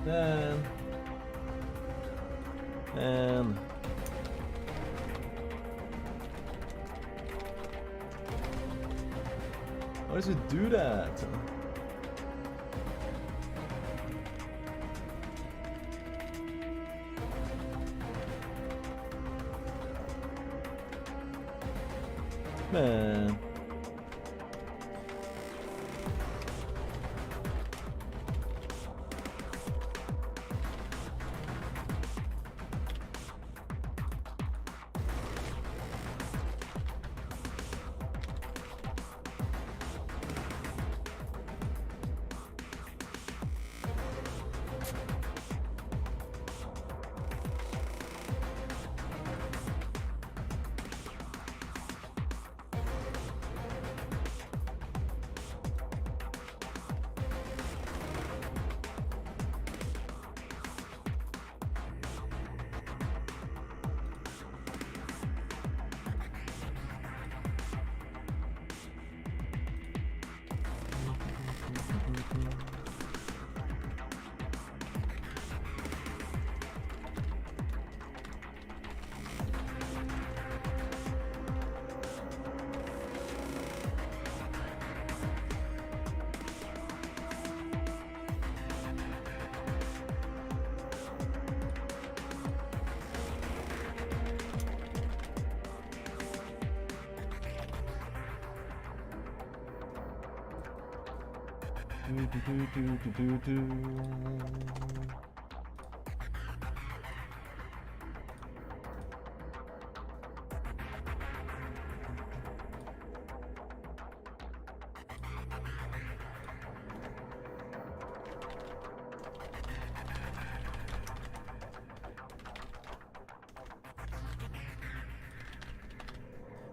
Man. Man. Why does it do that? Man.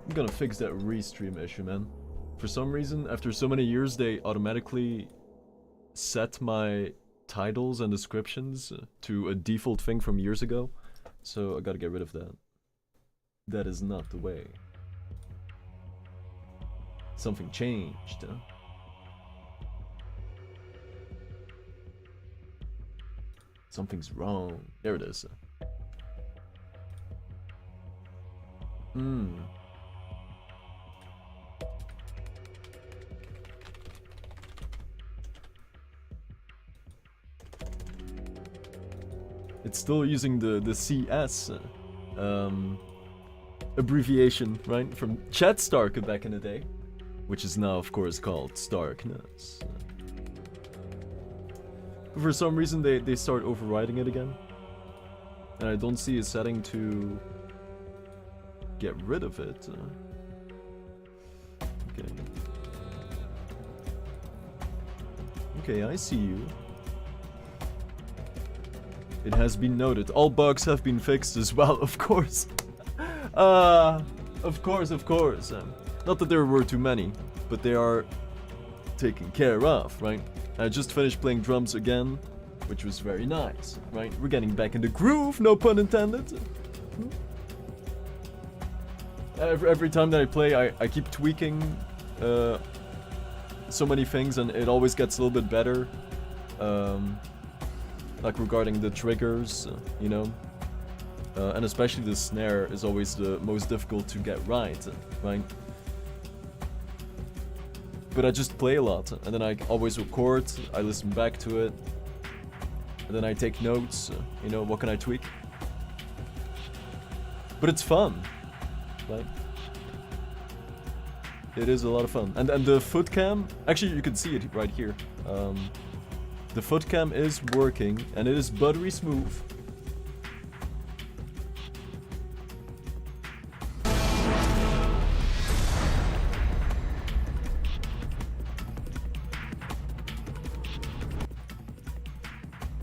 I'm gonna fix that restream issue, man. For some reason, after so many years, they automatically set my titles and descriptions to a default thing from years ago. So I gotta get rid of that. That is not the way. Something changed, huh? Something's wrong. There it is. It's still using the CS abbreviation, right? From Chat Starke back in the day, which is now, of course, called Starkeness. For some reason, they start overriding it again. And I don't see a setting to get rid of it. Okay. Okay, I see you. It has been noted. All bugs have been fixed as well, of course. Of course. Not that there were too many, but they are taken care of, right? I just finished playing drums again, which was very nice, right? We're getting back in the groove, no pun intended. Every time that I play, I keep tweaking so many things, and it always gets a little bit better. Like regarding the triggers, you know, and especially the snare is always the most difficult to get right? But I just play a lot, and then I always record, I listen back to it, and then I take notes, you know, what can I tweak? But it's fun, right? It is a lot of fun. And the foot cam, actually you can see it right here. The foot cam is working, and it is buttery smooth.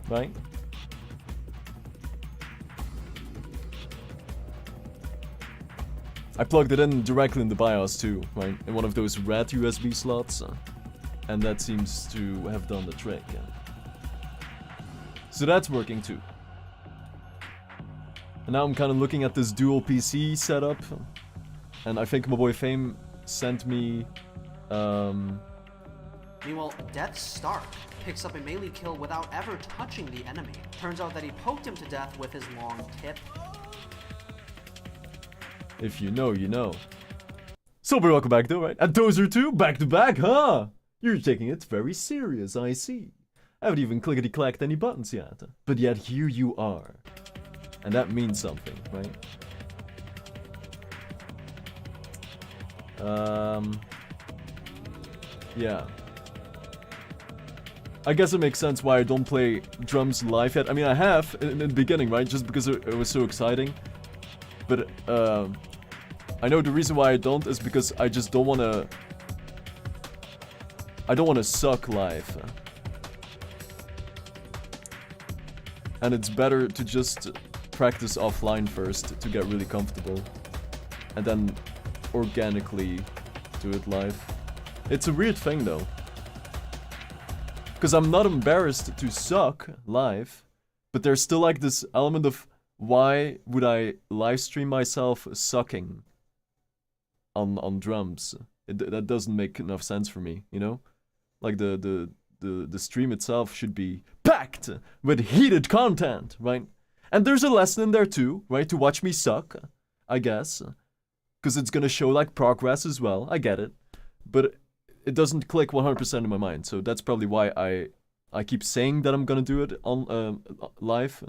Right? I plugged it in directly in the BIOS too, right? In one of those red USB slots. And that seems to have done the trick. So that's working too. And now I'm kind of looking at this dual PC setup. And I think my boy Fame sent me... Meanwhile, Death Stark picks up a melee kill without ever touching the enemy. Turns out that he poked him to death with his long tip. If you know, you know. So welcome back though, right? And those are two back to back, huh? You're taking it very serious, I see. I haven't even clickety-clacked any buttons yet. But yet here you are. And that means something, right? Yeah. I guess it makes sense why I don't play drums live yet. I mean, I have in the beginning, right? Just because it was so exciting. But, I know the reason why I don't is because I just don't want to... I don't want to suck live. And it's better to just practice offline first to get really comfortable. And then organically do it live. It's a weird thing though. Because I'm not embarrassed to suck live. But there's still like this element of why would I live stream myself sucking on drums? That doesn't make enough sense for me, you know? Like the stream itself should be packed with heated content, right? And there's a lesson in there too, right? To watch me suck, I guess. Because it's gonna show like progress as well, I get it. But it doesn't click 100% in my mind, so that's probably why I keep saying that I'm gonna do it on live.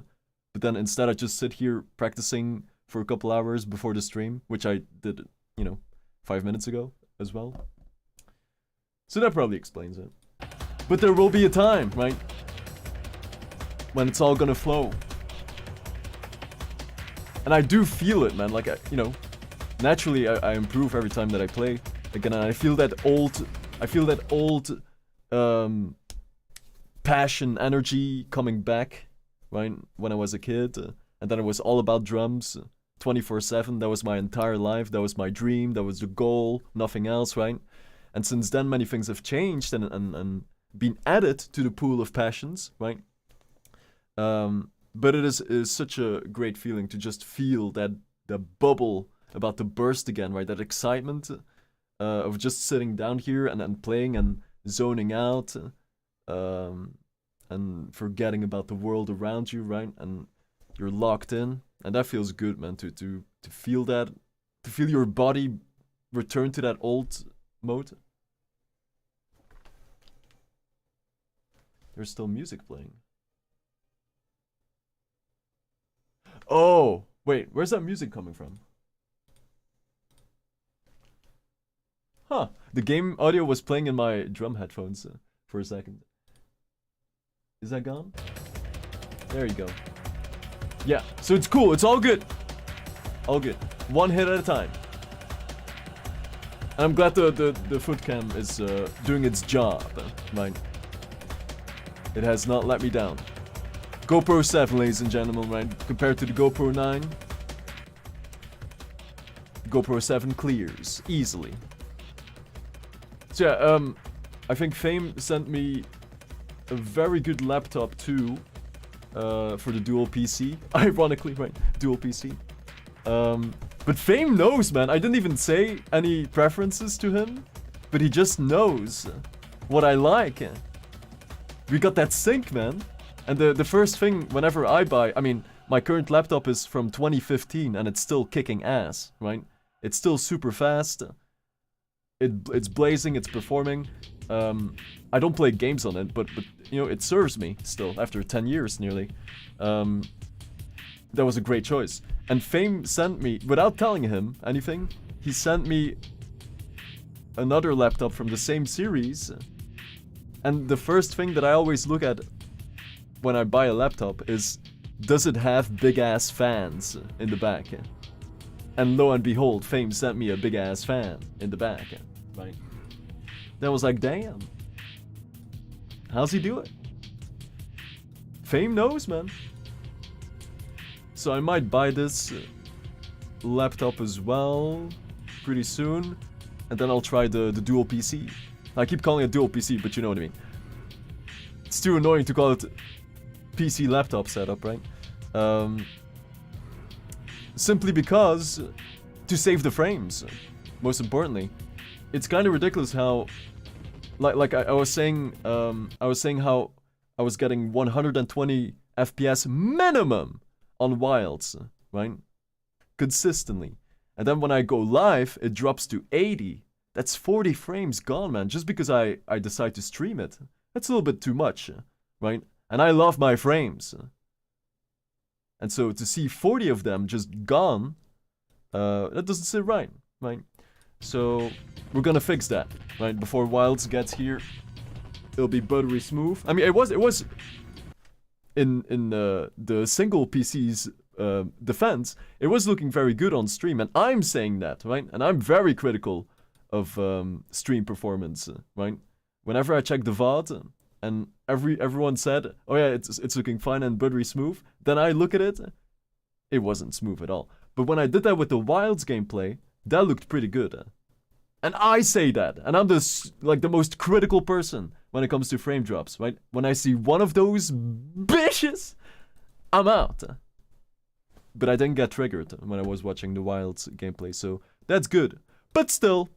But then instead I just sit here practicing for a couple hours before the stream, which I did, you know, 5 minutes ago as well. So that probably explains it. But there will be a time, right? When it's all gonna flow. And I do feel it, man. Like, you know, naturally I improve every time that I play. Again, and I feel that old passion, energy coming back, right? When I was a kid. And then it was all about drums. 24/7, that was my entire life. That was my dream. That was the goal. Nothing else, right? And since then, many things have changed and been added to the pool of passions, right? But it is such a great feeling to just feel that bubble about to burst again, right? That excitement of just sitting down here and playing and zoning out and forgetting about the world around you, right? And you're locked in, and that feels good, man. To feel that, to feel your body return to that old mode. There's still music playing. Oh, wait, where's that music coming from? Huh, the game audio was playing in my drum headphones for a second. Is that gone? There you go. Yeah, so it's cool, it's all good. All good. One hit at a time. And I'm glad the foot cam is doing its job, right? It has not let me down. GoPro 7, ladies and gentlemen, right? Compared to the GoPro 9. GoPro 7 clears easily. So yeah, I think Fame sent me a very good laptop too. For the dual PC. Ironically, right? Dual PC. But Fame knows, man. I didn't even say any preferences to him. But he just knows what I like. We got that sync, man. And the first thing whenever I buy... I mean, my current laptop is from 2015 and it's still kicking ass, right? It's still super fast. It's blazing, it's performing. I don't play games on it, but you know, it serves me still after 10 years nearly. That was a great choice. And Fame sent me, without telling him anything, he sent me another laptop from the same series. And the first thing that I always look at when I buy a laptop is, does it have big ass fans in the back? And lo and behold, Fame sent me a big ass fan in the back, right? That was like, damn. How's he do it? Fame knows, man. So I might buy this laptop as well pretty soon. And then I'll try the dual PC. I keep calling it dual PC, but you know what I mean. It's too annoying to call it PC laptop setup, right? Simply because to save the frames, most importantly. It's kind of ridiculous how, like I was saying how I was getting 120 FPS minimum on Wilds, right? Consistently. And then when I go live, it drops to 80. That's 40 frames gone, man, just because I decide to stream it. That's a little bit too much, right? And I love my frames. And so to see 40 of them just gone, that doesn't sit right, right? So we're gonna fix that, right? Before Wilds gets here, it'll be buttery smooth. I mean, it was in the single PC's defense, it was looking very good on stream, and I'm saying that, right? And I'm very critical of stream performance, right? Whenever I check the VOD, and everyone said, "Oh yeah, it's looking fine and buttery smooth," then I look at it, it wasn't smooth at all. But when I did that with the Wilds gameplay, that looked pretty good. And I say that, and I'm the most critical person when it comes to frame drops, right? When I see one of those bitches, I'm out. But I didn't get triggered when I was watching the Wilds gameplay, so that's good. But still.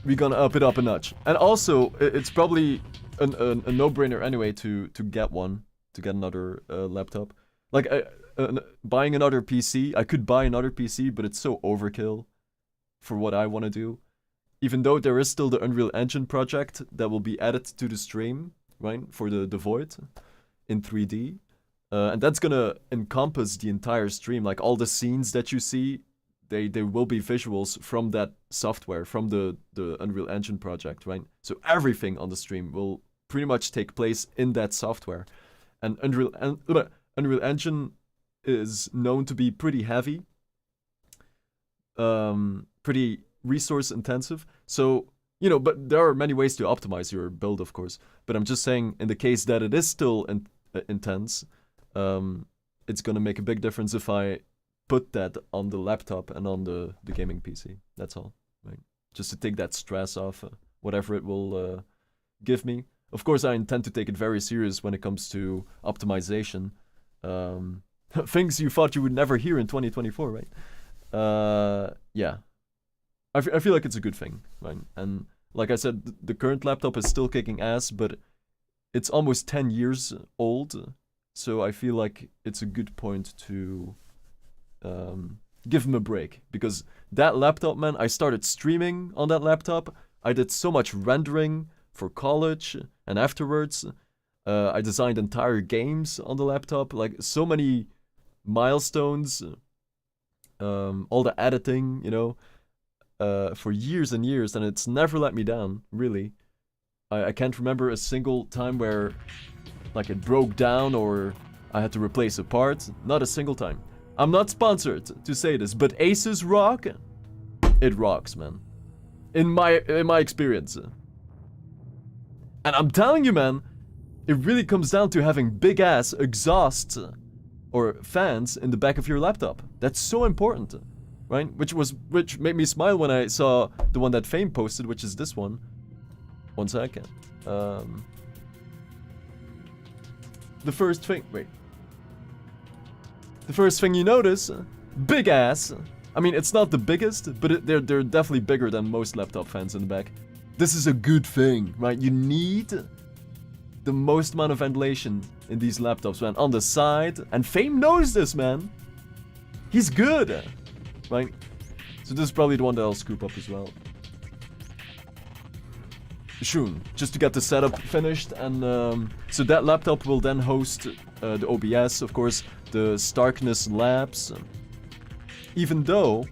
We're gonna up it up a notch. And also, it's probably a no-brainer anyway to get another laptop. Like, buying another PC, I could buy another PC, but it's so overkill for what I want to do. Even though there is still the Unreal Engine project that will be added to the stream, right, for the Void in 3D. And that's gonna encompass the entire stream. Like, all the scenes that you see, they will be visuals from that software, from the Unreal Engine project, right? So everything on the stream will pretty much take place in that software. And Unreal Engine is known to be pretty heavy, pretty resource intensive. So, you know, but there are many ways to optimize your build, of course. But I'm just saying, in the case that it is still intense, it's gonna make a big difference if I put that on the laptop and on the gaming PC. That's all, right? Just to take that stress off, whatever it will give me. Of course, I intend to take it very serious when it comes to optimization. Things you thought you would never hear in 2024, right? Yeah. I feel like it's a good thing, right? And like I said, the current laptop is still kicking ass, but it's almost 10 years old. So I feel like it's a good point to give him a break. Because that laptop, man, I started streaming on that laptop. I did so much rendering for college and afterwards. I designed entire games on the laptop. Like, so many milestones. All the editing, you know. For years and years, and it's never let me down, really. I can't remember a single time where, like, it broke down or I had to replace a part. Not a single time. I'm not sponsored to say this, but Asus rock. It rocks, man. In my experience. And I'm telling you, man, it really comes down to having big ass exhausts or fans in the back of your laptop. That's so important. Right? Which made me smile when I saw the one that Fame posted, which is this one. One second. The first thing, wait. The first thing you notice, big ass. I mean, it's not the biggest, but they're definitely bigger than most laptop fans in the back. This is a good thing, right? You need the most amount of ventilation in these laptops, man. On the side, and Fame knows this, man. He's good. Right? So this is probably the one that I'll scoop up as well. Soon, just to get the setup finished, and so that laptop will then host the OBS, of course, the Starkeness labs. Even though,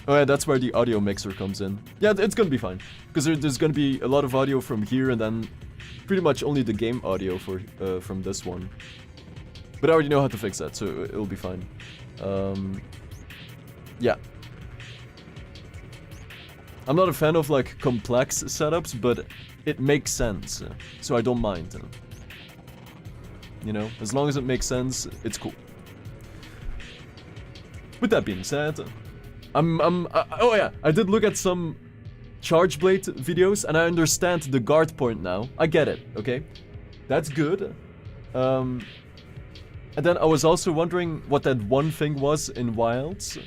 oh yeah, that's where the audio mixer comes in. Yeah, it's gonna be fine, because there's gonna be a lot of audio from here, and then pretty much only the game audio from this one. But I already know how to fix that, so it'll be fine. Yeah. I'm not a fan of, like, complex setups, but it makes sense, so I don't mind. You know, as long as it makes sense, it's cool. With that being said, oh yeah, I did look at some charge blade videos, and I understand the guard point now. I get it, okay? That's good. And then I was also wondering what that one thing was in Wilds.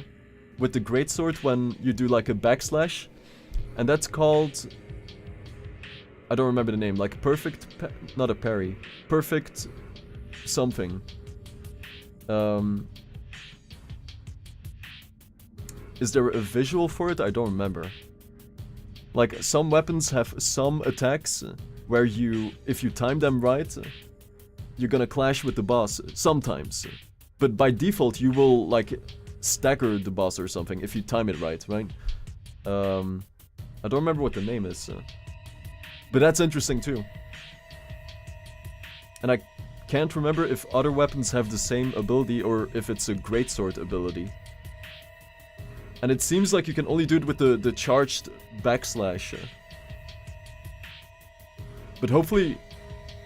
with the greatsword when you do like a backslash, and that's called, I don't remember the name, like perfect, not a parry, perfect something. Is there a visual for it? I don't remember. Like, some weapons have some attacks where you, if you time them right, you're gonna clash with the boss sometimes. But by default, you will, like, stagger the boss or something if you time it right? I don't remember what the name is. But that's interesting too. And I can't remember if other weapons have the same ability or if it's a greatsword ability. And it seems like you can only do it with the charged backslash. But hopefully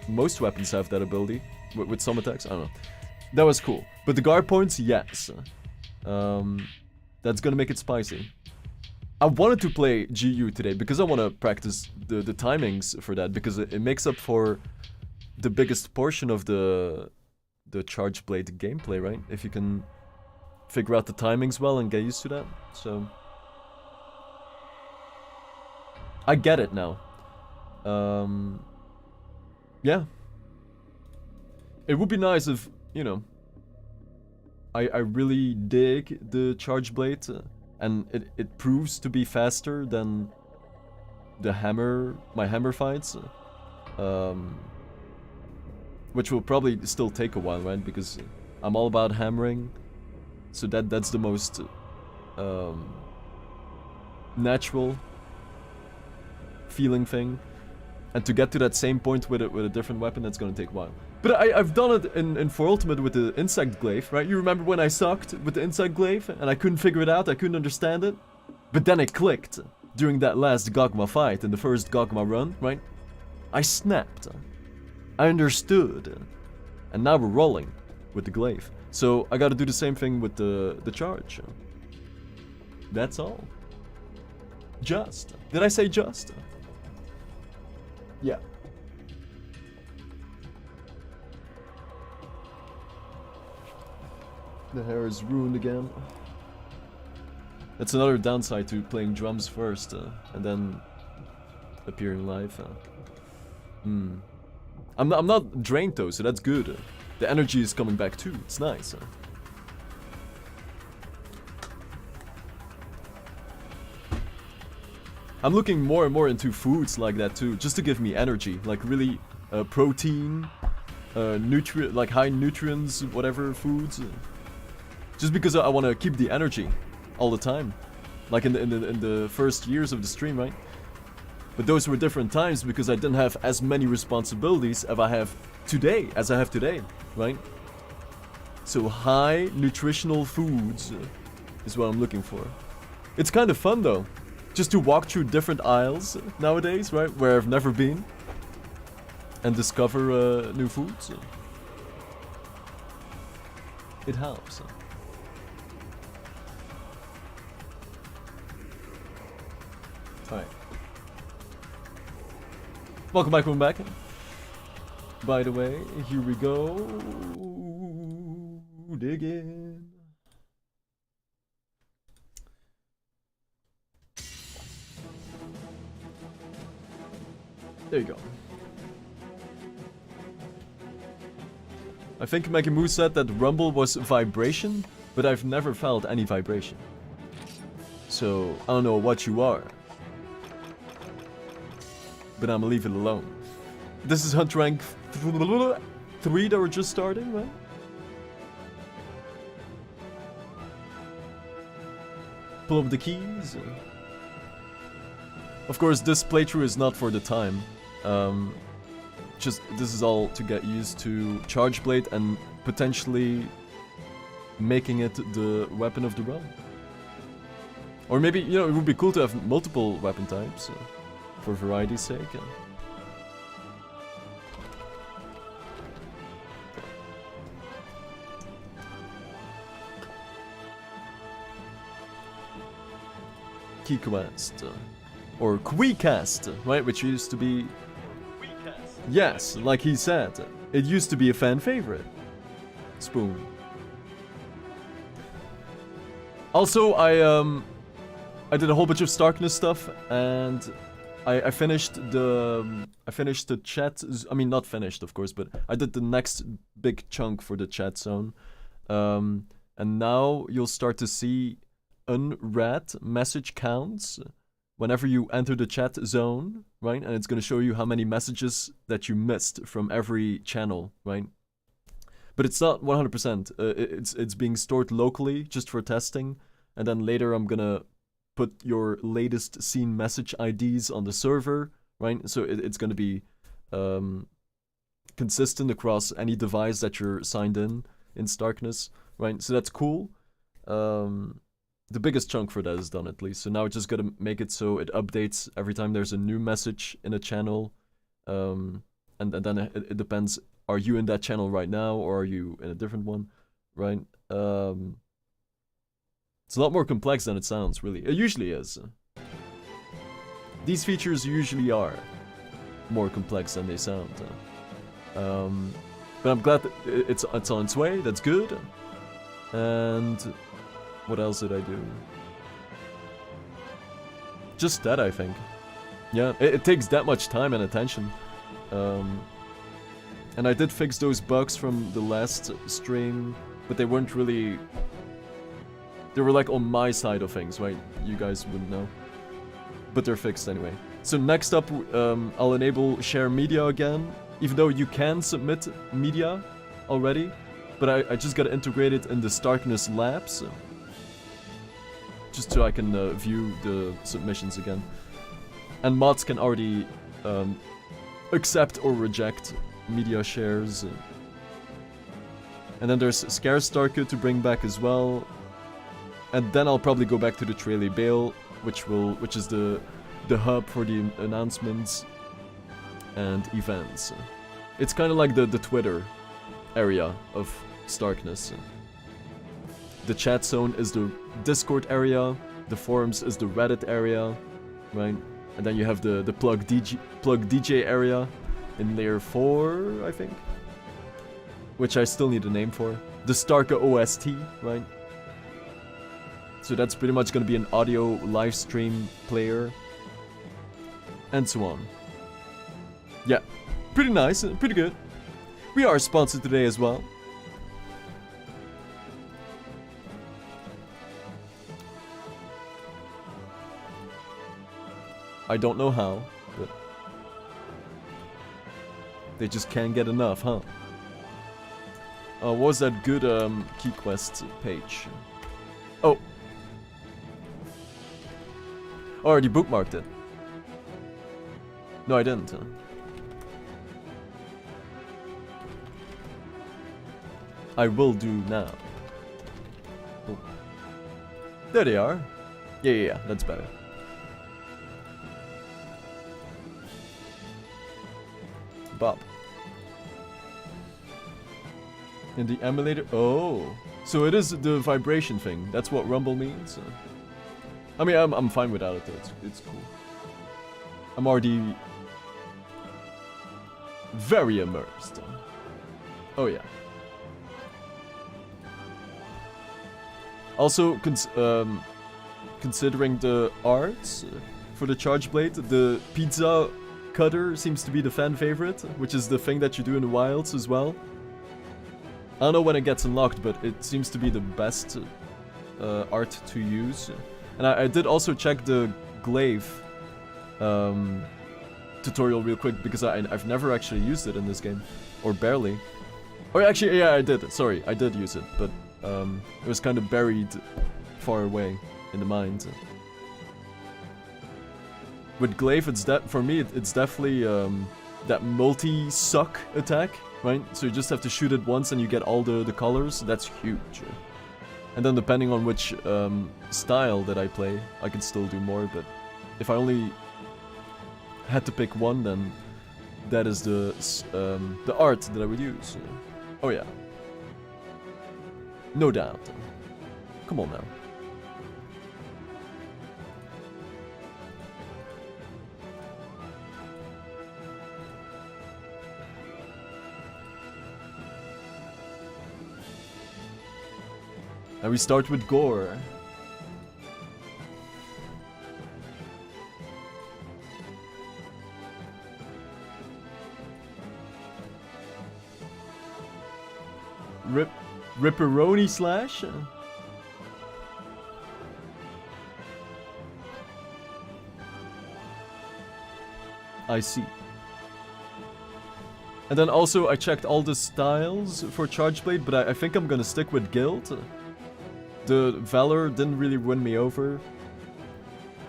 most weapons have that ability with some attacks. I don't know. That was cool. But the guard points, yes. That's gonna make it spicy. I wanted to play GU today because I want to practice the timings for that, because it makes up for the biggest portion of the charge blade gameplay, right? If you can figure out the timings well and get used to that. So I get it now. Yeah. It would be nice if, you know, I really dig the charge blade, and it proves to be faster than the hammer, my hammer fights. Which will probably still take a while, right? Because I'm all about hammering. So that's the most natural feeling thing. And to get to that same point with a different weapon, that's gonna take a while. But I've done it in For Ultimate with the insect glaive, right? You remember when I sucked with the insect glaive and I couldn't figure it out, I couldn't understand it? But then it clicked during that last Gogma fight, in the first Gogma run, right? I snapped. I understood. And now we're rolling with the glaive. So I gotta do the same thing with the charge. That's all. Just. Did I say just? Yeah. The hair is ruined again. That's another downside to playing drums first, and then appearing live. I'm not drained though, so that's good. The energy is coming back too. It's nice. I'm looking more and more into foods like that too, just to give me energy, like really protein, like high nutrients, whatever foods. Just because I want to keep the energy all the time, like in the first years of the stream, right? But those were different times because I didn't have as many responsibilities as I have today, right? So high nutritional foods is what I'm looking for. It's kind of fun though, just to walk through different aisles nowadays, right? Where I've never been, and discover new foods. It helps. Alright. Welcome back. By the way, here we go. Dig in. There you go. I think Megamoo said that rumble was vibration, but I've never felt any vibration. So, I don't know what you are. But I'ma leave it alone. This is Hunt Rank 3 that we're just starting, right? Pull up the keys. Of course, this playthrough is not for the time. Just, this is all to get used to Charge Blade and potentially making it the weapon of the run. Or maybe, you know, it would be cool to have multiple weapon types. For variety's sake. Key Quest. Or Quecast, right? Which used to be... Yes, like he said. It used to be a fan favorite. Spoon. Also, I did a whole bunch of Starkeness stuff, and I finished the chat. I mean, not finished, of course, but I did the next big chunk for the chat zone. And now you'll start to see unread message counts whenever you enter the chat zone, right? And it's going to show you how many messages that you missed from every channel, right? But it's not 100%. It's being stored locally just for testing, and then later I'm gonna put your latest seen message IDs on the server, right? So it's gonna be consistent across any device that you're signed in Starkeness, right? So that's cool. The biggest chunk for that is done at least. So now I just gotta make it so it updates every time there's a new message in a channel, and then it depends. Are you in that channel right now, or are you in a different one, right? It's a lot more complex than it sounds, really. It usually is. These features usually are more complex than they sound. But I'm glad that it's on its way. That's good. And what else did I do? Just that, I think. Yeah, it takes that much time and attention. And I did fix those bugs from the last stream, but they weren't really... They were like on my side of things, right? You guys wouldn't know. But they're fixed anyway. So next up, I'll enable share media again, even though you can submit media already. But I just gotta integrate it in the Starkeness labs, just so I can view the submissions again. And mods can already accept or reject media shares. And then there's Scarce Starke to bring back as well. And then I'll probably go back to the Trailer Bale, which is the hub for the announcements and events. It's kind of like the Twitter area of Starkeness. The chat zone is the Discord area, the forums is the Reddit area, right? And then you have the plug DJ area in layer 4, I think, which I still need a name for. The Starke OST, right? So that's pretty much going to be an audio live stream player, and so on. Yeah, pretty nice, pretty good. We are sponsored today as well. I don't know how, but they just can't get enough, huh? What was that good key quest page? Oh. Already bookmarked it. No, I didn't. I will do now. Oh. There they are. Yeah, that's better. Bob. In the emulator. Oh, so it is the vibration thing. That's what rumble means. I mean, I'm fine without it though. It's cool. I'm already very immersed. Oh yeah. Also, considering the arts for the charge blade, the pizza cutter seems to be the fan favorite, which is the thing that you do in the wilds as well. I don't know when it gets unlocked, but it seems to be the best art to use. And I did also check the glaive tutorial real quick, because I've never actually used it in this game. Or barely. Or actually, yeah, I did. Sorry, I did use it, but it was kind of buried far away in the mind. With glaive, for me, it's definitely that multi-suck attack, right? So you just have to shoot it once and you get all the colors. That's huge. And then depending on which style that I play, I can still do more, but if I only had to pick one, then that is the art that I would use. Oh yeah. No doubt. Come on now. And we start with gore. Ripperoni slash? I see. And then also I checked all the styles for Charge Blade, but I think I'm gonna stick with Guild. The Valor didn't really win me over.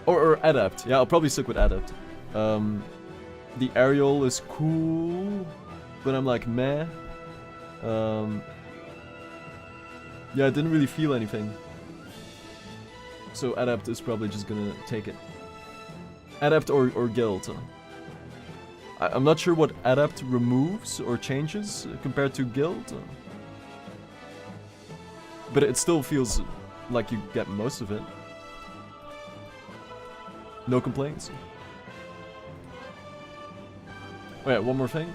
Or Adept. Yeah, I'll probably stick with Adept. The Aerial is cool, but I'm like, meh. Yeah, I didn't really feel anything. So Adept is probably just gonna take it. Adept or Guild. I'm not sure what Adept removes or changes compared to Guild. But it still feels like you get most of it. No complaints. Oh yeah, one more thing.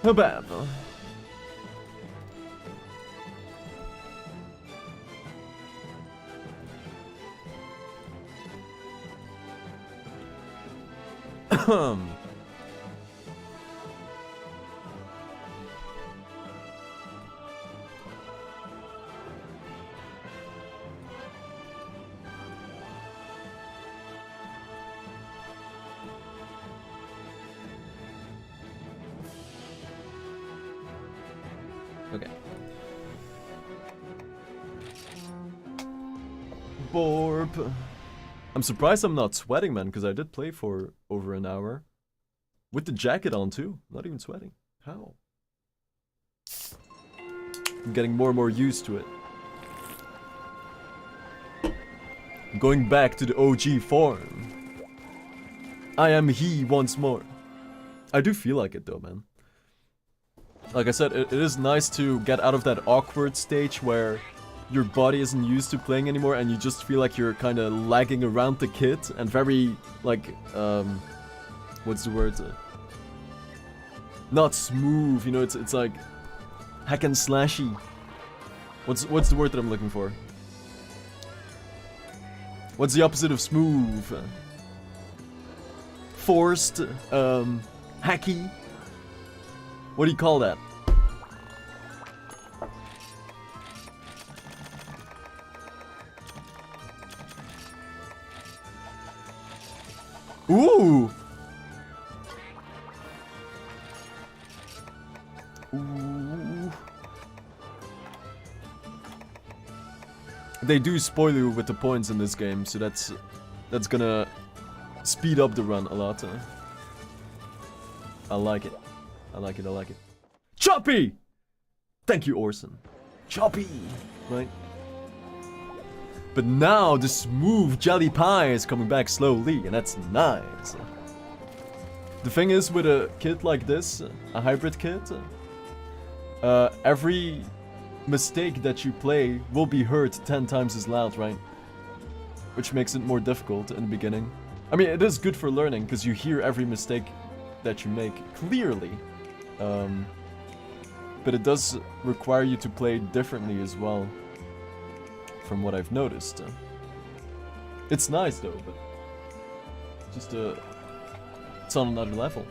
Habab. Okay. Borp. I'm surprised I'm not sweating, man, because I did play for over an hour. With the jacket on, too. Not even sweating. How? I'm getting more and more used to it. I'm going back to the OG form. I am he once more. I do feel like it, though, man. Like I said, it is nice to get out of that awkward stage where your body isn't used to playing anymore and you just feel like you're kind of lagging around the kit and very, like, what's the word? Not smooth, you know, it's like hack and slashy. What's the word that I'm looking for? What's the opposite of smooth? Forced, hacky. What do you call that? Ooh! Ooh. They do spoil you with the points in this game, so that's gonna speed up the run a lot. I like it. I like it, I like it. Choppy! Thank you, Orson. Choppy! Right? But now the smooth jelly pie is coming back slowly, and that's nice. The thing is, with a kit like this, a hybrid kit, every mistake that you play will be heard 10 times as loud, right? Which makes it more difficult in the beginning. I mean, it is good for learning, because you hear every mistake that you make clearly. But it does require you to play differently as well, from what I've noticed. It's nice though, but just it's on another level.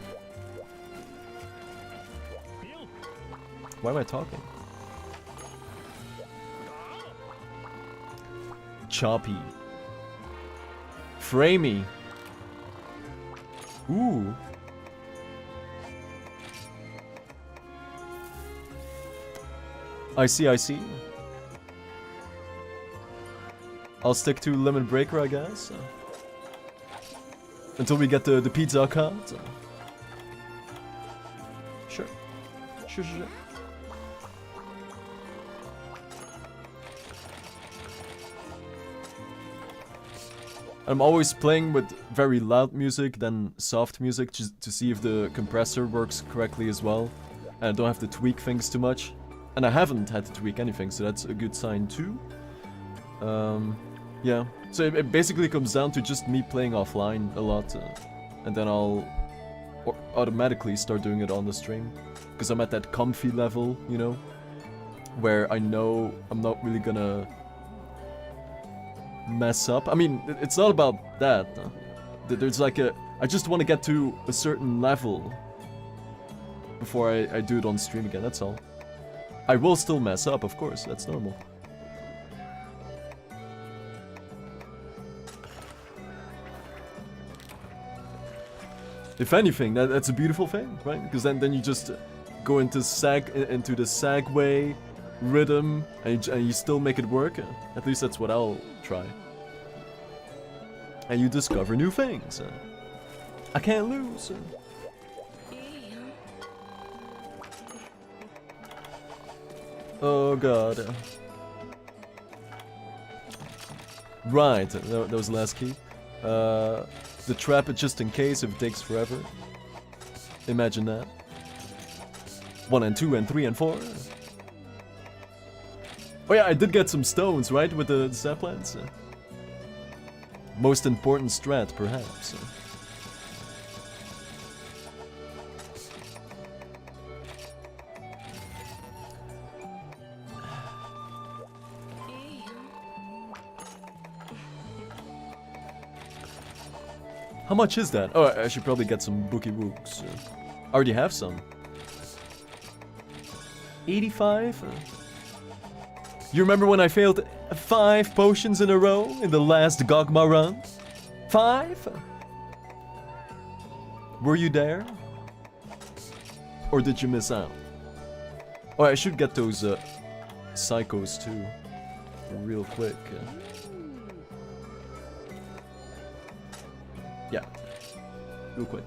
Why am I talking? Choppy. Framey. Ooh. I see, I see. I'll stick to Lemon Breaker, I guess. Until we get the pizza card. Sure. Sure. I'm always playing with very loud music, then soft music, just to see if the compressor works correctly as well. And I don't have to tweak things too much. And I haven't had to tweak anything, so that's a good sign too. Yeah. So it basically comes down to just me playing offline a lot, and then I'll automatically start doing it on the stream, because I'm at that comfy level, you know, where I know I'm not really gonna mess up. I mean, it's not about that. There's like I just want to get to a certain level before I do it on stream again, that's all. I will still mess up, of course, that's normal. If anything, that's a beautiful thing, right? Because then you just go into the segue rhythm, and you still make it work. At least that's what I'll try. And you discover new things. I can't lose. Oh god. Right, that was the last key. The trap it just in case if it takes forever. Imagine that. 1 and 2 and 3 and 4. Oh yeah, I did get some stones, right, with the stat plants. Most important strat, perhaps. How much is that? Oh, I should probably get some bookie wooks. I already have some. 85? You remember when I failed 5 potions in a row in the last Gogma run? 5? Were you there? Or did you miss out? Oh, I should get those psychos too. Real quick. Yeah. Real quick.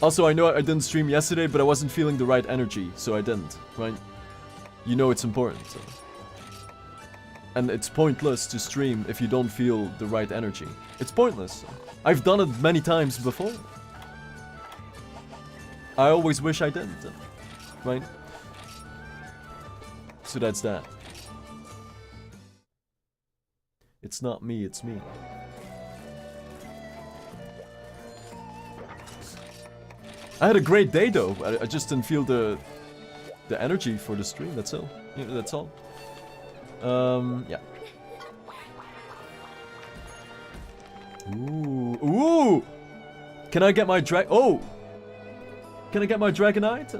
Also, I know I didn't stream yesterday, but I wasn't feeling the right energy, so I didn't, right? You know it's important. So. And it's pointless to stream if you don't feel the right energy. It's pointless. I've done it many times before. I always wish I didn't, right? So that's that. It's not me, it's me. I had a great day though. I just didn't feel the energy for the stream. That's all. Yeah, that's all. Yeah. Ooh. Can I get my Oh. Can I get my Dragonite?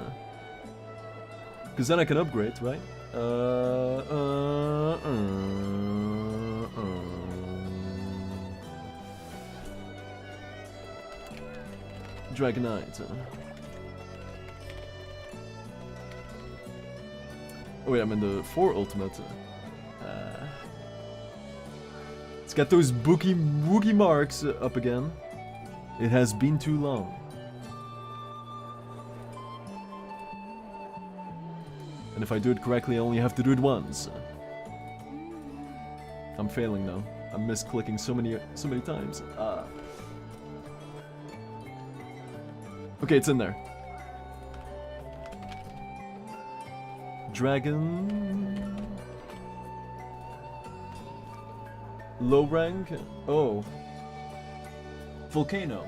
Because then I can upgrade, right? Dragonite. Oh wait, I'm in the 4 ultimate. Let's get those woogie marks up again. It has been too long. And if I do it correctly, I only have to do it once. I'm failing now. I'm misclicking so many times. Okay, it's in there. Dragon. Low rank. Oh. Volcano.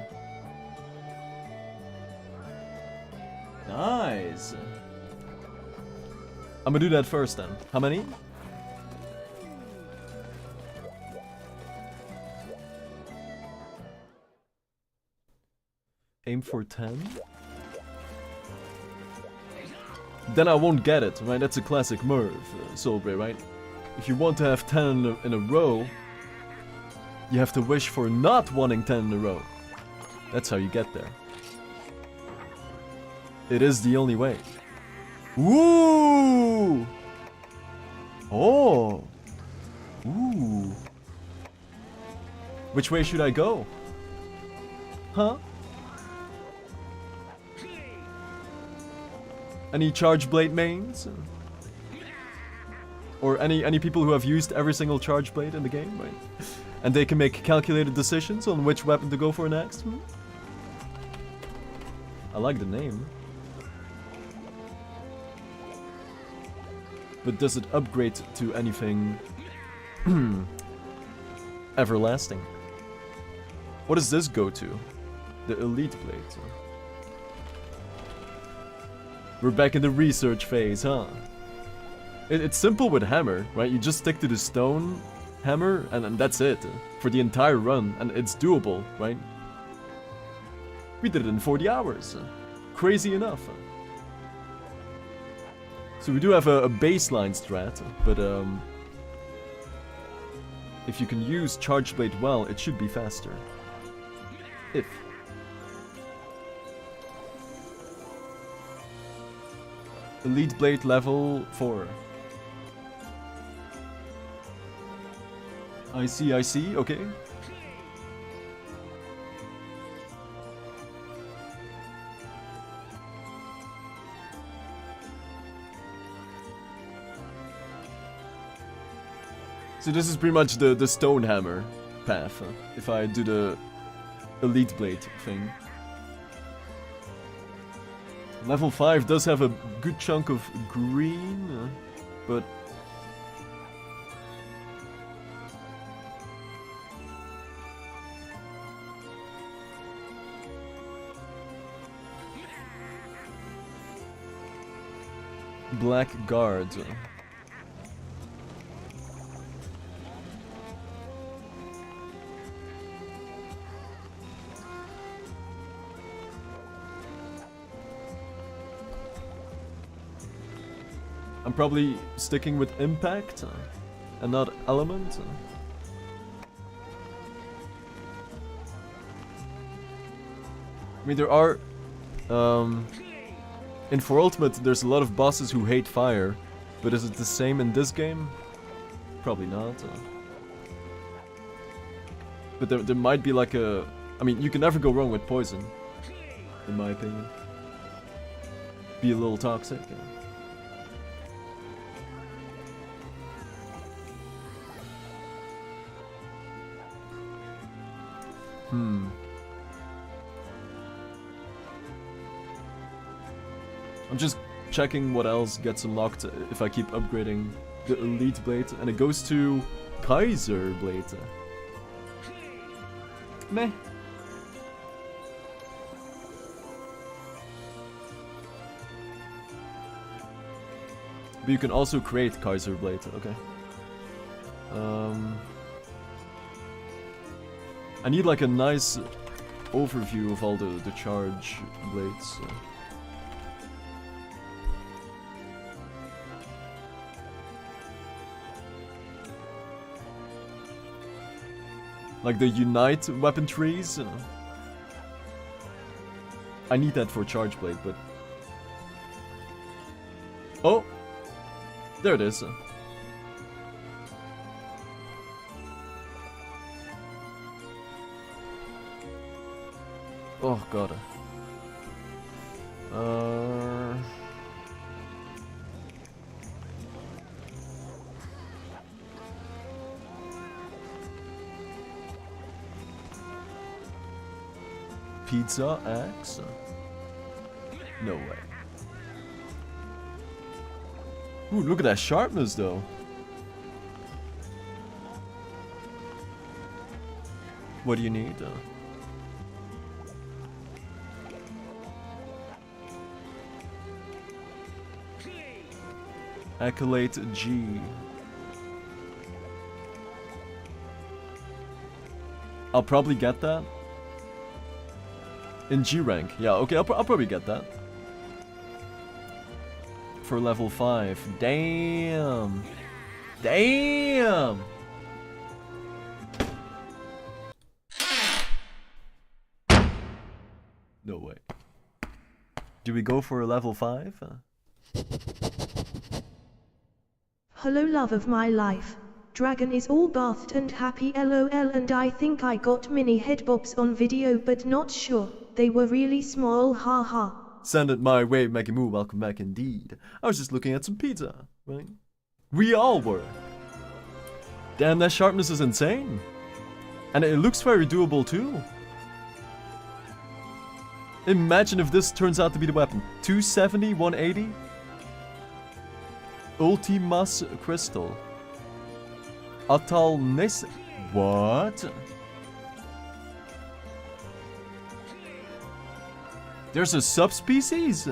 Nice. I'm gonna do that first then. How many? Aim for 10. Then I won't get it, right? That's a classic Merv, Solbray, right? If you want to have 10 in a row, you have to wish for not wanting 10 in a row. That's how you get there. It is the only way. Ooh! Oh! Ooh! Which way should I go? Huh? Any Charge Blade mains? Or any people who have used every single Charge Blade in the game, right? And they can make calculated decisions on which weapon to go for next? I like the name. But does it upgrade to anything everlasting? What does this go to? The Elite Blade. We're back in the research phase, huh? It's simple with hammer, right? You just stick to the stone hammer and that's it. For the entire run, and it's doable, right? We did it in 40 hours. Crazy enough. So we do have a baseline strat, but if you can use Charge Blade well, it should be faster. If. Elite Blade level 4. I see, okay. So this is pretty much the stone hammer path, if I do the Elite Blade thing. Level 5 does have a good chunk of green, but... Black guards. I'm probably sticking with impact and not element. I mean, there are in For Ultimate, there's a lot of bosses who hate fire, but is it the same in this game? Probably not. But there might be like a... I mean, you can never go wrong with poison, in my opinion. Be a little toxic. I'm just checking what else gets unlocked if I keep upgrading the Elite Blade, and it goes to Kaiser Blade. Meh. But you can also create Kaiser Blade, okay. I need like a nice overview of all the charge blades. Like the Unite weapon trees. I need that for Charge Blade, but... Oh! There it is. Oh god. Pizza axe? No way. Ooh, look at that sharpness though. What do you need? Accolade G. I'll probably get that. In G rank. Yeah, okay, I'll probably get that. For level 5. Damn. Damn! No way. Do we go for a level 5? Hello love of my life. Dragon is all bathed and happy lol, and I think I got mini head bobs on video but not sure. They were really small, haha. Send it my way, Maggie Moo, welcome back indeed. I was just looking at some pizza, right? We all were. Damn, that sharpness is insane. And it looks very doable too. Imagine if this turns out to be the weapon. 270, 180. Ultimas Crystal. AhtalNess. What? There's a subspecies?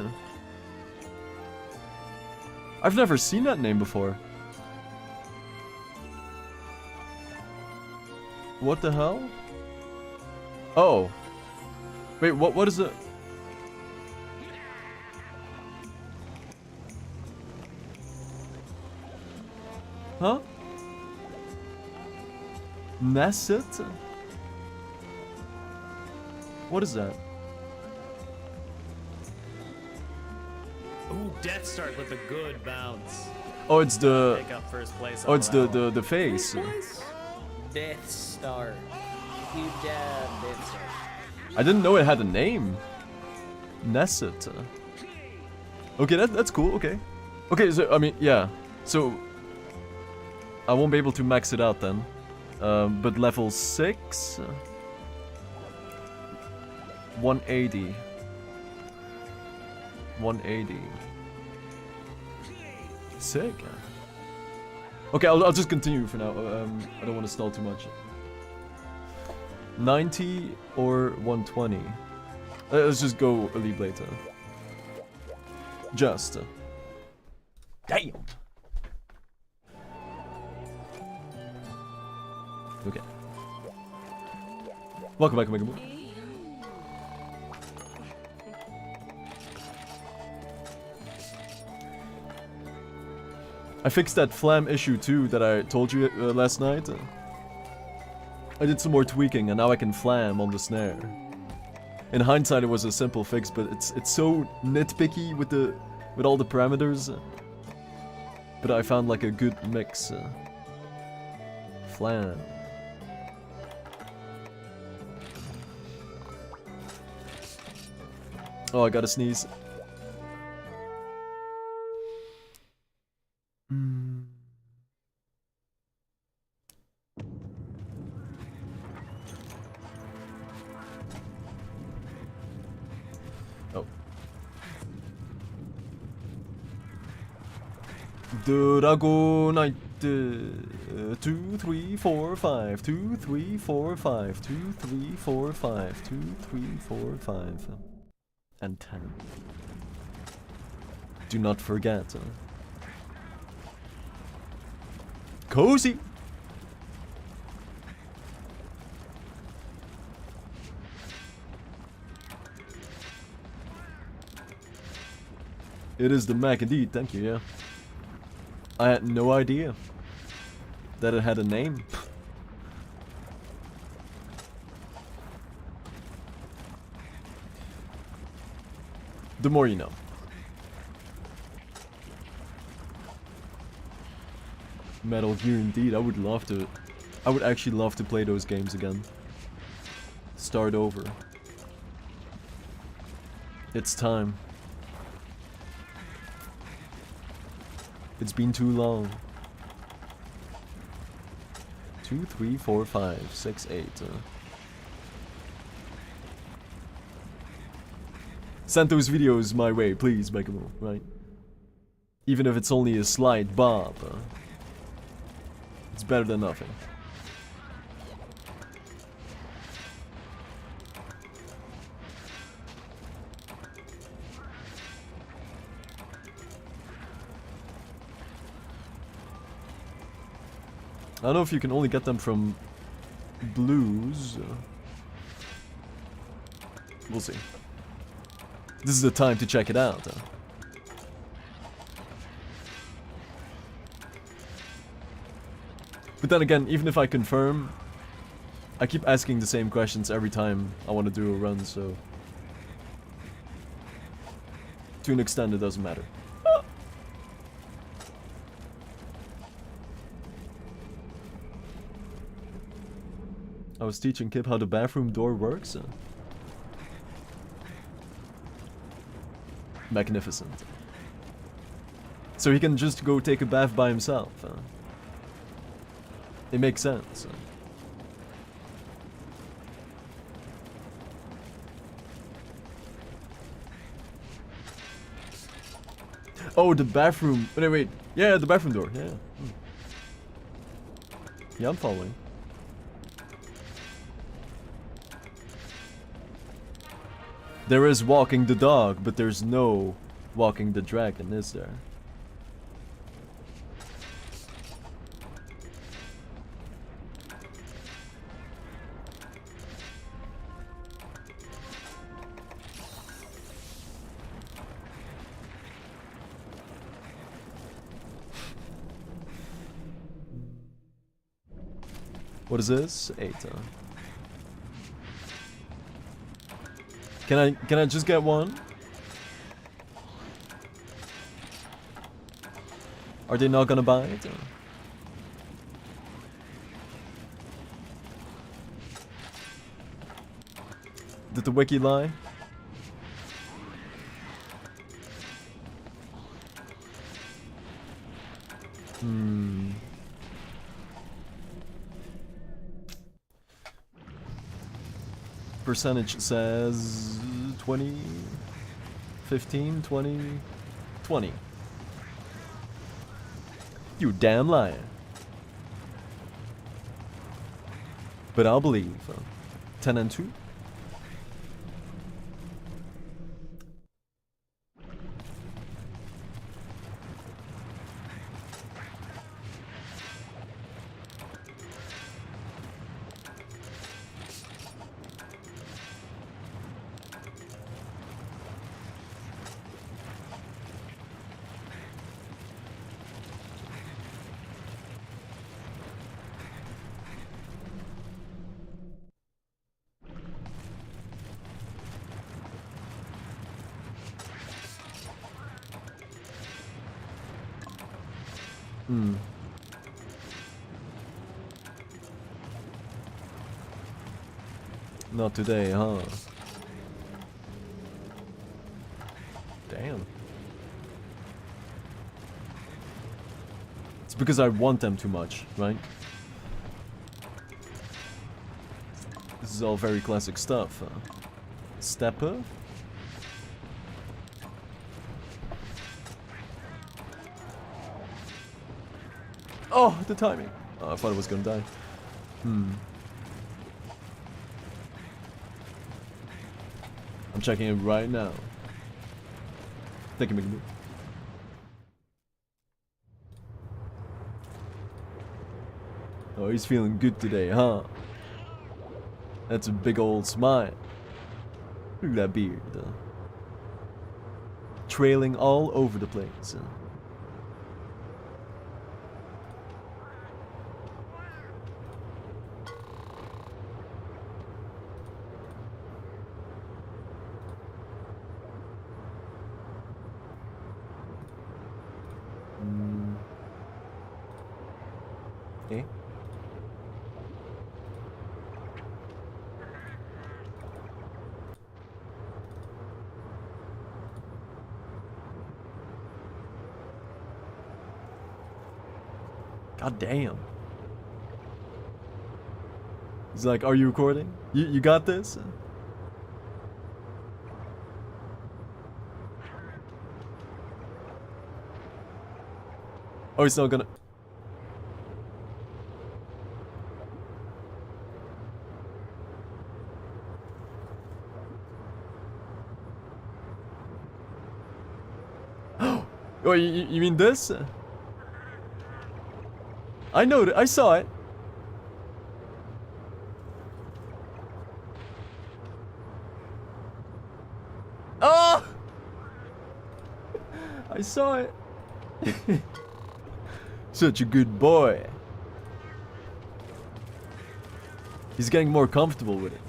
I've never seen that name before. What the hell? Oh. Wait, what is it? Huh? Nesset? What is that? Ooh, Death Start with a good bounce. Oh, it's the... Pick up first place. Oh, it's the face. Death Star. You dab Death Star. I didn't know it had a name. Nesset. Okay, that's cool. Okay. Okay, so I mean, yeah. So I won't be able to max it out then. But level 6, 180. 180. Sick. Okay, I'll just continue for now. I don't want to stall too much. 90 or 120. Let's just go Elite later. Just. Damn. Okay. Welcome back, Mega Moon. I fixed that flam issue too that I told you last night. I did some more tweaking and now I can flam on the snare. In hindsight, it was a simple fix, but it's so nitpicky with all the parameters. But I found like a good mix. Flam. Oh, I gotta sneeze. Oh. Dragonite. 2, 3, 4, 5. 2, 3, 4, 5. 2, 3, 4, 5. 2, 3, 4, 5. And 10. Do not forget. Cozy! It is the Mac indeed, thank you, yeah. I had no idea that it had a name. The more you know. Metal Gear indeed, I would love to... I would actually love to play those games again. Start over. It's time. It's been too long. 2, 3, 4, 5, 6, 8. Send those videos my way, please, Megamo, right? Even if it's only a slight bob. It's better than nothing. I don't know if you can only get them from blues. We'll see. This is the time to check it out. But then again, even if I confirm, I keep asking the same questions every time I want to do a run, so... To an extent, it doesn't matter. I was teaching Kip how the bathroom door works. Magnificent. So he can just go take a bath by himself. It makes sense. Oh, the bathroom. Wait, wait. Yeah, the bathroom door. Yeah. Yeah, I'm following. There is walking the dog, but there's no walking the dragon, is there? What is this? 8. Can I just get one? Are they not gonna buy it? Did the wiki lie? Percentage says 20, 15, 20, 20. You damn liar. But I'll believe. 10 and 2. Not today, huh? Damn. It's because I want them too much, right? This is all very classic stuff. Stepper? Oh, the timing. Oh, I thought I was gonna die. I'm checking it right now. Thank you, Mickey. Oh, he's feeling good today, huh? That's a big old smile. Look at that beard. Trailing all over the place. Okay. God damn. He's like, are you recording? You got this? Oh, he's not gonna... Oh, you mean this? I know it. I saw it. Oh! I saw it. Such a good boy. He's getting more comfortable with it.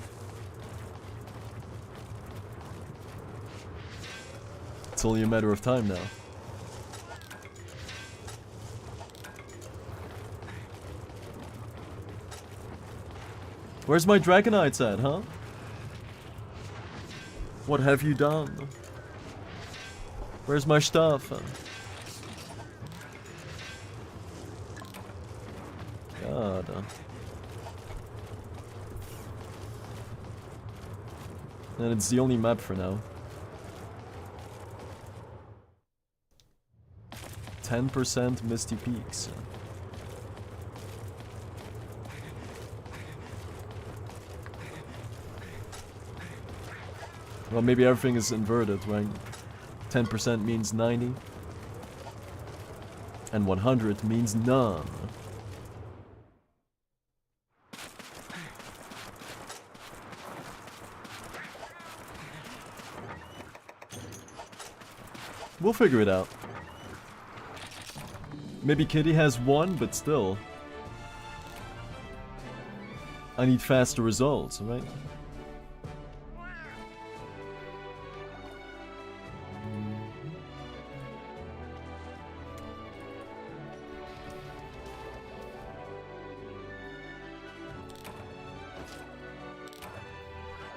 It's only a matter of time now. Where's my Dragonites at, huh? What have you done? Where's my stuff? God. And it's the only map for now. 10% Misty Peaks. Well, maybe everything is inverted, right? 10% means 90. And 100 means none. We'll figure it out. Maybe Kitty has 1, but still. I need faster results, right?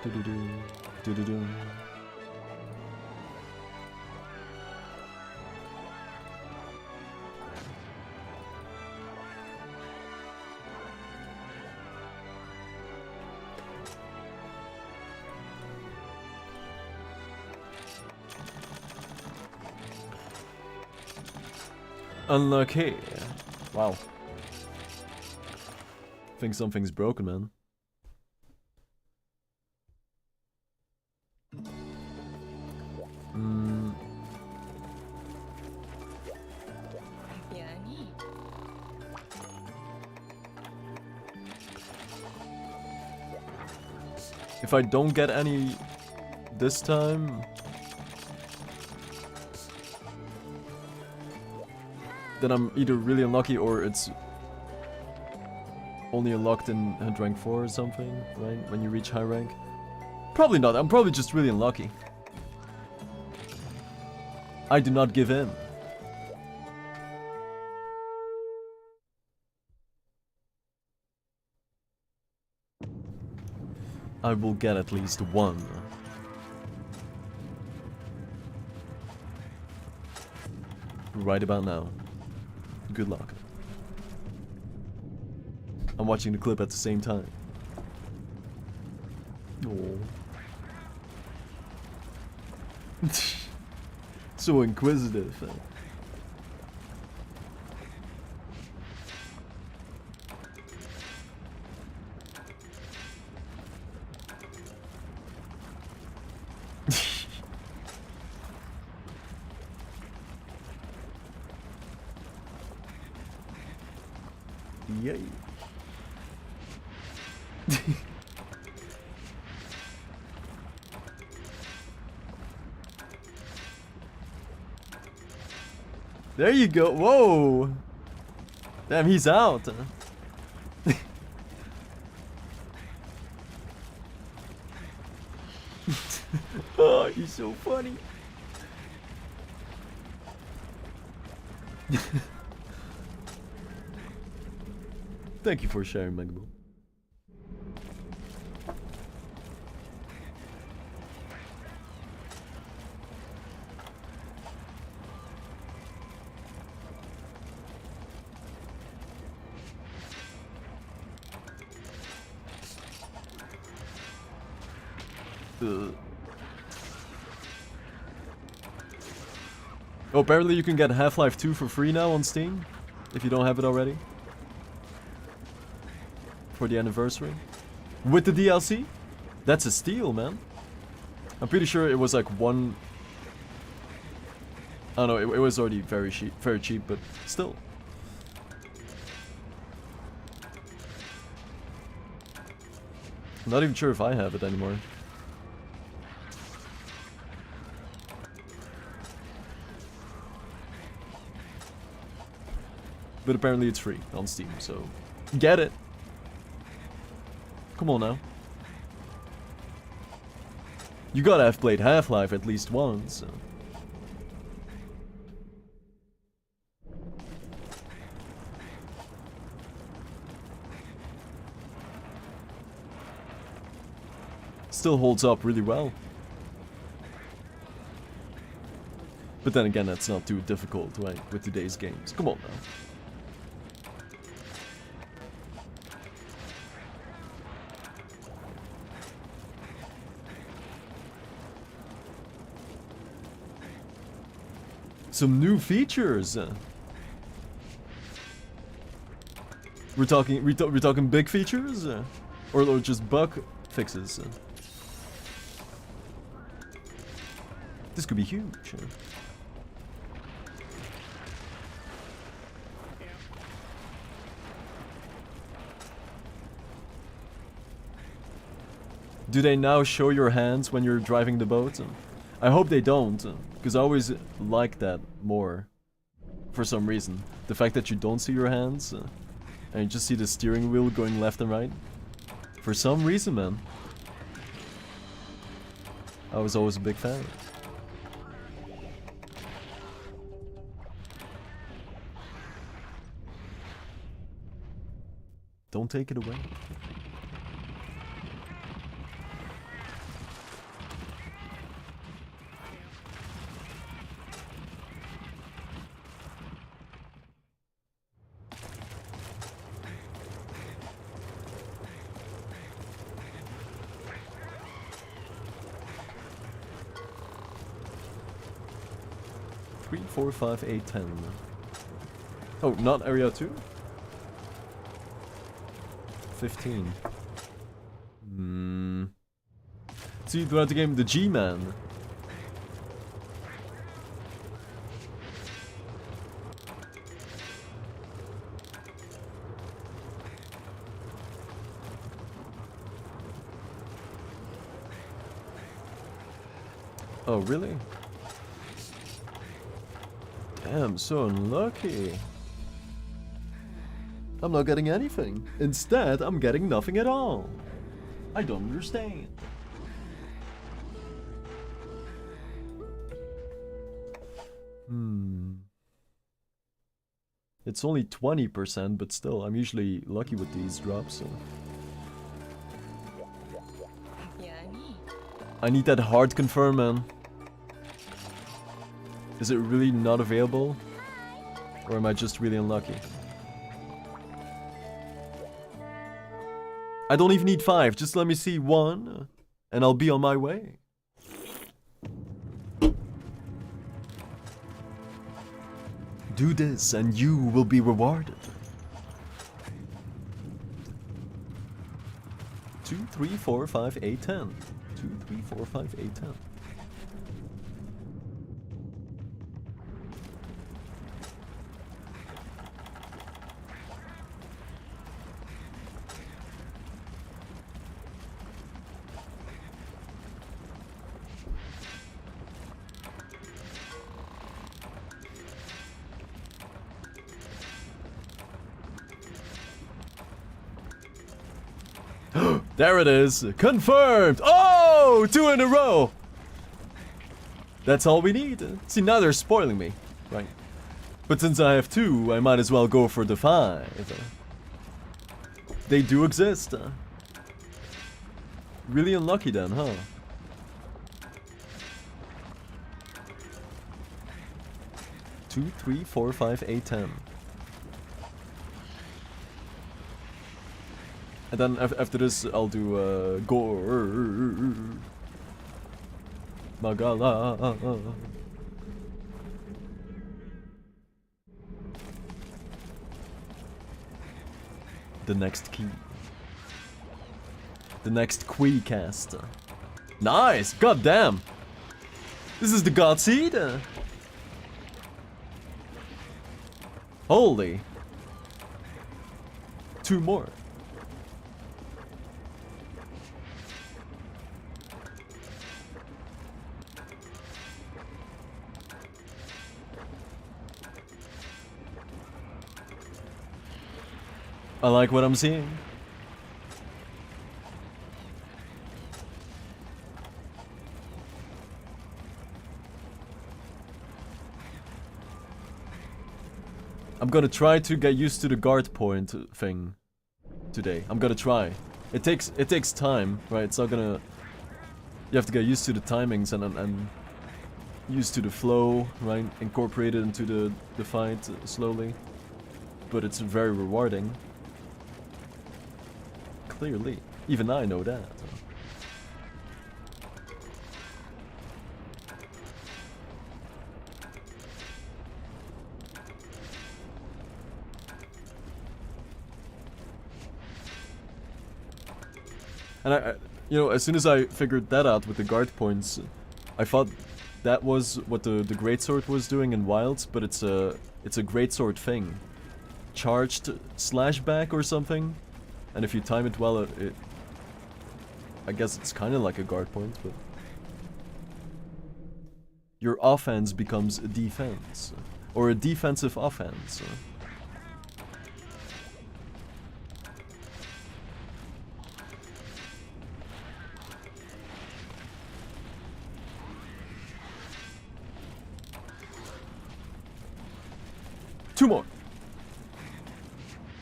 Do-do-do, do-do-do. Unlucky. Wow. Think something's broken, man. If I don't get any this time, then I'm either really unlucky or it's only unlocked in rank 4 or something, right? When you reach high rank. Probably not, I'm probably just really unlucky. I do not give in. I will get at least 1. Right about now. Good luck. I'm watching the clip at the same time. Oh. So inquisitive. Yay. There you go. Whoa. Damn, he's out. Oh, he's so funny. Thank you for sharing, Megabo. Oh, apparently you can get Half-Life 2 for free now on Steam, if you don't have it already. For the anniversary. With the DLC? That's a steal, man. I'm pretty sure it was like one... I don't know, it was already very cheap, but still. I'm not even sure if I have it anymore. But apparently it's free on Steam, so get it. Come on now. You gotta have played Half-Life at least once. So. Still holds up really well. But then again, that's not too difficult, right, with today's games. Come on now. Some new features. We're talking big features, or just bug fixes. This could be huge. Do they now show your hands when you're driving the boat? I hope they don't, because I always like that more. For some reason. The fact that you don't see your hands, and you just see the steering wheel going left and right. For some reason, man. I was always a big fan. Don't take it away. Three, 4, 5, 8, 10. Oh, not area 2? 15. See, throughout the game, the G-Man. Oh, really? Damn, so unlucky. I'm not getting anything. Instead, I'm getting nothing at all. I don't understand. It's only 20%, but still, I'm usually lucky with these drops. So. I need that hard confirm, man. Is it really not available? Or am I just really unlucky? I don't even need 5, just let me see 1, and I'll be on my way. Do this and you will be rewarded. 2, 3, 4, 5, 8, 10. 2, 3, 4, 5, 8, 10. There it is. Confirmed. Oh, 2 in a row. That's all we need. See, now they're spoiling me. Right. But since I have 2, I might as well go for the 5. They do exist. Really unlucky then, huh? Two, 3, 4, 5, 8, 10. And then after this, I'll do Gore Magala. The next key. The next Quee cast. Nice! God damn! This is the God Seed? Holy! 2 more. I like what I'm seeing. I'm gonna try to get used to the guard point thing today. I'm gonna try. It takes time, right? It's not gonna. You have to get used to the timings and used to the flow, right? Incorporate it into the fight slowly. But it's very rewarding. Clearly, even I know that. And you know, as soon as I figured that out with the guard points, I thought that was what the greatsword was doing in Wilds, but it's a greatsword thing. Charged slash back or something, and if you time it well, I guess it's kind of like a guard point, but your offense becomes a defense, or a defensive offense. Two more.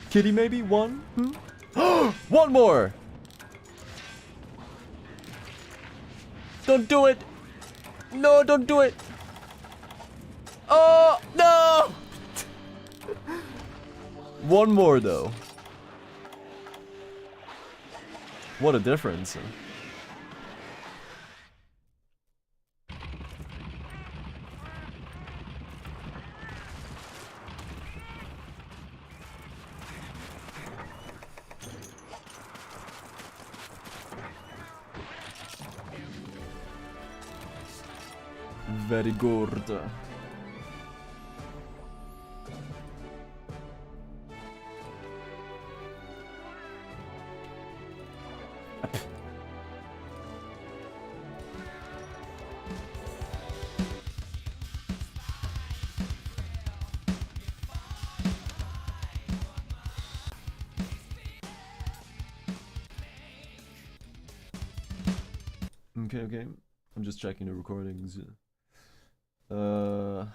Kitty maybe? One? One more! Don't do it! No, don't do it! Oh, no! One more though. What a difference. Very good. Okay. I'm just checking the recordings. Oh.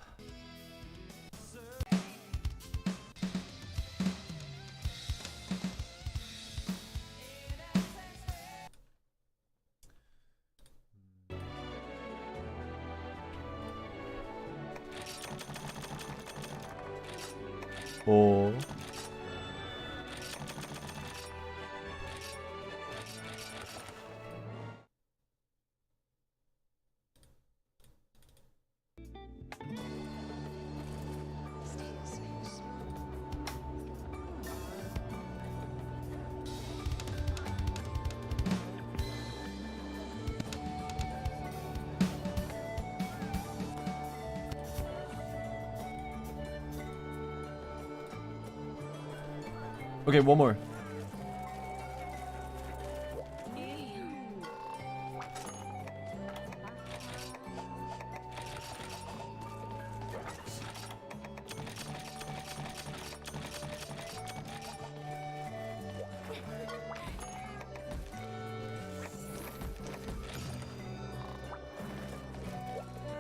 Okay, one more.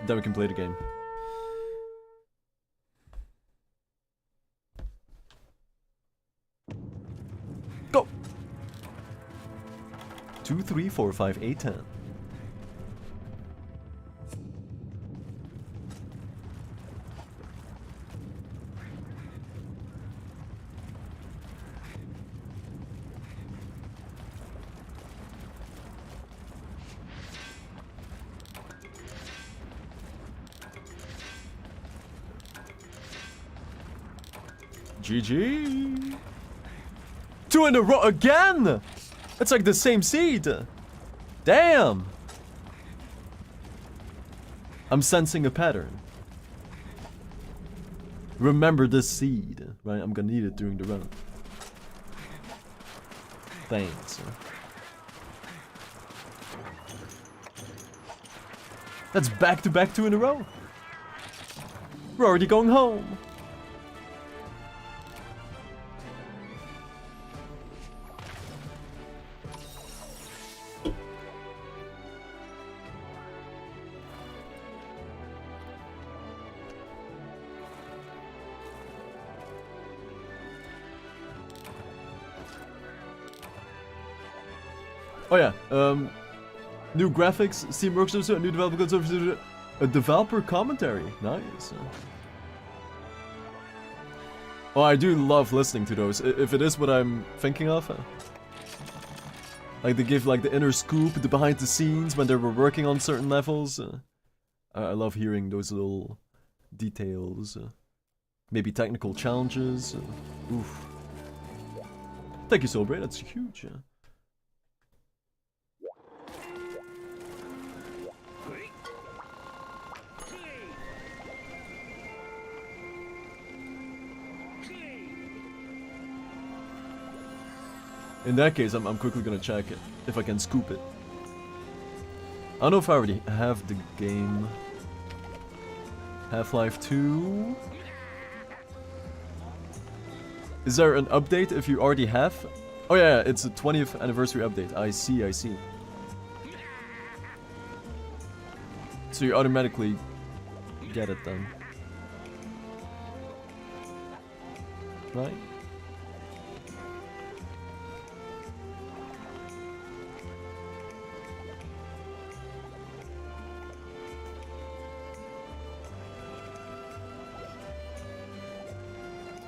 Then we can play the game. Go! 2, 3, 4, 5, 8, 10. GG! 2 in a row again! It's like the same seed! Damn! I'm sensing a pattern. Remember this seed, right? I'm gonna need it during the run. Thanks. That's back-to-back 2 in a row. We're already going home. Oh yeah, new graphics, Steam Workshop, new developer content, a developer commentary. Nice. Oh, I do love listening to those. If it is what I'm thinking of, like they give like the inner scoop, the behind the scenes when they were working on certain levels. I love hearing those little details. Maybe technical challenges. Oof. Thank you, Soulbray. That's huge. In that case, I'm quickly gonna check it, if I can scoop it. I don't know if I already have the game. Half-Life 2. Is there an update if you already have? Oh yeah, it's a 20th anniversary update. I see, I see. So you automatically get it then. Right?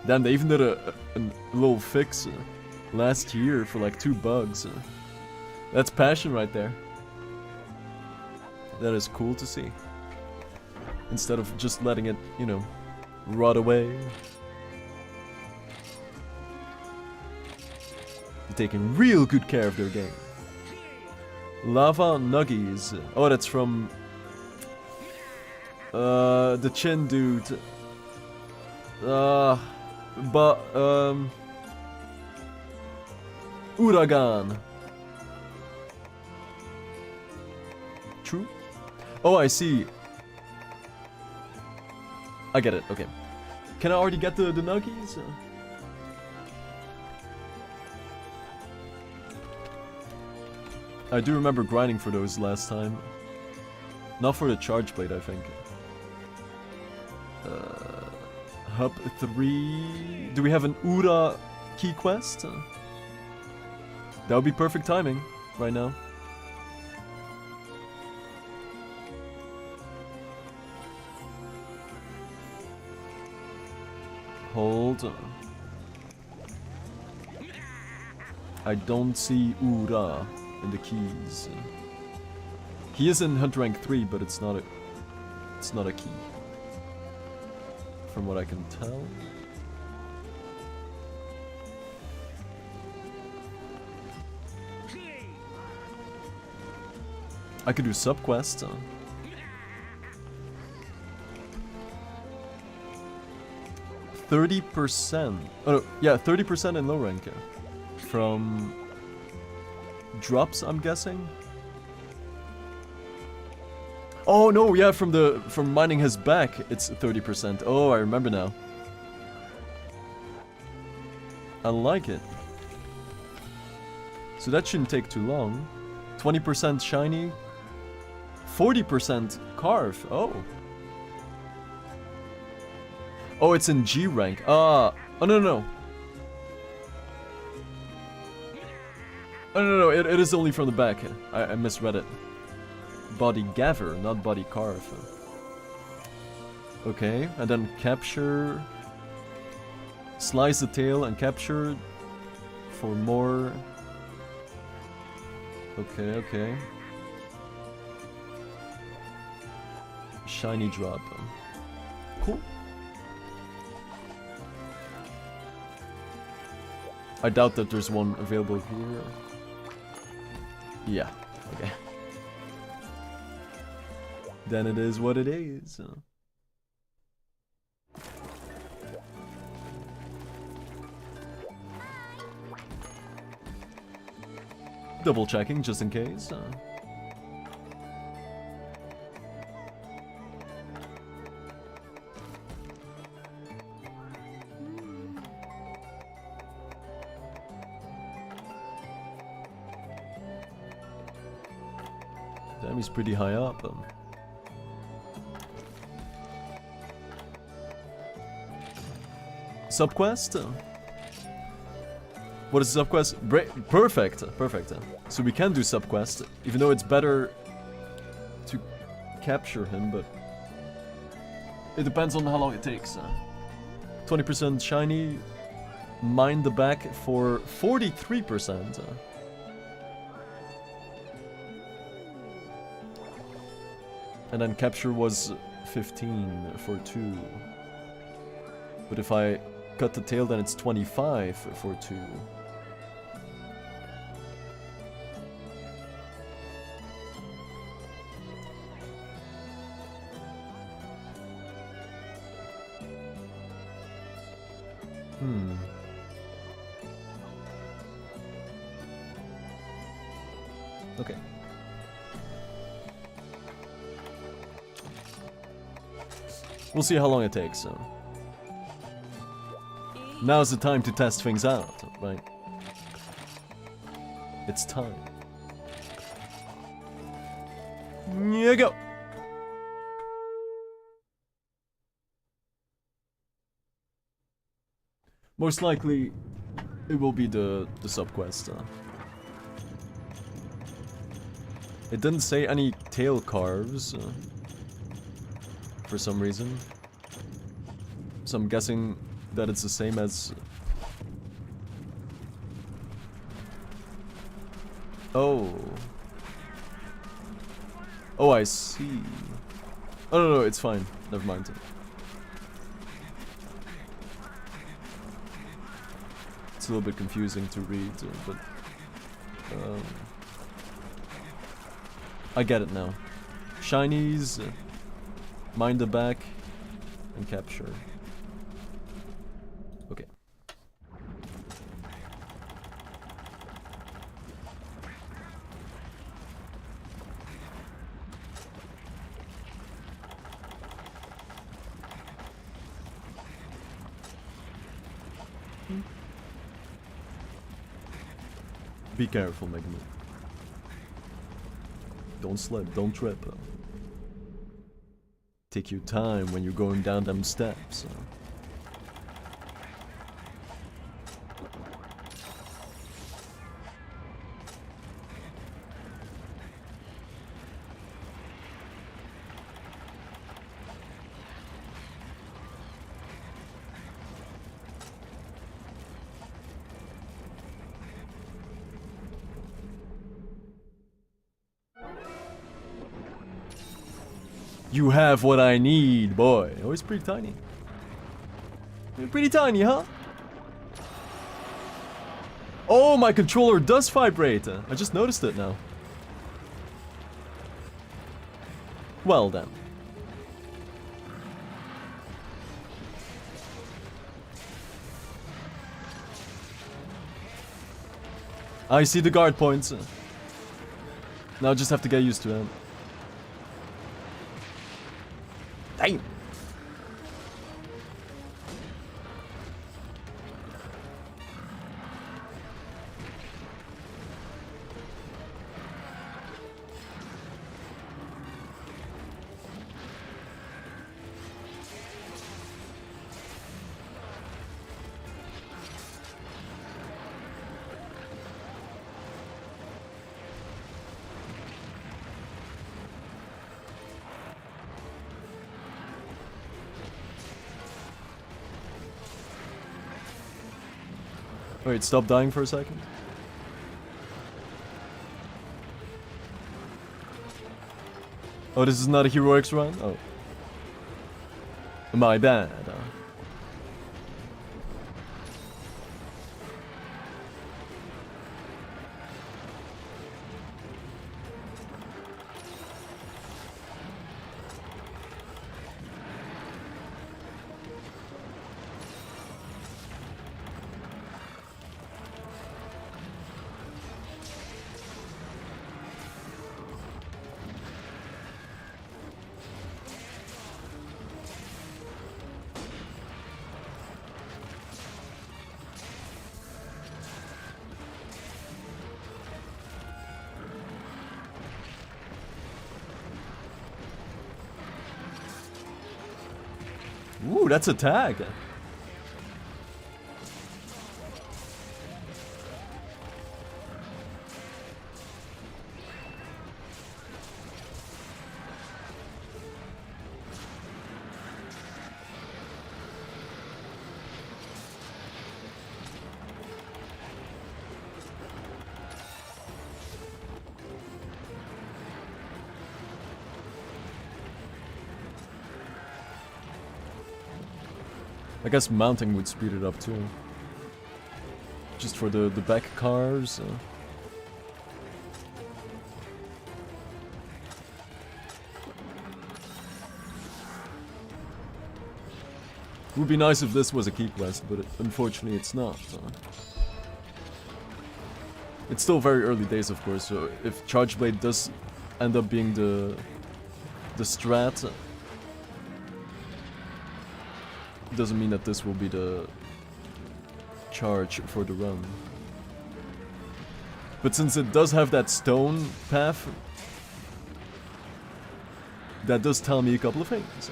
Damn, they even did a little fix last year for like 2 bugs. That's passion right there. That is cool to see. Instead of just letting it, you know, rot away. They're taking real good care of their game. Lava Nuggies. Oh, that's from the Chin dude. Uragan. True? Oh, I see. I get it, okay. Can I already get the nuggies? I do remember grinding for those last time. Not for the charge blade, I think. Hub 3... Do we have an Ura key quest? That would be perfect timing right now. Hold on. I don't see Ura in the keys. He is in Hunt Rank 3, but it's not a key. From what I can tell. I could do subquests. 30%. Oh no, yeah, 30% in low rank. From drops, I'm guessing. Oh no, yeah, from mining his back, it's 30%. Oh, I remember now. I like it. So that shouldn't take too long. 20% shiny, 40% carve. Oh. Oh, it's in G rank. Ah. Oh no no. Oh no, it is only from the back. I misread it. Body gather, not body carve. Okay, and then capture. Slice the tail and capture for more. Okay, okay. Shiny drop. Cool. I doubt that there's one available here. Yeah, okay. Then it is what it is. Double checking just in case. Damn, he's pretty high up. Subquest? What is subquest? Perfect, perfect. So we can do subquest, even though it's better to capture him, but it depends on how long it takes. 20% shiny, mine the back for 43%. And then capture was 15 for 2. But if I cut the tail, then it's 25 for 2. Okay. We'll see how long it takes, so. Now's the time to test things out, right? It's time. You go! Most likely, it will be the sub-quest. It didn't say any tail carves, for some reason. So I'm guessing that it's the same as... Oh. Oh, I see. Oh, no, it's fine. Never mind. It's a little bit confusing to read, but... I get it now. Shinies, mind the back, and capture. Okay. Be careful, Megami. Don't slip, don't trip. Take your time when you're going down them steps. You have what I need, boy. Oh, it's pretty tiny. You're pretty tiny, huh? Oh, my controller does vibrate. I just noticed it now. Well then. I see the guard points. Now I just have to get used to them. Damn. Wait, stop dying for a second. Oh, this is not a heroics run? Oh. My bad. Ooh, that's a tag. I guess mounting would speed it up too. Just for the back cars. Would be nice if this was a key quest, but unfortunately it's not. It's still very early days, of course, so if Charge Blade does end up being the strat, doesn't mean that this will be the charge for the run. But since it does have that stone path, that does tell me a couple of things.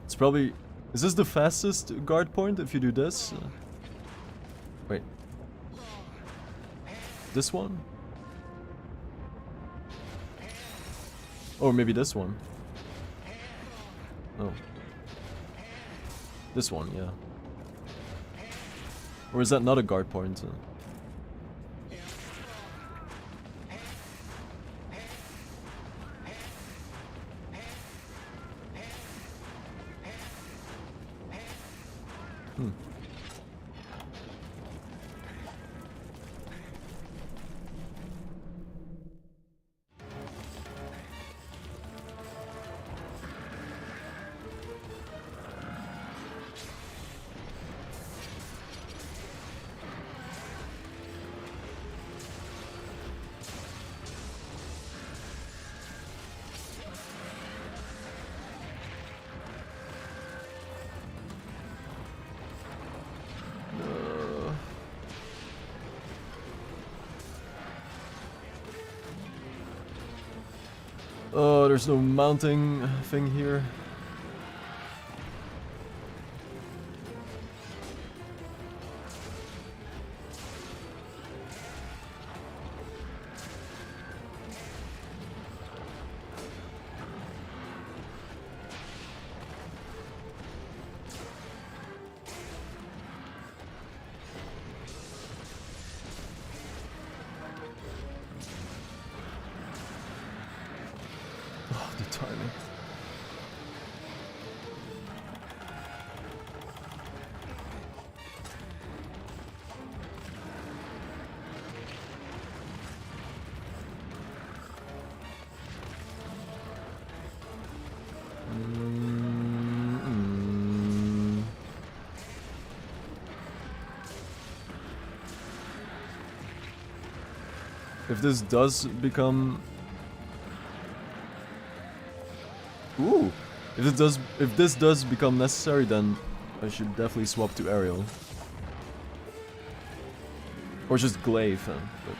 It's probably... Is this the fastest guard point if you do this? Wait. This one? Or maybe this one. Oh. This one, yeah. Or is that not a guard point? Oh, there's no mounting thing here. Timing. If this does become... Ooh! If this does become necessary, then I should definitely swap to aerial. Or just glaive, but...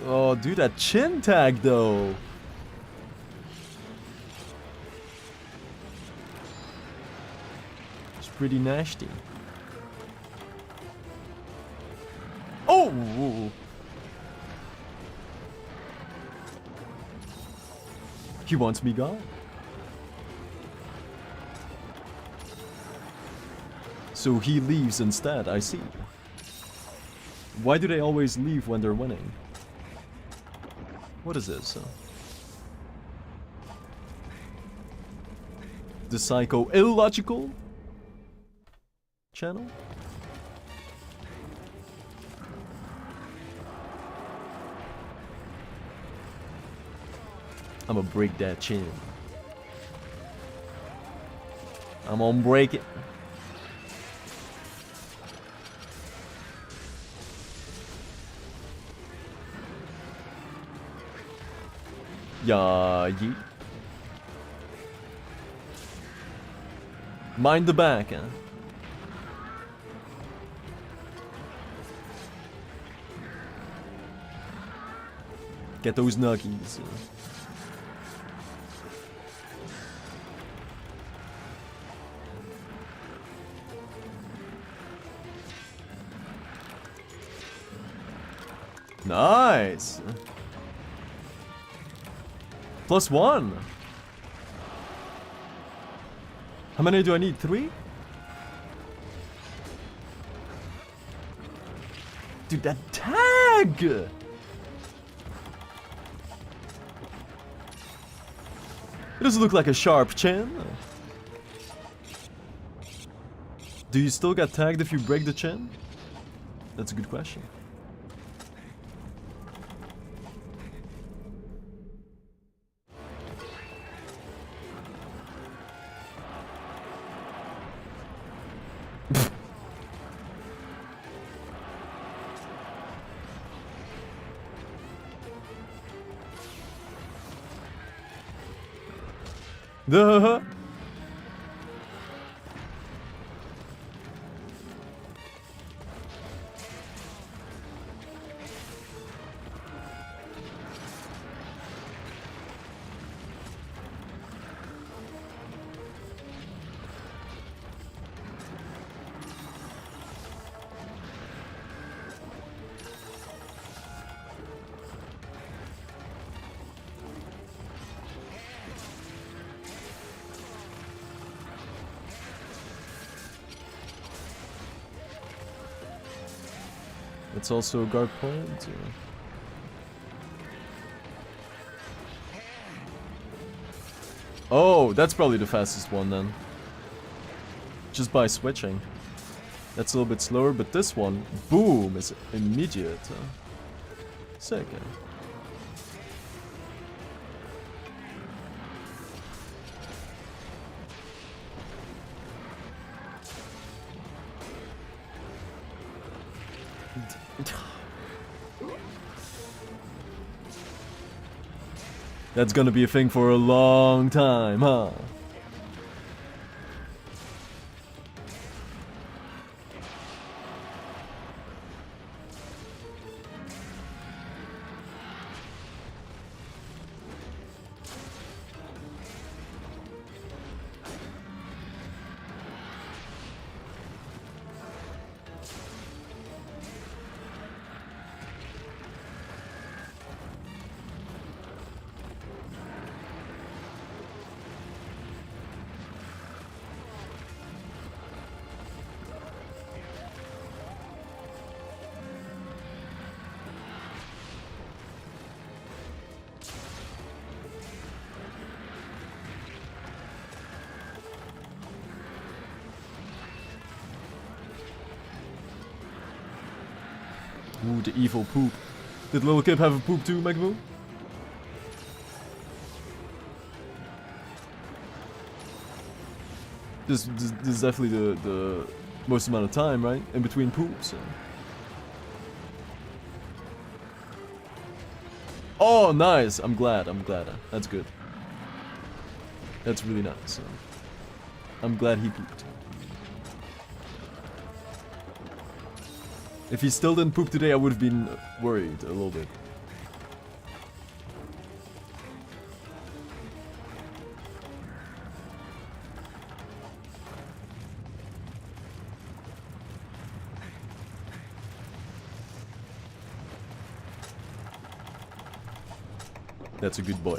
Oh, dude, that chin tag though. It's pretty nasty. Oh! He wants me gone. So he leaves instead, I see. Why do they always leave when they're winning? What is this? The psycho illogical channel? I'ma break that chin. I'm gonna break it. Yeah, yeet. Mind the back, huh? Get those nuggies. Nice. +1. How many do I need? 3? Dude, that tag! It doesn't look like a sharp chin. Do you still get tagged if you break the chin? That's a good question. The It's also a guard point. Oh, that's probably the fastest one then. Just by switching. That's a little bit slower, but this one, boom, is immediate. Sick. That's gonna be a thing for a long time, huh? Ooh, the evil poop. Did Little Kip have a poop too, Magmoo? This is definitely the most amount of time, right? In between poops. Oh, nice! I'm glad. That's good. That's really nice. I'm glad he pooped. If he still didn't poop today, I would have been worried a little bit. That's a good boy.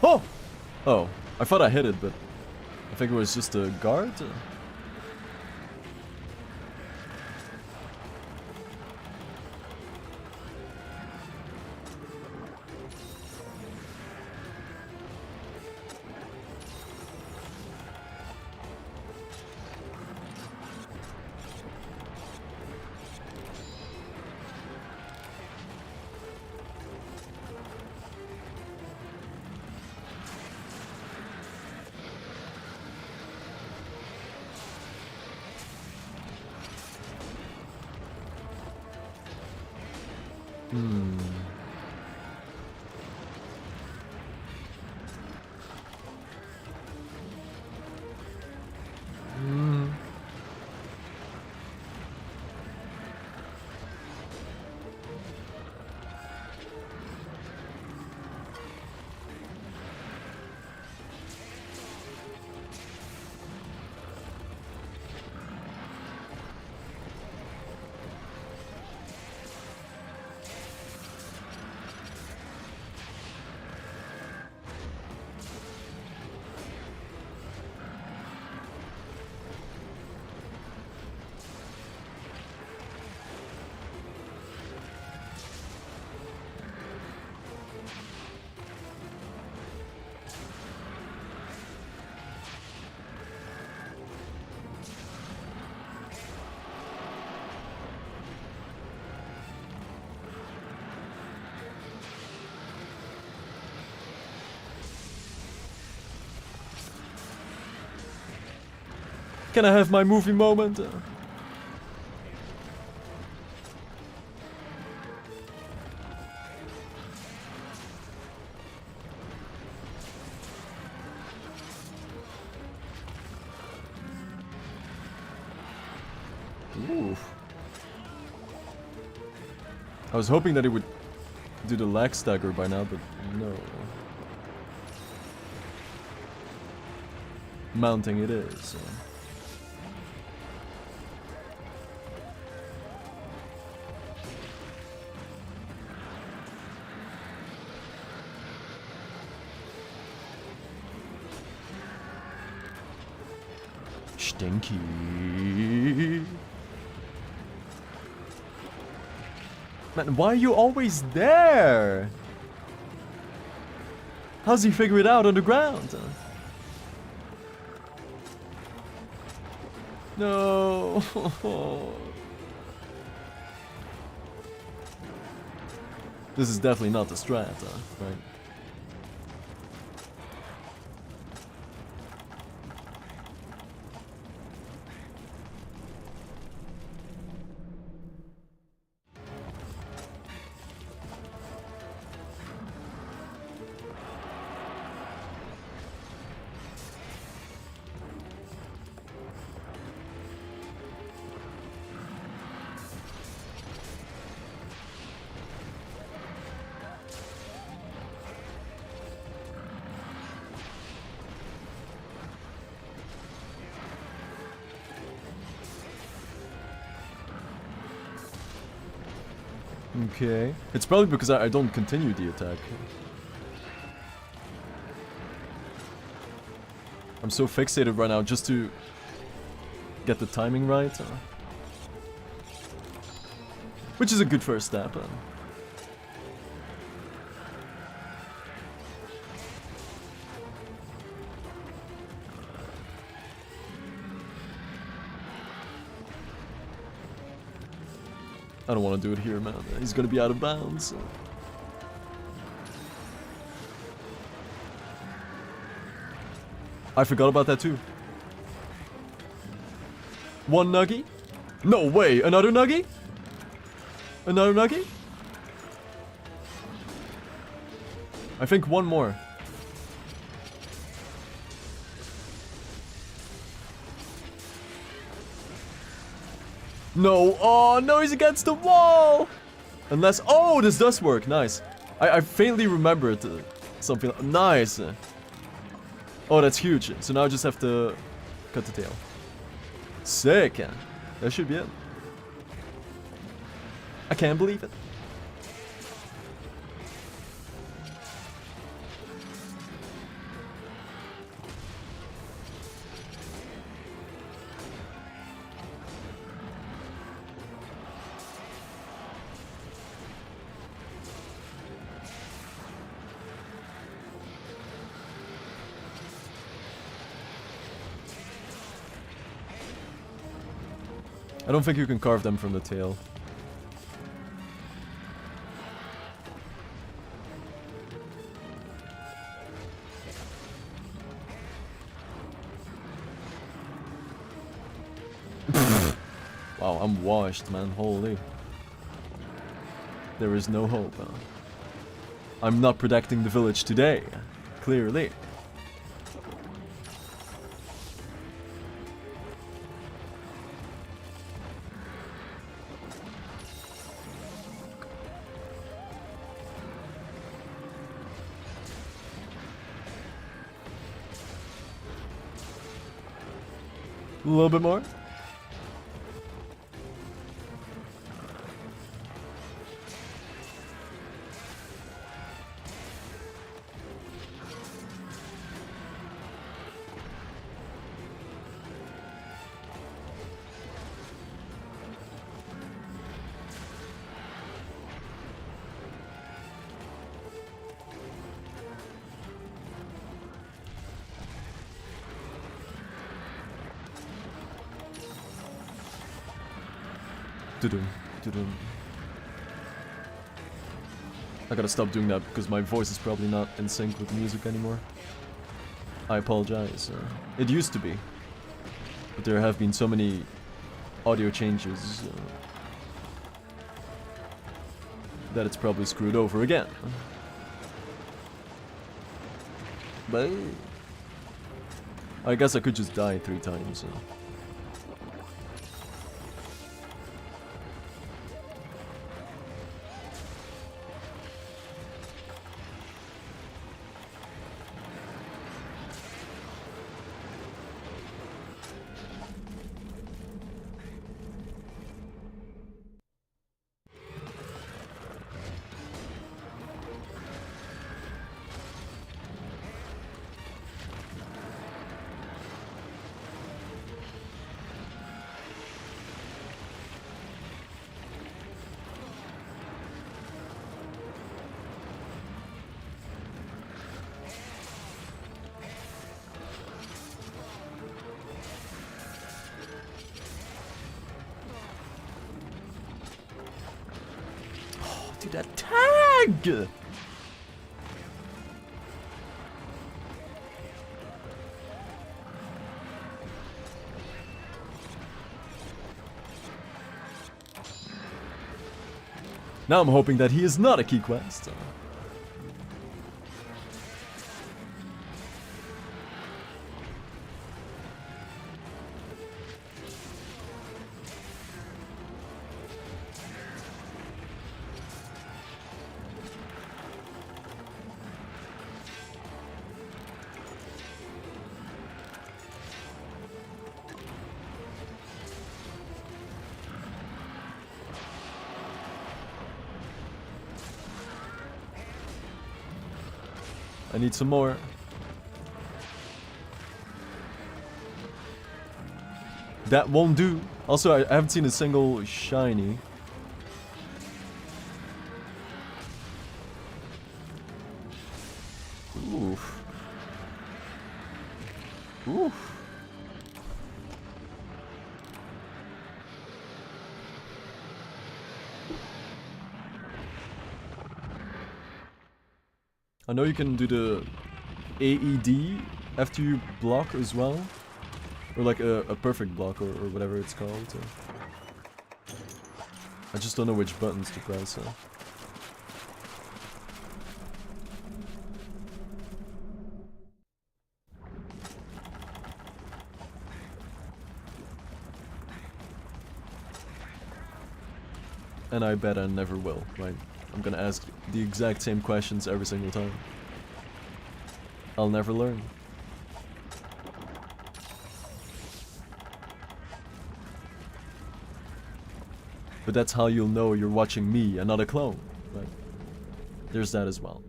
Oh! Oh, I thought I hit it, but I think it was just a guard. Can I have my movie moment? Ooh. I was hoping that it would do the lag stagger by now, but no. Mounting it is. Stinky. Man, why are you always there? How's he figure it out on the ground? No. This is definitely not the strat, right? Okay. It's probably because I don't continue the attack. I'm so fixated right now just to get the timing right. Which is a good first step. I don't want to do it here, man. He's gonna be out of bounds. I forgot about that too. One nuggie? No way, another nuggie? Another nuggie? I think one more. No, oh no, he's against the wall! Unless, oh, this does work, nice. I faintly remembered something, nice. Oh, that's huge, so now I just have to cut the tail. Sick, that should be it. I can't believe it. I don't think you can carve them from the tail. Wow, I'm washed, man. Holy. There is no hope. I'm not protecting the village today. Clearly. A little bit more. I gotta stop doing that because my voice is probably not in sync with the music anymore. I apologize. It used to be, but there have been so many audio changes that it's probably screwed over again. But I guess I could just die 3 times. That tag! Now I'm hoping that he is not a key quest. I need some more. That won't do. Also, I haven't seen a single shiny. Oof. Oof. I know you can do the AED after you block as well. Or like a perfect block or whatever it's called. I just don't know which buttons to press. And I bet I never will, right? I'm gonna ask the exact same questions every single time. I'll never learn. But that's how you'll know you're watching me and not a clone, right? There's that as well.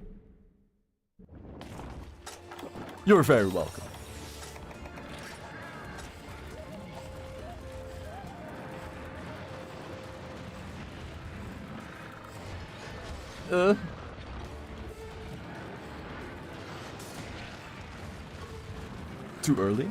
You're very welcome. Too early?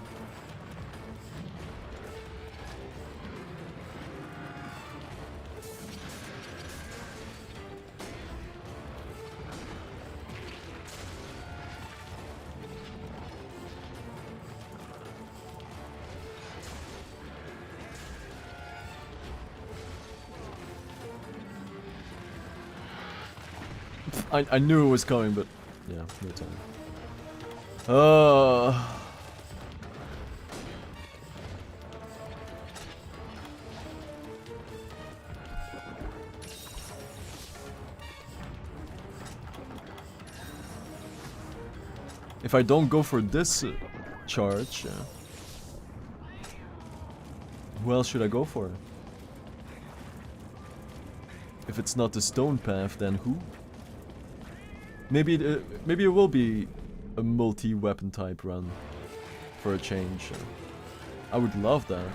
I knew it was coming, but yeah, no time. If I don't go for this charge, who else should I go for? If it's not the stone path, then who? Maybe it will be a multi-weapon type run for a change. I would love that.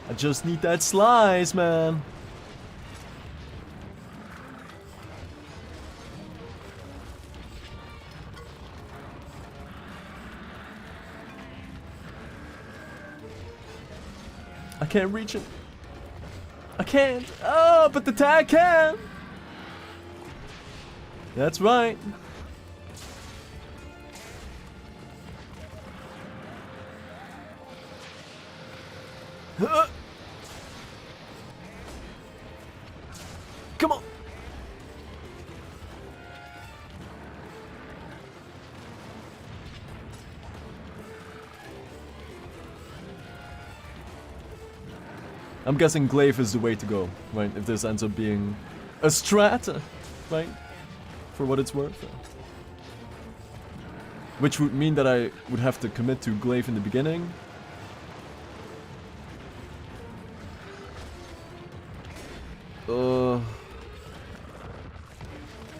I just need that slice, man. I can't reach it. I can't. Oh, but the tag can. That's right. Come on. I'm guessing glaive is the way to go, right? If this ends up being a strat, right? For what it's worth. Which would mean that I would have to commit to glaive in the beginning.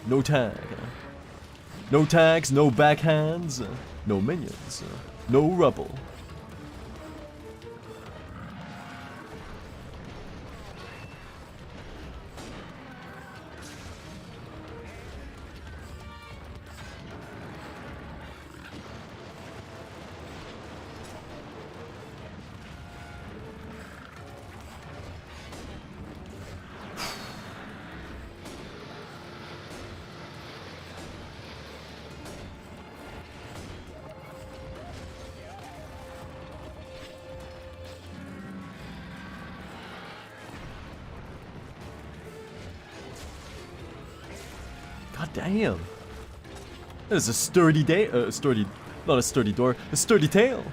No tag. No tags, no backhands, no minions, no rubble. God damn. That is a sturdy not a sturdy door, a sturdy tail.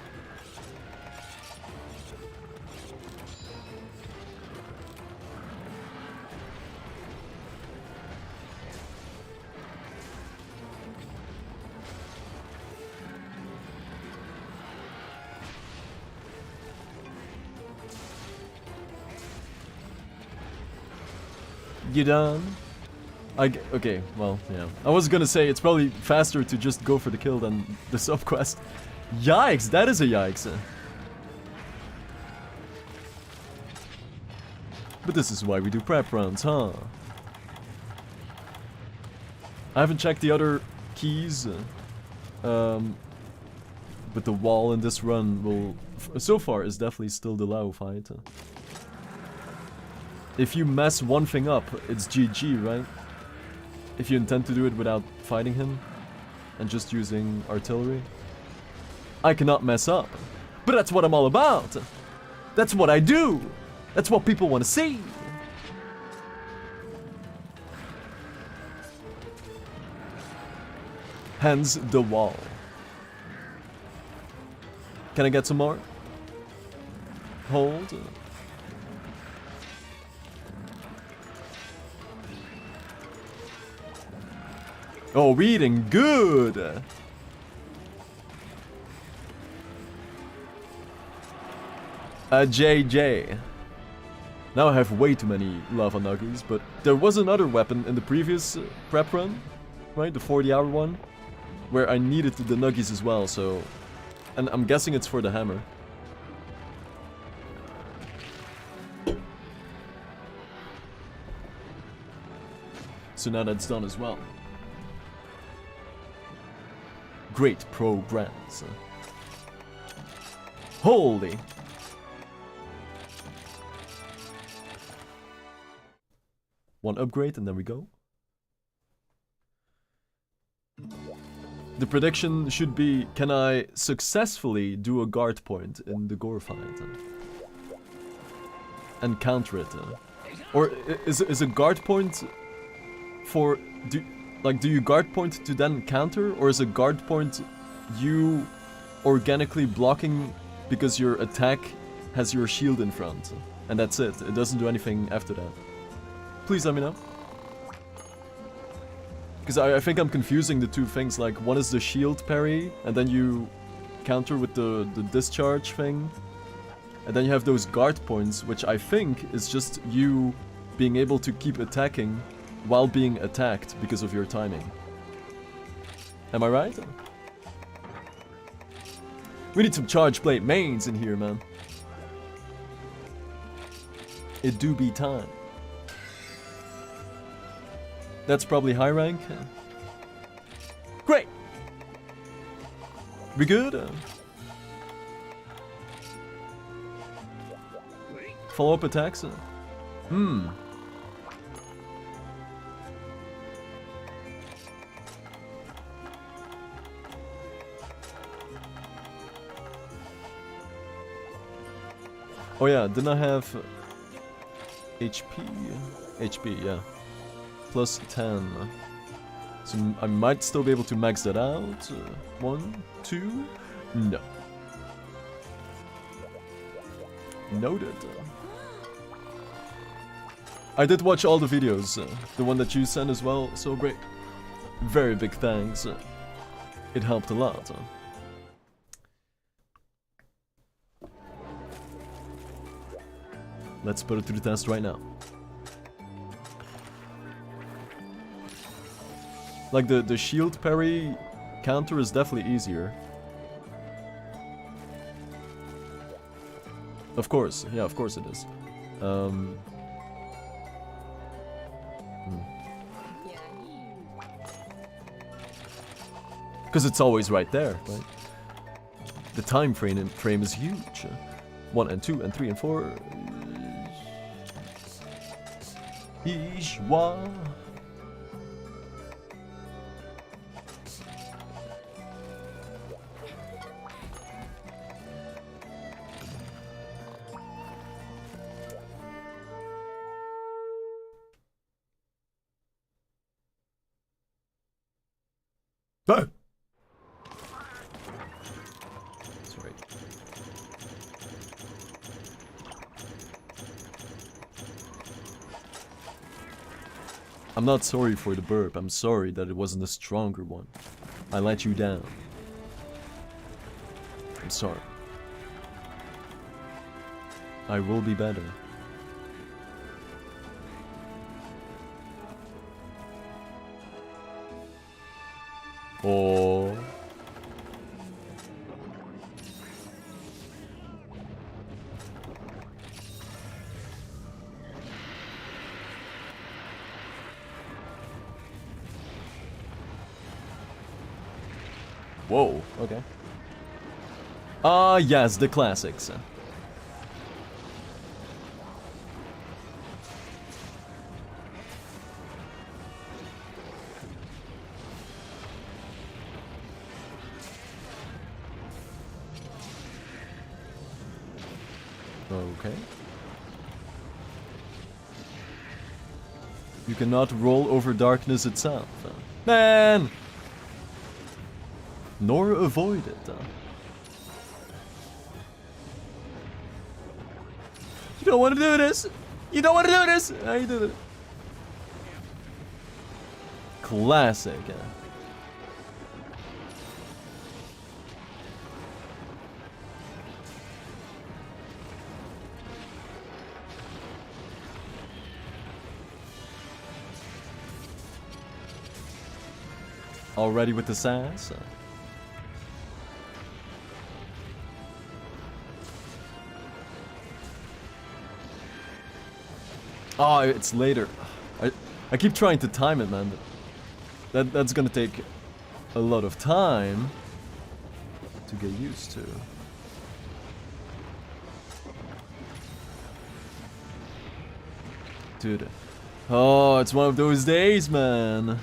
You done? Okay, well, yeah. I was gonna say it's probably faster to just go for the kill than the subquest. Yikes, that is a yikes. But this is why we do prep runs, huh? I haven't checked the other keys, but the wall in this run will, so far, is definitely still the Lao fight. If you mess one thing up, it's GG, right? If you intend to do it without fighting him and just using artillery. I cannot mess up, but that's what I'm all about. That's what I do. That's what people want to see. Hence the wall. Can I get some more? Hold. Oh, we eating good. JJ. Now I have way too many lava nuggies, but there was another weapon in the previous prep run, right? The 40-hour one, where I needed the nuggies as well, so... And I'm guessing it's for the hammer. So now that's done as well. Great progress. Holy! One upgrade and then we go. The prediction should be, can I successfully do a guard point in the gore fight? And counter it? Or is a guard point for... do you guard point to then counter? Or is a guard point you organically blocking because your attack has your shield in front? And that's it. It doesn't do anything after that. Please let me know. Because I think I'm confusing the two things, like one is the shield parry, and then you counter with the discharge thing. And then you have those guard points, which I think is just you being able to keep attacking while being attacked because of your timing. Am I right? We need some charge plate mains in here, man. It do be time. That's probably high rank. Great! We good? Follow-up attacks? Oh yeah, didn't I have... HP? HP, yeah. Plus 10. So I might still be able to max that out. 1, 2. No. Noted. I did watch all the videos. The one that you sent as well. So great. Very big thanks. It helped a lot. Let's put it to the test right now. Like the shield parry counter is definitely easier. Of course, yeah, of course it is. Because it's always right there, right? The time frame is huge. 1 and 2 and 3 and 4. Ishwa. Oh! Sorry. I'm not sorry for the burp. I'm sorry that it wasn't a stronger one. I let you down. I'm sorry. I will be better. Oh. Whoa, okay. Ah, yes, the classics. Okay. You cannot roll over darkness itself. Man! Nor avoid it. You don't want to do this! You don't want to do this! How you do it? Classic. Already with the sass? Oh, it's later. I keep trying to time it, man. That's gonna take a lot of time to get used to. Dude. Oh, it's one of those days, man.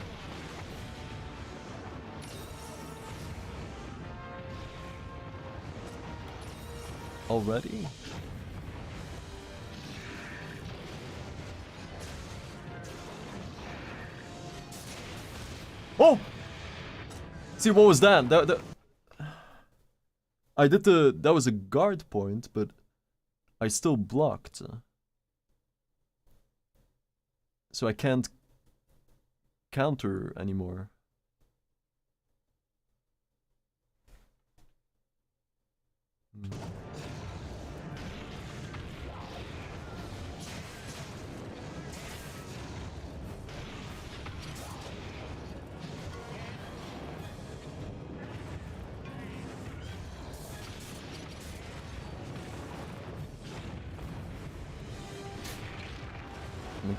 Already? Oh! See, what was that? I did the... That was a guard point, but I still blocked. So I can't counter anymore.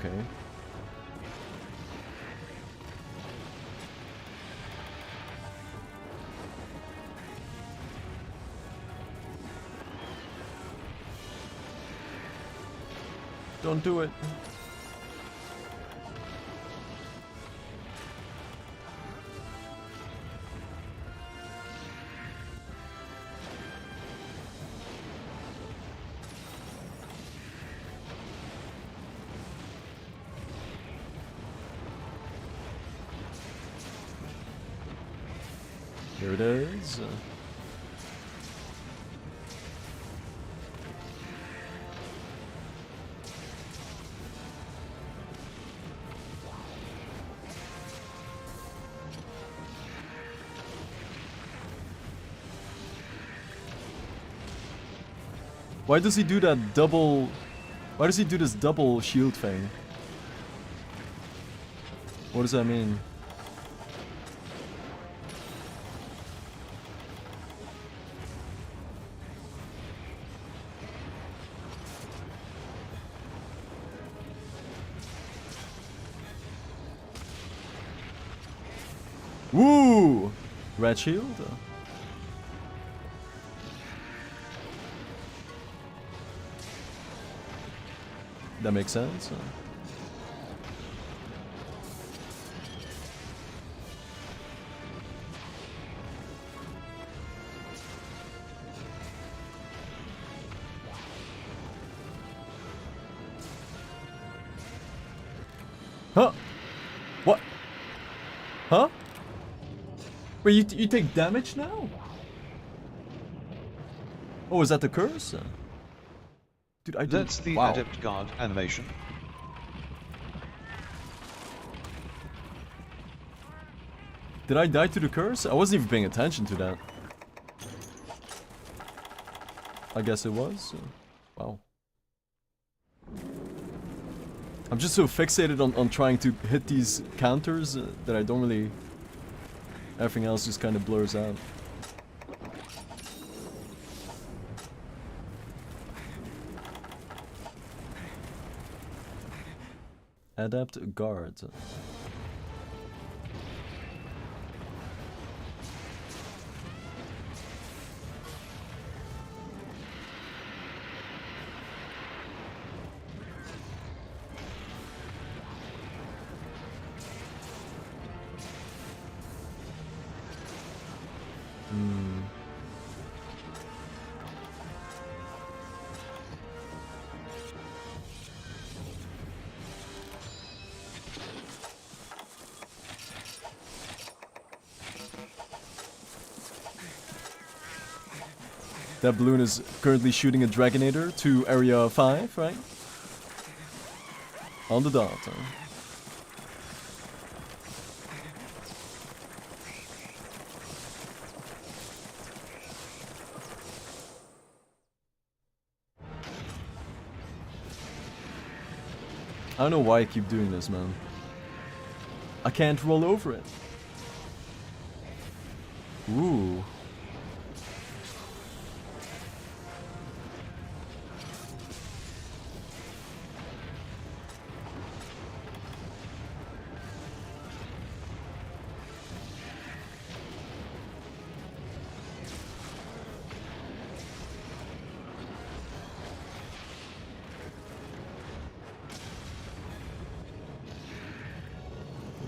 Okay. Don't do it. Here it is. Why does he do that double... Why does he do this double shield thing? What does that mean? Woo! Red shield? That makes sense. Huh? What? Huh? Wait, you take damage now? Oh, is that the curse? Dude, I That's the wow. Adept Guard animation. Did I die to the curse? I wasn't even paying attention to that. I guess it was. Wow. I'm just so fixated on trying to hit these counters that I don't really... Everything else just kind of blurs out. Adept Guard. That balloon is currently shooting a Dragonator to area 5, right? On the dot, huh? I don't know why I keep doing this, man. I can't roll over it. Ooh.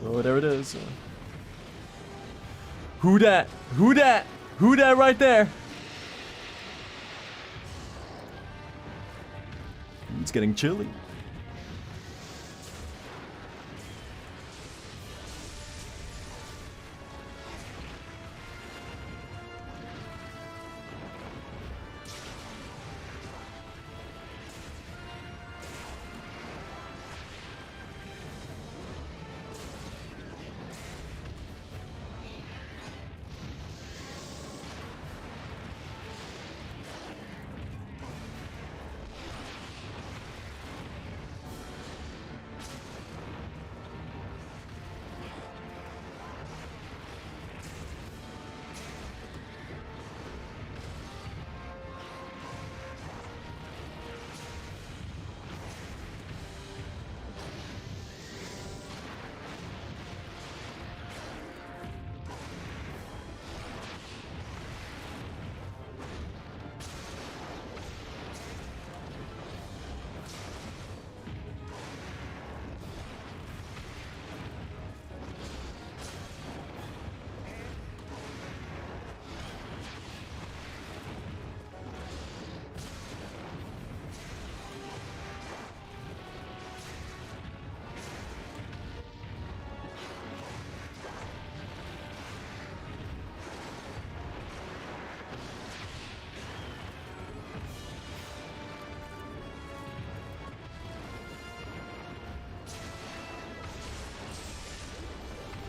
Oh, there it is. Who that? Who that? Who that right there? It's getting chilly.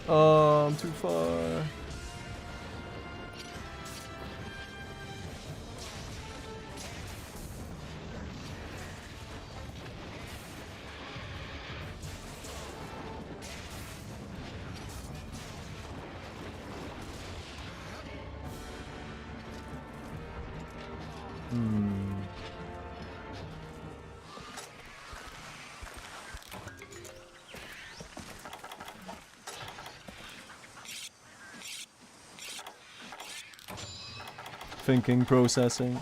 Oh, I'm too far. Thinking, processing.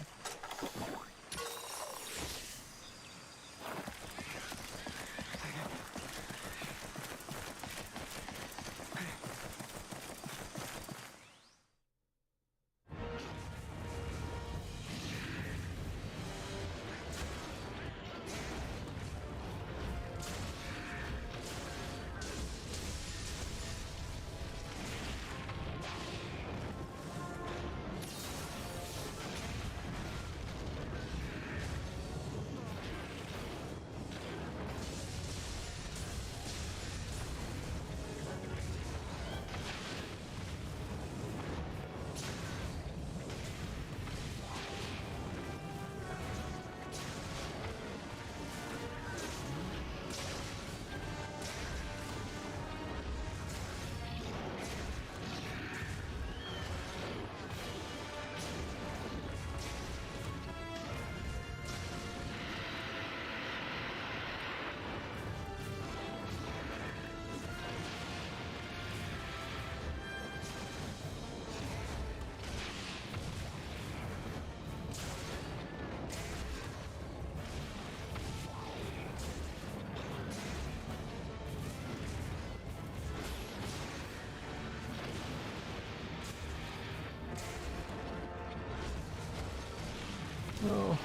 Oh.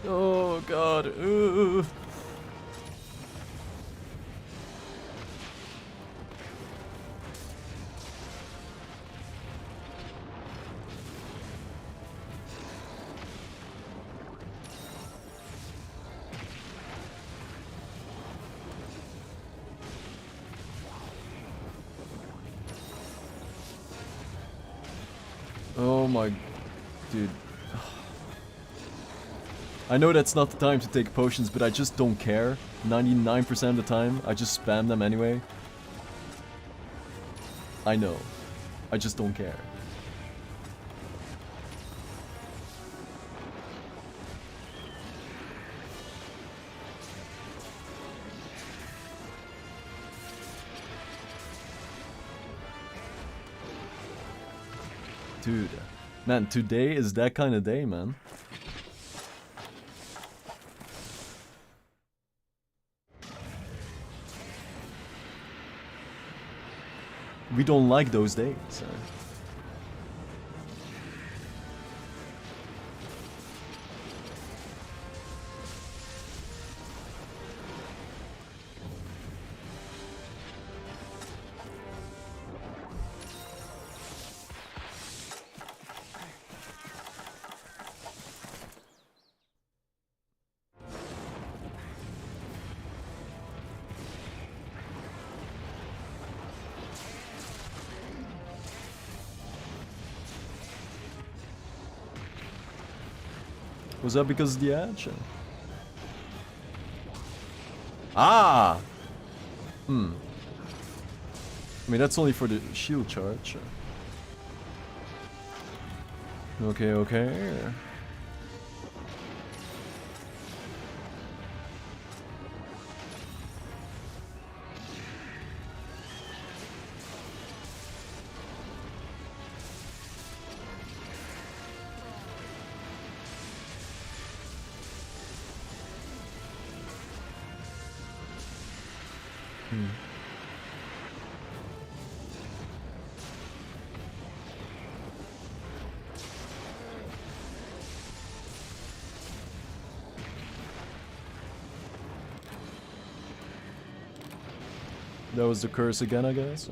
Oh god. Ugh. Oh my... Dude. I know that's not the time to take potions, but I just don't care. 99% of the time, I just spam them anyway. I know. I just don't care. Dude, man, today is that kind of day, man. We don't like those days. Was that because of the edge? Ah! I mean, that's only for the shield charge. Okay, okay. That was the curse again, I guess.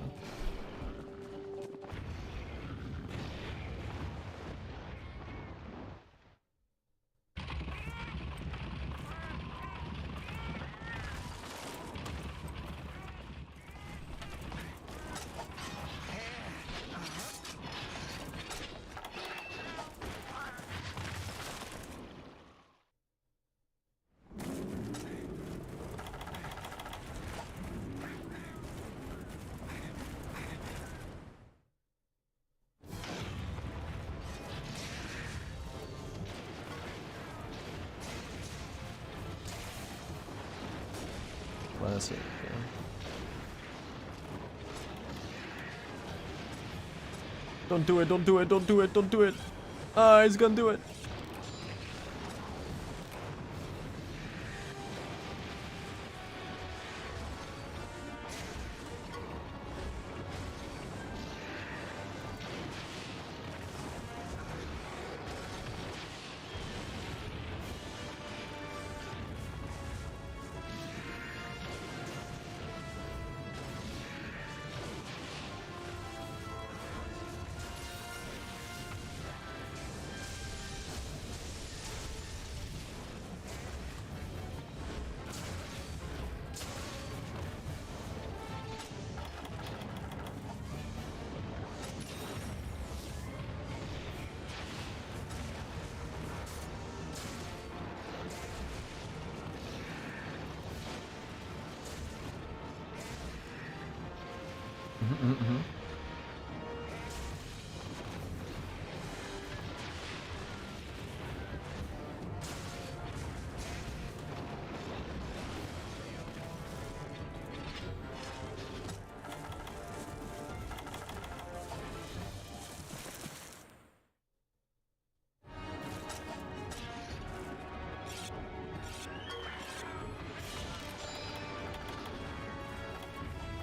Classic. Yeah. Don't do it, don't do it, don't do it, don't do it. Ah, he's gonna do it.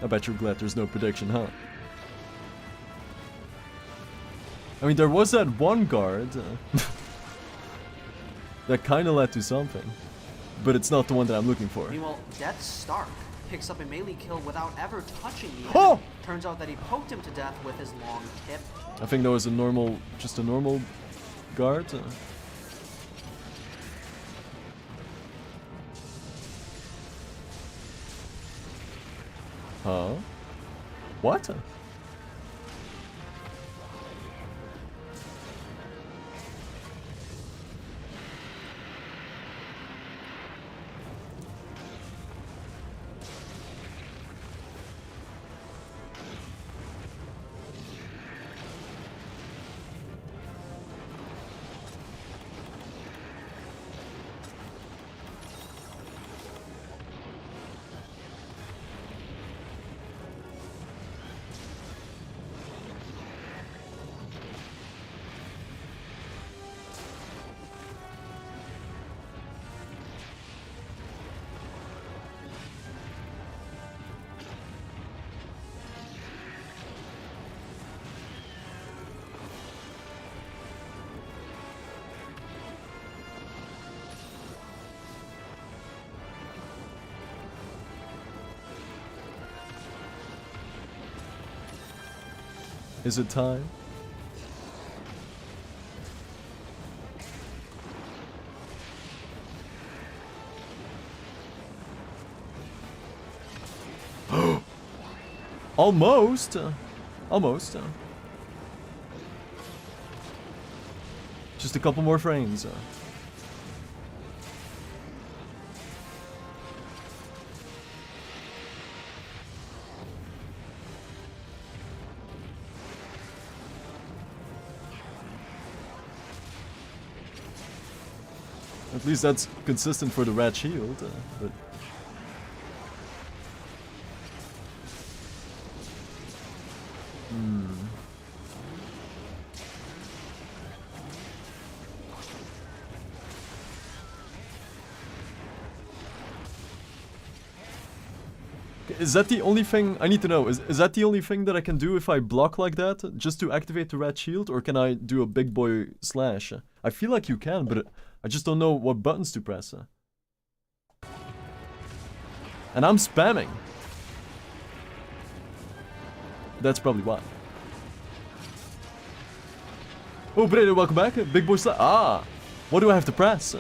I bet you're glad there's no prediction, huh? I mean, there was that one guard that kind of led to something, but it's not the one that I'm looking for. Meanwhile, Death Stark picks up a melee kill without ever touching the enemy. Oh! Turns out that he poked him to death with his long tip. I think that was a normal, just a normal guard. Huh? What? Is it time? Almost. Almost. Just a couple more frames. At least that's consistent for the red shield, but... Is that the only thing I need to know? Is that the only thing that I can do if I block like that? Just to activate the red shield? Or can I do a big boy slash? I feel like you can, but I just don't know what buttons to press. And I'm spamming. That's probably why. Oh, Brede, welcome back. Big boy slash. Ah! What do I have to press?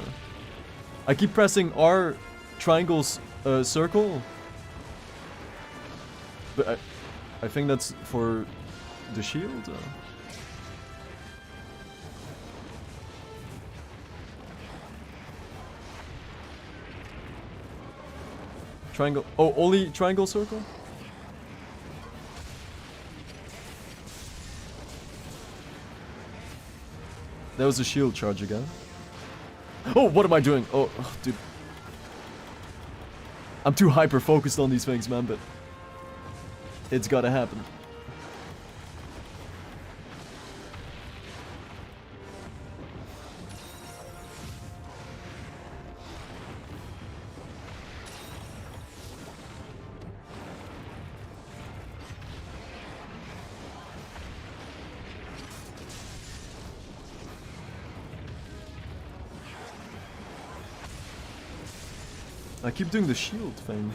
I keep pressing R, triangles, circle. But I think that's for the shield. Triangle. Oh, only triangle, circle? That was a shield charge again. Oh, what am I doing? Oh, dude. I'm too hyper focused on these things, man, but it's gotta happen. I keep doing the shield thing.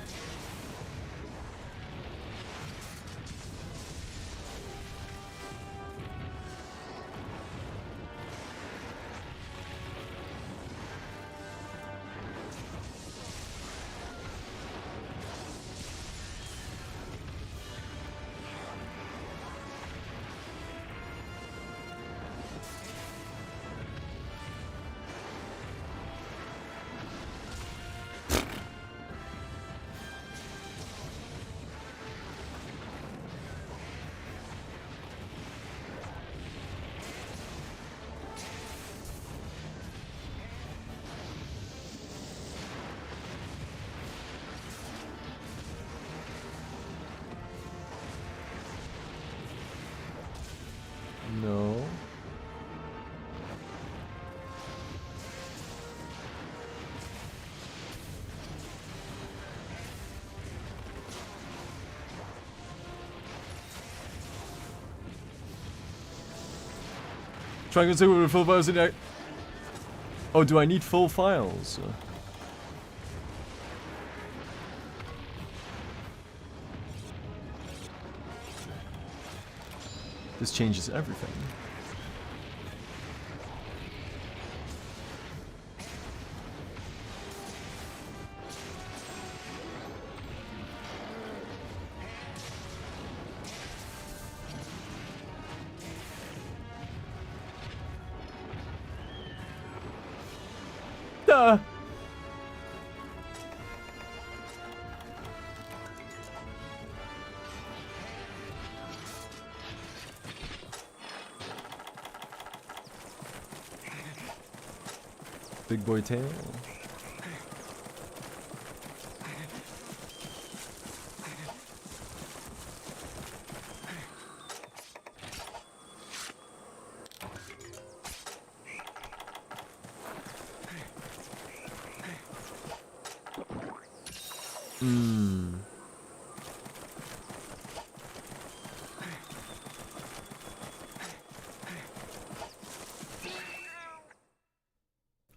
No. Trying to see what full files in there. Oh, do I need full files? This changes everything. Duh. Big boy tail.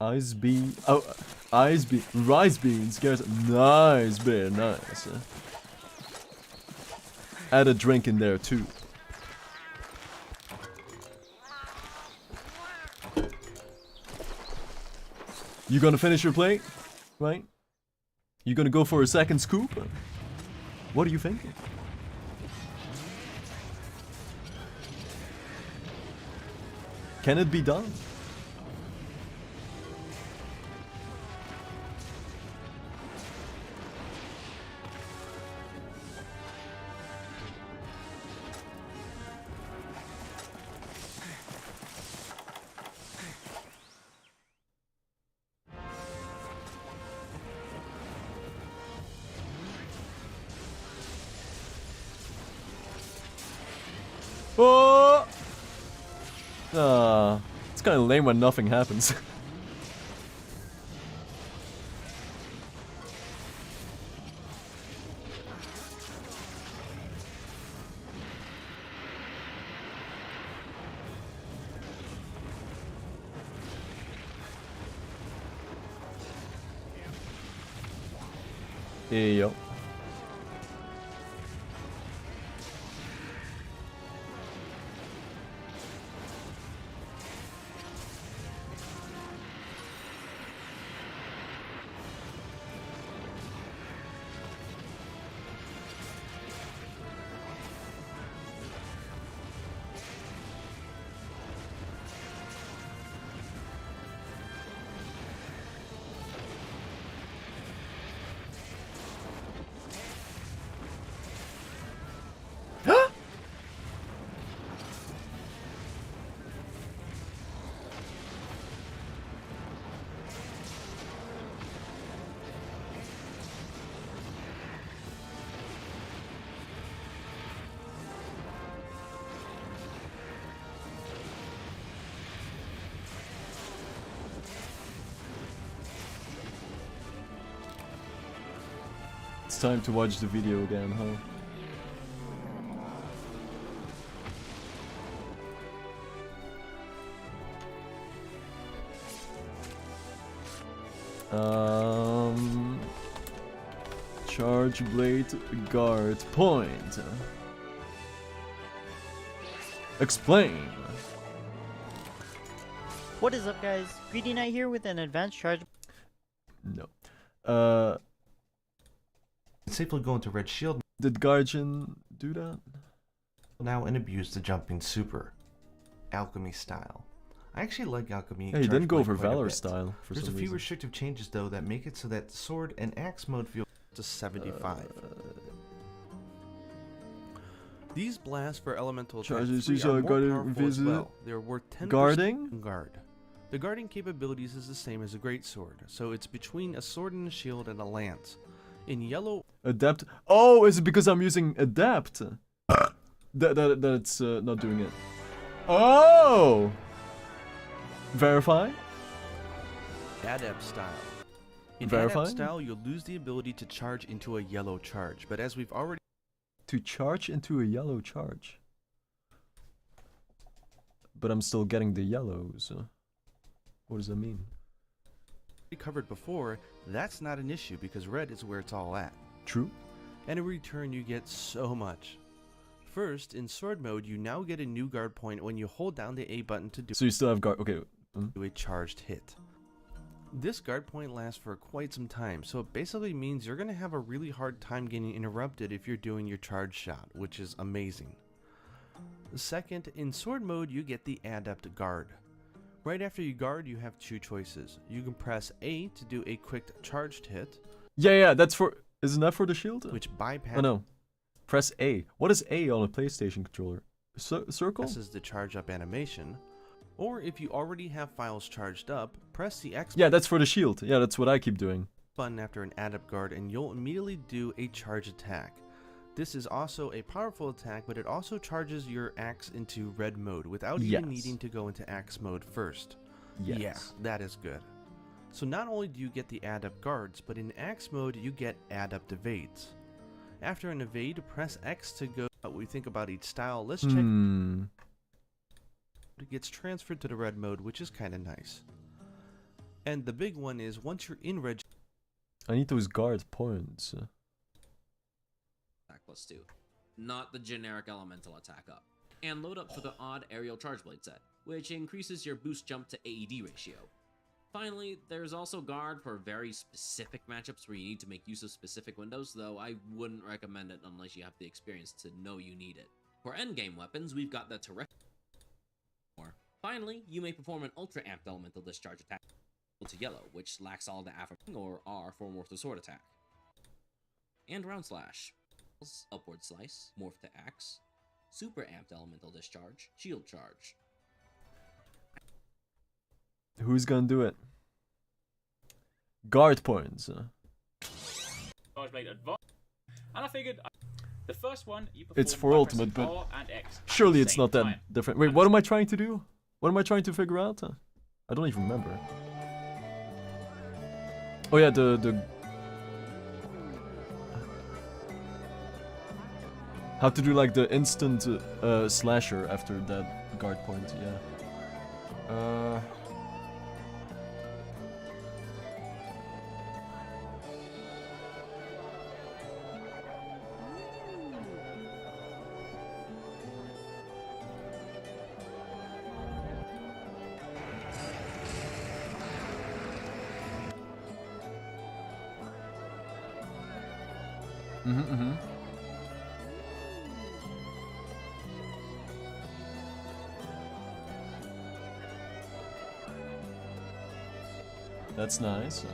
Ice bean. Oh, ice bean. Rice beans. Guys, nice beer. Nice. Add a drink in there too. You gonna finish your play? Right? You gonna go for a second scoop? What are you thinking? Can it be done? Oh! It's kind of lame when nothing happens. Hey, yo. It's time to watch the video again, huh? Charge blade guard point. Explain. What is up, guys? Greedy Knight here with an advanced charge. No. Safely go into red shield Did Guardian do that? now and abuse the jumping super. Alchemy style. I actually like alchemy. Hey, he didn't charge go blade for quite a Valor bit. style for There's a some few reason. restrictive changes though that make it so that sword and axe mode feel to 75. These blasts for elemental Charges attacks 3 these are are more guarding powerful as visit- well. They're worth 10% Guarding? guard. The guarding capabilities is the same as a greatsword, so it's between a sword and a shield and a lance. In yellow, Adapt. Oh, is it because I'm using adapt? That's not doing it. Oh! Verify? adept style. In Verify? adept style, you'll lose the ability to charge into a yellow charge, but as we've already To charge into a yellow charge. But I'm still getting the yellows. What does that mean? covered before, that's not an issue because red is where it's all at. True. And in return, you get so much. First, in sword mode, you now get a new guard point when you hold down the A button to do So you still have guard. Okay. a charged hit. This guard point lasts for quite some time, so it basically means you're going to have a really hard time getting interrupted if you're doing your charge shot, which is amazing. Second, in sword mode, you get the adept guard. Right after you guard, you have two choices. You can press A to do a quick charged hit, Yeah, that's for. Isn't that for the shield? which bypasses Oh no. Press A. What is A on a PlayStation controller? Circle? the charge up animation. Or if you already have files charged up, press the X Yeah, that's for the shield. Yeah, that's what I keep doing. button after an adept guard and you'll immediately do a charge attack. This is also a powerful attack, but it also charges your axe into red mode without even needing to go into axe mode first. Yes. Yeah, that is good. So not only do you get the adept guards, but in axe mode you get adept evades. After an evade, press X to go what we think about each style. Let's check. It gets transferred to the red mode, which is kind of nice. And the big one is once you're in red, I need those guard points. Attack +2, not the generic elemental attack up. And load up for the odd aerial charge blade set, which increases your boost jump to AED ratio. Finally, there's also guard for very specific matchups where you need to make use of specific windows, though I wouldn't recommend it unless you have the experience to know you need it. For endgame weapons, we've got the terrific. Finally, you may perform an ultra amped elemental discharge attack to yellow, which lacks all the affirmation or R for morph to sword attack. And round slash, upward slice, morph to axe, super amped elemental discharge, shield charge. Who's gonna do it? Guard points. And I figured the first one you It's perform for by ultimate, pressing but R and X at surely the it's same not that time. different. Wait, what am I trying to do? What am I trying to figure out? I don't even remember. Oh yeah, the how to do like the instant slasher after that guard point, yeah. That's nice.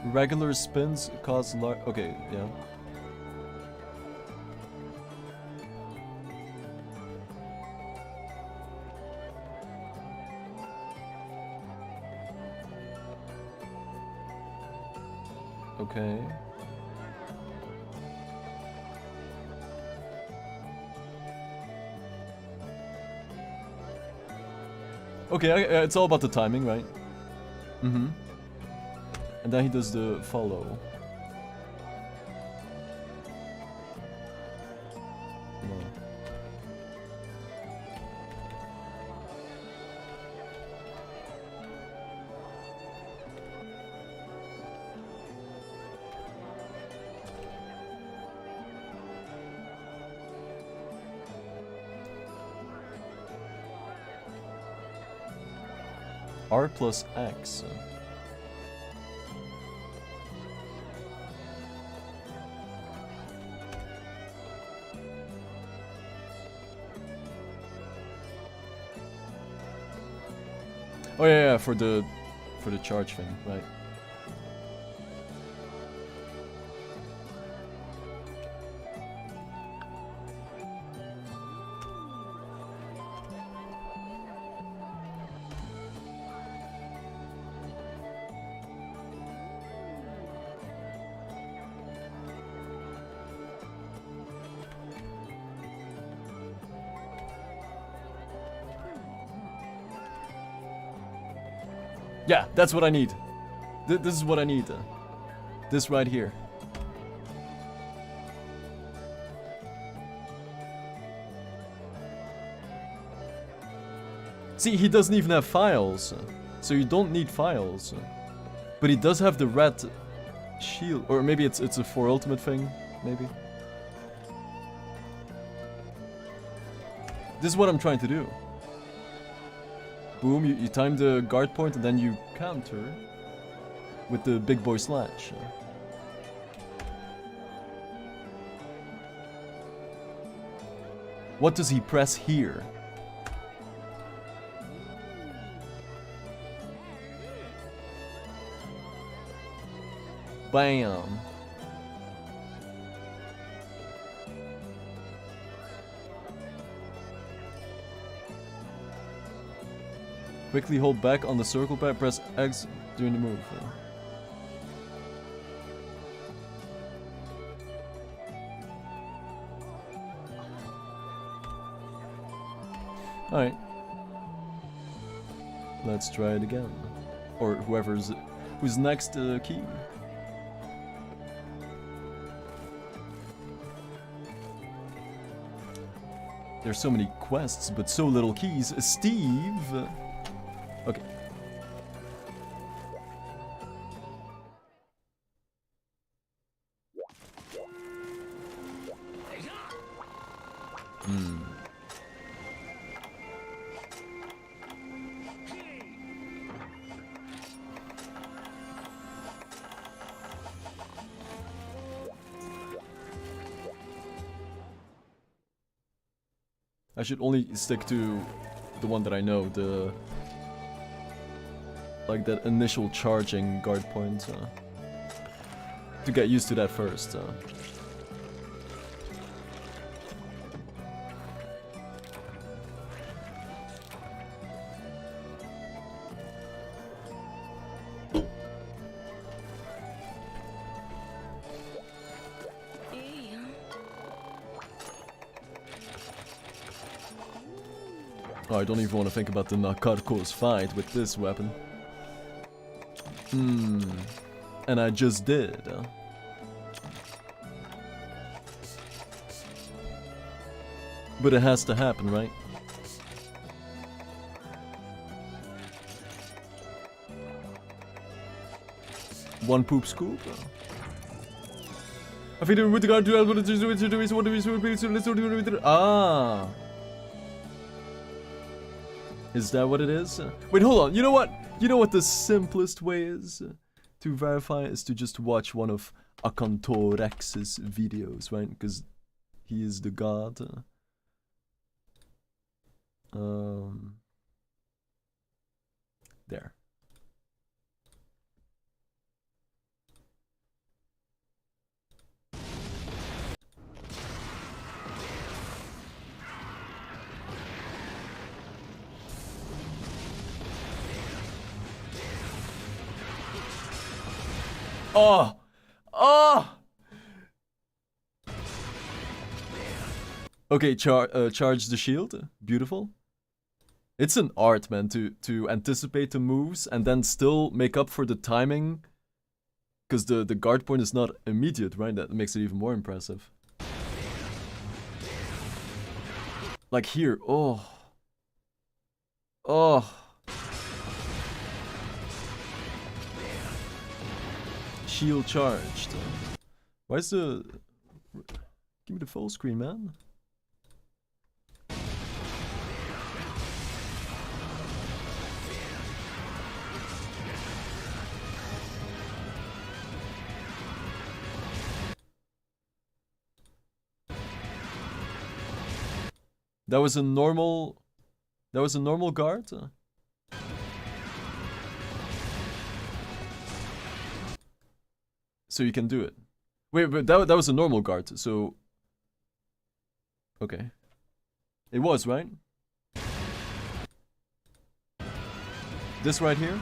Regular spins cause large. Okay, yeah. Okay. Okay, it's all about the timing, right? Mm-hmm. And then he does the follow. No. R plus X. Oh yeah, for the charge thing, right? Yeah, that's what I need. This is what I need. This right here. See, he doesn't even have files, so you don't need files. But he does have the red shield, or maybe it's a 4 ultimate thing, maybe. This is what I'm trying to do. Boom, you time the guard point and then you counter with the big boy slash. What does he press here? Bam. Quickly hold back on the circle pad, press X during the move. Alright. Let's try it again. Or who's next key. There's so many quests, but so little keys. Steve! Okay. I should only stick to the one that I know, the... like that initial charging guard point, to get used to that first. Oh, I don't even want to think about the Nakarko's fight with this weapon. And I just did. But it has to happen, right? One poop scoop? I think with regard to ah. Is that what it is? Wait, hold on. You know what? You know what the simplest way is to verify is to just watch one of Akantorex's videos, right? Because he is the god. There. Oh! Oh! Okay, charge the shield. Beautiful. It's an art, man, to anticipate the moves and then still make up for the timing. Because the guard point is not immediate, right? That makes it even more impressive. Like here. Oh. Oh. Shield charged. Why is the... Give me the full screen, man. That was a normal... That was a normal guard? So you can do it. Wait, but that was a normal guard, so... Okay. It was, right? This right here?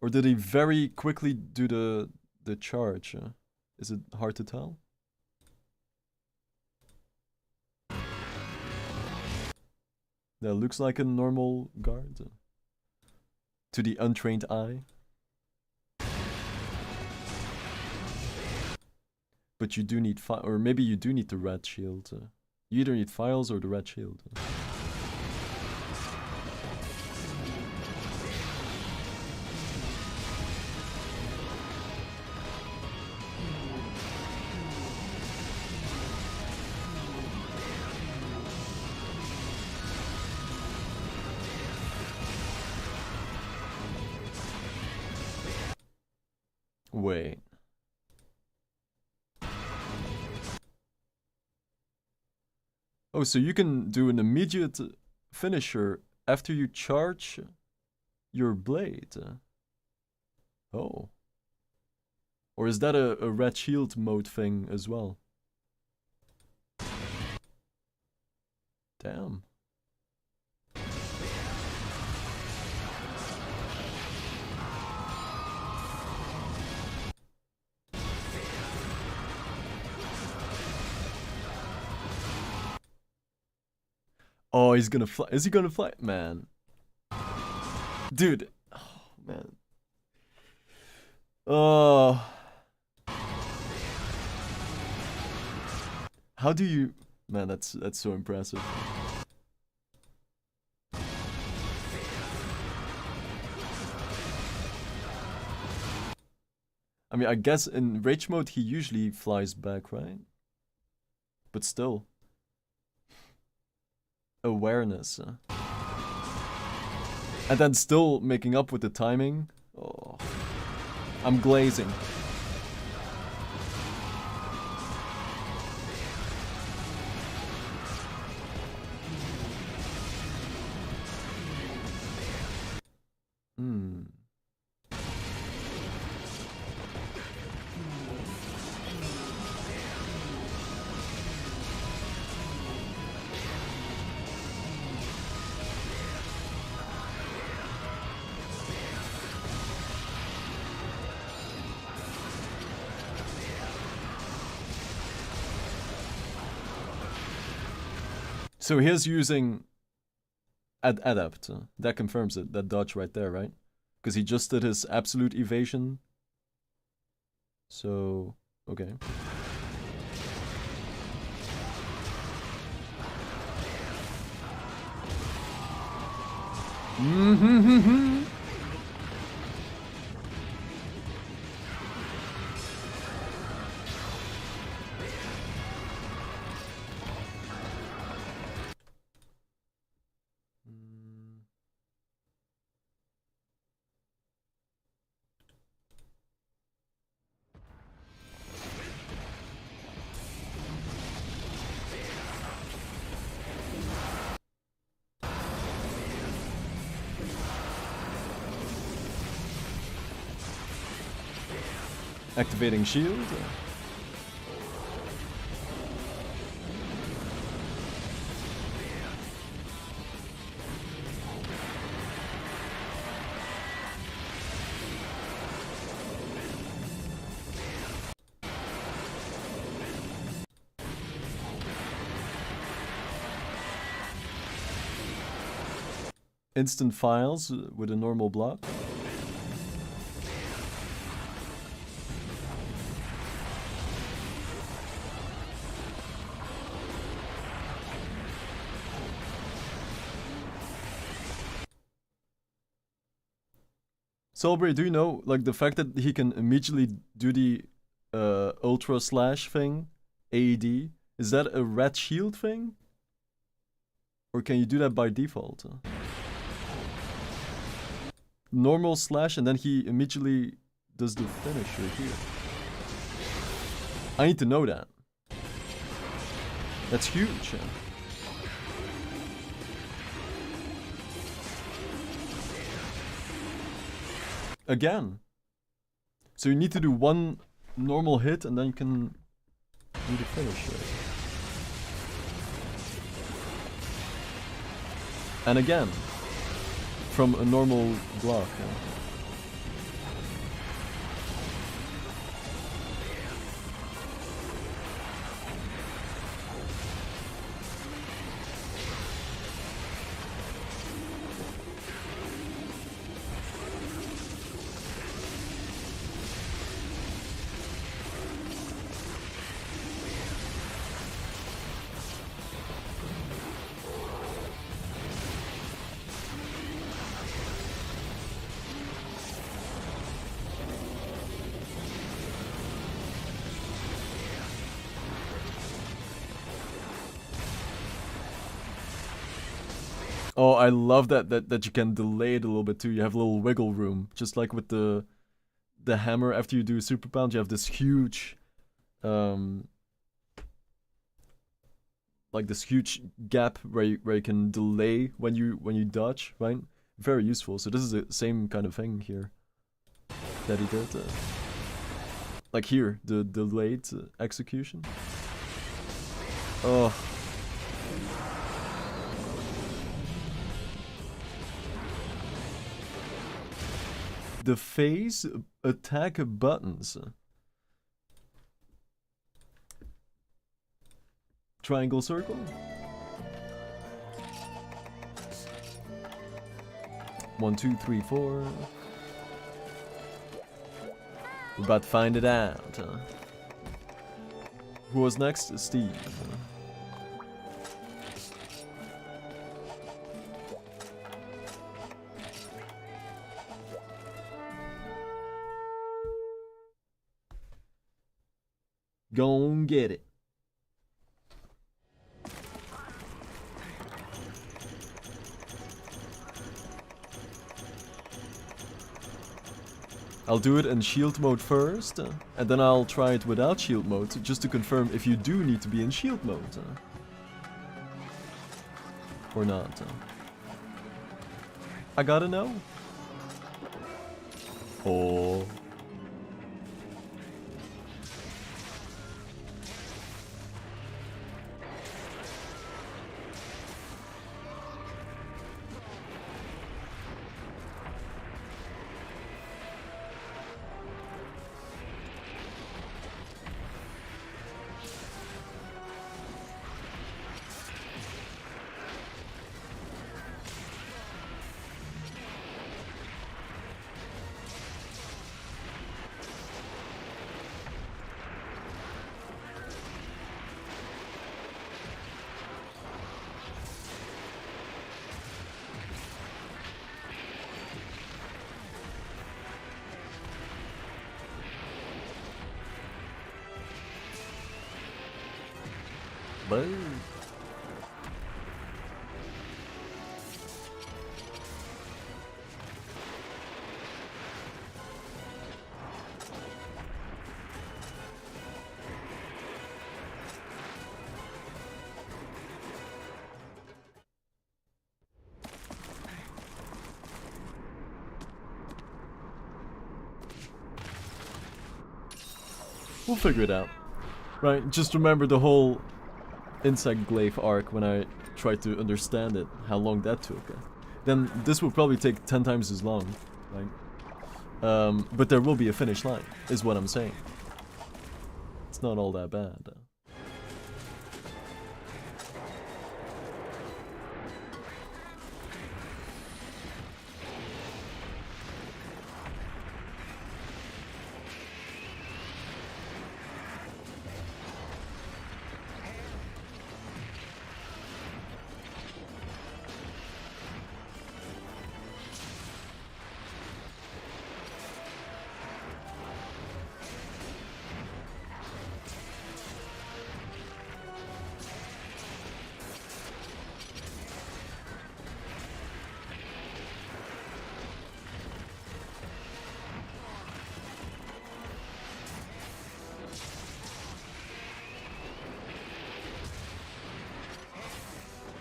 Or did he very quickly do the charge? Is it hard to tell? That looks like a normal guard. To the untrained eye. But you do need or maybe you do need the red shield. You either need files or the red shield. Wait. Oh, so you can do an immediate finisher after you charge your blade. Oh. Or is that a red shield mode thing as well? Damn. Oh, he's gonna fly. Is he gonna fly? Man. Dude. Oh, man. Oh. How do you Man, that's so impressive. I mean, I guess in rage mode he usually flies back, right? But still. Awareness. And then still making up with the timing. Oh. I'm glazing. Hmm. So here's using adapt. That confirms it. That dodge right there, right? Because he just did his absolute evasion. So, okay. Mm-hmm. Activating shield. Instant files with a normal block. Celebrate, do you know, like, the fact that he can immediately do the ultra slash thing, AED, is that a red shield thing? Or can you do that by default? Normal slash and then he immediately does the finisher here. I need to know that. That's huge. Again. So you need to do one normal hit and then you can do the finisher. And again. From a normal block. Oh, I love that you can delay it a little bit too. You have a little wiggle room, just like with the hammer. After you do a super pound, you have this huge, like this huge gap where you can delay when you dodge, right? Very useful. So this is the same kind of thing here that he did. Like here, the delayed execution. Oh. The phase attack buttons. Triangle, circle. 1, 2, 3, 4. We're about to find it out. Who was next? Steve. Gon' get it. I'll do it in shield mode first, and then I'll try it without shield mode, just to confirm if you do need to be in shield mode. Or not. I gotta know. Oh. Boo. We'll figure it out. Right, just remember the whole insect glaive arc when I tried to understand it, how long that took. Then this will probably take 10 times as long, right? But there will be a finish line, is what I'm saying. It's not all that bad.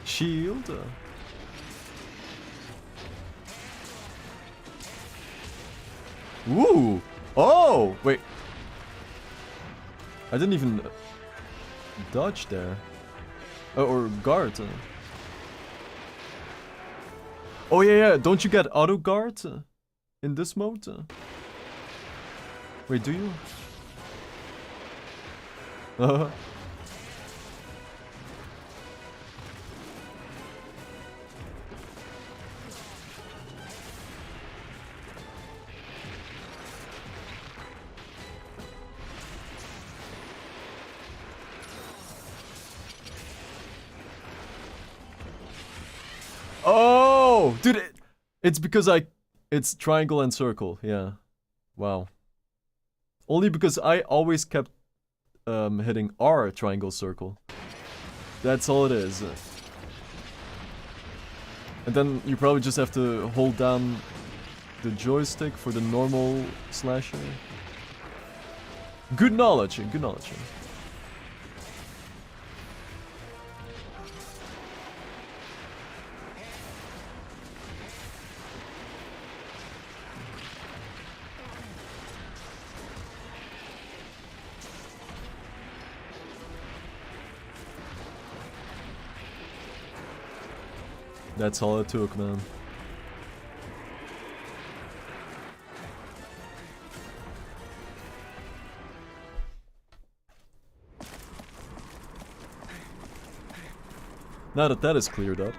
Shield. Ooh! Oh! Wait. I didn't even dodge there. Or guard. Oh yeah, don't you get auto guard in this mode? Wait, do you? Oh, dude, it's because it's triangle and circle. Yeah, wow. Only because I always kept hitting R triangle circle. That's all it is. And then you probably just have to hold down the joystick for the normal slasher. Good knowledge, good knowledge. That's all it took, man. Now that that is cleared up.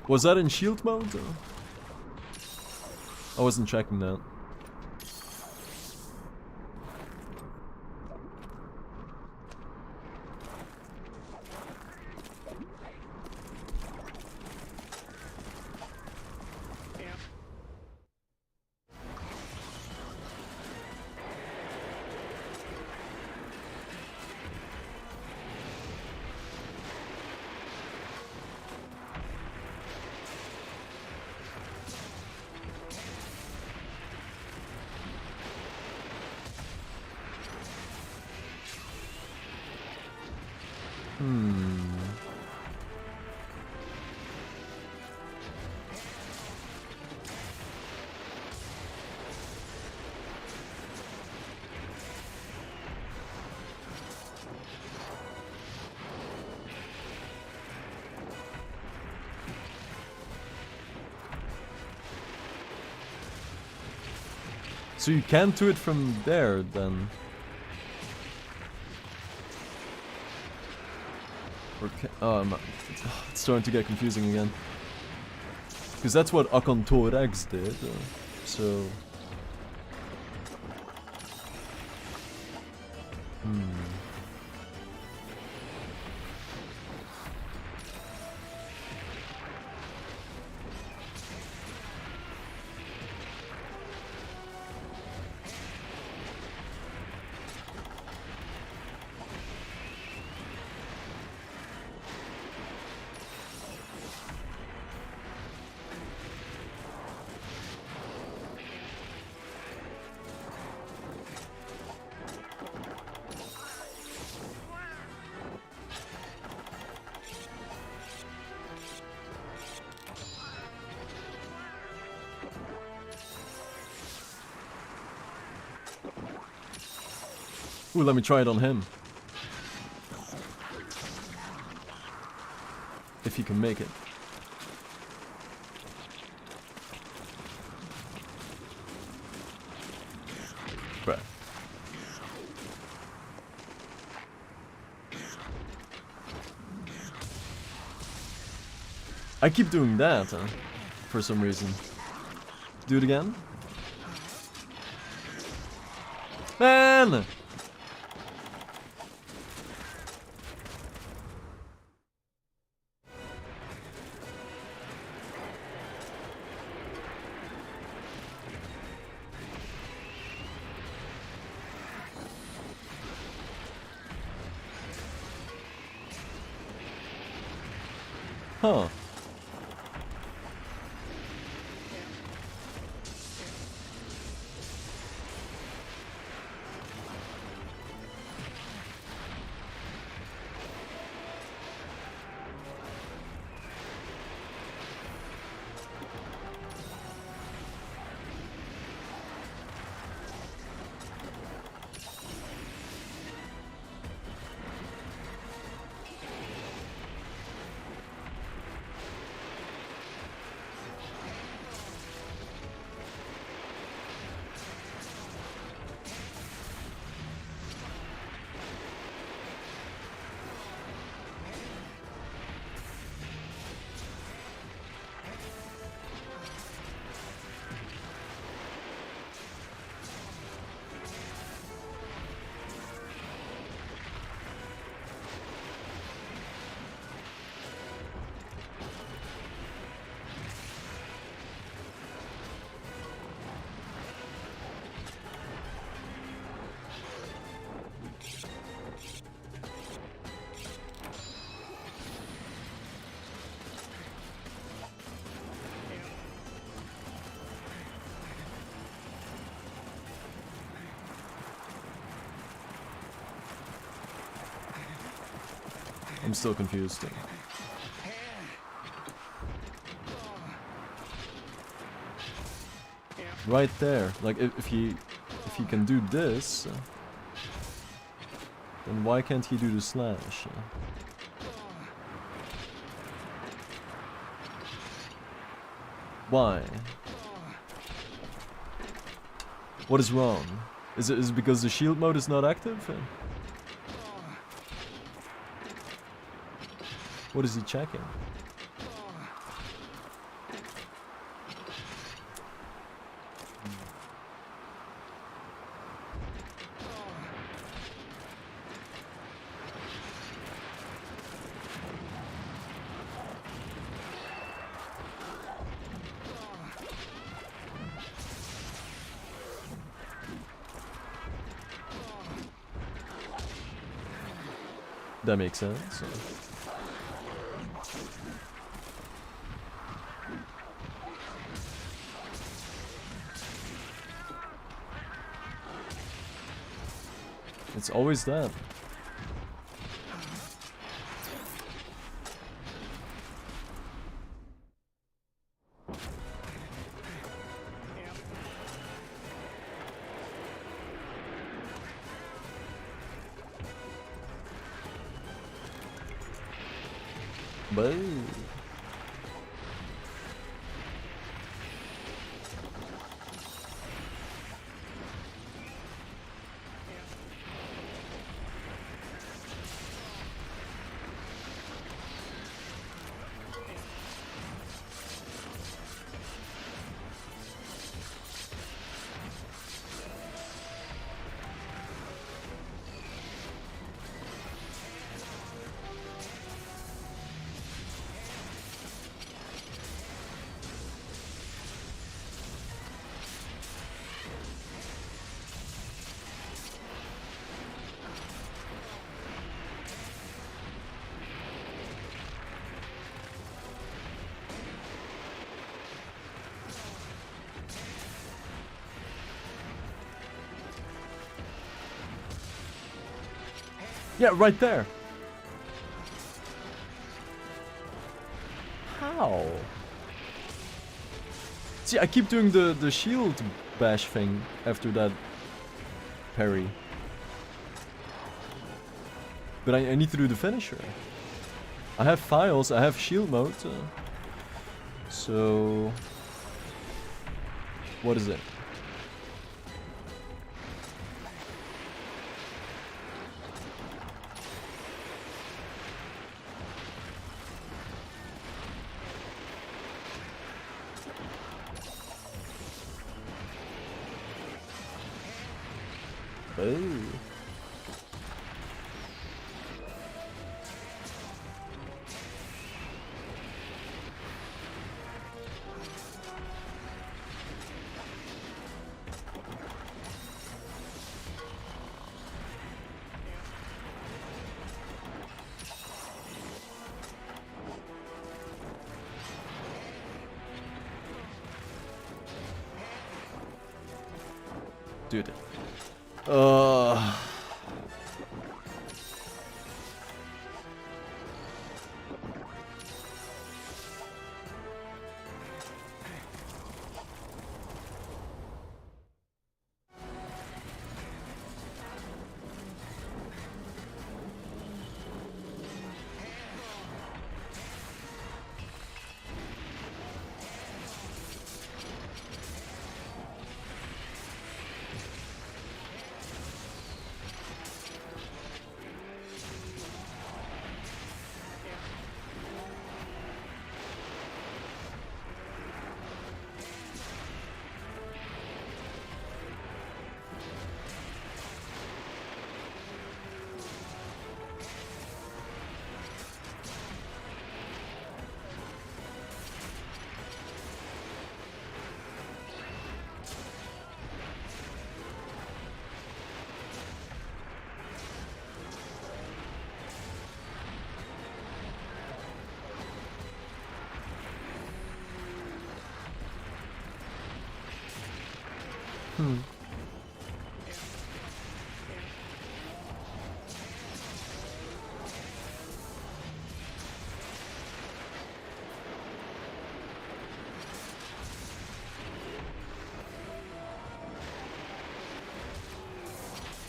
Was that in shield mode? I wasn't checking that. So you can't do it from there, then? Or it's starting to get confusing again. Because that's what AhtalCat did, so... Ooh, let me try it on him. If he can make it. Right. I keep doing that, for some reason. Do it again? Man! Huh. I'm still confused. Right there, like if he can do this, then why can't he do the slash? Why? What is wrong? Is it because the shield mode is not active? What is he checking? That makes sense. It's always that. Boo. Yeah, right there. How? See, I keep doing the shield bash thing after that parry. But I need to do the finisher. I have files, I have shield mode. So... What is it? Oh. Dude.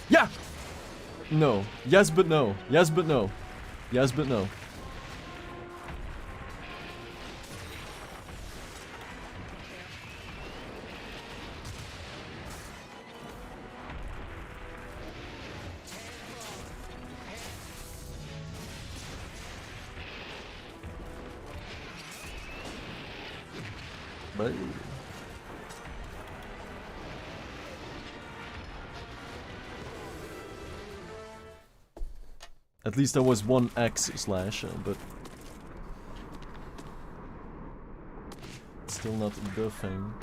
Yeah! No. Yes, but no. Yes, but no. Yes, but no. But... At least there was one X slash, but... Still not the thing.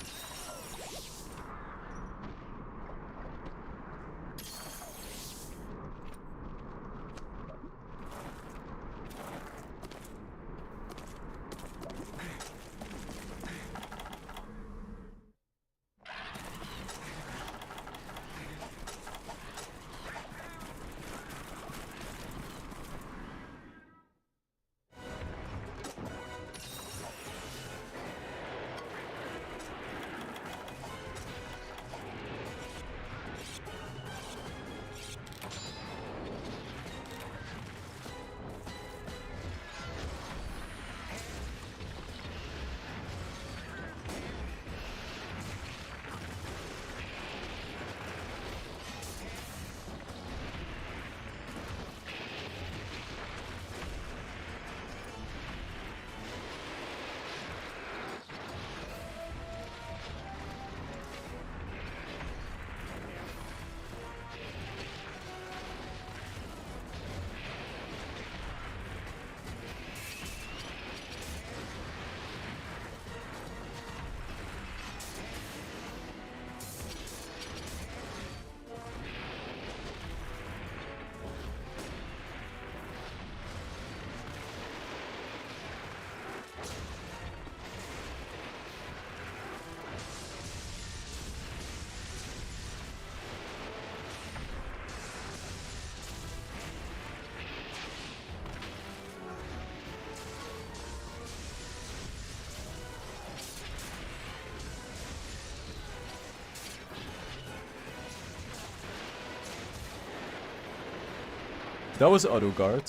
That was auto guard.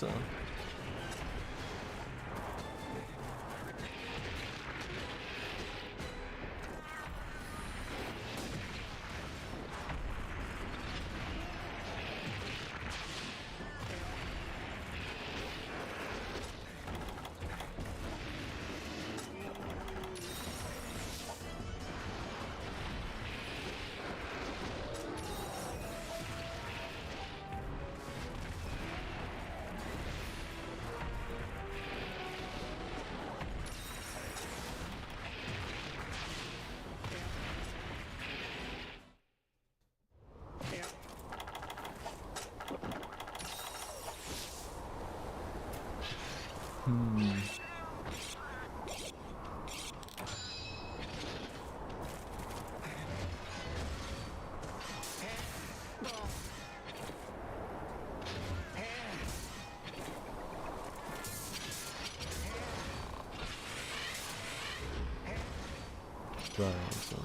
Right, so.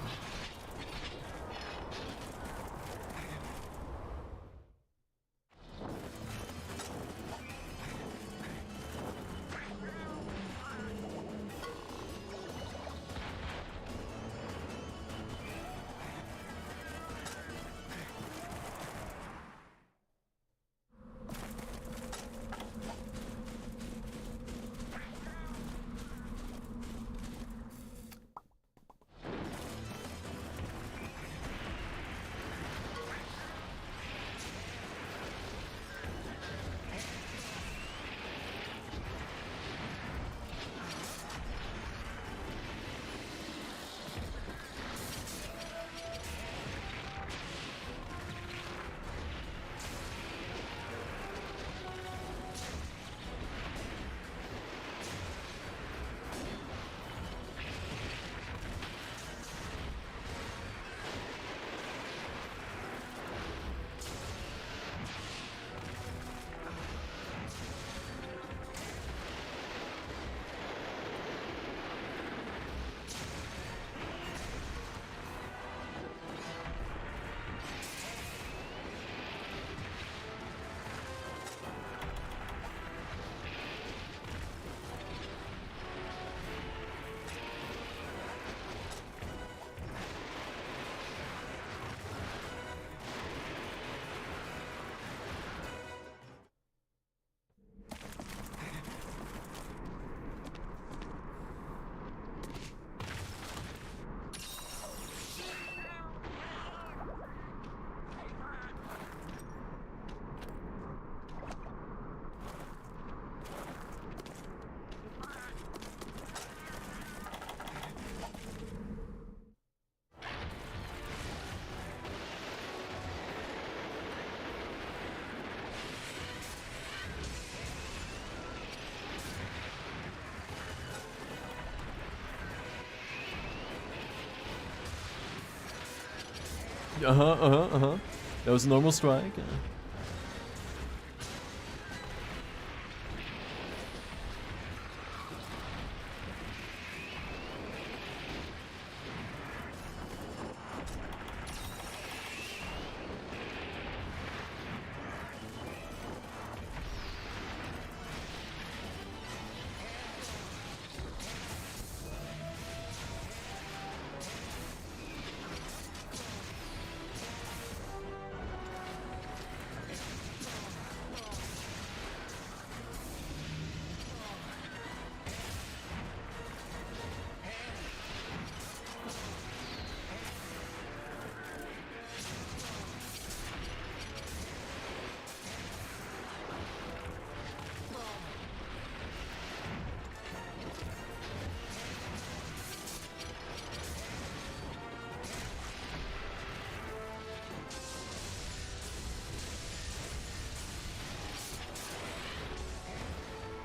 That was a normal strike.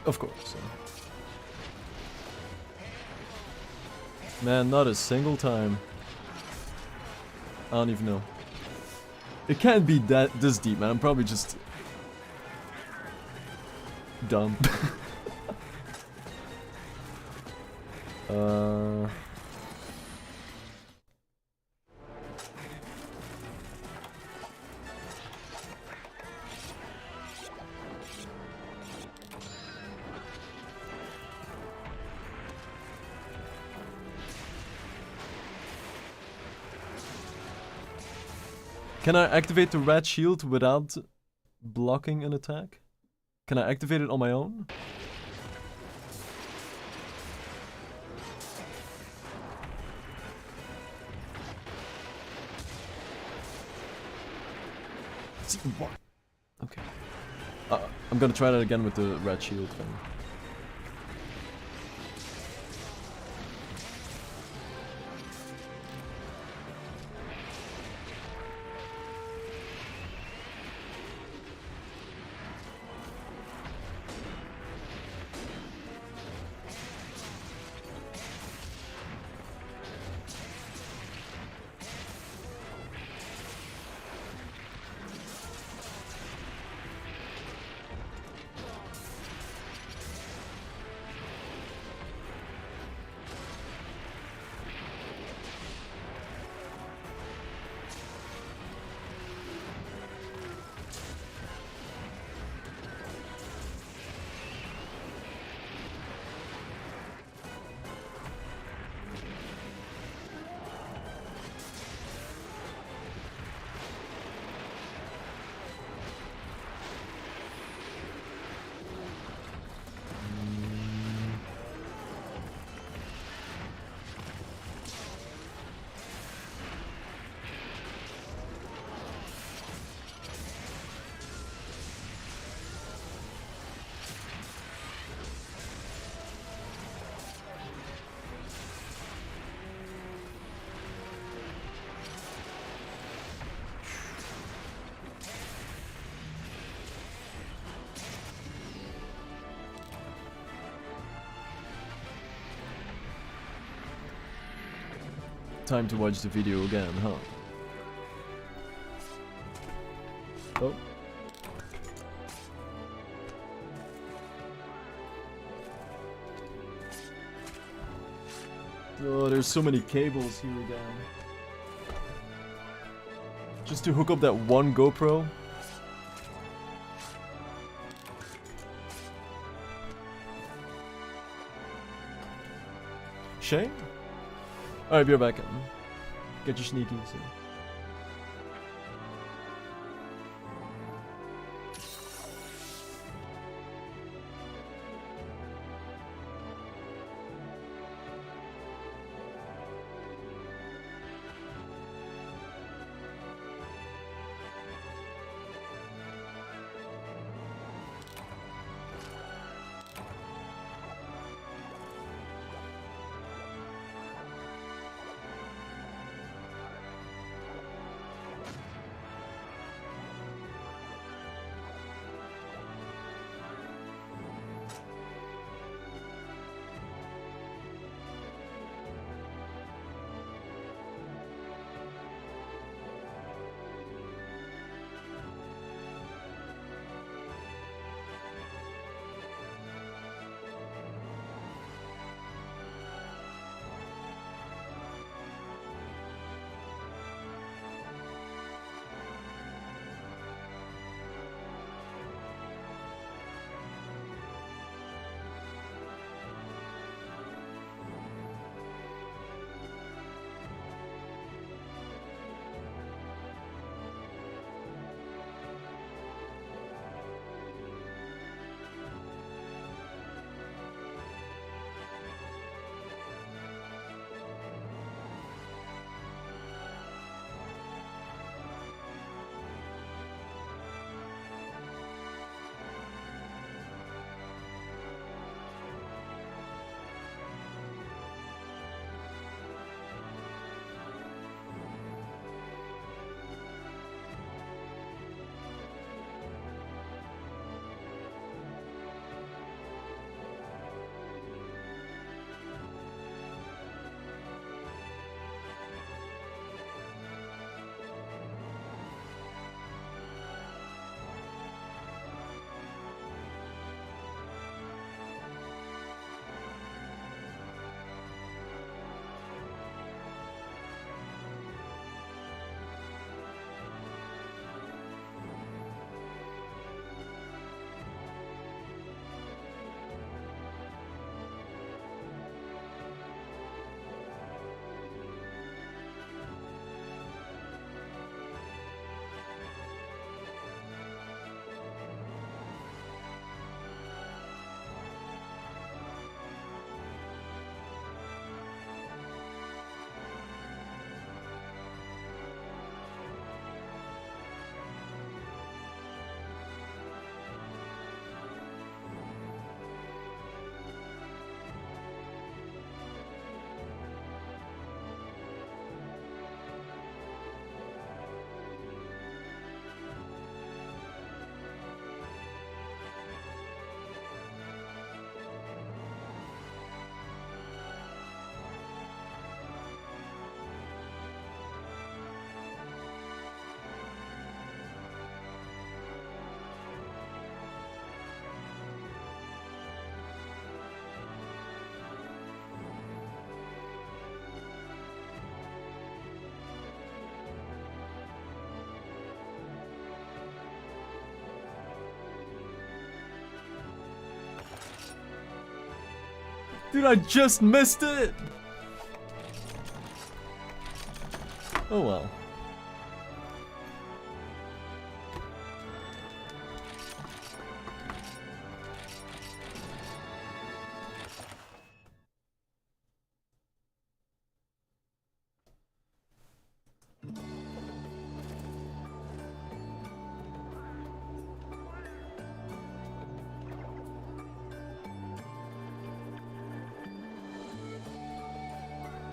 Of course. Man, not a single time. I don't even know. It can't be this deep, man. I'm probably just dumb. Can I activate the red shield without blocking an attack? Can I activate it on my own? Okay. I'm gonna try that again with the red shield thing. Time to watch the video again, huh? Oh. Oh, there's so many cables here again. Just to hook up that one GoPro. Shame? Alright, be right back. Get your sneakies. Dude, I just missed it! Oh well.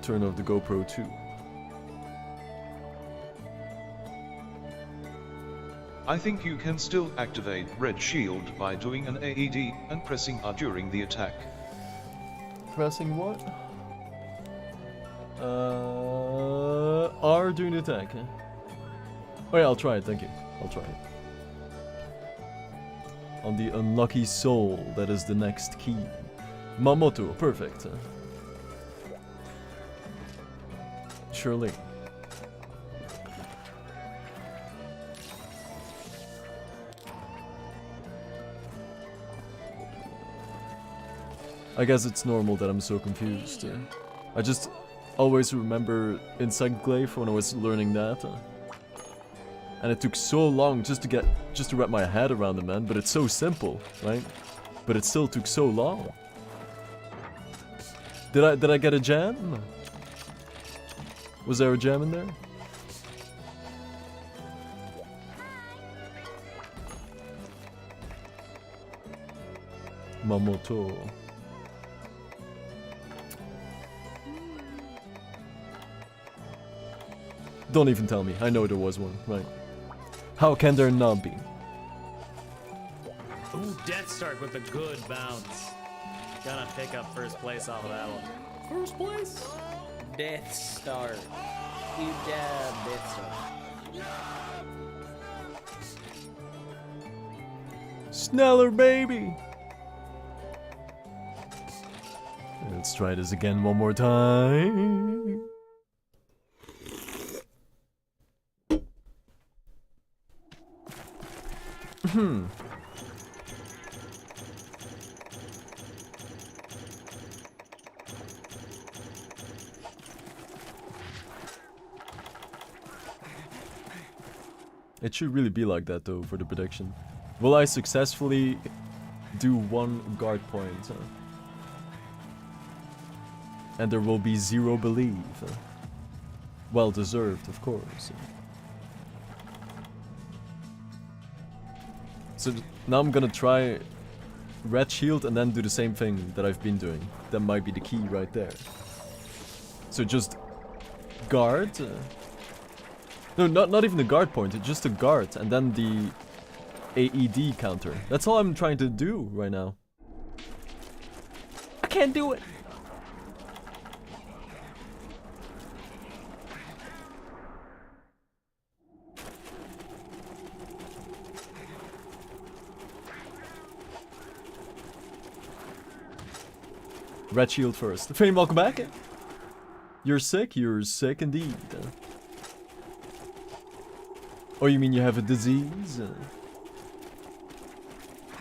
Turn off the GoPro too. I think you can still activate Red Shield by doing an AED and pressing R during the attack. Pressing what? R during the attack. Oh yeah, I'll try it, thank you. I'll try it. On the unlucky soul, that is the next key. Mamoto, perfect. Surely. I guess it's normal that I'm so confused. I just always remember Insect Glaive when I was learning that. And it took so long just to wrap my head around it, man. But it's so simple, right? But it still took so long. Did I get a gem? Was there a gem in there? Mamoto. Don't even tell me. I know there was one, right? How can there not be? Ooh, Death Stark with a good bounce. Gonna pick up first place off of that one. First place? Death Star. You job, Death Star. Sneller, baby! Let's try this again one more time. It should really be like that though for the prediction. Will I successfully do one guard point? And there will be zero belief. Well deserved, of course. So now I'm gonna try Red Shield and then do the same thing that I've been doing. That might be the key right there. So just guard. No, not even the guard point, it's just a guard and then the AED counter. That's all I'm trying to do right now. I can't do it. Red Shield first. Fame, welcome back. You're sick? You're sick indeed. Oh, you mean you have a disease?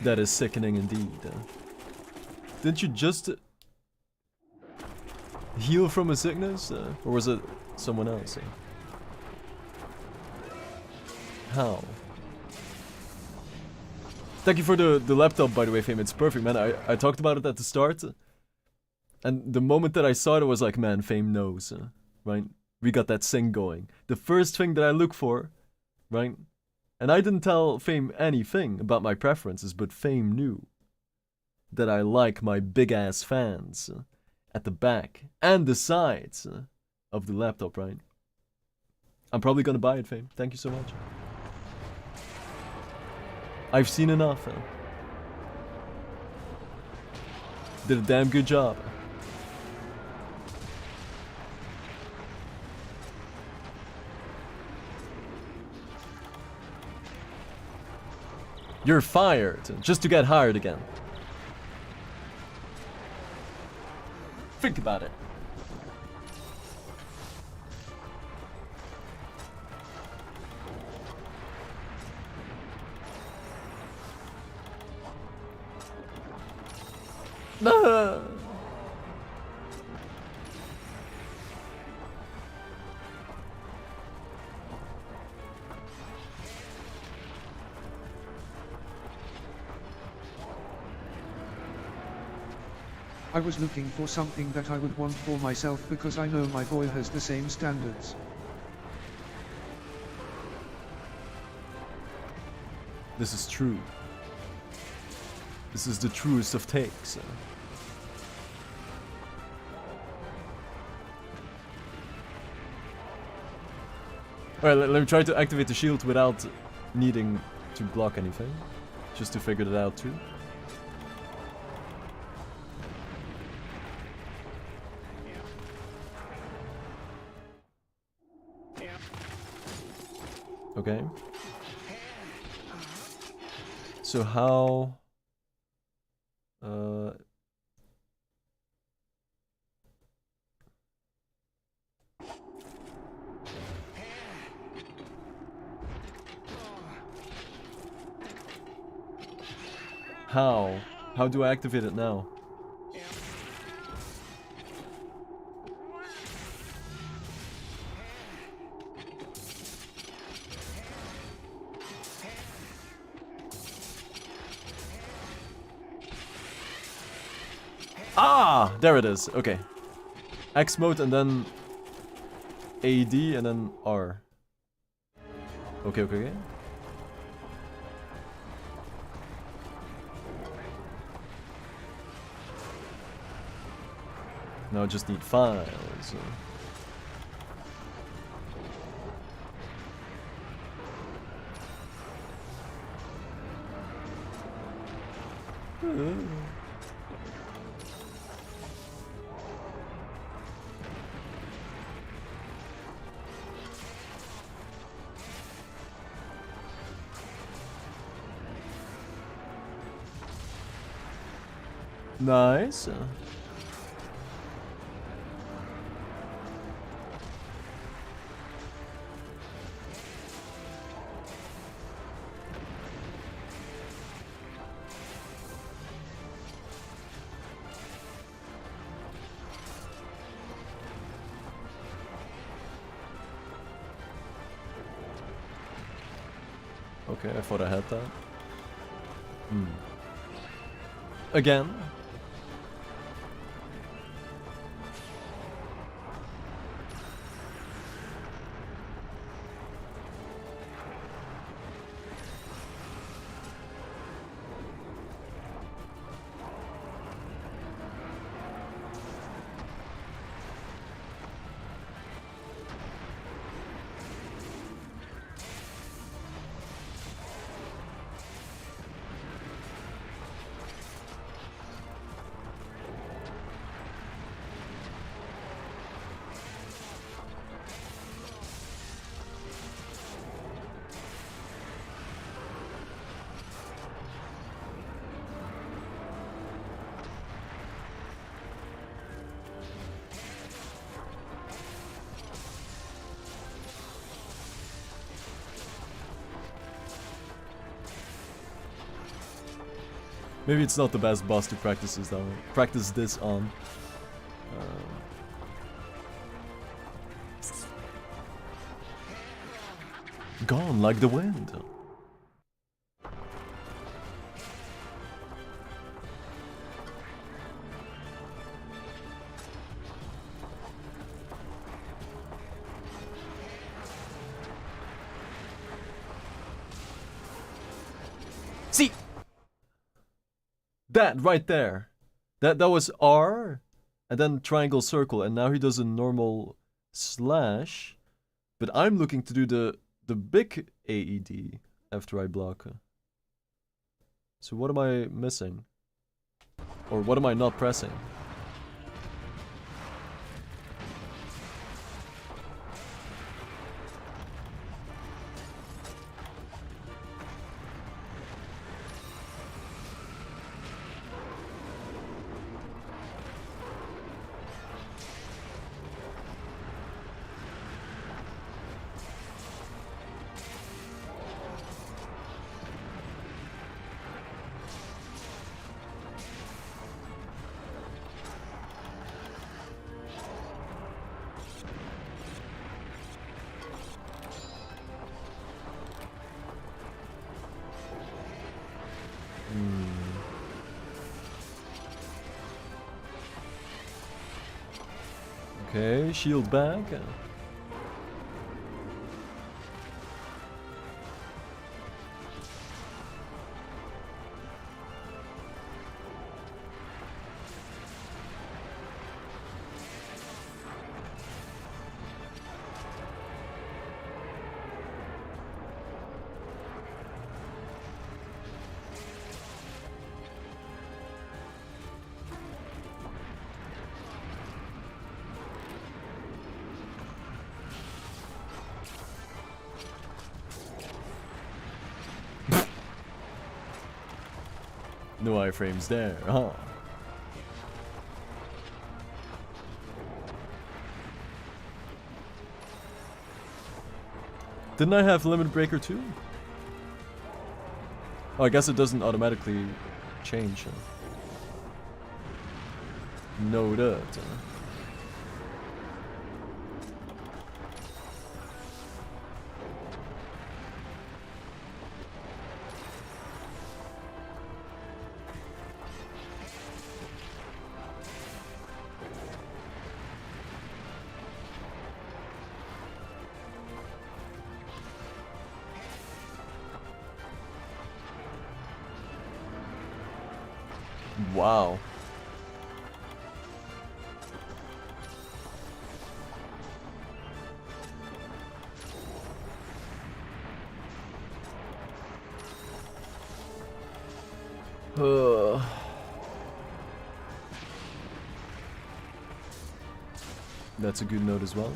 That is sickening indeed. Didn't you just heal from a sickness? Or was it someone else? How? Thank you for the laptop, by the way, Fame. It's perfect, man. I talked about it at the start. And the moment that I saw it, I was like, man, Fame knows. Right? We got that sync going. The first thing that I look for, right? And I didn't tell Fame anything about my preferences, but Fame knew that I like my big-ass fans at the back and the sides of the laptop, right? I'm probably gonna buy it, Fame. Thank you so much. I've seen enough. Did a damn good job. You're fired, just to get hired again. Think about it. I was looking for something that I would want for myself because I know my boy has the same standards. This is true. This is the truest of takes. Alright, let me try to activate the shield without needing to block anything. Just to figure that out too. Okay. So how... How? How do I activate it now? Ah! There it is. Okay. X mode and then AD and then R. Okay, okay, okay. Now I just need files. Nice. Okay, I thought I had that. Again. Maybe it's not the best boss to practice this on. Gone like the wind. See? That right there. That was R and then triangle circle, and now he does a normal slash. But I'm looking to do the big AED after I block. So what am I missing? Or what am I not pressing? Okay, shield back. No iframes there, huh? Didn't I have limit breaker too? Oh, I guess it doesn't automatically change. Noted. Wow. That's a good note as well.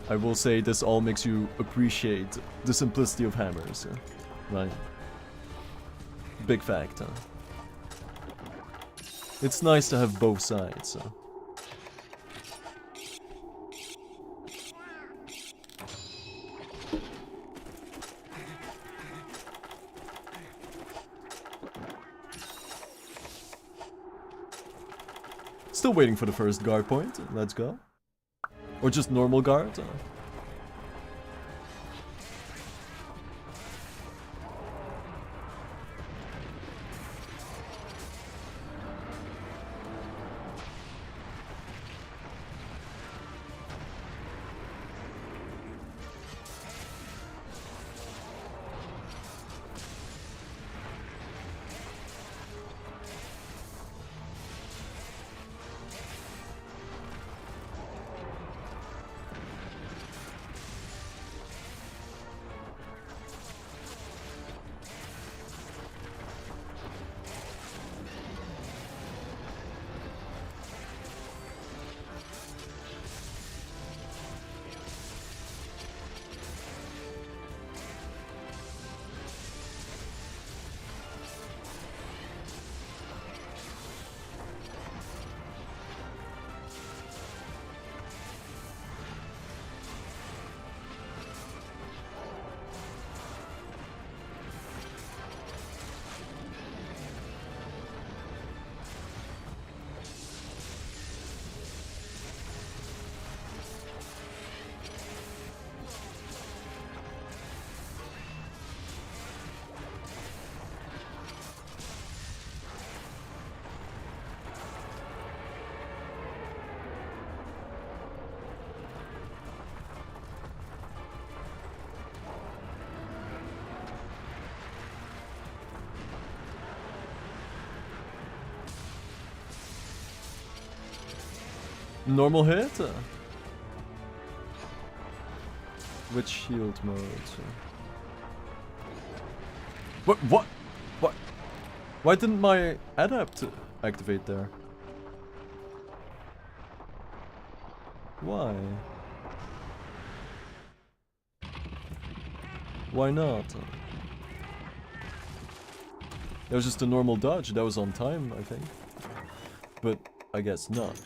I will say this all makes you appreciate the simplicity of hammers, right? Big fact, huh? It's nice to have both sides. Still waiting for the first guard point. Let's go. Or just normal guard. Normal hit? Which shield mode? What? Why didn't my adapt activate there? Why? Why not? That was just a normal dodge, that was on time, I think. But I guess not.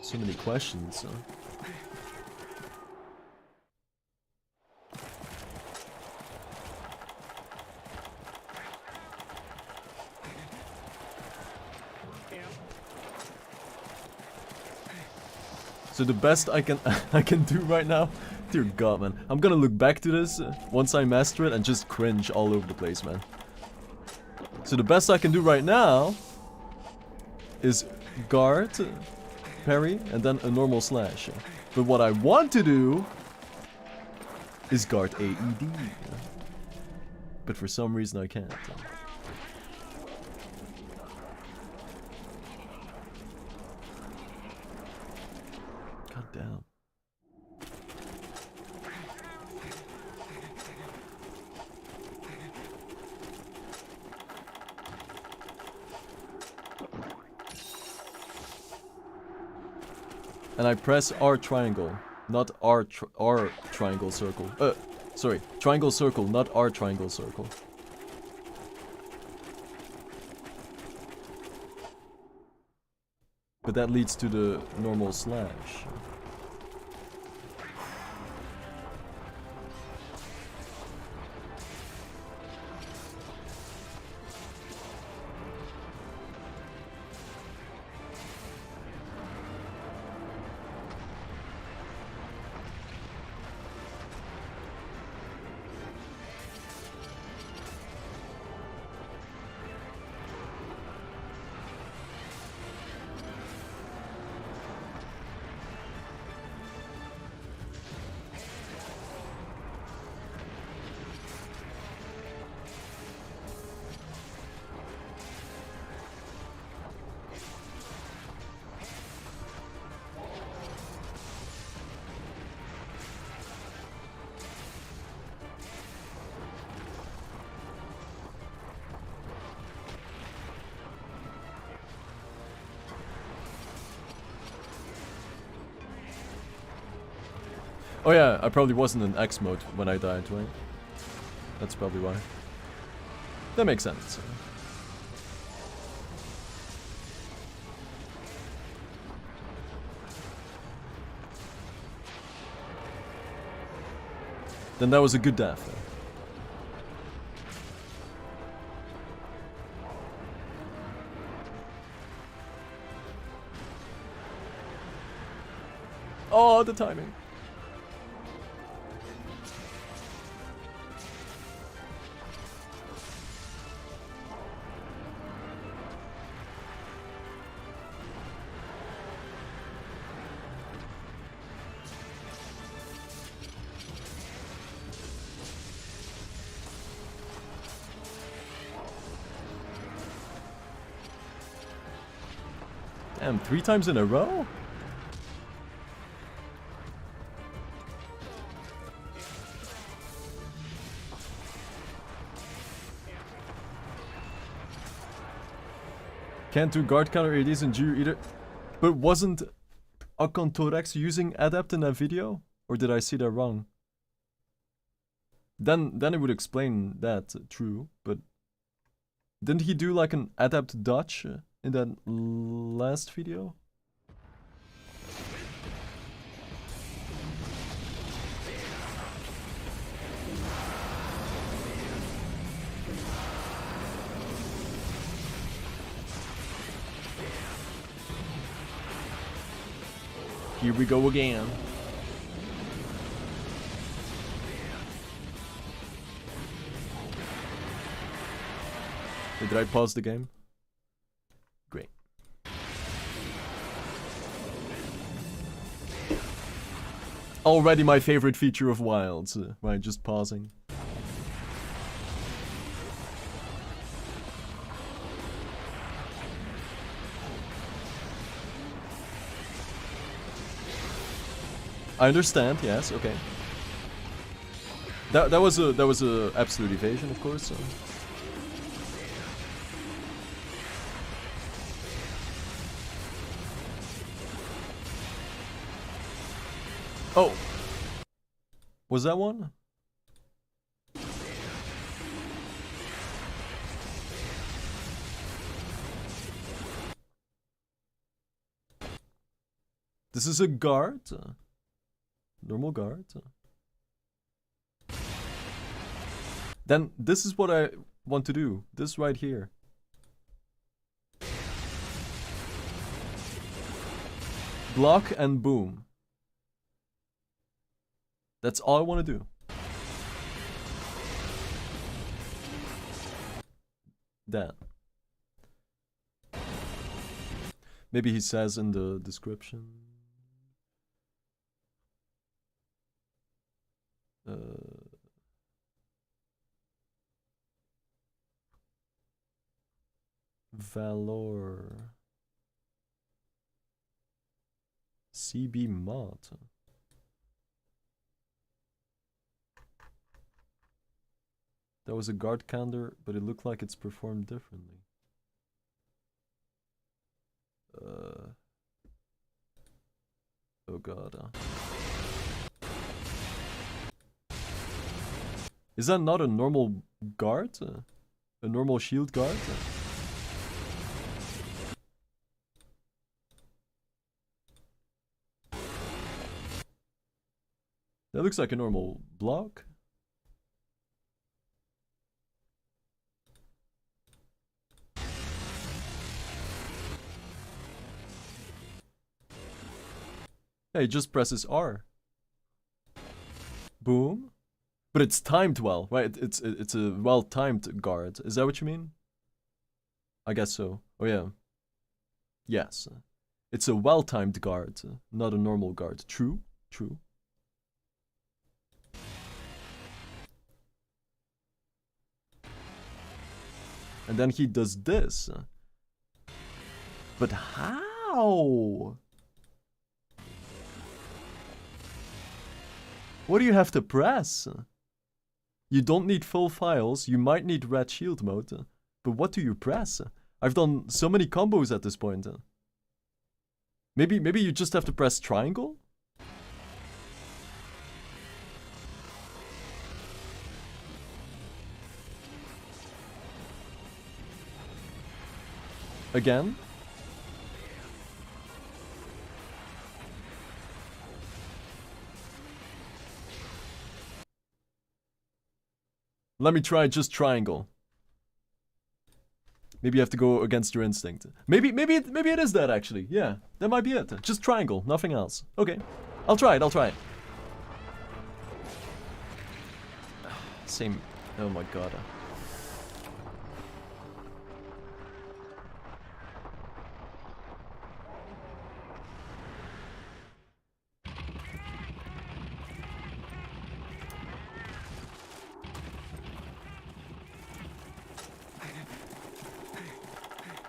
So many questions. So the best I can do right now, dear God, man, I'm gonna look back to this once I master it and just cringe all over the place, man. So the best I can do right now is guard, parry, and then a normal slash. But what I want to do is guard AED. But for some reason I can't. God damn. And I press R triangle, not R triangle circle. Sorry, triangle circle, not R triangle circle. But that leads to the normal slash. Oh yeah, I probably wasn't in X mode when I died, right? That's probably why. That makes sense. Then that was a good death. Oh, the timing. Damn, 3 times in a row? Can't do guard counter ADs in Jiu either. But wasn't AhtalCat using Adapt in that video? Or did I see that wrong? Then it would explain that, true, but didn't he do like an Adapt dodge in that last video? Here we go again. Did I pause the game? Great. Already my favorite feature of Wilds, right? Just pausing. I understand. Yes. Okay. That was a absolute evasion, of course. So. Oh. Was that one? This is a guard. Normal guard. Then this is what I want to do. This right here. Block and boom. That's all I want to do. That. Maybe he says in the description. Valor. CB mod. That was a guard counter, but it looked like it's performed differently. Oh god. Is that not a normal guard? A normal shield guard? That looks like a normal block. Hey, just presses R. Boom. But it's timed well, right? It's a well-timed guard. Is that what you mean? I guess so. Oh yeah. Yes. It's a well-timed guard, not a normal guard. True. True. And then he does this. But how? What do you have to press? You don't need full files, you might need red shield mode. But what do you press? I've done so many combos at this point. Maybe you just have to press triangle? Again? Let me try just triangle. Maybe you have to go against your instinct. Maybe it is that actually. Yeah, that might be it. Just triangle, nothing else. Okay, I'll try it. Same. Oh my god.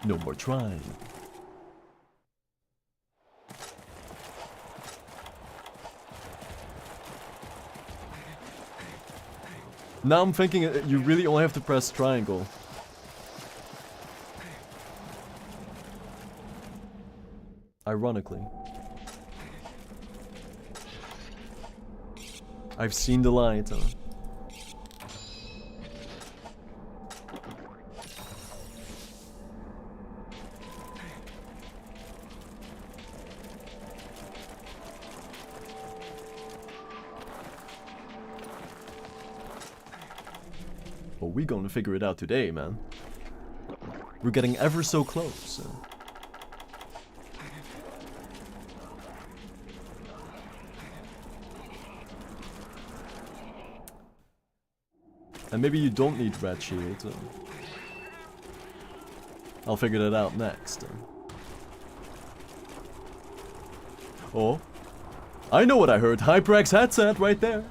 No more trying. Now I'm thinking you really only have to press triangle. Ironically. I've seen the light. Well, we're gonna figure it out today, man. We're getting ever so close. And maybe you don't need red shield. I'll figure that out next. Oh. I know what I heard. HyperX headset right there.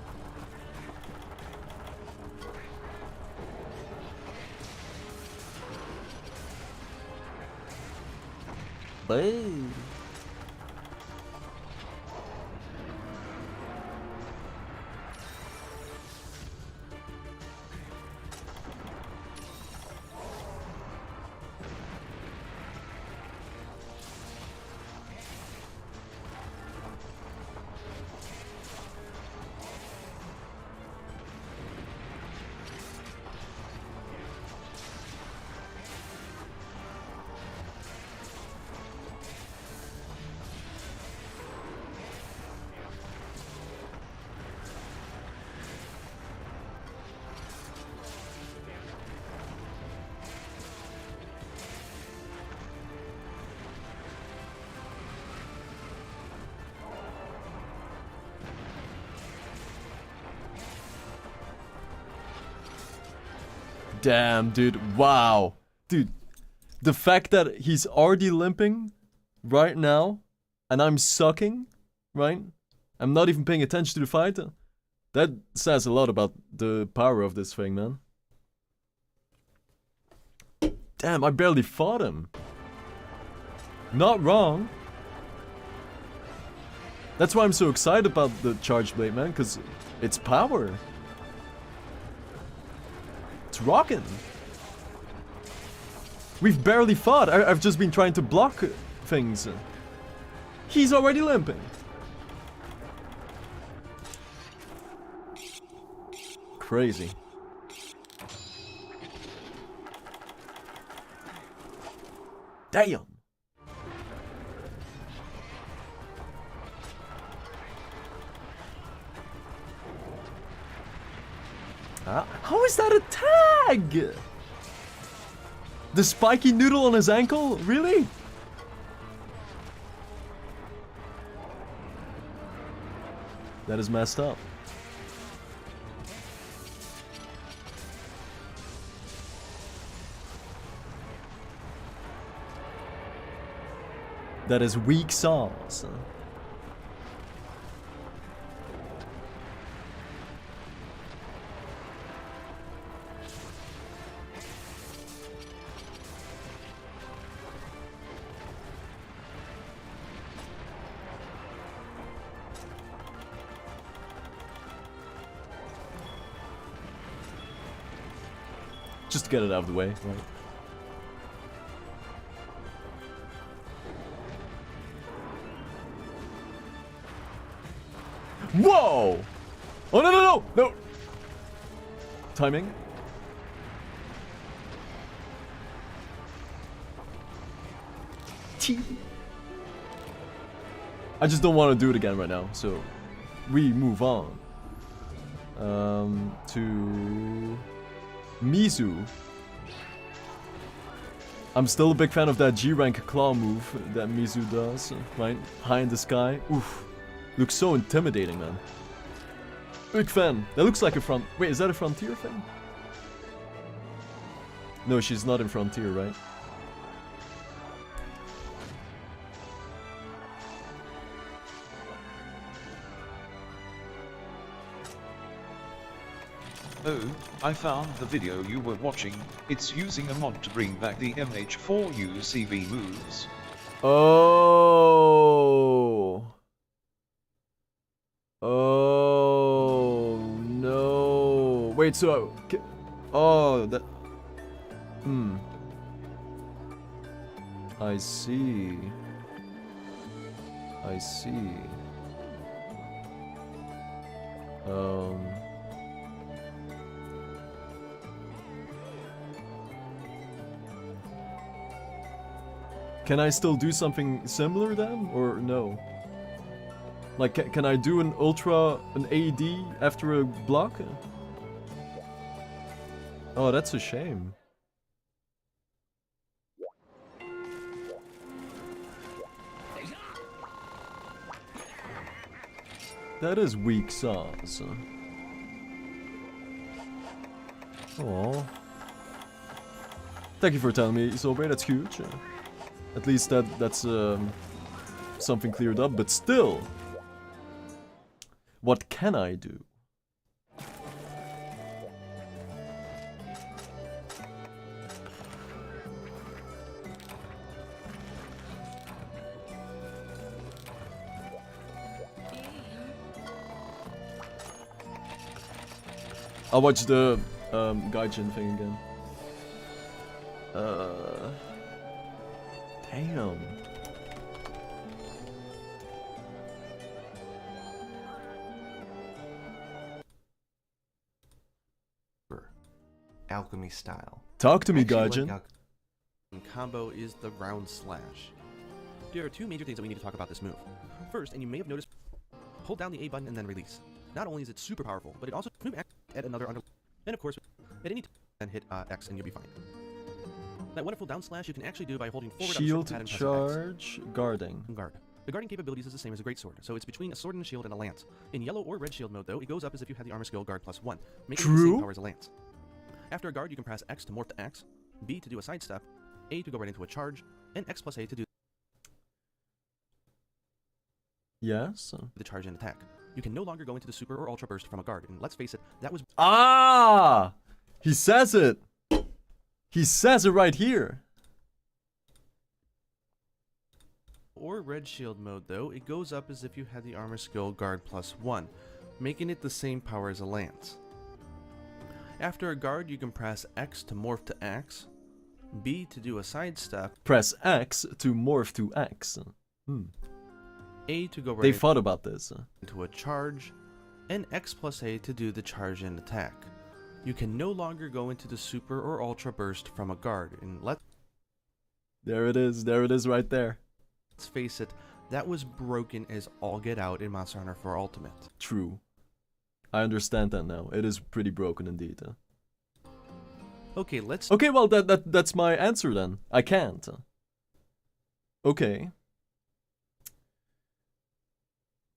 Boom. Damn, dude. Wow. Dude, the fact that he's already limping right now, and I'm sucking, right? I'm not even paying attention to the fight. That says a lot about the power of this thing, man. Damn, I barely fought him. Not wrong. That's why I'm so excited about the Charge Blade, man, because it's power. It's rocking. We've barely fought. I've just been trying to block things. He's already limping. Crazy. Damn. How is that a tag? The spiky noodle on his ankle? Really? That is messed up. That is weak sauce. Just to get it out of the way, right? Whoa! Oh, no, no, no! No! Timing. I just don't want to do it again right now, so we move on. To Mizu. I'm still a big fan of that G-rank claw move that Mizu does, right? High in the sky. Oof. Looks so intimidating, man. Big fan. That looks like a front... Wait, is that a Frontier thing? No, she's not in Frontier, right? Oh, I found the video you were watching. It's using a mod to bring back the MH3U CV moves. Oh. Oh no. Wait, so oh, that I see. I see. Can I still do something similar then, or no? Like, can I do an AD after a block? Oh, that's a shame. That is weak sauce. Oh. Thank you for telling me, Sobe, that's huge. At least that's something cleared up, but still. What can I do? I'll watch the Gaijin thing again. Damn. Alchemy style. Talk to me, Gaijin. Combo is the round slash. There are two major things that we need to talk about this move. First, and you may have noticed, hold down the A button and then release. Not only is it super powerful, but it also move at another under, and of course, at any time hit X and you'll be fine. That wonderful down slash you can actually do by holding forward shield, on charge, guarding. Guard. The guarding capabilities is the same as a great sword, so it's between a sword and a shield and a lance. In yellow or red shield mode though, it goes up as if you had the armor skill guard +1, making it the same power as a lance. After a guard, you can press X to morph to X, B to do a sidestep, A to go right into a charge, and X plus A to do Yes. the charge and attack. You can no longer go into the super or ultra burst from a guard, and let's face it, that was... Ah! He says it! He says it right here! Or red shield mode though, it goes up as if you had the armor skill guard +1, making it the same power as a lance. After a guard, you can press X to morph to X, B to do a sidestep, Press X to morph to X. A to go right They thought about this. into a charge, and X plus A to do the charge and attack. You can no longer go into the super or ultra burst from a guard, and let's There it is right there. face it, that was broken as all get out in Monster Hunter 4 Ultimate. True. I understand that now. It is pretty broken indeed. Okay, let's... Okay, well that's my answer then. I can't. Okay.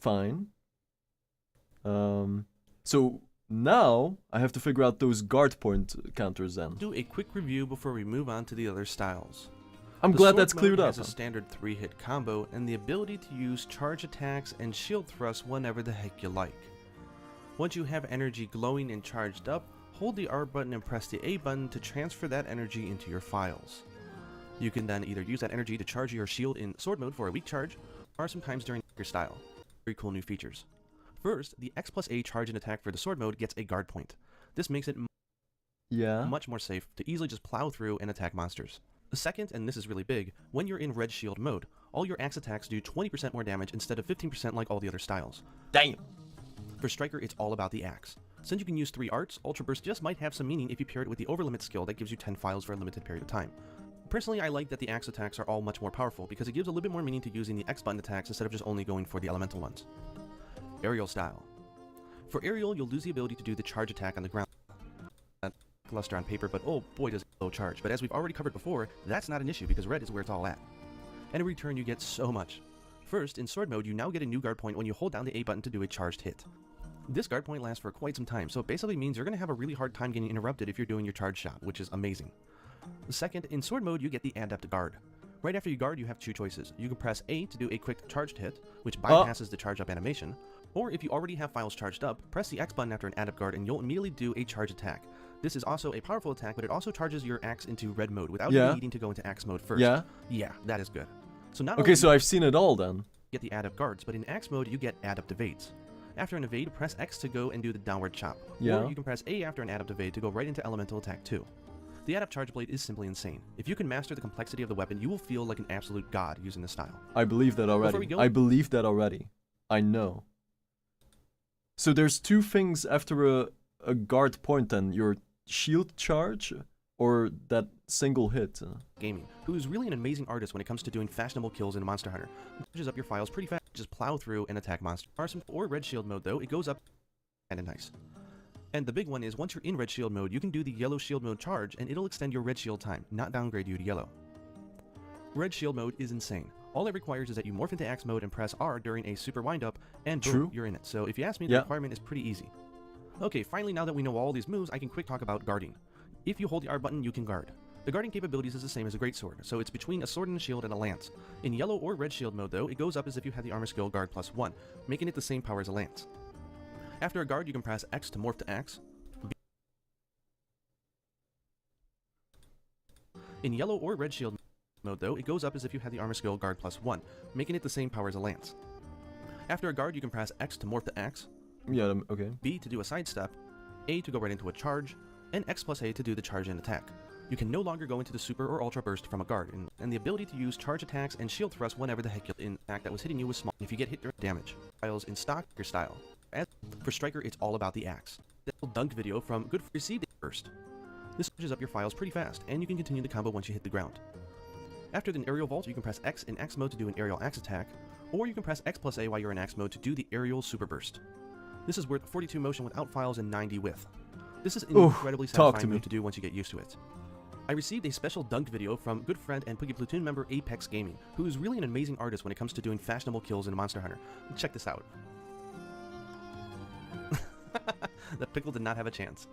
Fine. So now I have to figure out those guard point counters then. do a quick review before we move on to the other styles. I'm The glad sword that's cleared mode up. has a standard 3-hit combo and the ability to use charge attacks and shield thrusts whenever the heck you like. Once you have energy glowing and charged up, hold the R button and press the A button to transfer that energy into your files. You can then either use that energy to charge your shield in sword mode for a weak charge, or sometimes during your style. Very cool new features. First, the X plus A charge and attack for the sword mode gets a guard point. This makes it much more safe to easily just plow through and attack monsters. The second, and this is really big, when you're in red shield mode, all your axe attacks do 20% more damage instead of 15% like all the other styles. Damn! For Striker, it's all about the axe. Since you can use 3 arts, Ultra Burst just might have some meaning if you pair it with the Overlimit skill that gives you 10 files for a limited period of time. Personally, I like that the axe attacks are all much more powerful because it gives a little bit more meaning to using the X button attacks instead of just only going for the elemental ones. Aerial style. For Aerial, you'll lose the ability to do the charge attack on the ground. Luster on paper, but oh boy does it low charge. But as we've already covered before, that's not an issue because red is where it's all at. And in return, you get so much. First, in sword mode, you now get a new guard point when you hold down the A button to do a charged hit. This guard point lasts for quite some time, so it basically means you're going to have a really hard time getting interrupted if you're doing your charge shot, which is amazing. Second, in sword mode, you get the Adept Guard. Right after you guard, you have 2 choices. You can press A to do a quick charged hit, which bypasses the charge up animation, or if you already have files charged up, press the X button after an Adept Guard and you'll immediately do a charge attack. This is also a powerful attack, but it also charges your axe into red mode without you needing to go into axe mode first. Yeah? Yeah, that is good. So not Okay, so I've seen it all then. get the Adept Guards, but in axe mode, you get Adept Evades. After an evade, press X to go and do the downward chop. Yeah. Or you can press A after an Adept Evade to go right into Elemental Attack 2. The Adept Charge Blade is simply insane. If you can master the complexity of the weapon, you will feel like an absolute god using this style. I believe that Before we already. go- I believe that already. I know. So there's 2 things after a guard point then. Your shield charge or that single hit. Gaming, who is really an amazing artist when it comes to doing fashionable kills in Monster Hunter. Charges up your files pretty fast, just plow through and attack monsters. Or red shield mode though, it goes up kinda nice. And the big one is once you're in red shield mode, you can do the yellow shield mode charge and it'll extend your red shield time, not downgrade you to yellow. Red shield mode is insane. All it requires is that you morph into axe mode and press R during a super windup, and boom, True. you're in it. So if you ask me, the requirement is pretty easy. Okay, finally now that we know all these moves, I can quick talk about guarding. If you hold the R button, you can guard. The guarding capabilities is the same as a greatsword, so it's between a sword and a shield and a lance. In yellow or red shield mode though, it goes up as if you had the armor skill guard +1, making it the same power as a lance. After a guard, you can press X to morph to axe. In yellow or red shield mode though, it goes up as if you had the armor skill guard +1, making it the same power as a lance. After a guard, you can press X to morph to axe. Yeah, okay. B to do a sidestep, A to go right into a charge, and X plus A to do the charge and attack. You can no longer go into the super or ultra burst from a guard, and the ability to use charge attacks and shield thrust whenever the heck in attack that was hitting you was small. If you get hit during damage, files in Starke style. As for Striker, it's all about the axe. The dunk video from Good for Received first. This charges up your files pretty fast, and you can continue the combo once you hit the ground. After the aerial vault, you can press X in axe mode to do an aerial axe attack, or you can press X plus A while you're in axe mode to do the aerial super burst. This is worth 42 motion without files and 90 width. This is an incredibly satisfying move to do once you get used to it. I received a special dunk video from good friend and Poogie Platoon member Apex Gaming, who is really an amazing artist when it comes to doing fashionable kills in Monster Hunter. Check this out. The pickle did not have a chance.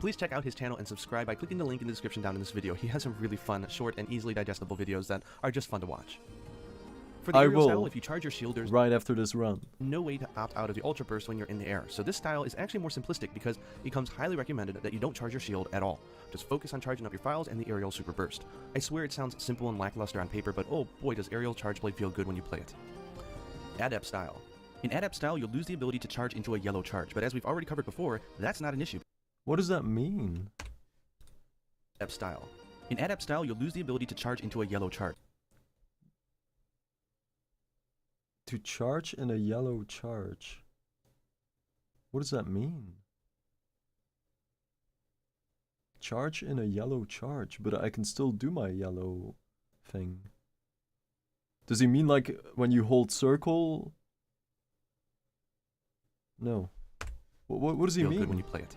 Please check out his channel and subscribe by clicking the link in the description down in this video. He has some really fun, short, and easily digestible videos that are just fun to watch. For the I aerial will, style, if you charge your shield, there's right after this run. no way to opt out of the Ultra Burst when you're in the air. So this style is actually more simplistic because it becomes highly recommended that you don't charge your shield at all. Just focus on charging up your files and the aerial super burst. I swear it sounds simple and lackluster on paper, but oh boy does aerial charge blade feel good when you play it. Adept style. In Adept style, you'll lose the ability to charge into a yellow charge, but as we've already covered before, that's not an issue. What does that mean? Adept style. In Adept style, you'll lose the ability to charge into a yellow charge. To charge in a yellow charge. What does that mean? Charge in a yellow charge, but I can still do my yellow thing. Does he mean like when you hold circle? No. What does he mean? Good when you play it.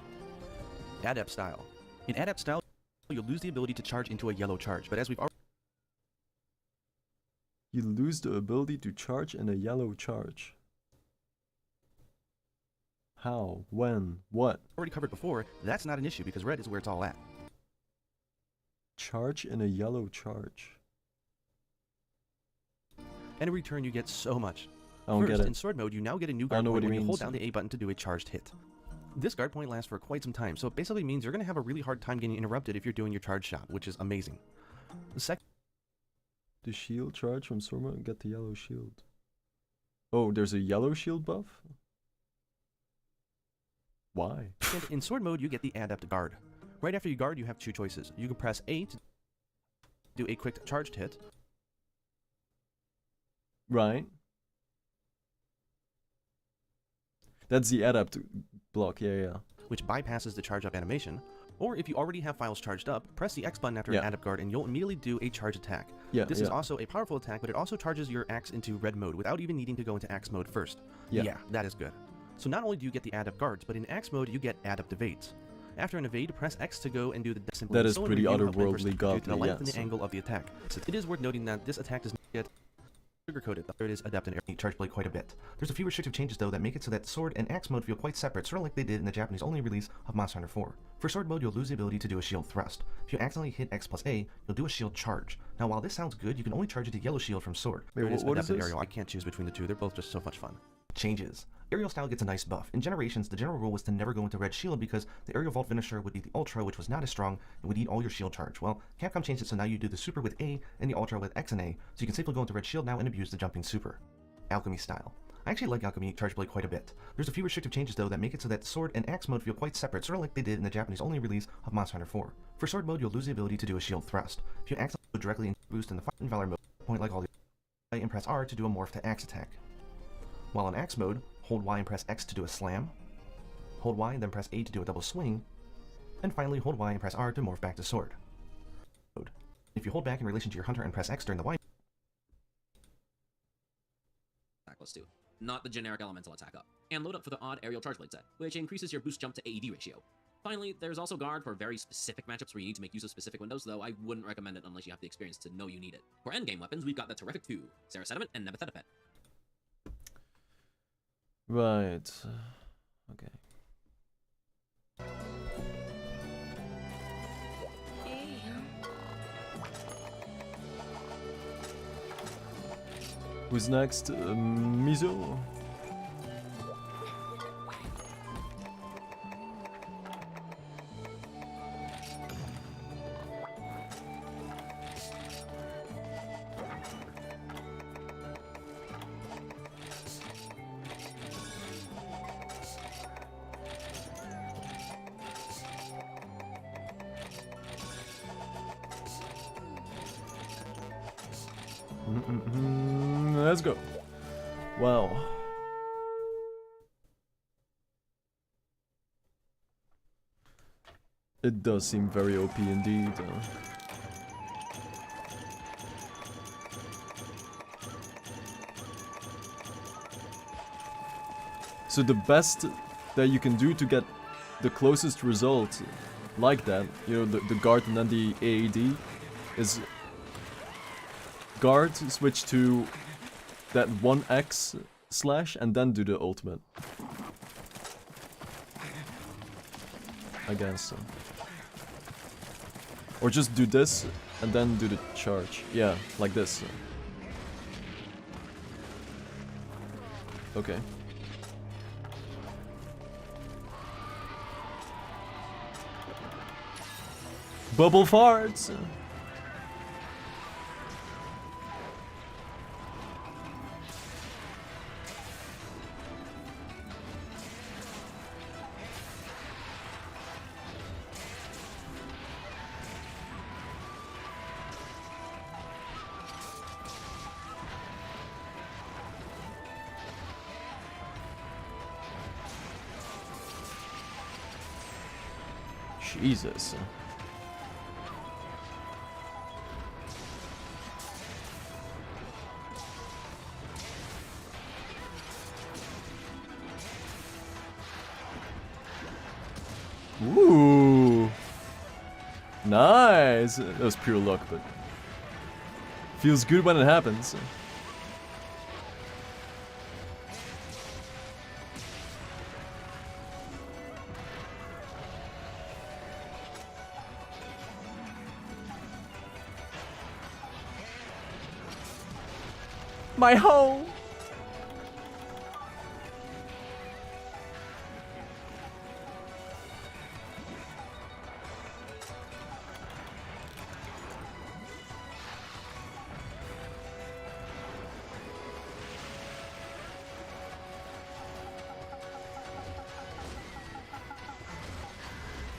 Adept style. In Adept style, you'll lose the ability to charge into a yellow charge, but as we've already You lose the ability to charge in a yellow charge. How? When? What? already covered before, that's not an issue because red is where it's all at. Charge in a yellow charge. And in return, you get so much. I don't First, get it. in sword mode, you now get a new I don't guard know point what when he you hold means. down the A button to do a charged hit. This guard point lasts for quite some time, so it basically means you're going to have a really hard time getting interrupted if you're doing your charge shot, which is amazing. The second The shield charge from sword mode, get the yellow shield. Oh, there's a yellow shield buff? Why? in sword mode, you get the Adept guard. Right after you guard, you have two choices. You can press A to do a quick charged hit, Right. That's the adept block, yeah. which bypasses the charge up animation. Or if you already have files charged up, press the X button after Yeah. an Adept guard and you'll immediately do a charge attack. Yeah, This is yeah. also a powerful attack, but it also charges your axe into red mode without even needing to go into axe mode first. Yeah. That is good. So not only do you get the Adept guards, but in axe mode you get Adept evades. After an evade, press X to go and do the simply That is solo pretty review of when otherworldly first due to the godly, length and yes. the angle of the attack. So it is worth noting that this attack does not get sugar-coated. It is Adept and charge blade quite a bit. There's a few restrictive changes though that make it so that sword and axe mode feel quite separate, sort of like they did in the Japanese only release of Monster Hunter 4. For sword mode, you'll lose the ability to do a shield thrust. If you accidentally hit X plus A, you'll do a shield charge. Now while this sounds good, you can only charge it to yellow shield from sword. Wait, There it what Adept is and this? aerial. I can't choose between the two, they're both just so much fun. Changes. Aerial style gets a nice buff. In Generations, the general rule was to never go into red shield because the aerial vault finisher would be the ultra, which was not as strong, and would eat all your shield charge. Well, Capcom changed it so now you do the super with A and the ultra with X and A, so you can safely go into red shield now and abuse the jumping super. Alchemy style. I actually like Alchemy Charge Blade quite a bit. There's a few restrictive changes though that make it so that sword and axe mode feel quite separate, sort of like they did in the Japanese only release of Monster Hunter 4. For sword mode, you'll lose the ability to do a shield thrust. If you accidentally go directly into boost in the Fire and Valor mode, point like all the and press R to do a morph to axe attack. While in axe mode, hold Y and press X to do a slam, hold Y and then press A to do a double swing, and finally hold Y and press R to morph back to sword. If you hold back in relation to your hunter and press X during the Y, Let's do. Not the generic elemental attack up. And load up for the odd aerial charge blade set, which increases your boost jump to AED ratio. Finally, there's also guard for very specific matchups where you need to make use of specific windows, though I wouldn't recommend it unless you have the experience to know you need it. For endgame weapons, we've got the terrific two, Sarah Sediment and Nebuchadnezzar. Right. Okay. Who's next? Mizo? Let's go. Wow. It does seem very OP indeed. So the best that you can do to get the closest result like that, you know, the guard and then the AED, is guard, switch to that 1x slash, and then do the ultimate. I guess. Or just do this and then do the charge. Yeah, like this. Okay. Bubble farts! Jesus. Ooh. Nice. That was pure luck, but feels good when it happens. My home.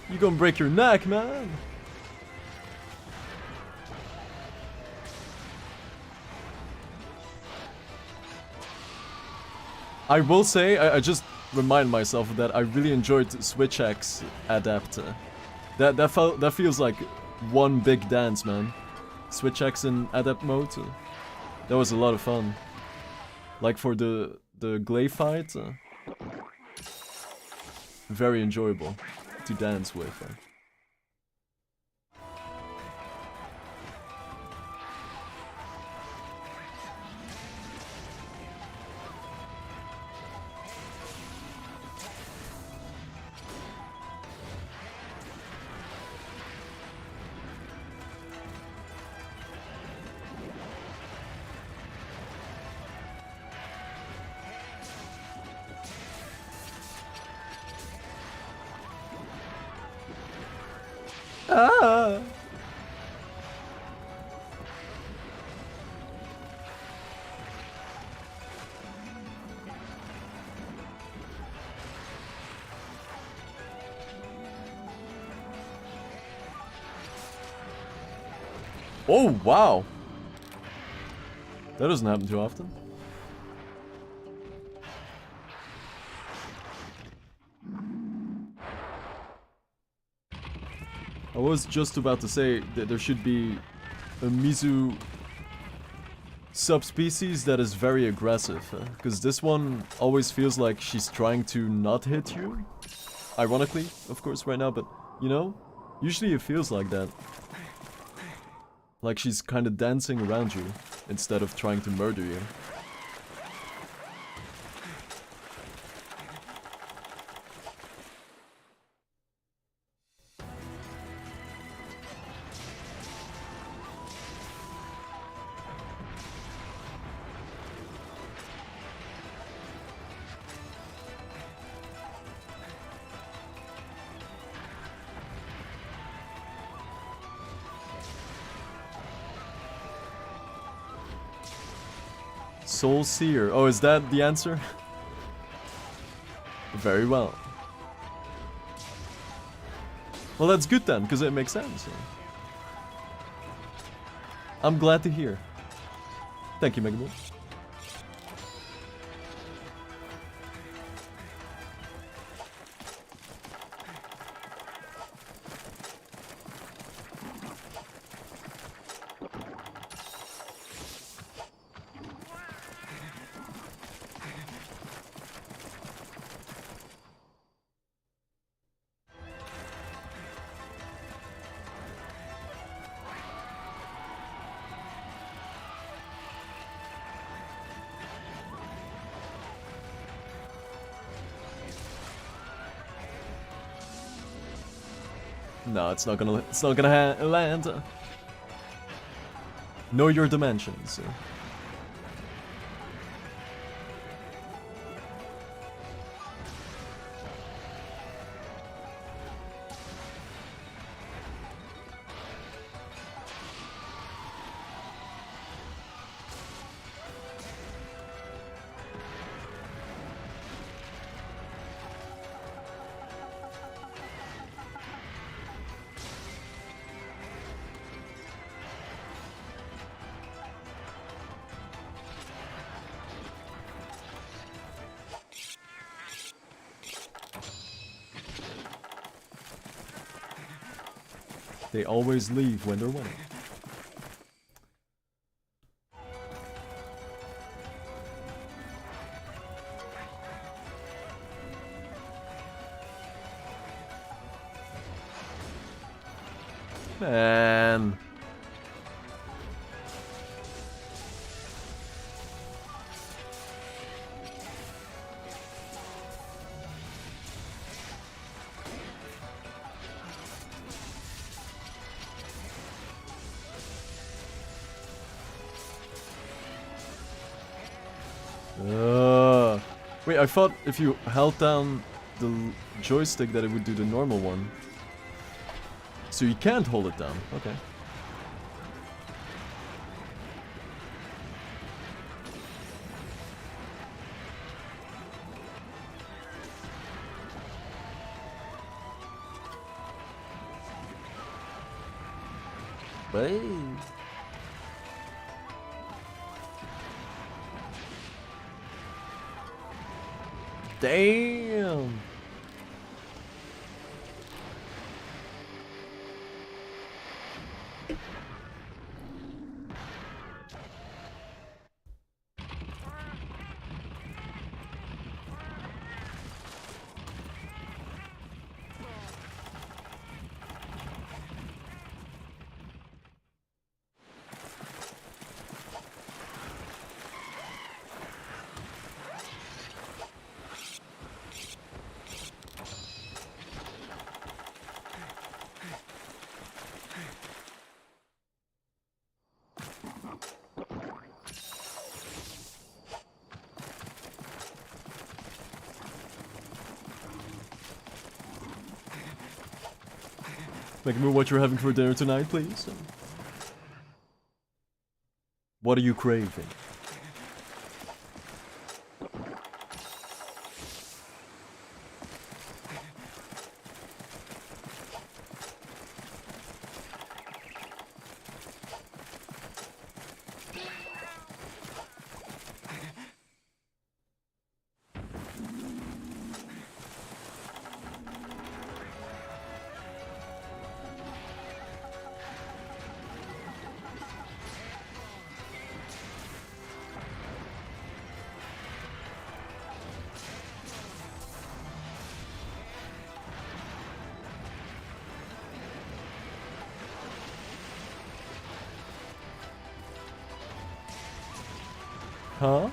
You gonna break your neck, man. I will say, I just remind myself that I really enjoyed Switch X Adapt. That feels like one big dance, man. Switch X in Adapt mode. That was a lot of fun. Like for the Glaive fight. Very enjoyable to dance with. Ah! Oh, wow! That doesn't happen too often. I was just about to say that there should be a Mizu subspecies that is very aggressive, because this one always feels like she's trying to not hit you. Ironically, of course, right now, but you know, usually it feels like that. Like she's kind of dancing around you instead of trying to murder you. Soul Seer. Oh, is that the answer? Very well. Well, that's good then, because it makes sense. I'm glad to hear. Thank you, Megamon. No, it's not gonna land. Know your dimensions. They always leave when they're winning. Man. Wait, I thought if you held down the joystick that it would do the normal one. So you can't hold it down. Okay. Wait. Damn. Make me what you're having for dinner tonight, please. What are you craving? Huh?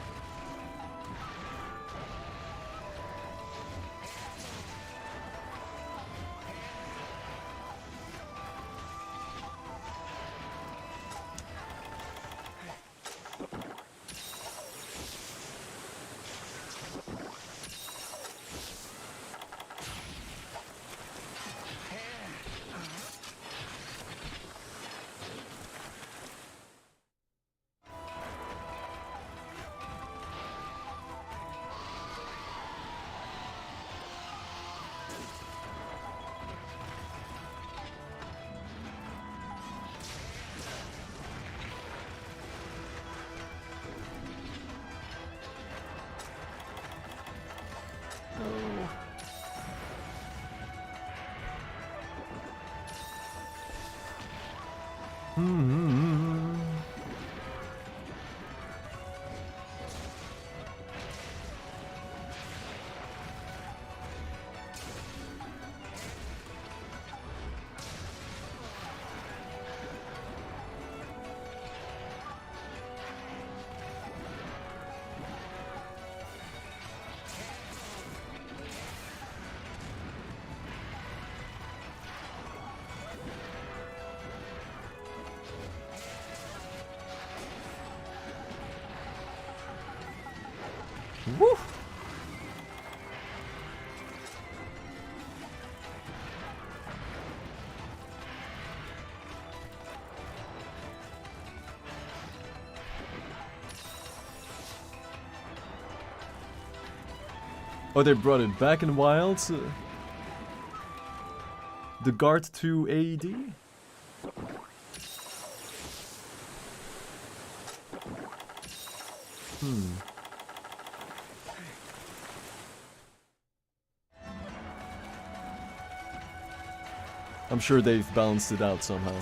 Woo! Oh, they brought it back in Wilds? The Guard 2 AED? I'm sure they've balanced it out somehow.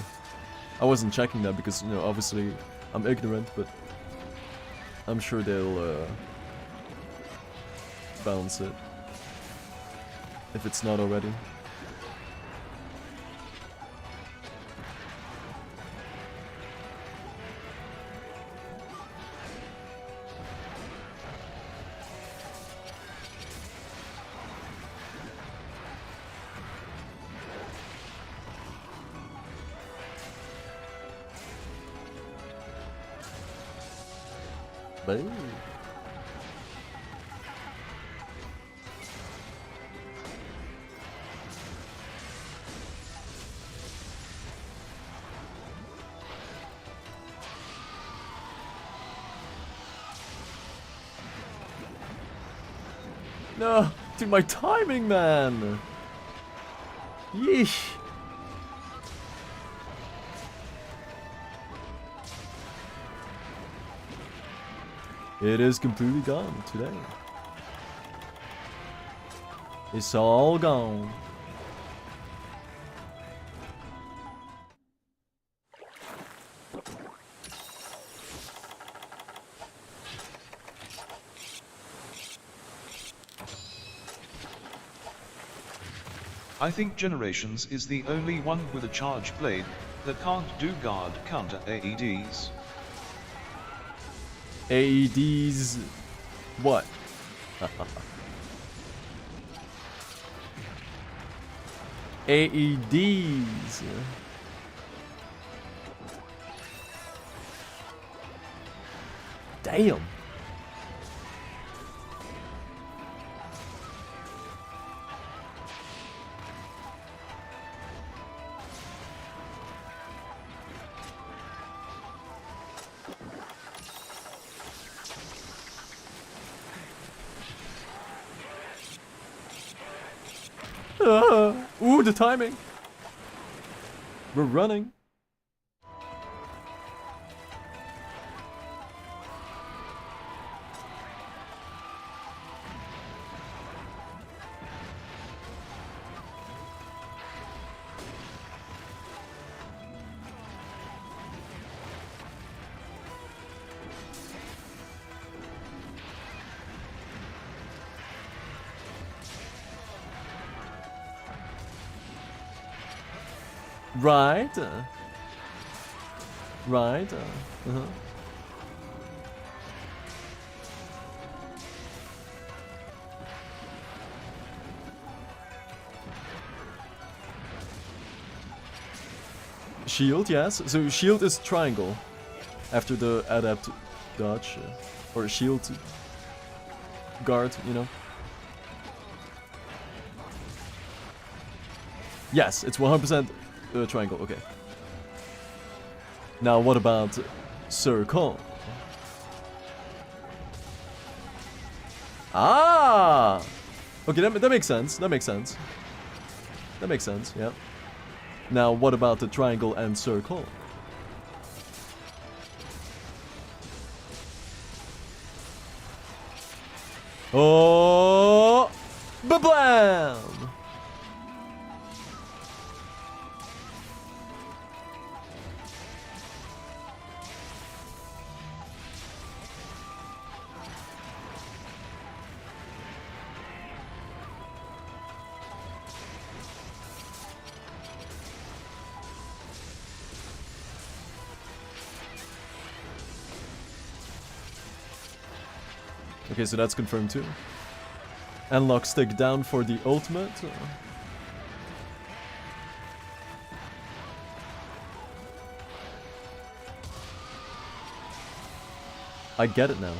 I wasn't checking that because, you know, obviously I'm ignorant, but I'm sure they'll balance it. If it's not already. Boom. No, dude, my timing, man. Yeesh. It is completely gone today. It's all gone. I think Generations is the only one with a charge blade that can't do guard counter AEDs. AEDs. What? AEDs. Damn. Ooh, the timing. We're running. Right. Right. Uh-huh. Shield, yes. So shield is triangle after the adapt dodge or shield guard, you know. Yes, it's 100% triangle, okay. Now what about circle? Ah! Okay, that makes sense, that makes sense. That makes sense, yeah. Now what about the triangle and circle? Oh! Ba-blam! Okay, so that's confirmed too. Analog stick down for the ultimate. I get it now.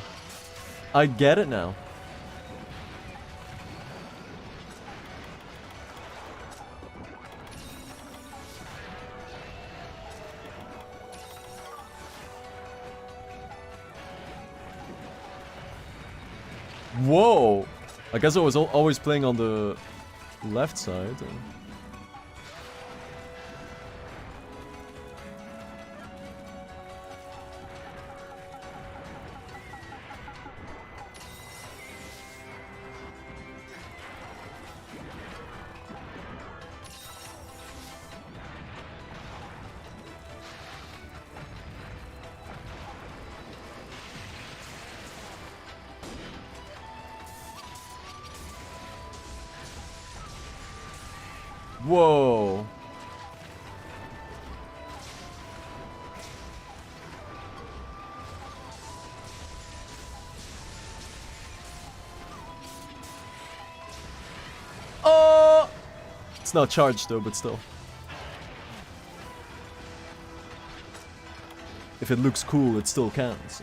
I get it now. Whoa! I guess I was always playing on the left side. Whoa. Oh! It's not charged though, but still. If it looks cool, it still counts.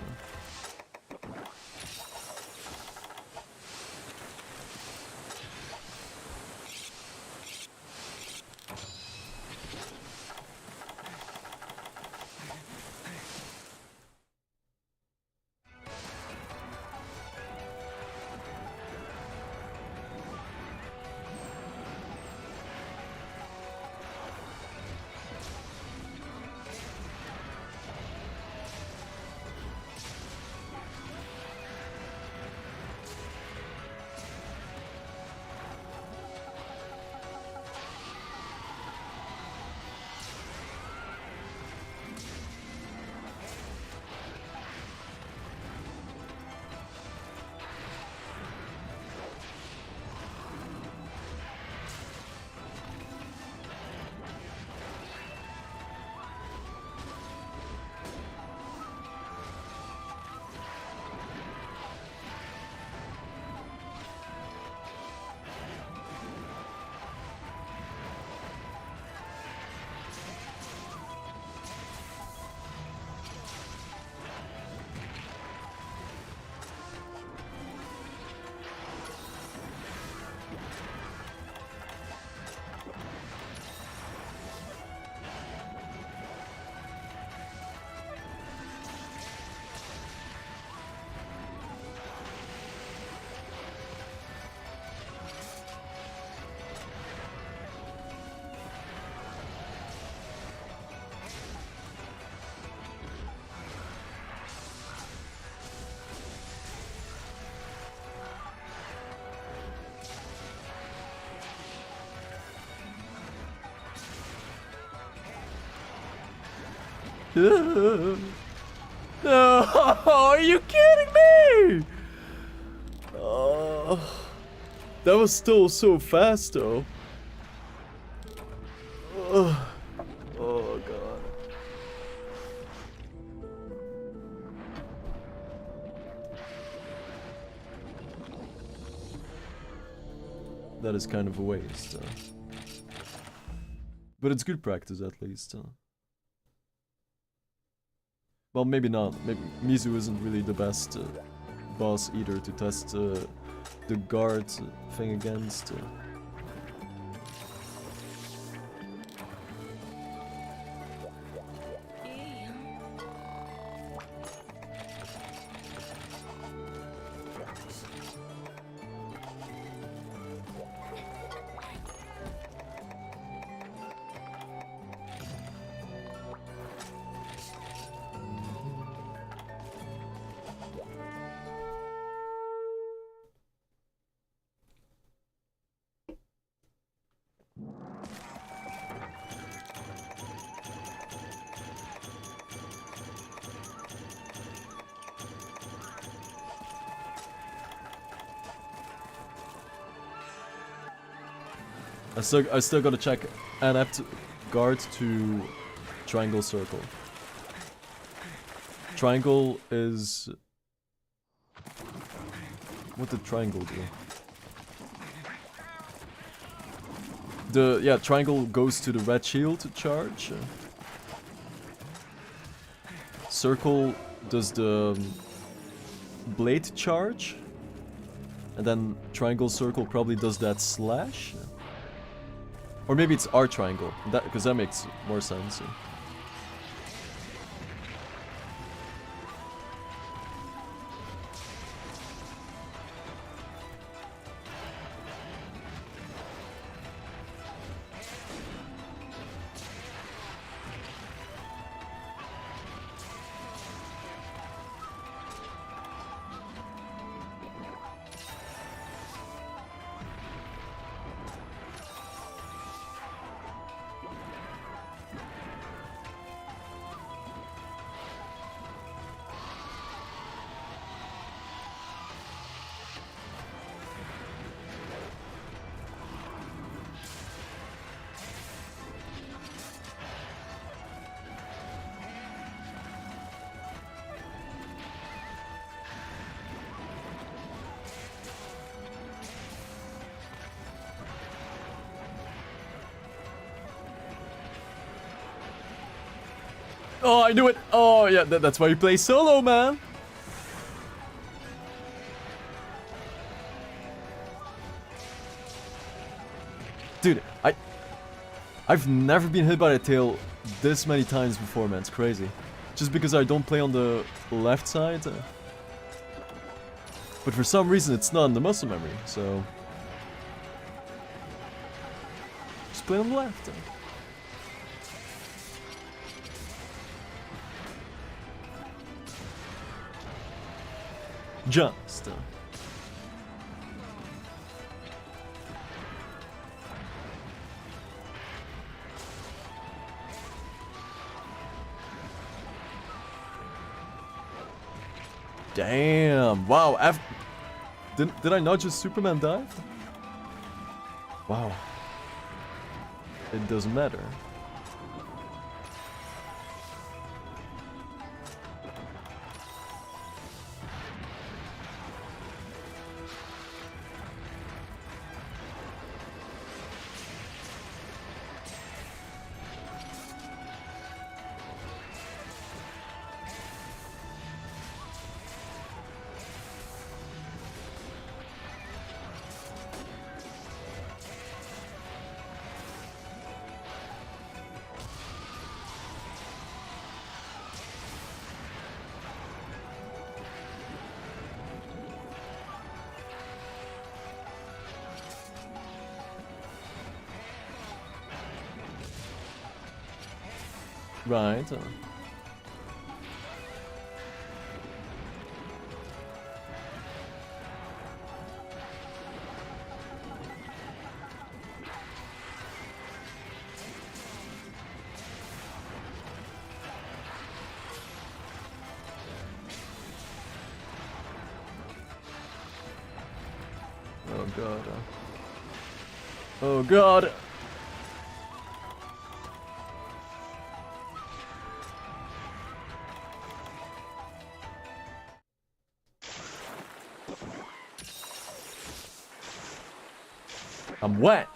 No, are you kidding me? That was still so fast though. Oh god. That is kind of a waste. But it's good practice at least. Well, maybe not. Maybe Mizu isn't really the best boss either to test the guard thing against. I still gotta check adept guard to triangle circle. Triangle is... What did triangle do? Yeah, triangle goes to the red shield charge. Circle does the blade charge. And then triangle circle probably does that slash. Or maybe it's R triangle, because that makes more sense. Oh, I knew it. Oh, yeah, that's why you play solo, man. Dude, I've never been hit by a tail this many times before, man. It's crazy. Just because I don't play on the left side. But for some reason, it's not in the muscle memory, so... Just play on the left. Just. Damn! Wow! Did I not just Superman dive? Wow. It doesn't matter. Right. Oh god. Oh god. I'm wet.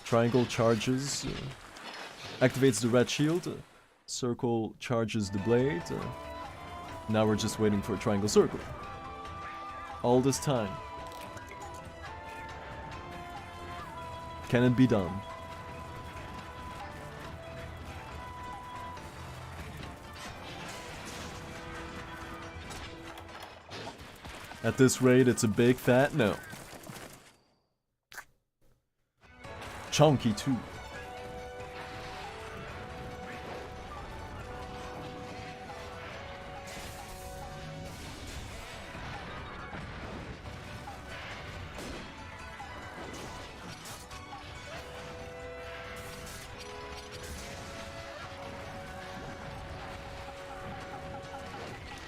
Triangle charges, activates the red shield, circle charges the blade. Now we're just waiting for a triangle circle. All this time. Can it be done? At this rate, it's a big fat no. Chunky too.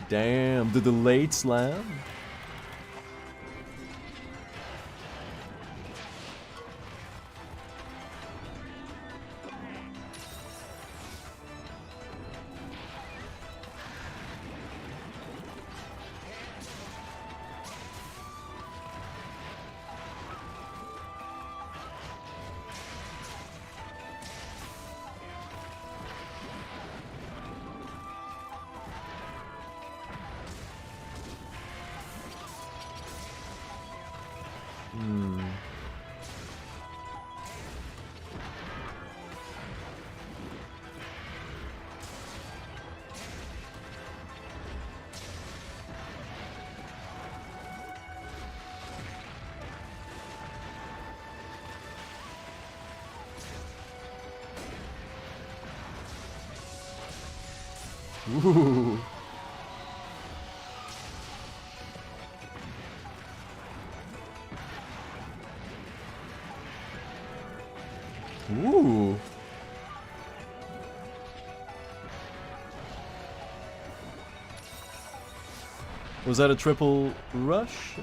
Damn, the delayed slam. Ooh. Ooh. Was that a triple rush?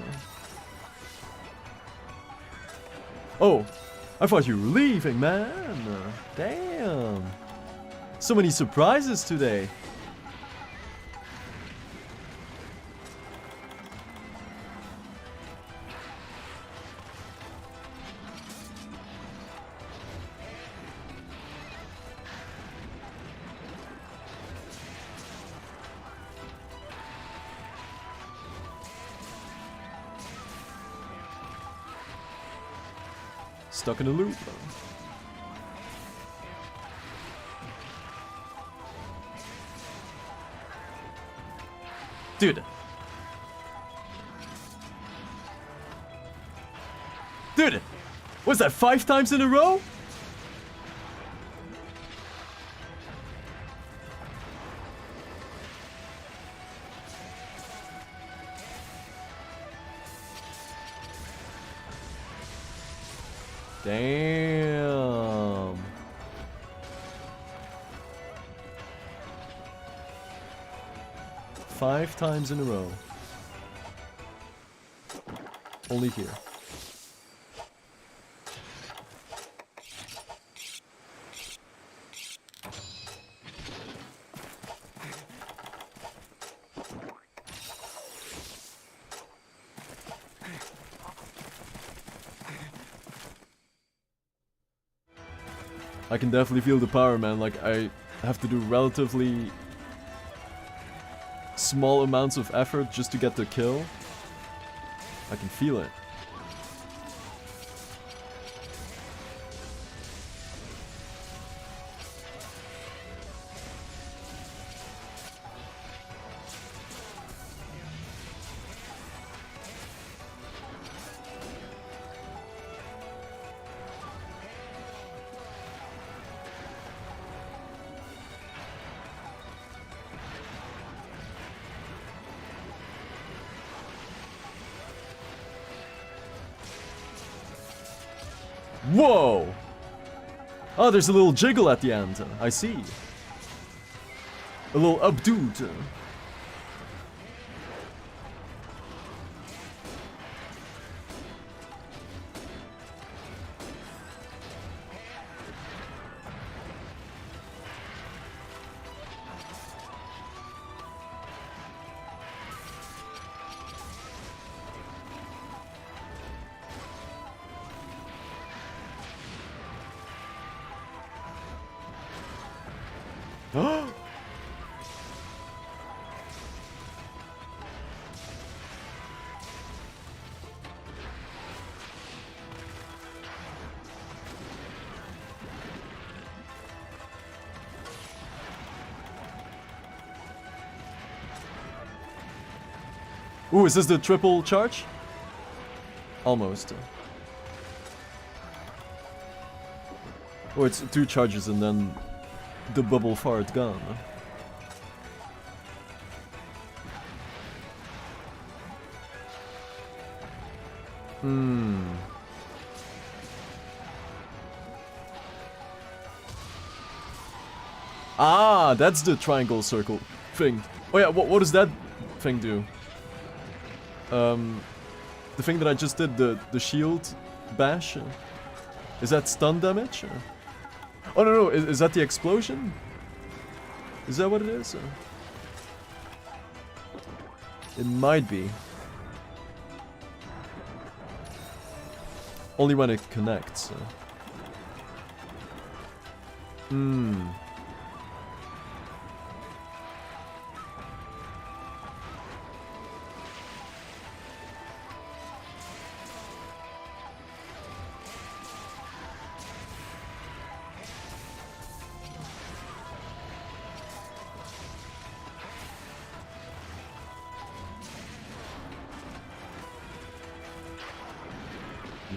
Oh, I thought you were leaving, man. Damn. So many surprises today. Stuck in a loop. Dude. Dude! Was that 5 times in a row? Damn. Five times in a row. Only here. I can definitely feel the power, man. Like, I have to do relatively small amounts of effort just to get the kill. I can feel it. Whoa! Oh, there's a little jiggle at the end. I see. A little updoot. Ooh, is this the triple charge? Almost. Or it's 2 charges and then the bubble fart gun. Ah, that's the triangle circle thing. Oh yeah, what does that thing do? The thing that I just did, the shield bash. Is that stun damage? Oh no, is that the explosion? Is that what it is? It might be. Only when it connects.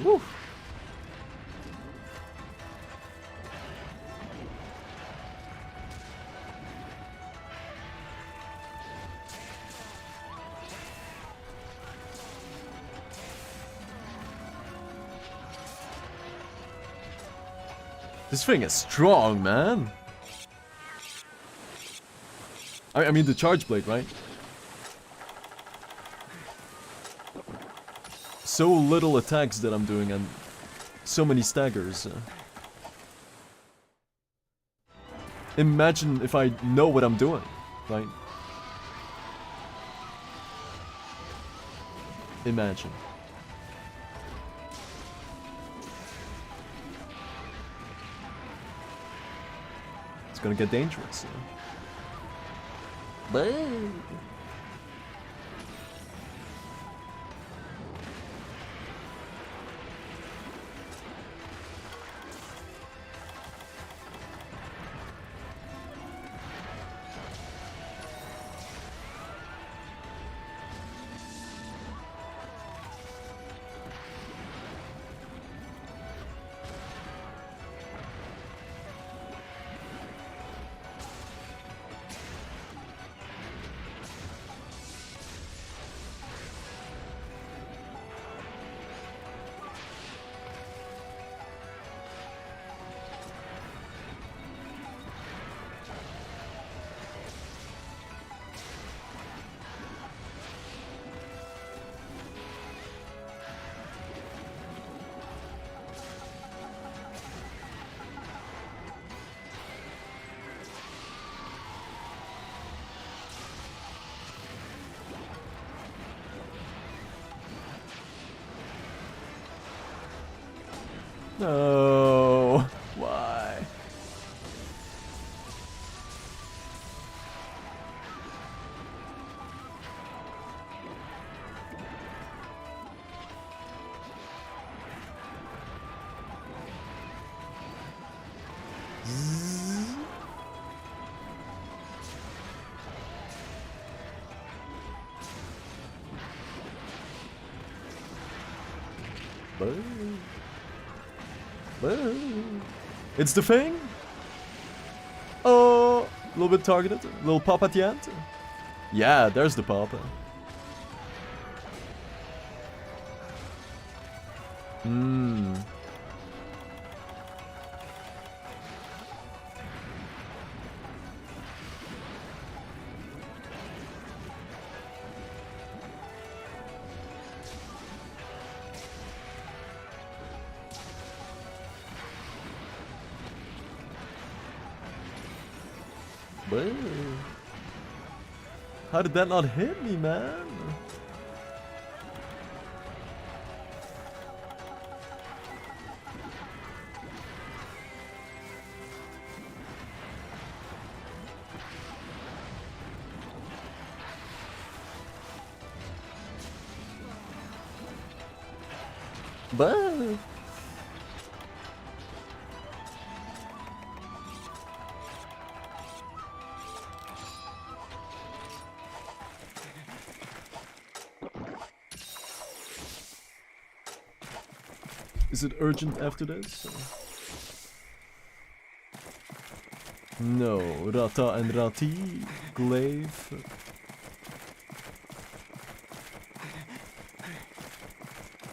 Woo. This thing is strong, man. I mean the charge blade, right? So little attacks that I'm doing and so many staggers. Imagine if I know what I'm doing, right? Imagine. It's gonna get dangerous. Boo! No. Why? It's the thing. Oh, a little bit targeted. A little pop at the end. Yeah, there's the pop. Hmm. Boo. How did that not hit me, man? Boo. Is it urgent after this? No, Rata and Rati, Glaive.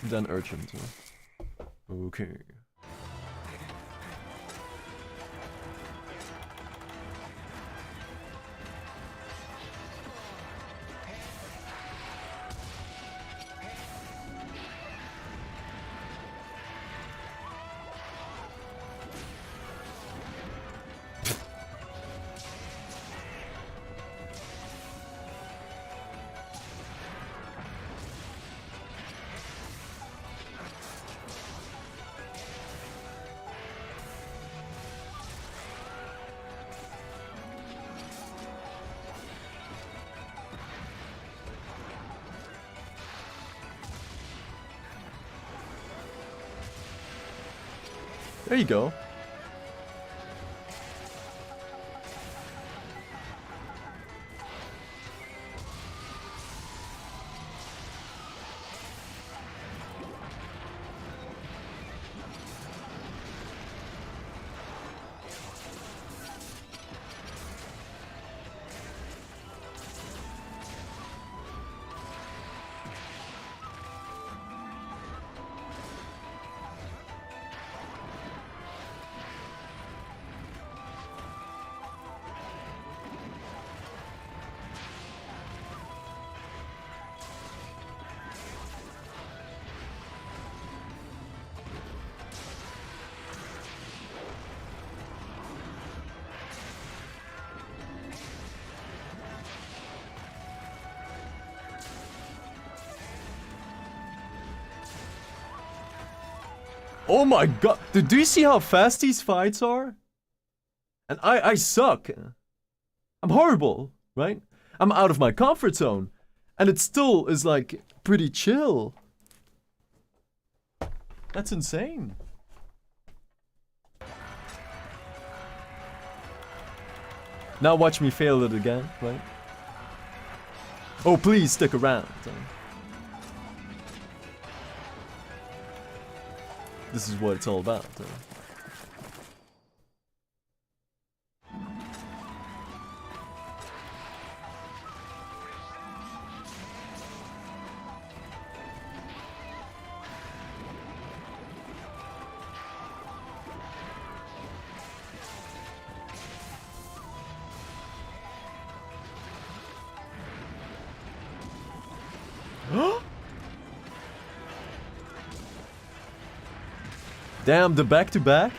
Then urgent. Okay. There you go. Oh my god. Dude, do you see how fast these fights are? And I suck. I'm horrible, right? I'm out of my comfort zone. And it still is like pretty chill. That's insane. Now watch me fail it again, right? Oh, please stick around. This is what it's all about. Damn, the back-to-back?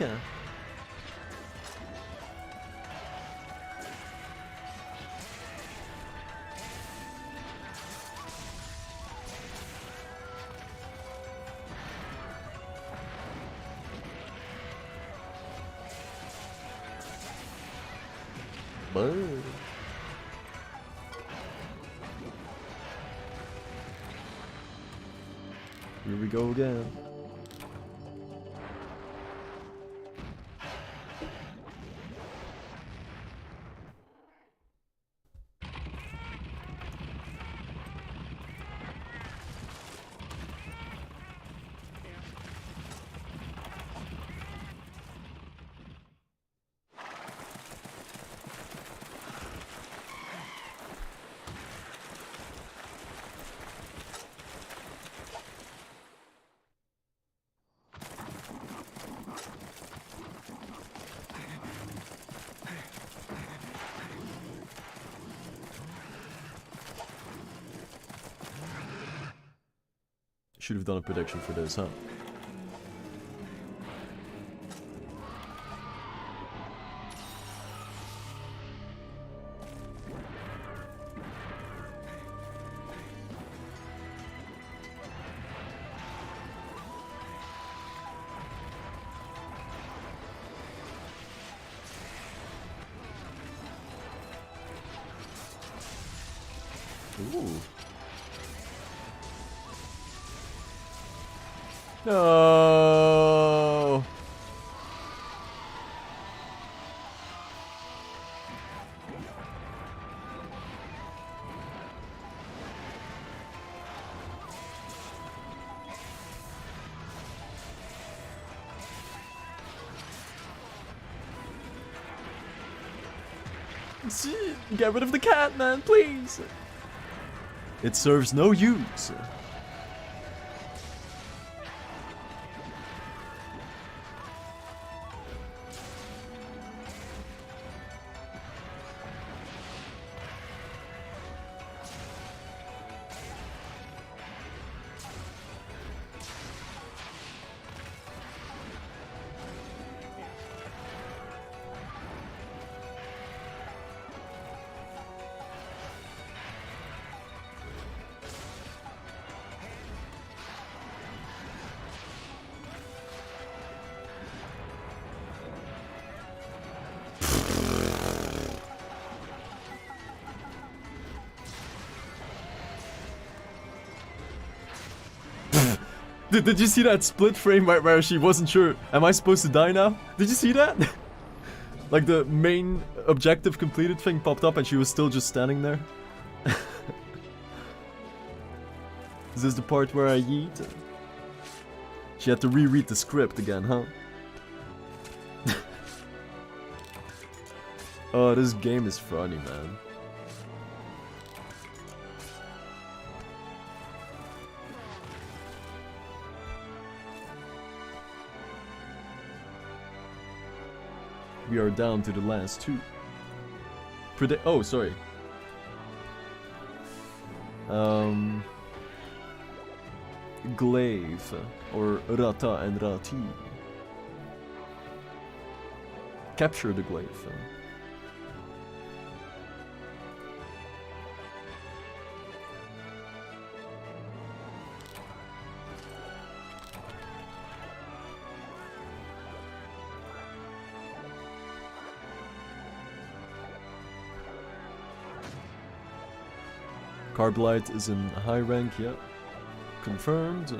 Boo. Here we go again. Should have done a prediction for this, huh? Ooh. No. Get rid of the cat, man, please. It serves no use. Did you see that split frame where she wasn't sure, am I supposed to die now? Did you see that? Like the main objective completed thing popped up and she was still just standing there. Is this the part where I yeet? She had to reread the script again, huh? Oh, this game is funny, man. We are down to the last two. Oh, sorry. Glaive or Rata and Rati. Capture the glaive. Carblight is in high rank, yeah. Confirmed.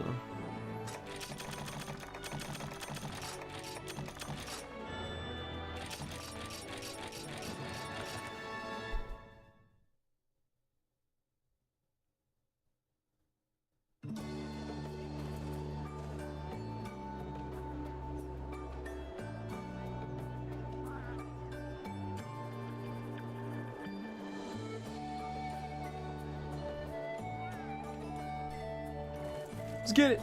Let's get it.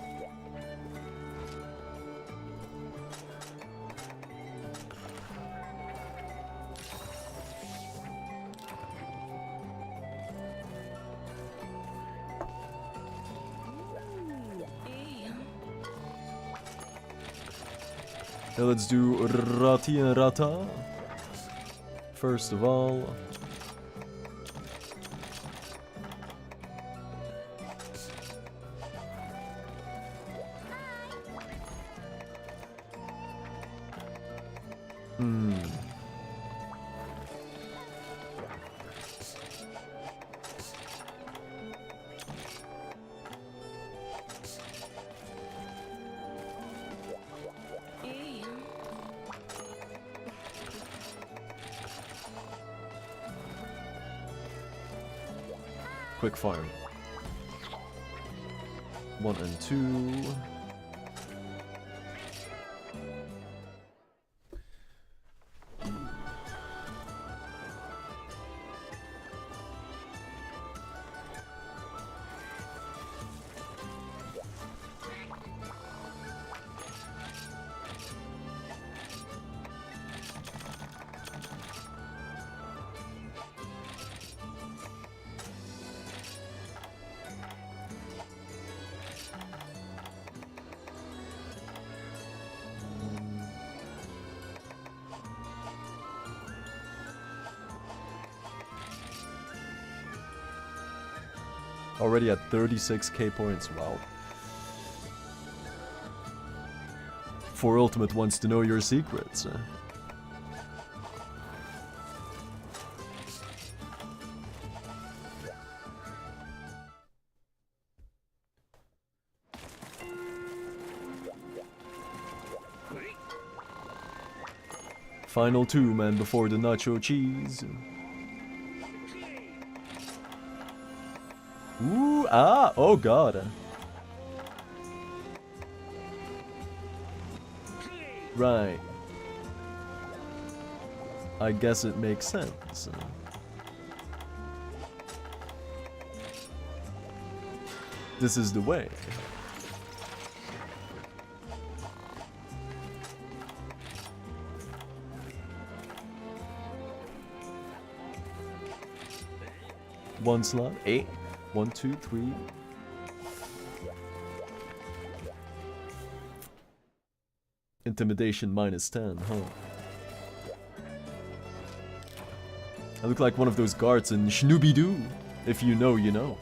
Now let's do Rati and Rata. First of all. Quick fire. 1 and 2. Already at 36k points, wow. 4 Ultimate wants to know your secrets. Final 2, man, before the nacho cheese. Ooh, ah, oh god. Right. I guess it makes sense. This is the way. One slot, 8. 1, 2, 3. Intimidation -10, huh? I look like one of those guards in Schnooby-Doo. If you know, you know.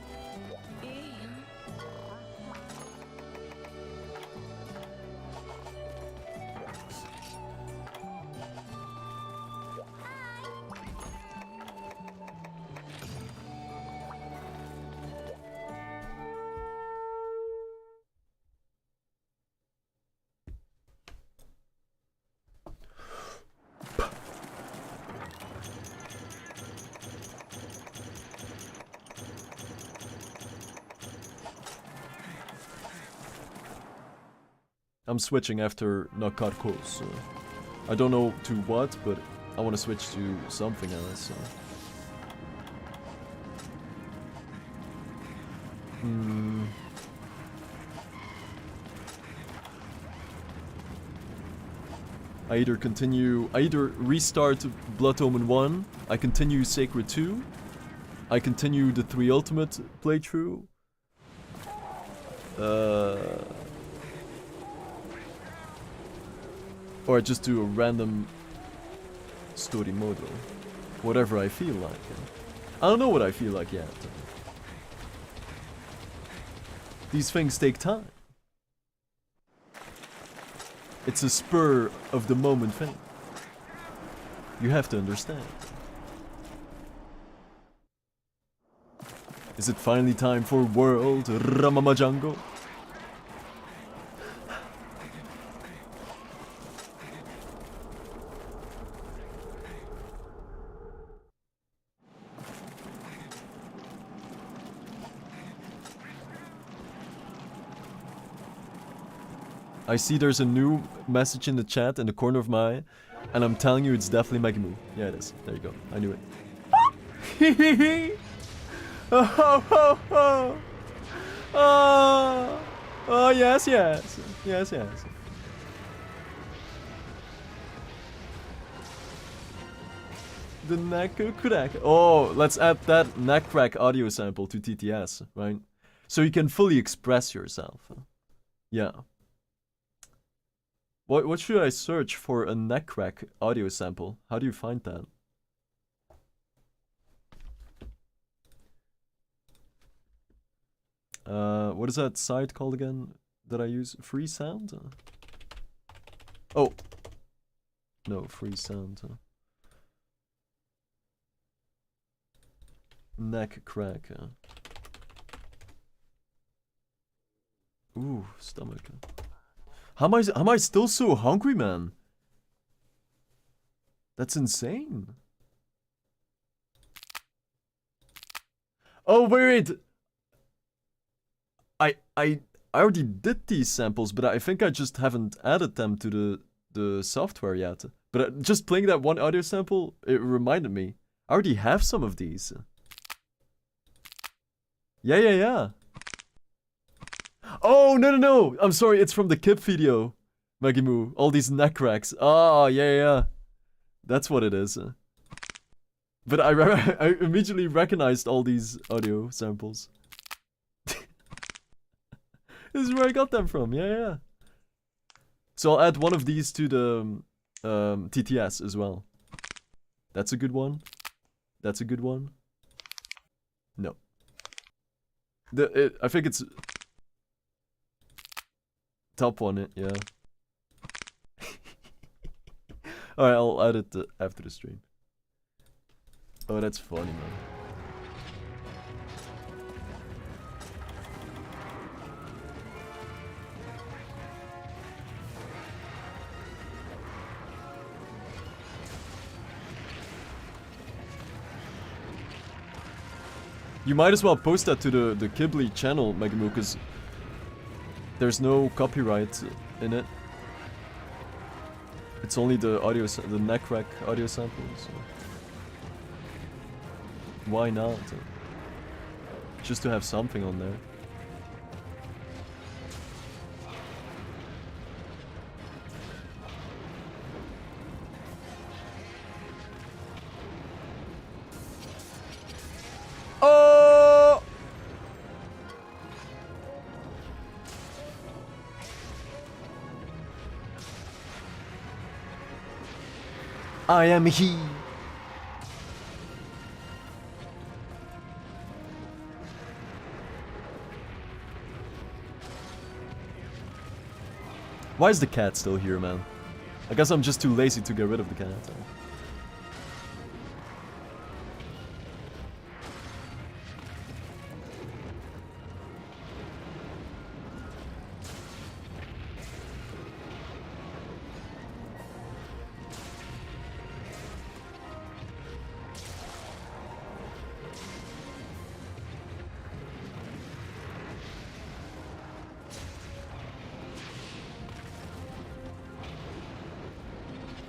I'm switching after Nakarkos. I don't know to what, but I want to switch to something else. I either restart Blood Omen 1, I continue Sacred 2, I continue the 3 Ultimate playthrough, or I just do a random story mode, whatever I feel like. I don't know what I feel like yet. These things take time. It's a spur of the moment thing. You have to understand. Is it finally time for World Ramamajango? I see there's a new message in the chat in the corner of my eye, and I'm telling you it's definitely Megamoo. Yeah, it is. There you go. I knew it. Oh, yes, yes. Yes, yes. The neck crack. Oh, let's add that neck crack audio sample to TTS, right? So you can fully express yourself. Yeah. What should I search for a neck crack audio sample? How do you find that? What is that site called again that I use? Free Sound? Oh. No, Free Sound. Neck crack. Ooh, stomach. How am I still so hungry, man? That's insane. Oh, wait. I already did these samples, but I think I just haven't added them to the software yet. But just playing that one audio sample, it reminded me. I already have some of these. Yeah. Oh, no. I'm sorry, it's from the Kip video. Magimu, all these neck cracks. Oh, yeah. That's what it is. But I immediately recognized all these audio samples. This is where I got them from, yeah. So I'll add one of these to the TTS as well. That's a good one. That's a good one. No. I think it's... top one, yeah. Alright, I'll add it after the stream. Oh, that's funny, man. You might as well post that to the Ghibli channel, Megamoo, because there's no copyright in it. It's only the audio, the neck crack audio samples. So. Why not? Just to have something on there. Oh! I am he. Why is the cat still here, man? I guess I'm just too lazy to get rid of the cat.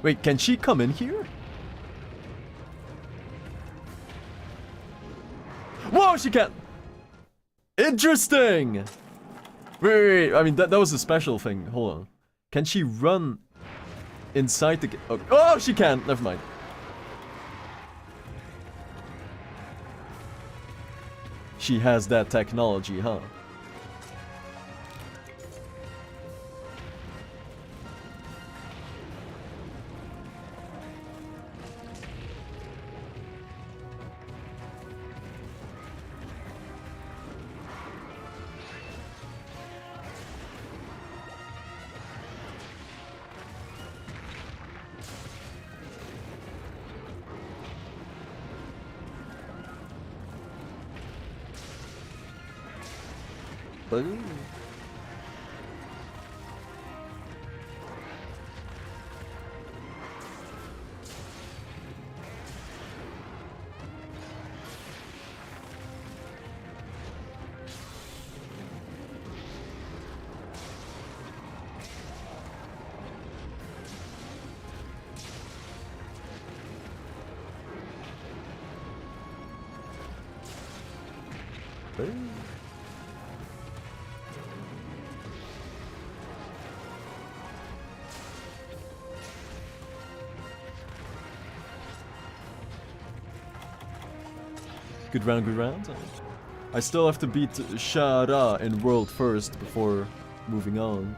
Wait, can she come in here? Whoa, she can't! Interesting! Wait, I mean, that was a special thing. Hold on. Can she run inside the... Oh, she can! Never mind. She has that technology, huh? Boom. Boom. Good round, good round. I still have to beat Shara in World first before moving on.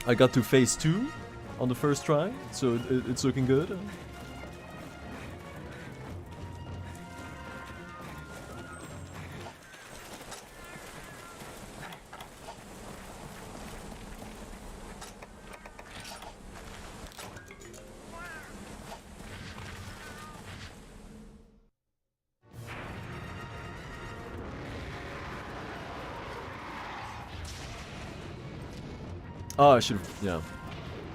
I got to phase 2 on the first try, so it's looking good. Oh, I should have, yeah.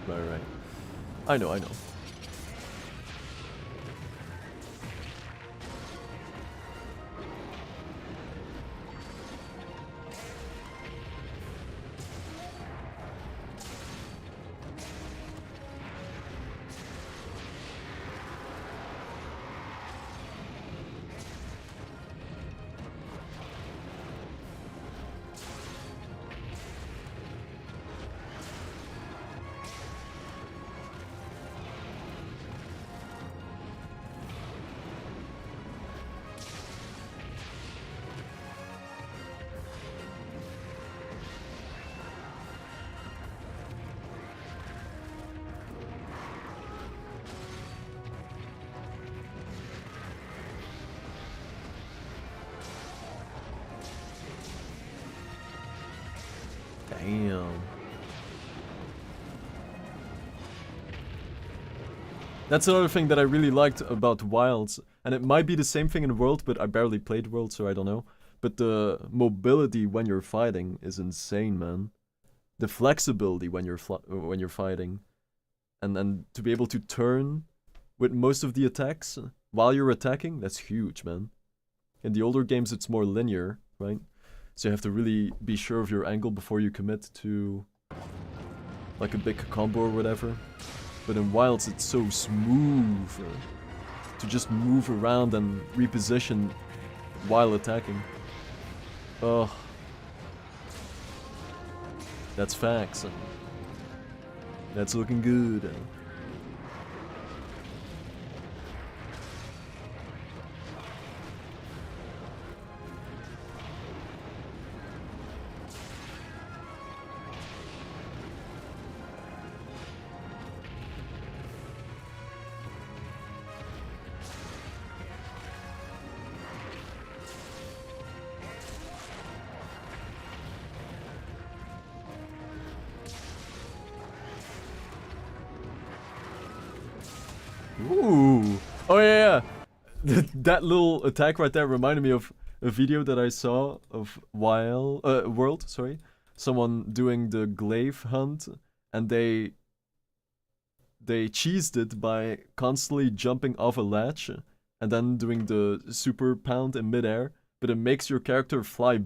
Right. I know. Damn. That's another thing that I really liked about Wilds, and it might be the same thing in World, but I barely played World, so I don't know. But the mobility when you're fighting is insane, man. The flexibility when you're fighting, and to be able to turn with most of the attacks while you're attacking, that's huge, man. In the older games, it's more linear, right? So you have to really be sure of your angle before you commit to like a big combo or whatever. But in Wilds, it's so smooth to just move around and reposition while attacking. Oh, that's facts. That's looking good. Ooh. Oh yeah. That little attack right there reminded me of a video that I saw of World, sorry. Someone doing the glaive hunt, and they cheesed it by constantly jumping off a latch and then doing the super pound in midair, but it makes your character fly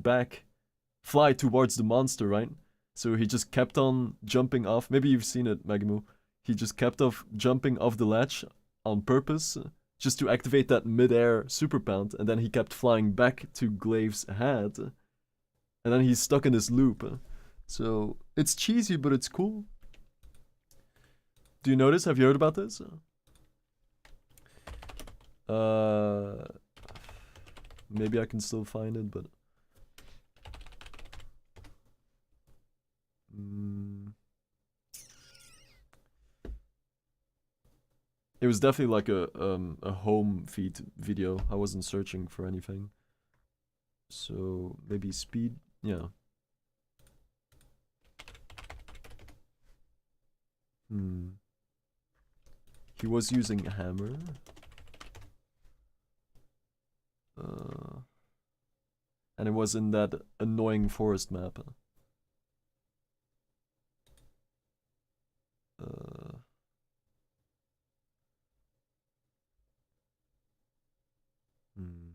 towards the monster, right? So he just kept on jumping off. Maybe you've seen it, Magamu. He just kept off jumping off the latch on purpose, just to activate that mid-air super pound, and then he kept flying back to Glaive's head, and then he's stuck in this loop. So it's cheesy, but it's cool. Do you notice? Have you heard about this? Maybe I can still find it, but it was definitely like a home feed video. I wasn't searching for anything. So maybe speed, yeah. He was using a hammer. And it was in that annoying forest map. Hmm.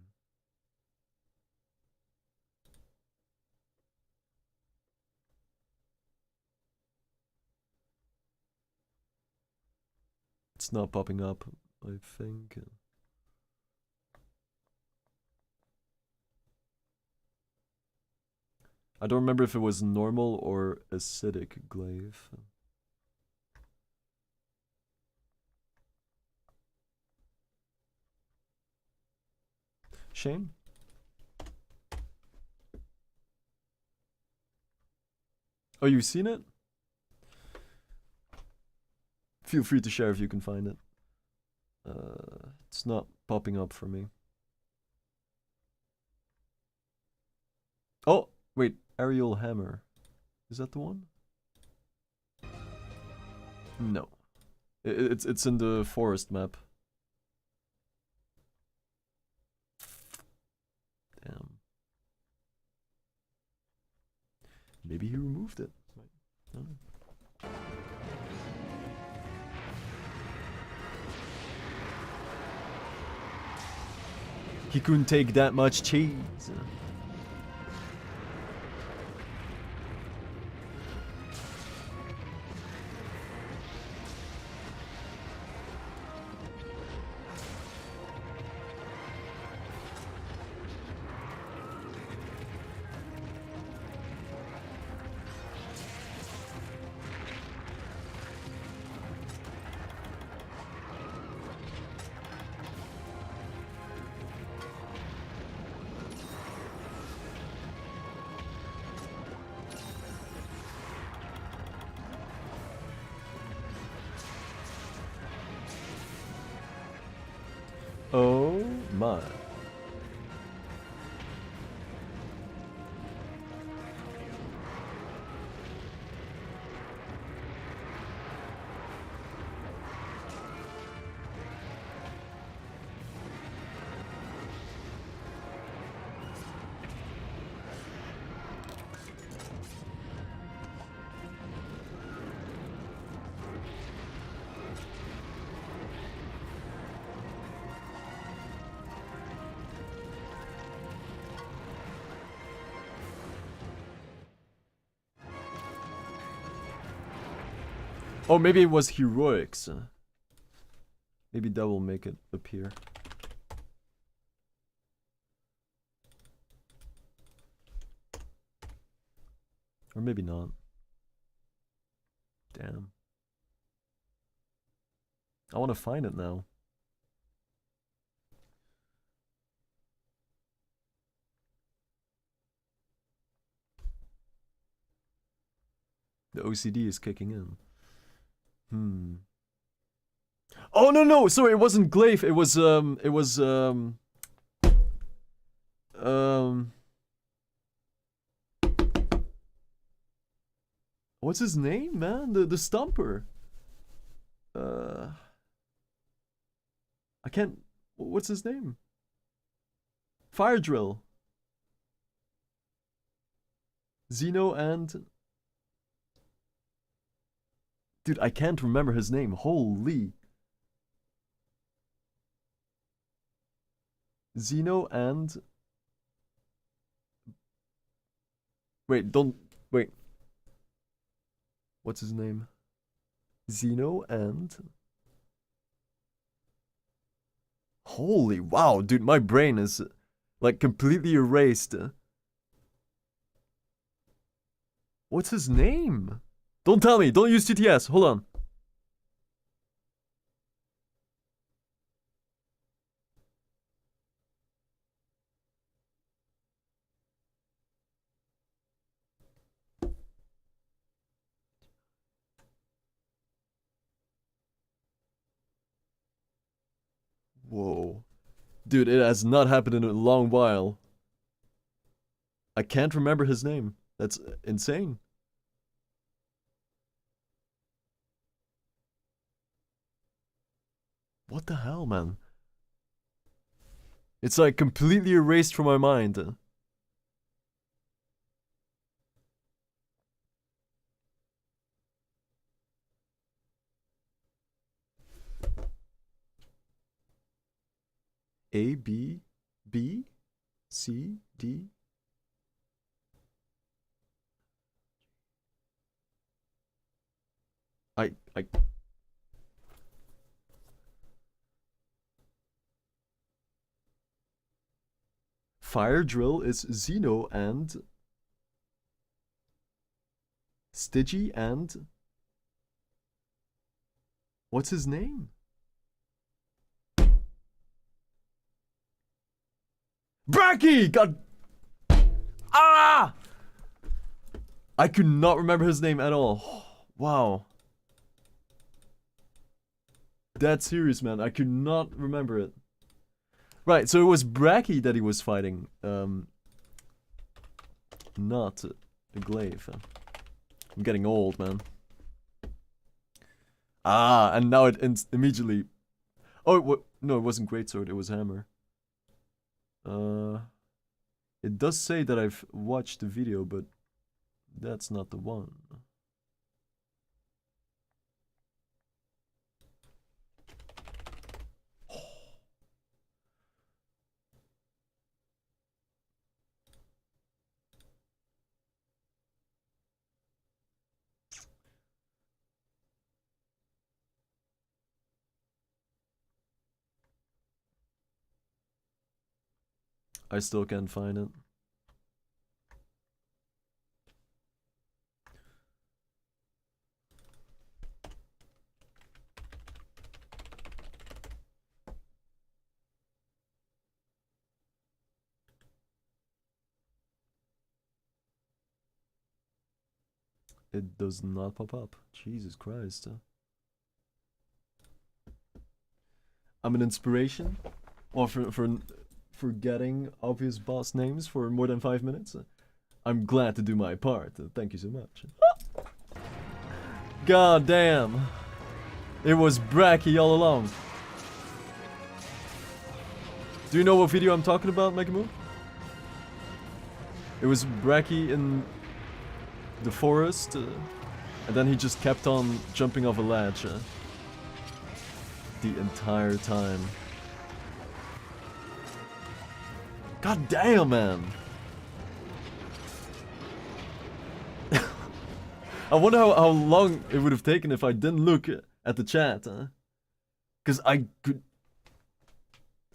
It's not popping up, I think. I don't remember if it was normal or acidic glaive. Shame. Oh, you've seen it? Feel free to share if you can find it. It's not popping up for me. Oh, wait, aerial hammer. Is that the one? No. It's in the forest map. Damn. Maybe he removed it. I don't know. He couldn't take that much cheese. Oh my. Oh, maybe it was heroics. Maybe that will make it appear. Or maybe not. Damn. I want to find it now. The OCD is kicking in. Oh no, sorry, it wasn't glaive, what's his name, man? The stumper. I can't, what's his name? Fire drill. Zeno and... Dude, I can't remember his name. Holy. Zeno and... Wait, don't... Wait. What's his name? Zeno and... Holy wow, dude, my brain is like completely erased. What's his name? Don't tell me, don't use TTS, hold on. Whoa. Dude, it has not happened in a long while. I can't remember his name. That's insane. What the hell, man? It's like completely erased from my mind. A, B, B, C, D. I Fire Drill is Xeno and Stigi and what's his name? Bracky! God. Ah! I could not remember his name at all. Wow. That's serious, man. I could not remember it. Right, so it was Bracky that he was fighting. Not the Glaive. I'm getting old, man. Ah, and now it immediately... Oh, no, it wasn't Greatsword, it was Hammer. It does say that I've watched the video, but that's not the one. I still can't find it. It does not pop up. Jesus Christ. I'm an inspiration, or for getting obvious boss names for more than 5 minutes. I'm glad to do my part. Thank you so much. God damn. It was Bracky all along. Do you know what video I'm talking about, Megamoo? It was Bracky in the forest, and then he just kept on jumping off a ledge the entire time. God damn, man. I wonder how long it would have taken if I didn't look at the chat. Because I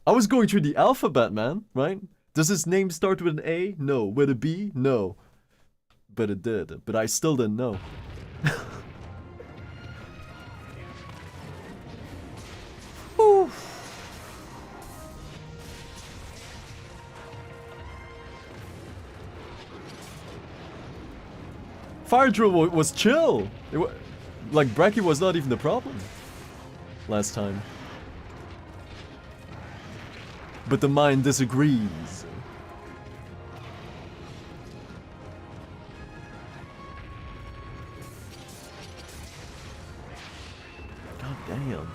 was going through the alphabet, man, right? Does his name start with an A? No. With a B? No. But it did. But I still didn't know. Whew. Fire drill was chill. Like Bracky was not even the problem last time. But the mind disagrees. God damn.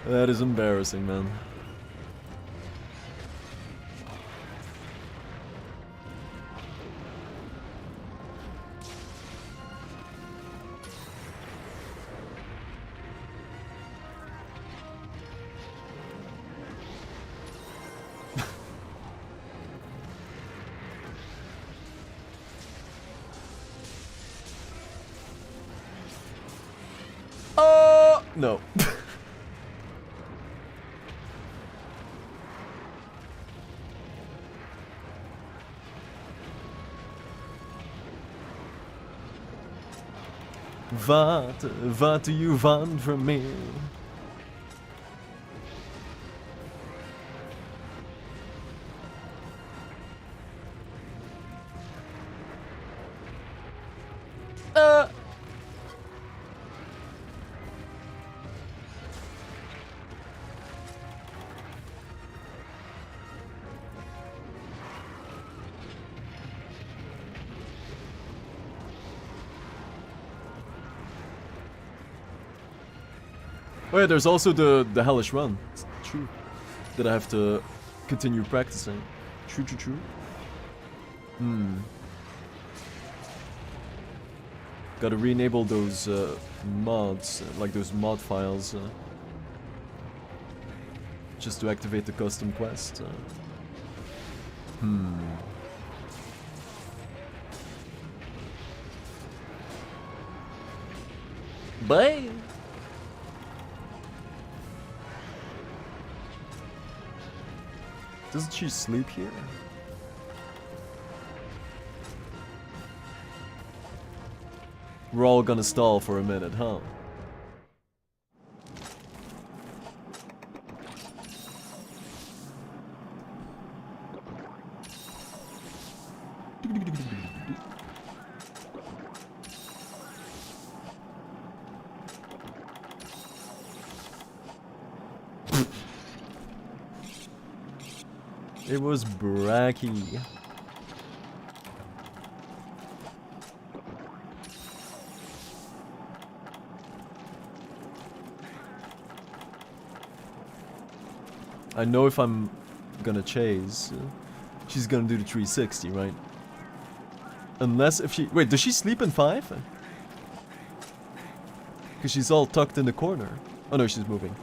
That is embarrassing, man. Oh no. Wat do you want from me? Oh yeah, there's also the hellish run. It's true. That I have to continue practicing. True, true, true. Gotta re-enable those mods, like those mod files, just to activate the custom quest. Bye. Doesn't she sleep here? We're all gonna stall for a minute, huh? It was Bracky. I know if I'm gonna chase, she's gonna do the 360, right? Unless if she... Wait, does she sleep in 5? Because she's all tucked in the corner. Oh no, she's moving.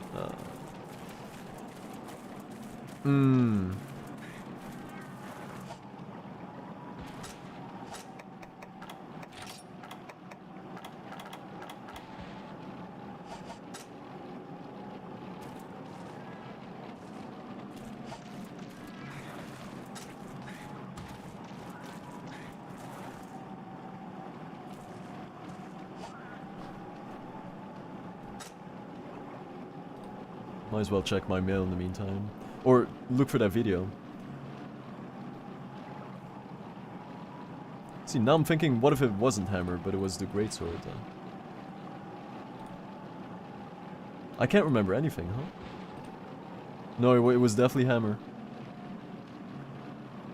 Might as well check my mail in the meantime. Or look for that video. See, now I'm thinking, what if it wasn't Hammer, but it was the Greatsword? I can't remember anything, huh? No, it was definitely Hammer.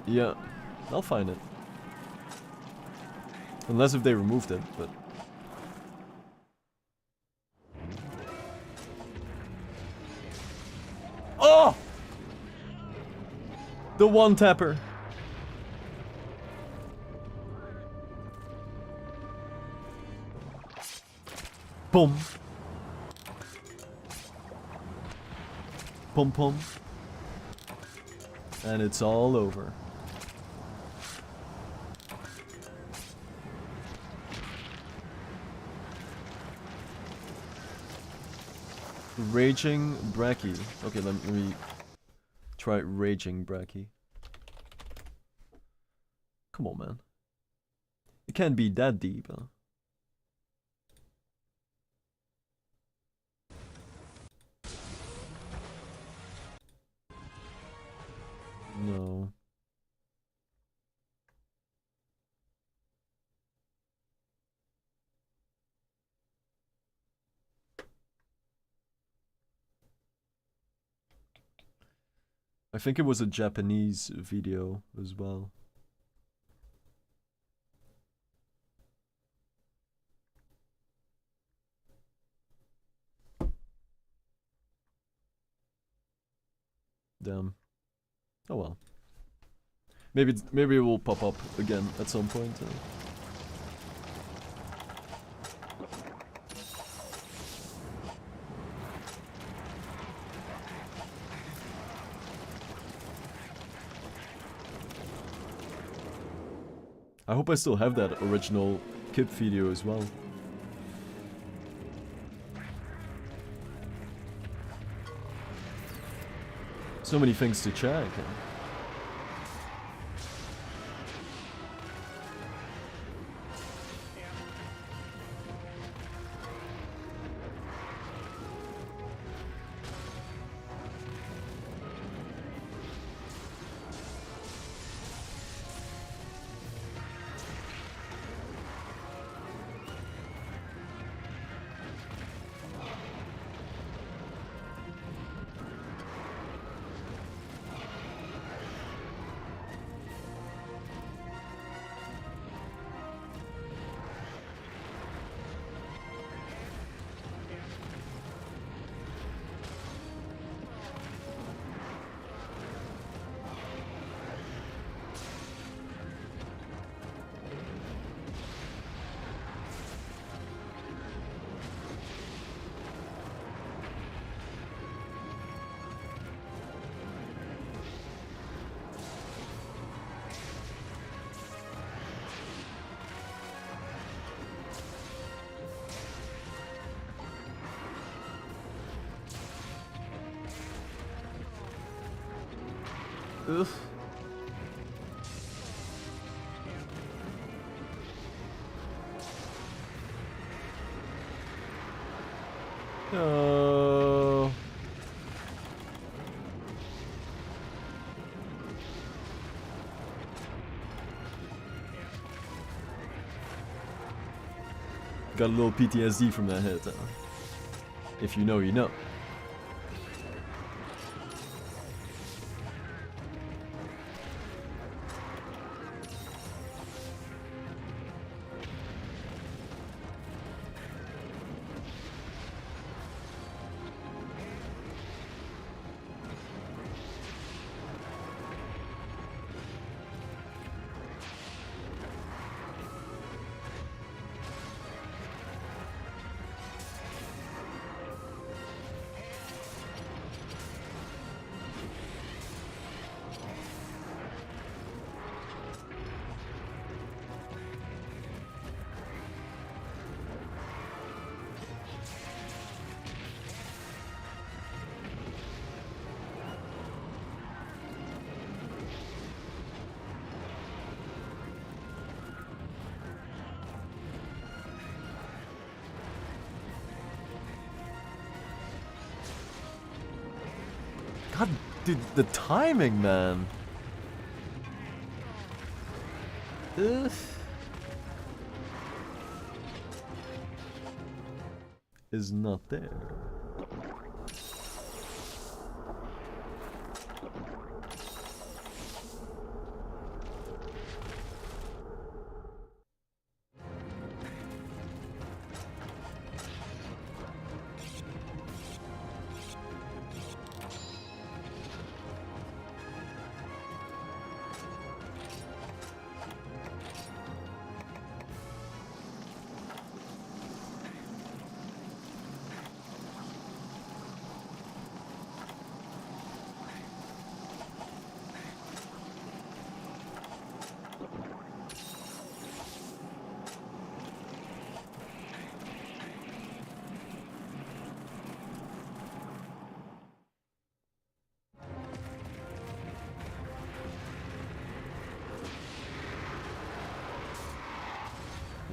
Yeah, I'll find it. Unless if they removed it, but... Oh! The one-tapper. Boom. Pum pum. And it's all over. Raging Bracky. Okay, let me try Raging Bracky. Come on, man. It can't be that deep, huh? No. I think it was a Japanese video as well. Damn. Oh well. Maybe it will pop up again at some point. I hope I still have that original Kip video as well. So many things to check. Ugh. No. Got a little PTSD from that hit. If you know, you know. God, dude, the timing, man. Ugh. Is not there.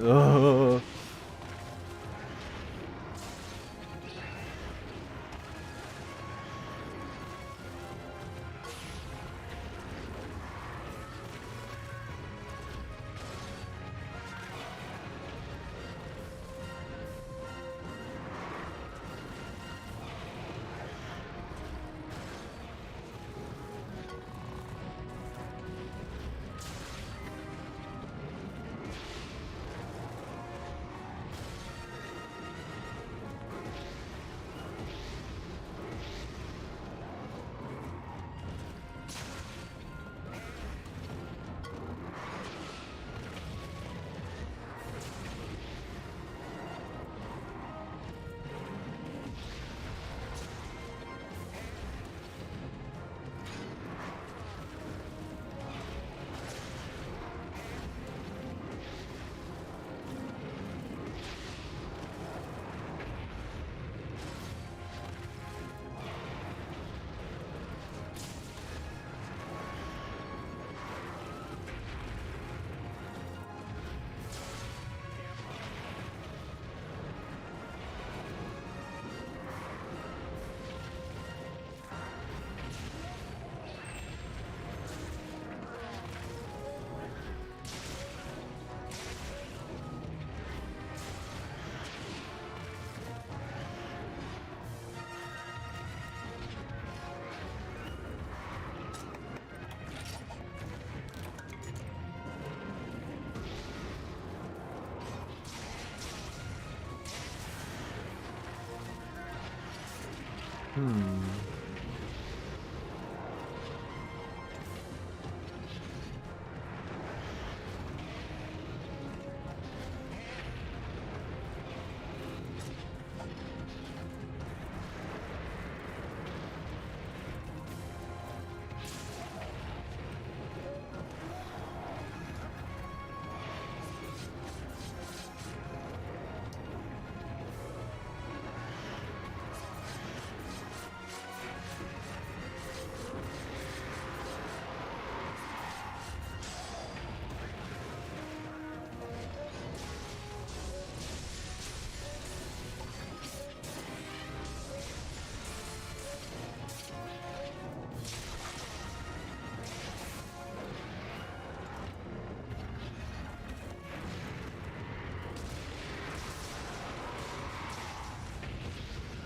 Ugh.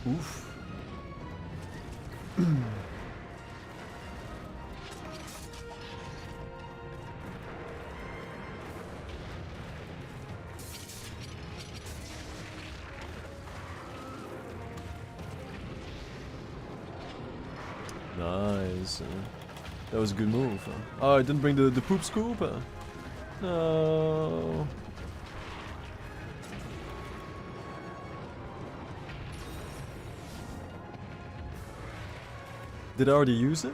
Oof. Nice. That was a good move. Oh, I didn't bring the poop scoop? No. Did I already use it?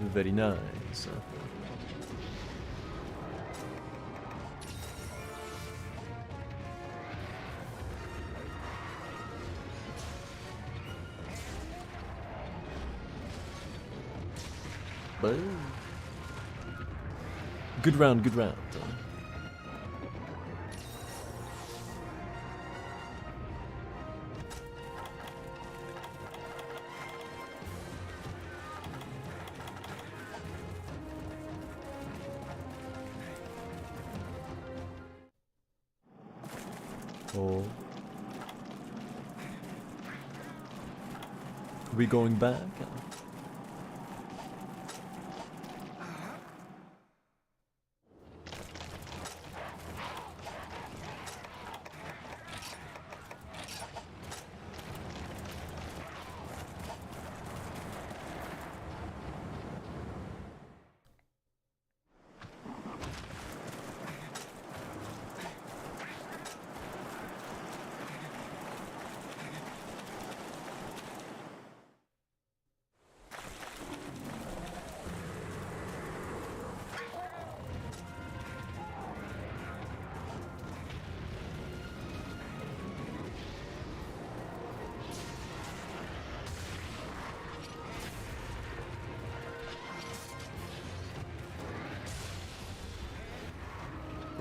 Very nice. Boom. Good round, good round. Oh. Are we going back?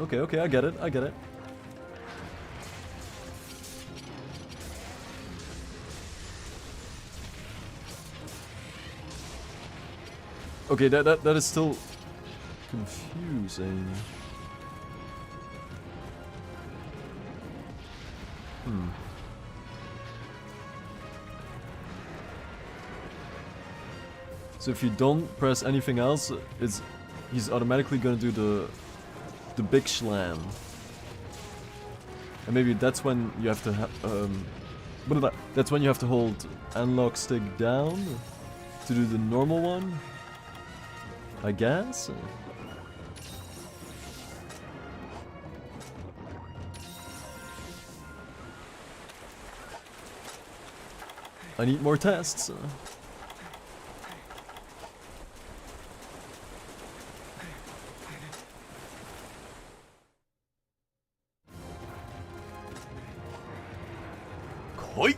Okay, okay, I get it, I get it. Okay, that is still confusing. So if you don't press anything else, he's automatically gonna do the big slam. And maybe that's when you have to that's when you have to hold analog stick down to do the normal one, I guess. I need more tests. Koi!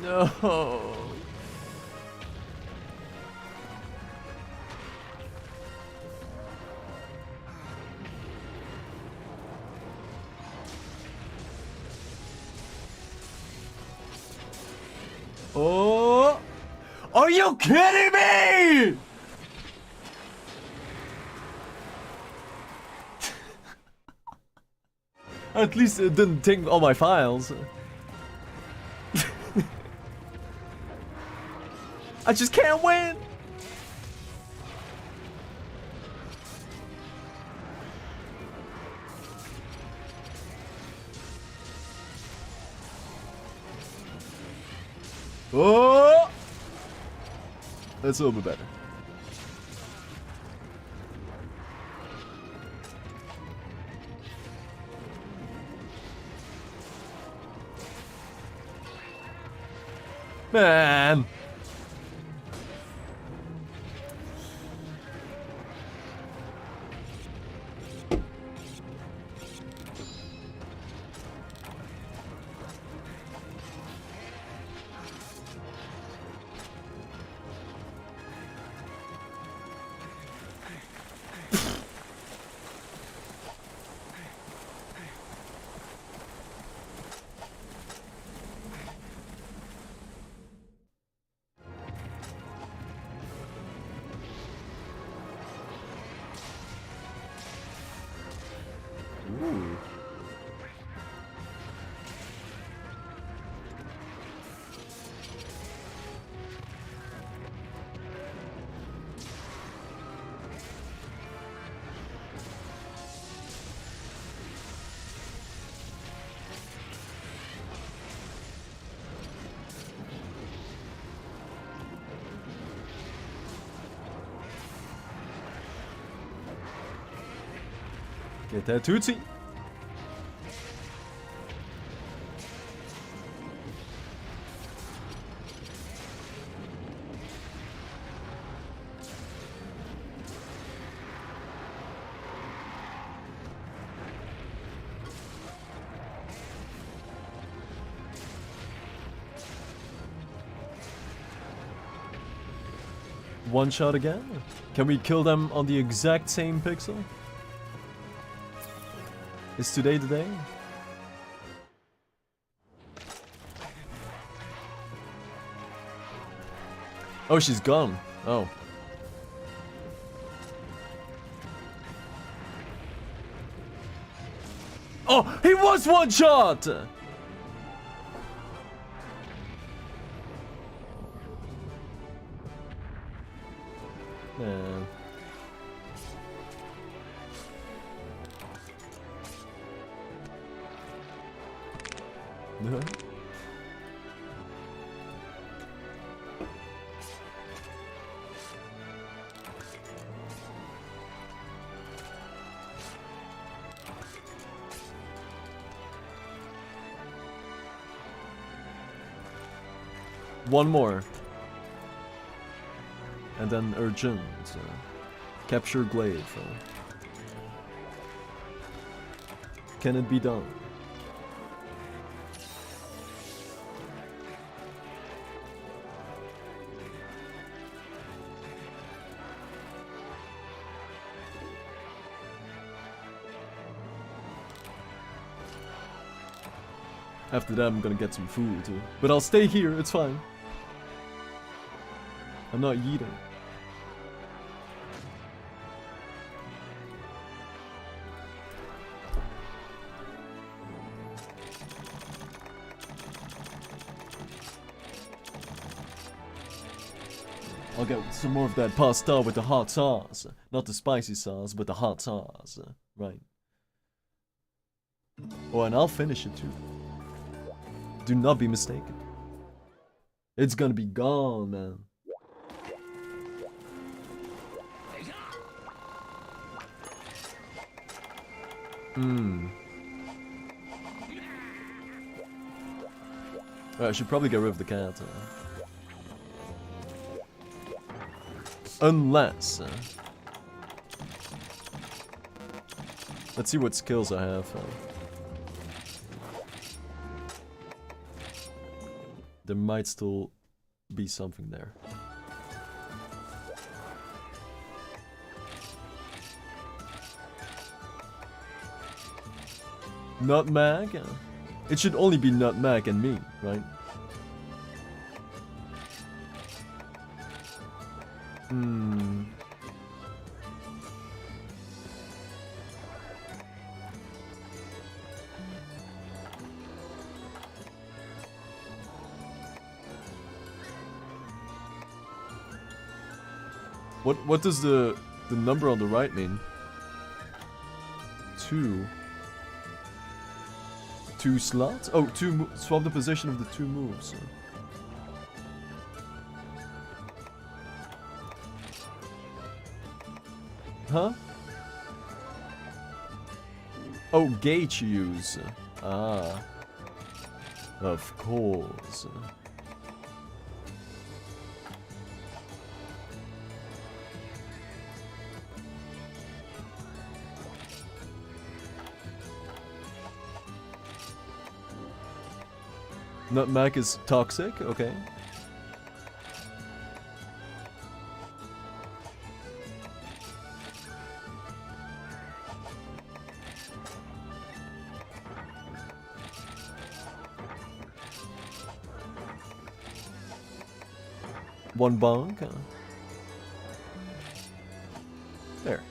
No. Oh! Are you kidding me? At least it didn't take all my files. I just can't win! Oh! That's a little bit better. Man! Ooh. Get that Tootsie. One shot again? Can we kill them on the exact same pixel? Is today the day? Oh, she's gone. Oh. Oh, he was one shot! Man. No. One more. And then urgent. Capture glaive. Can it be done? After that, I'm gonna get some food too. But I'll stay here, it's fine. I'm not eating. I'll get some more of that pasta with the hot sauce. Not the spicy sauce, but the hot sauce. Right. Oh, and I'll finish it too. Do not be mistaken. It's gonna be gone, man. I should probably get rid of the cat. Unless... let's see what skills I have. There might still be something there. Nutmeg? It should only be nutmeg and me, right? What does the number on the right mean? 2. 2 slots? Oh, swap the position of the 2 moves. Huh? Oh, gauge use. Ah. Of course. Nutmeg is toxic, okay. One bonk. There.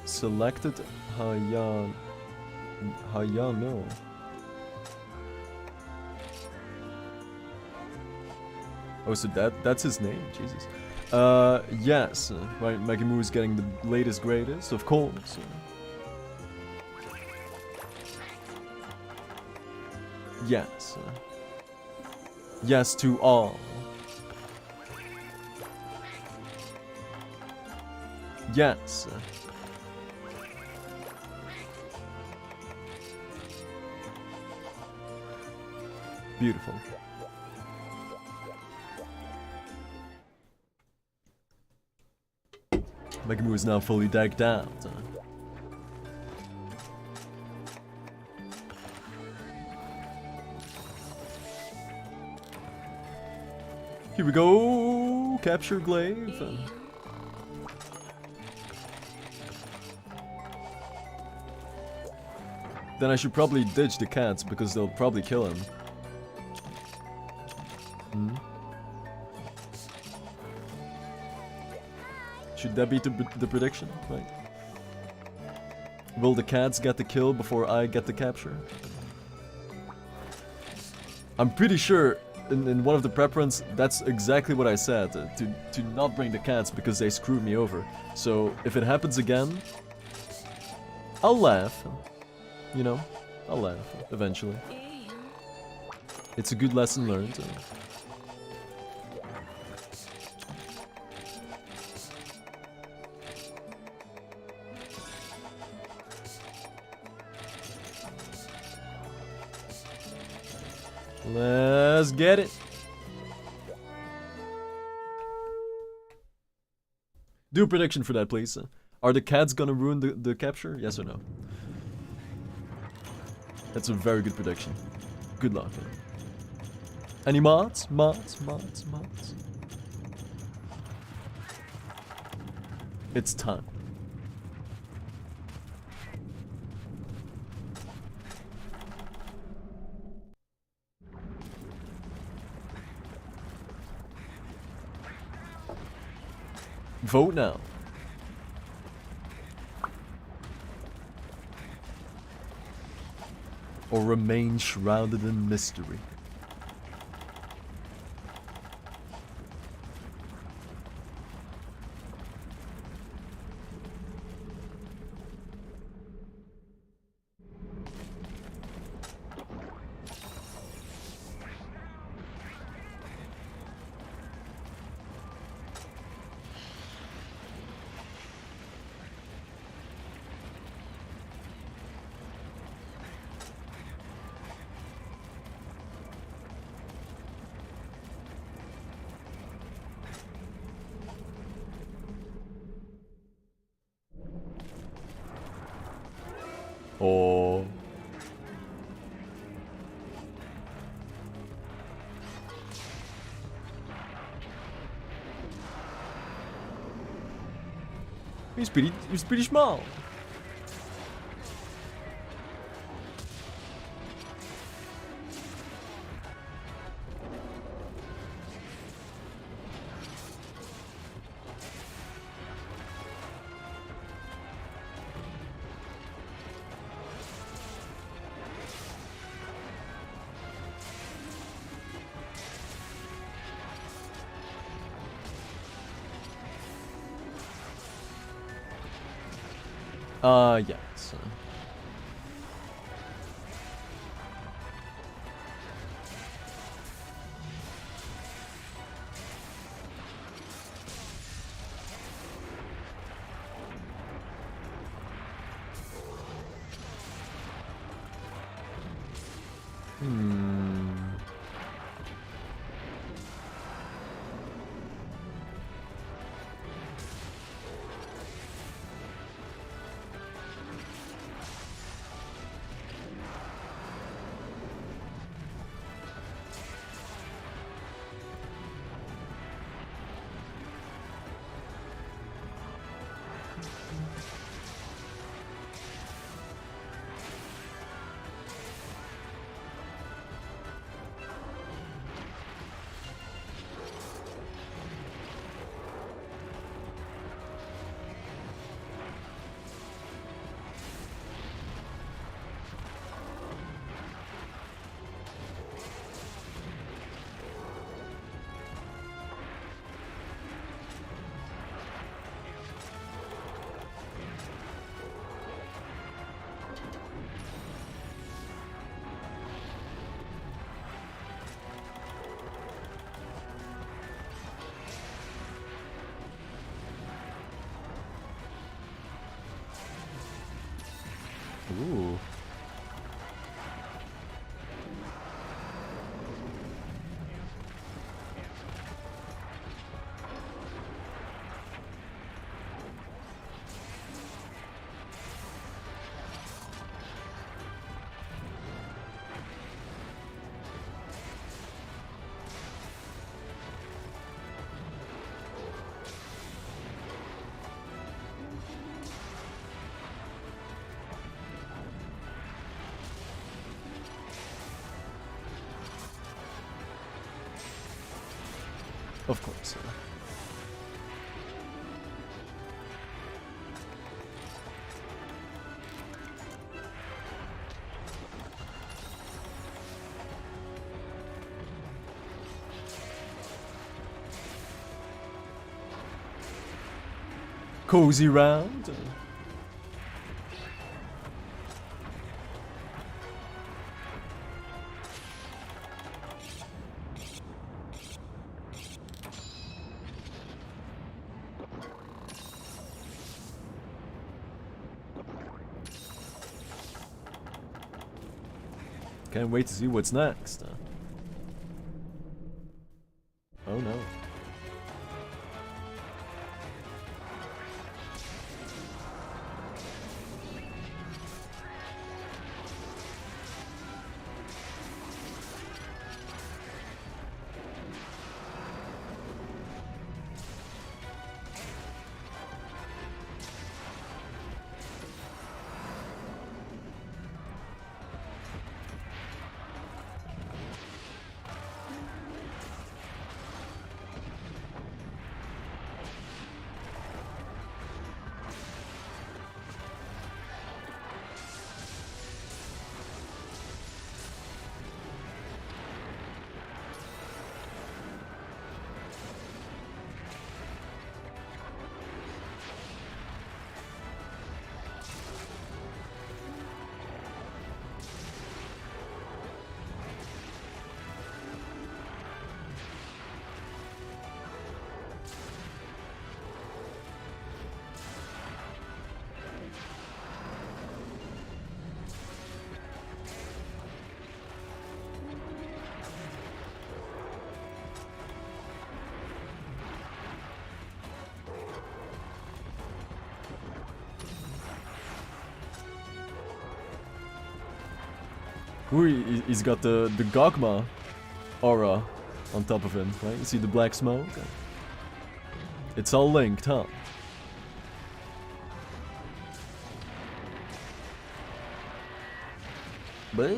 Selected Hayano. Oh, so that's his name? Jesus. Yes. Right, Megumu is getting the latest greatest, of course. Yes. Yes to all. Yes. Beautiful. Megumu is now fully decked out. Here we go. Capture glaive. Then I should probably ditch the cats because they'll probably kill him. Should that be the prediction? Right. Will the cats get the kill before I get the capture? I'm pretty sure in one of the prep runs, that's exactly what I said. To not bring the cats because they screwed me over. So if it happens again, I'll laugh. You know, I'll laugh eventually. It's a good lesson learned. Let's get it. Do a prediction for that, please. Are the cats gonna ruin the capture? Yes or no? That's a very good prediction. Good luck. Any mods? Mods. It's time. Vote now. Or remain shrouded in mystery. Oh. He's pretty small. Yes. Ooh. Of course. Cozy round. Can't wait to see what's next. Oh no. Ooh, he's got the Gogma aura on top of him, right? You see the black smoke? It's all linked, huh? But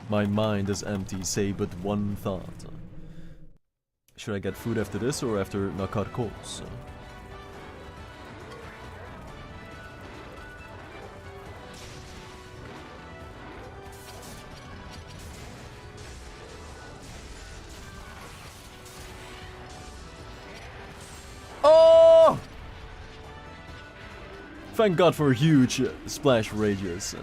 my mind is empty, say but one thought. Should I get food after this or after Nakarkos? Oh! Thank God for a huge splash radius.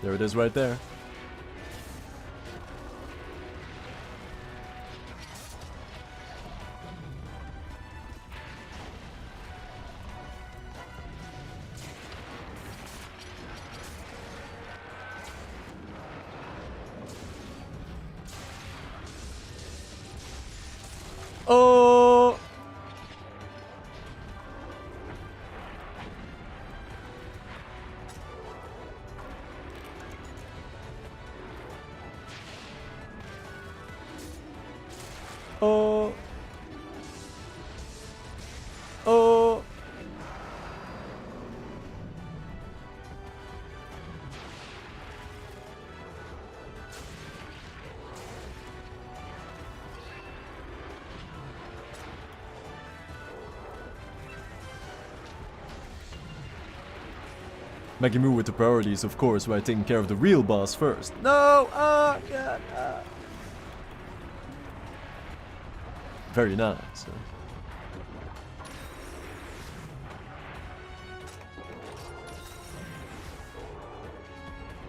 There it is right there. Oh! Oh. Oh. Making move with the priorities, of course, by taking care of the real boss first. No! Ah! God! Ah. Very nice.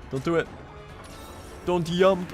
Don't do it. Don't jump.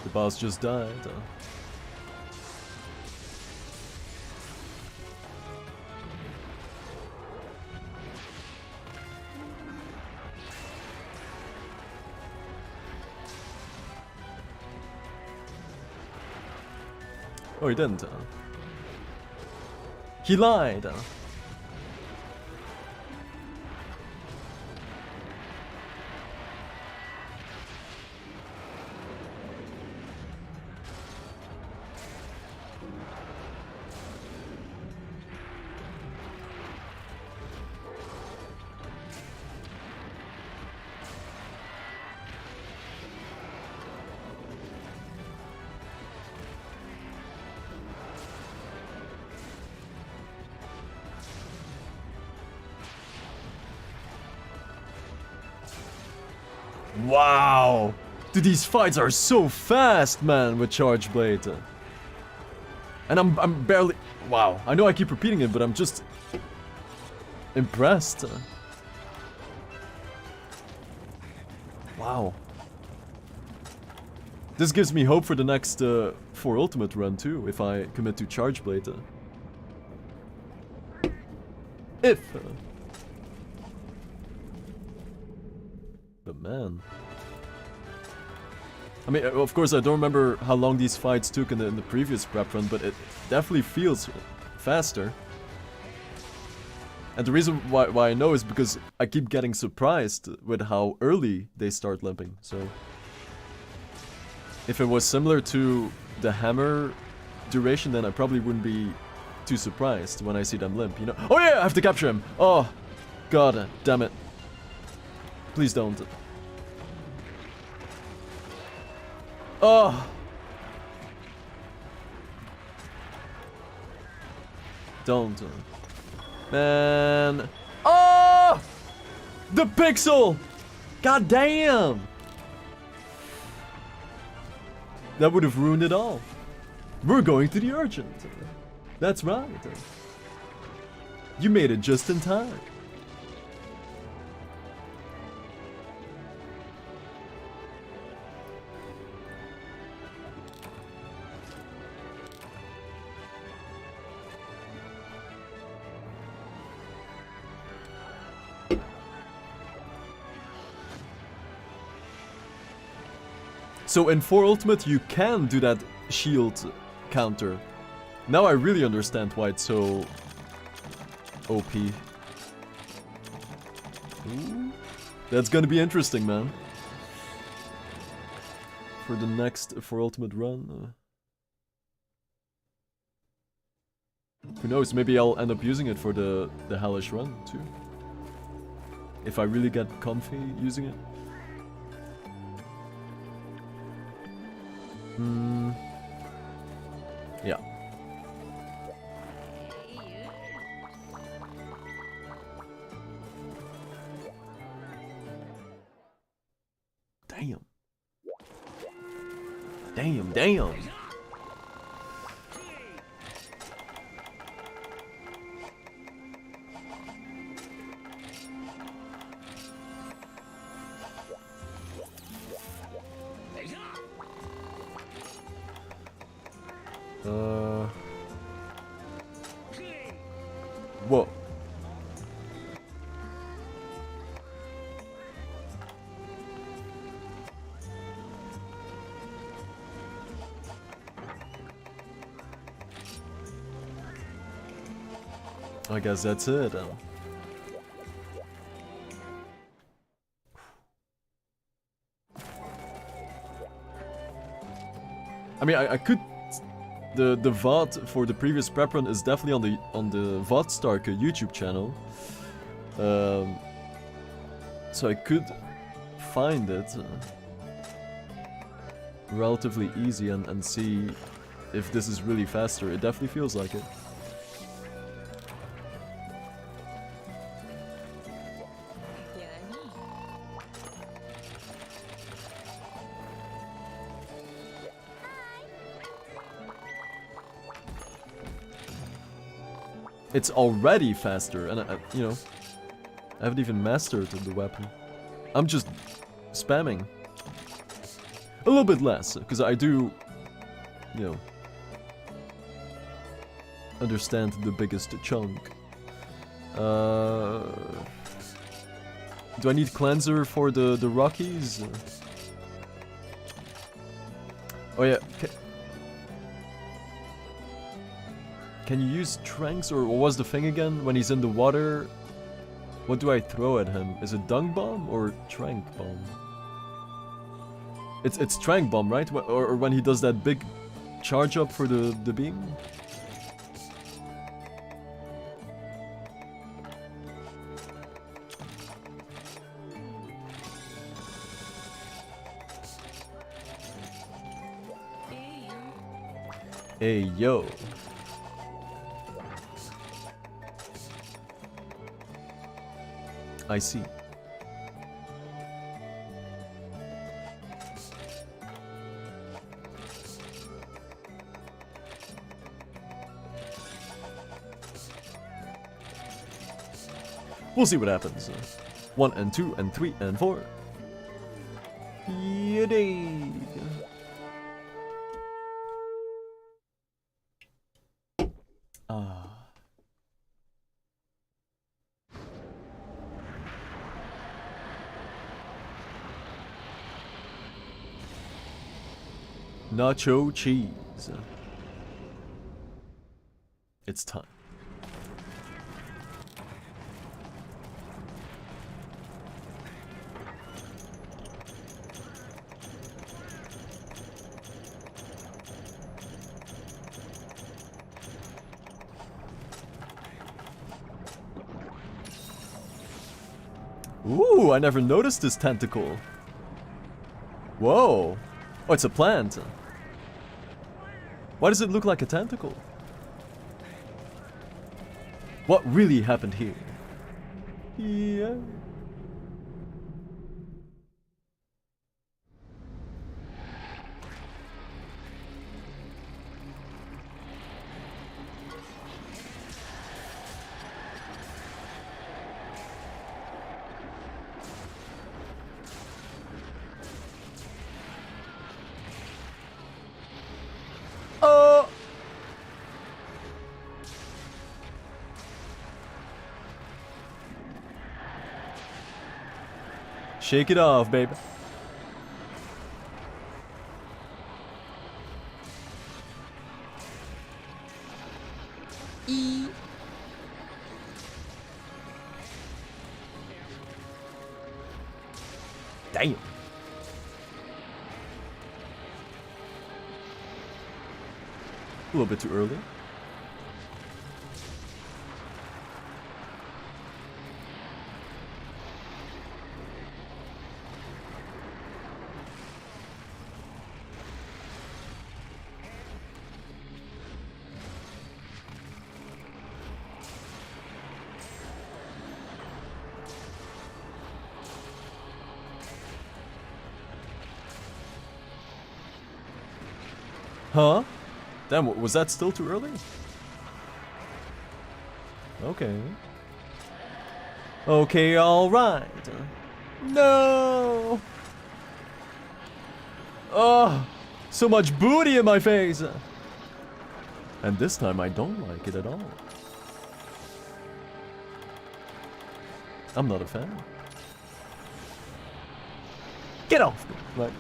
The boss just died. Oh, he didn't. He lied. Wow! Dude, these fights are so fast, man, with Charge Blade. And I'm barely... Wow, I know I keep repeating it, but I'm just... impressed. Wow. This gives me hope for the next 4 Ultimate run, too, if I commit to Charge Blade. If... But man... I mean, of course, I don't remember how long these fights took in the previous prep run, but it definitely feels faster. And the reason why I know is because I keep getting surprised with how early they start limping, so... If it was similar to the hammer duration, then I probably wouldn't be too surprised when I see them limp, you know? Oh yeah, I have to capture him! Oh, god damn it. Please don't. Oh! Don't. Man. Oh! The pixel! God damn! That would have ruined it all. We're going to the urgent. That's right. You made it just in time. So in 4 Ultimate you can do that shield counter. Now I really understand why it's so OP. Ooh. That's gonna be interesting, man. For the next 4 Ultimate run. Who knows, maybe I'll end up using it for the Hellish run too. If I really get comfy using it. Yeah. Damn. Damn. Whoa. I guess that's it. I mean, I could. The VOD for the previous prep run is definitely on the VOD Starke YouTube channel. So I could find it relatively easy and see if this is really faster. It definitely feels like it. It's already faster, and you know, I haven't even mastered the weapon. I'm just spamming. A little bit less, because I do, you know, understand the biggest chunk. Do I need cleanser for the Rockies? Oh yeah. Can you use tranks, or what was the thing again? When he's in the water, what do I throw at him? Is it Dung Bomb or Trank Bomb? It's Trank Bomb, right? Or when he does that big charge up for the beam? Hey, yo. I see. We'll see what happens. 1 and 2 and 3 and 4. Yay! Nacho cheese. It's time. Ooh, I never noticed this tentacle. Whoa. Oh, it's a plant. Why does it look like a tentacle? What really happened here? Yeah. Shake it off, baby. Damn. A little bit too early. Huh? Damn, was that still too early? Okay. Okay, alright. No! Oh, so much booty in my face! And this time I don't like it at all. I'm not a fan. Get off! Right.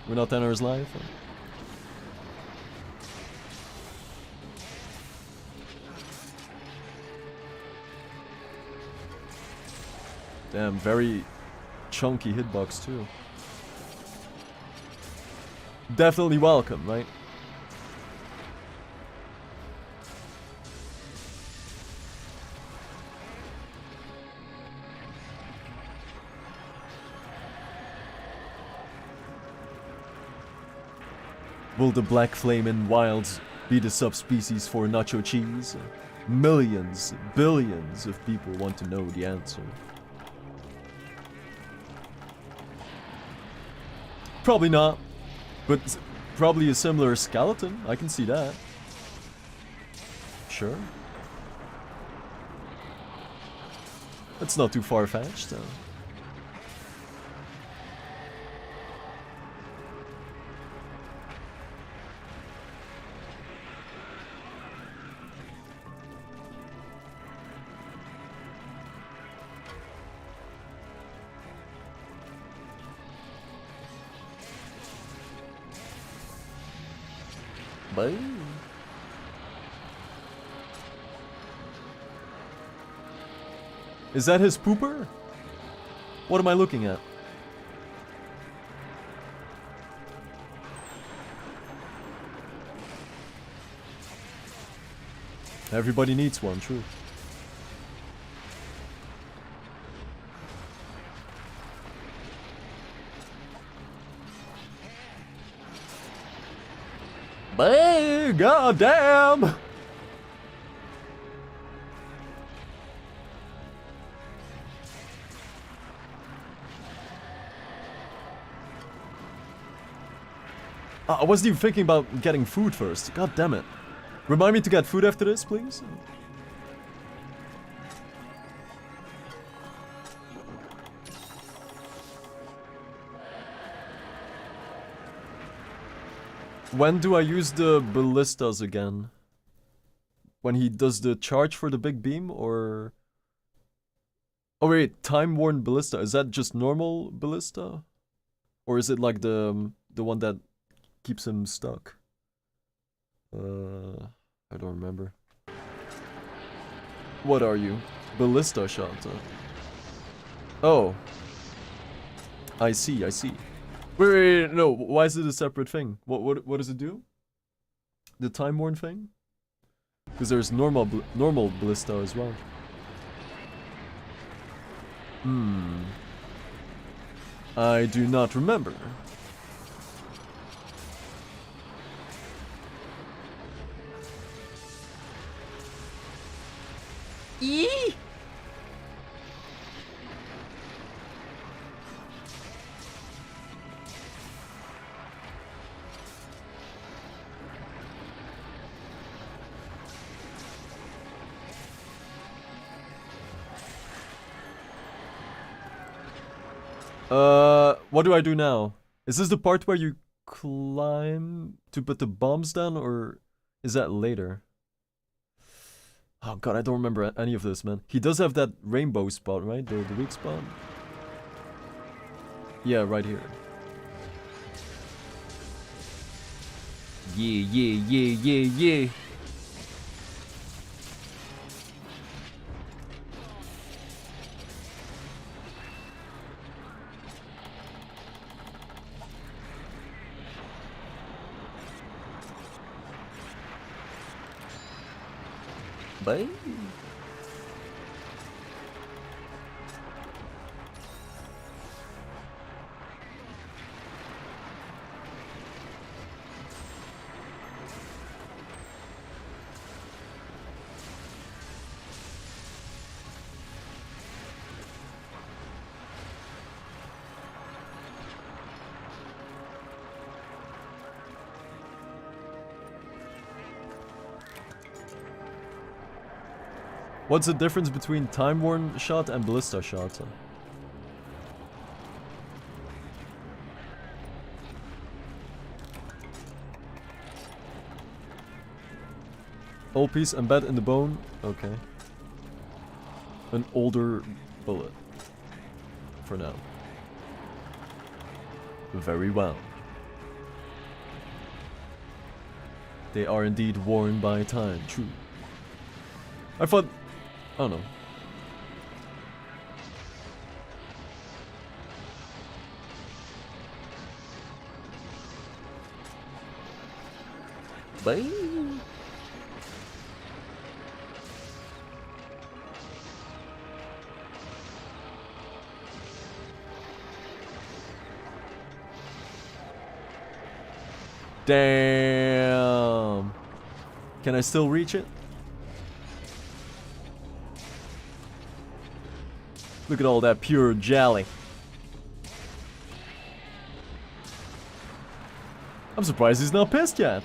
We're not 10 hours live. Damn, very chunky hitbox too. Definitely welcome, right? Will the black flame in wilds be the subspecies for nacho cheese? Millions, billions of people want to know the answer. Probably not, but probably a similar skeleton. I can see that. Sure. That's not too far-fetched. Bye. Is that his pooper? What am I looking at? Everybody needs one, true. Bye, goddamn! I wasn't even thinking about getting food first. God damn it. Remind me to get food after this, please. When do I use the ballistas again? When he does the charge for the big beam, or... Oh wait, time-worn ballista. Is that just normal ballista? Or is it like the one that keeps him stuck? I don't remember. What are you? Ballista shot. Oh. I see, I see. Wait, no, why is it a separate thing? What does it do? The time-worn thing? Because there's normal ballista as well. I do not remember. Eee! What do I do now? Is this the part where you climb to put the bombs down, or is that later? Oh god, I don't remember any of this, man. He does have that rainbow spot, right? The weak spot? Yeah, right here. Yeah. Bye. What's the difference between time-worn shot and ballista shot? Old piece embed in the bone. Okay. An older bullet. For now. Very well. They are indeed worn by time. True. I thought... Oh no. Bye. Damn. Can I still reach it? Look at all that pure jelly. I'm surprised he's not pissed yet.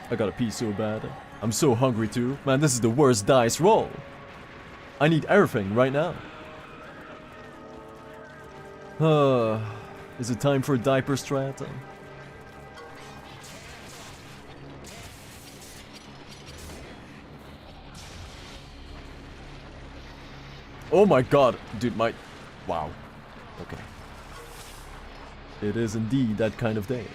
I gotta pee so bad. I'm so hungry too. Man, this is the worst dice roll. I need everything right now. Is it time for a diaper strat? Oh my god, dude, my... Wow. Okay. It is indeed that kind of day.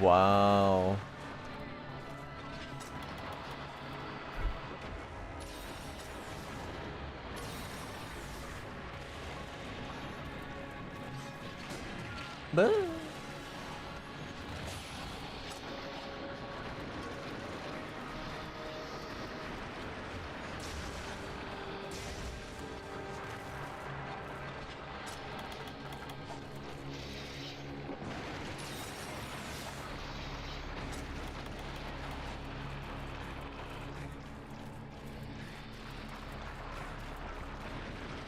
Wow. But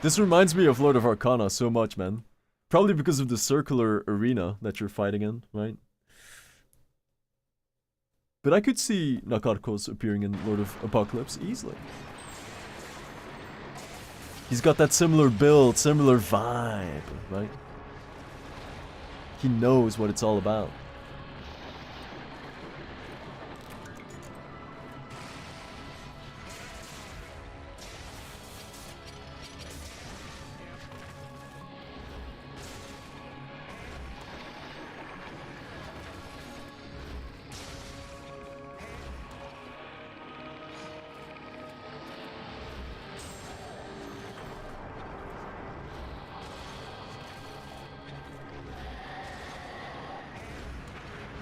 this reminds me of Lord of Arcana so much, man. Probably because of the circular arena that you're fighting in, right? But I could see Nakarkos appearing in Lord of Apocalypse easily. He's got that similar build, similar vibe, right? He knows what it's all about.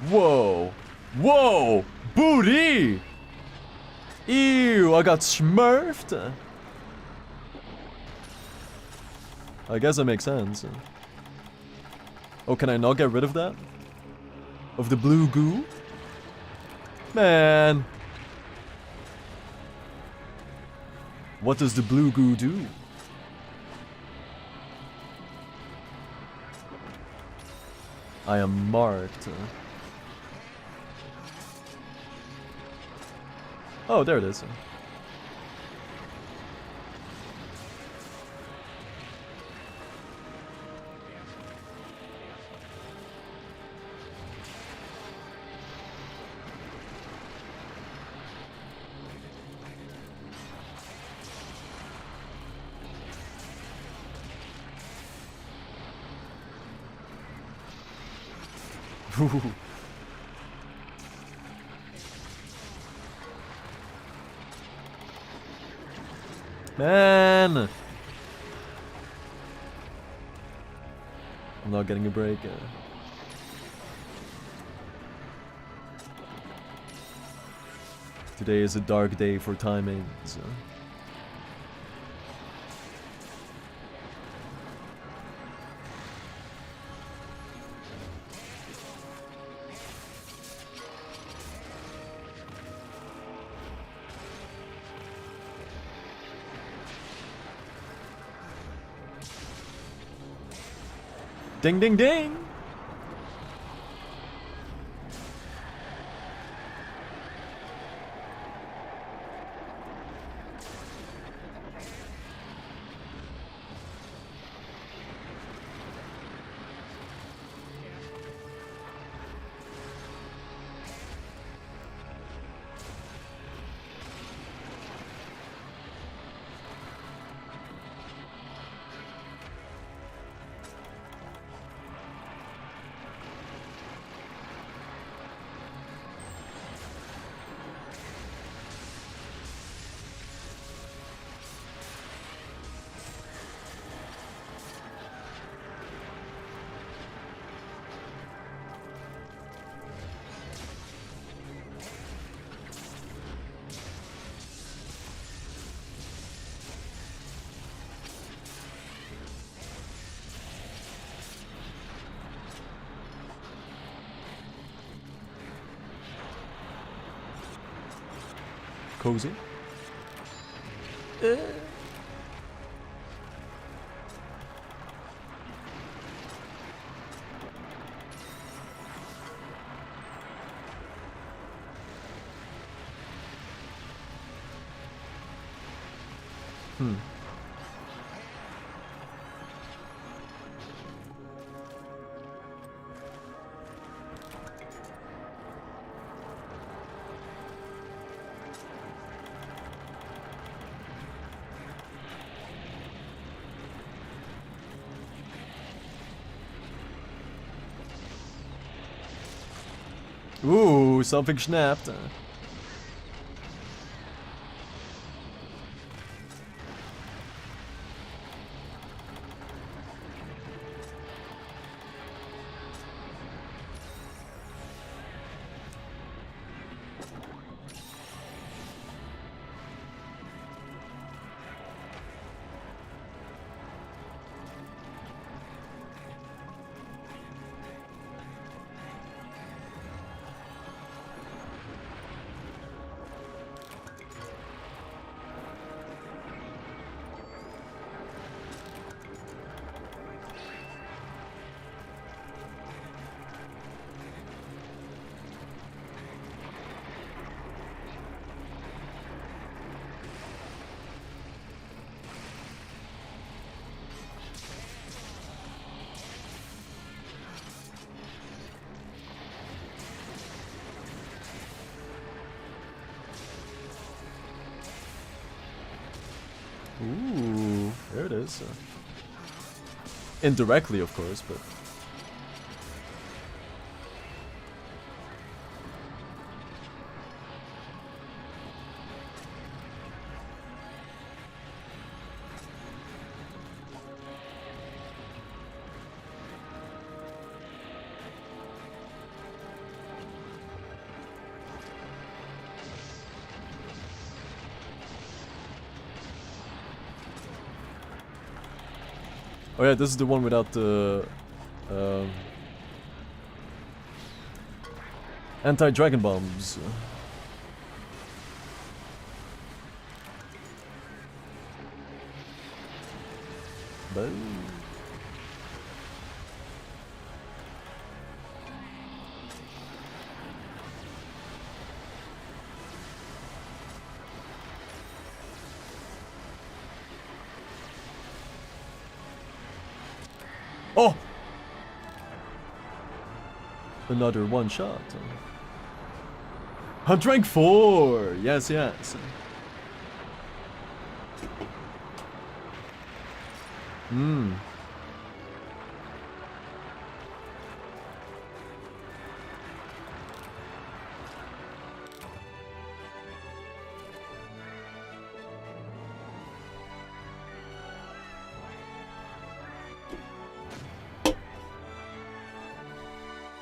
Whoa! Whoa! Booty! Ew, I got smurfed. I guess that makes sense. Oh, can I not get rid of that? Of the blue goo? Man! What does the blue goo do? I am marked. Oh, there it is. Man! I'm not getting a break. Today is a dark day for timings. Ding ding ding! Cozy. Hmm. Ooh, something snapped. Ooh, there it is. Indirectly, of course, but... Oh yeah, this is the one without the anti-dragon bombs. Boom. Oh! Another one shot. I drank 4! Yes, yes. Hmm.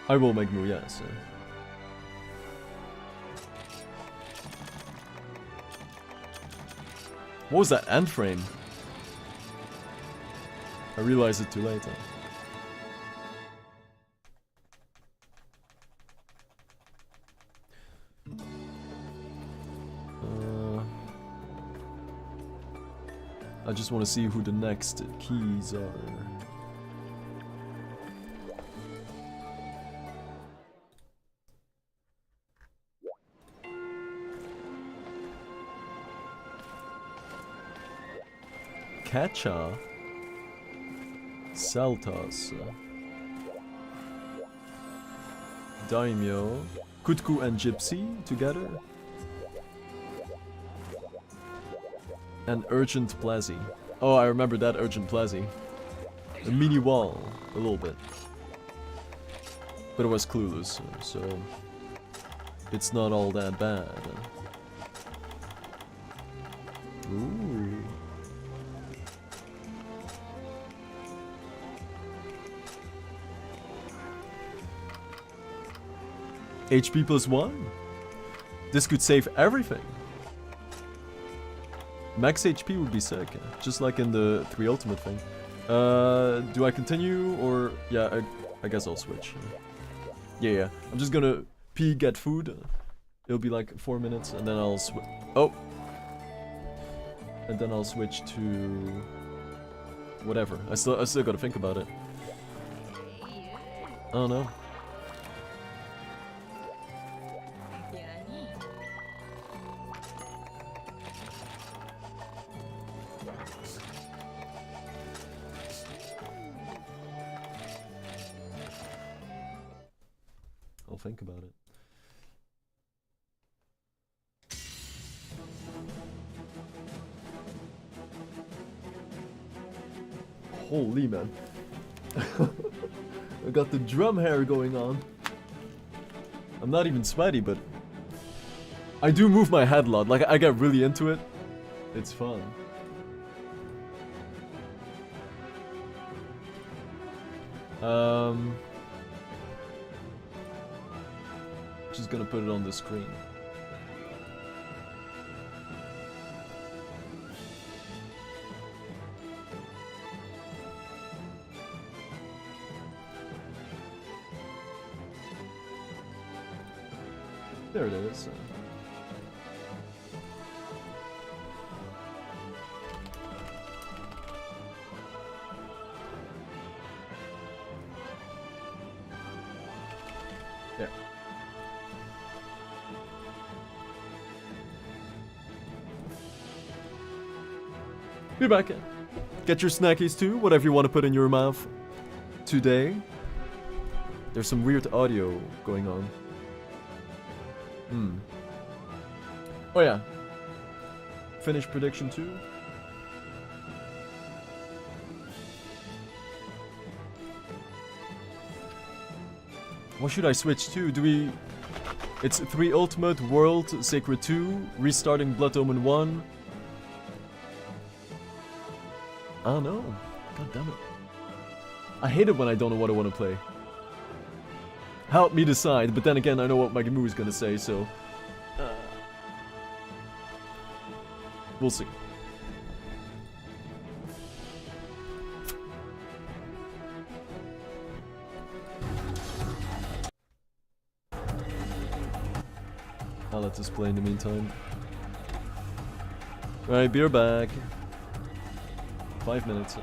I will make move, yes. What was that end frame? I realized it too late. I just want to see who the next keys are. Kacha, Saltas, Daimyo, Kutku and Gypsy together, and Urgent Plazy. Oh, I remember that Urgent Plazy. A mini wall, a little bit. But it was clueless, so it's not all that bad. Ooh. HP +1? This could save everything. Max HP would be sick, just like in the 3 ultimate thing. Do I continue or... Yeah, I guess I'll switch. Yeah, I'm just gonna pee, get food, It'll be like 4 minutes, and then I'll switch. Oh! And then I'll switch to whatever. I still gotta think about it. I don't know. I'll think about it. Holy man. I got the drum hair going on. I'm not even sweaty, but I do move my head a lot. Like, I get really into it. It's fun. Just gonna put it on the screen. There it is. There. Be back. Get your snackies too, whatever you want to put in your mouth today. There's some weird audio going on. Oh yeah. Finish prediction 2. What should I switch to? Do we... It's 3 Ultimate, World, Sacred 2, restarting Blood Omen 1. I don't know. God damn it. I hate it when I don't know what I want to play. Help me decide, but then again I know what my Gamu is gonna say, so... we'll see. I'll let this play in the meantime. Alright, beer back. 5 minutes.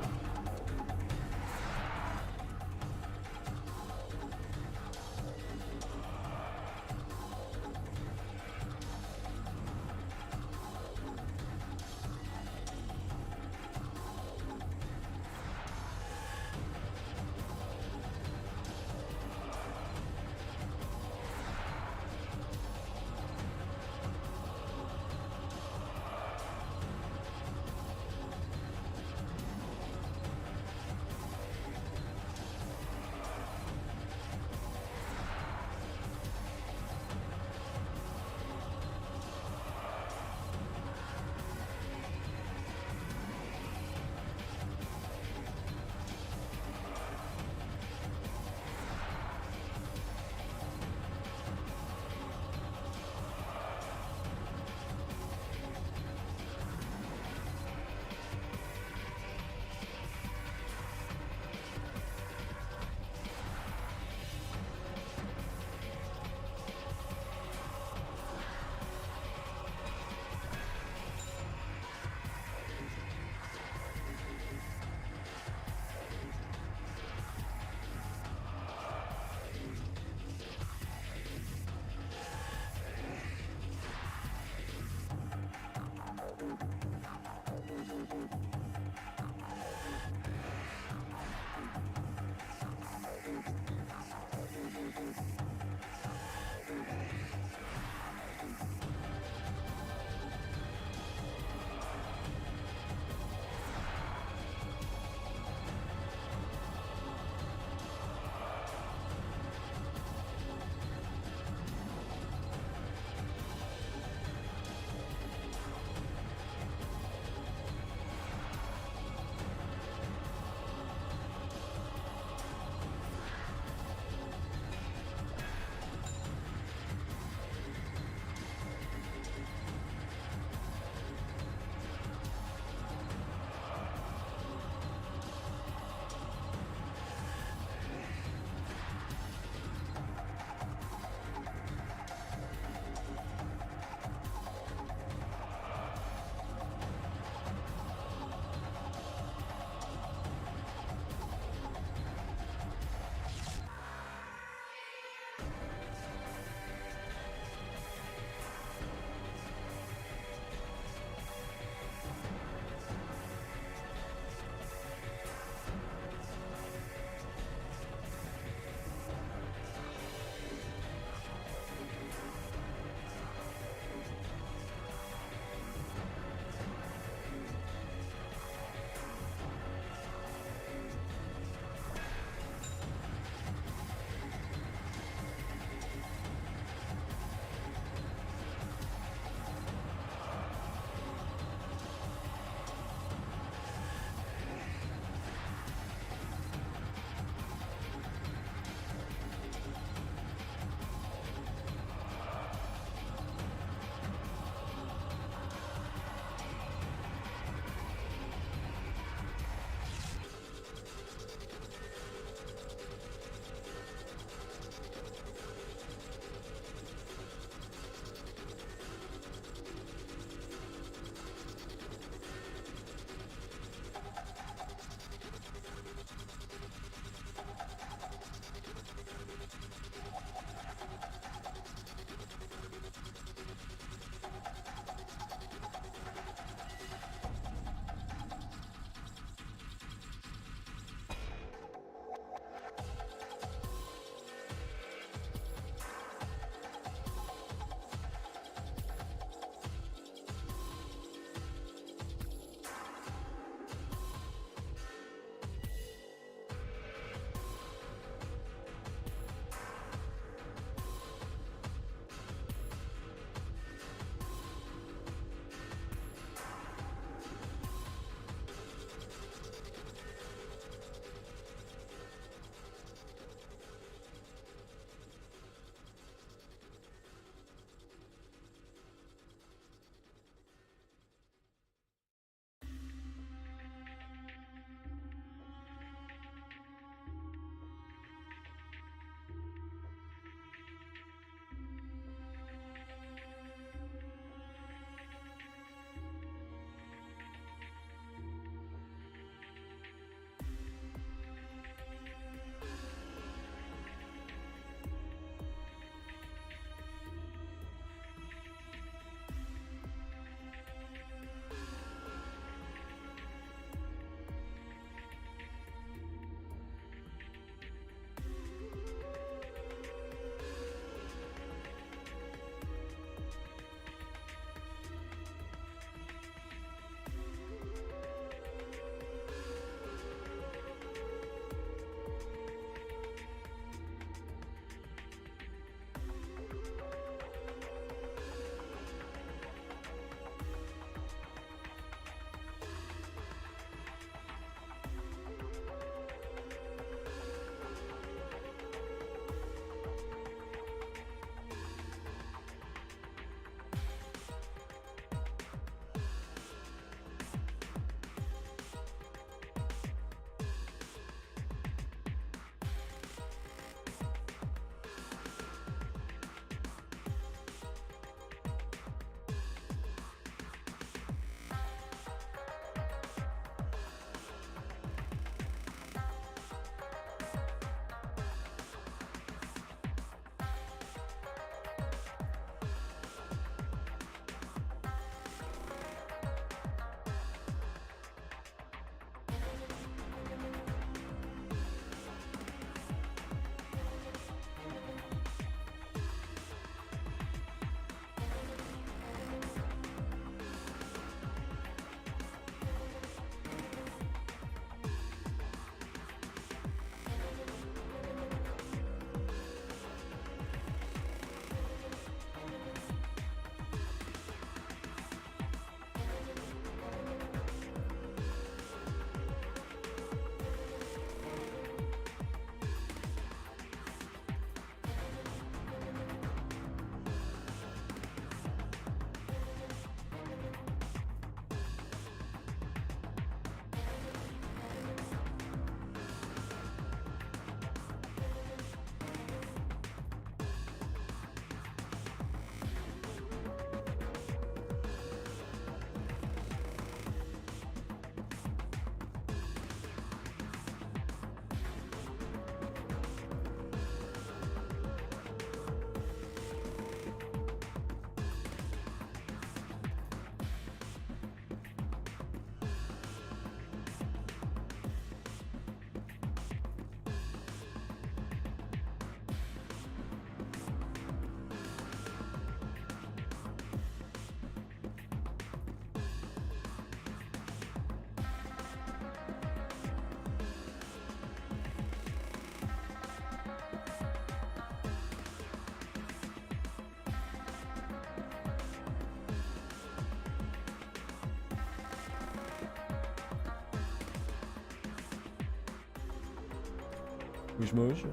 Mush mush.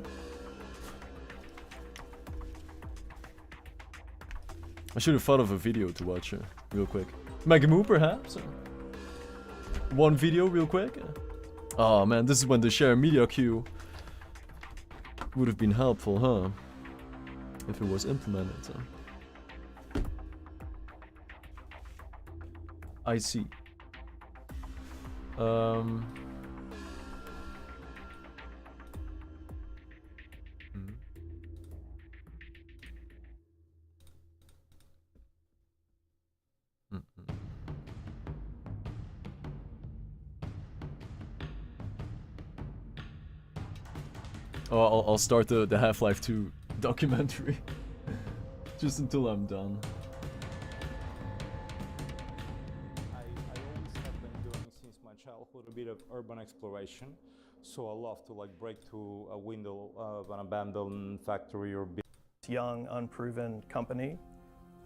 I should have thought of a video to watch real quick. Magamoo, perhaps? One video real quick? Oh man, this is when the share media queue would have been helpful, huh? If it was implemented. I see. Oh, I'll start the Half-Life 2 documentary. Just until I'm done. I always have been doing since my childhood a bit of urban exploration. So I love to like break through a window of an abandoned factory or young, unproven company.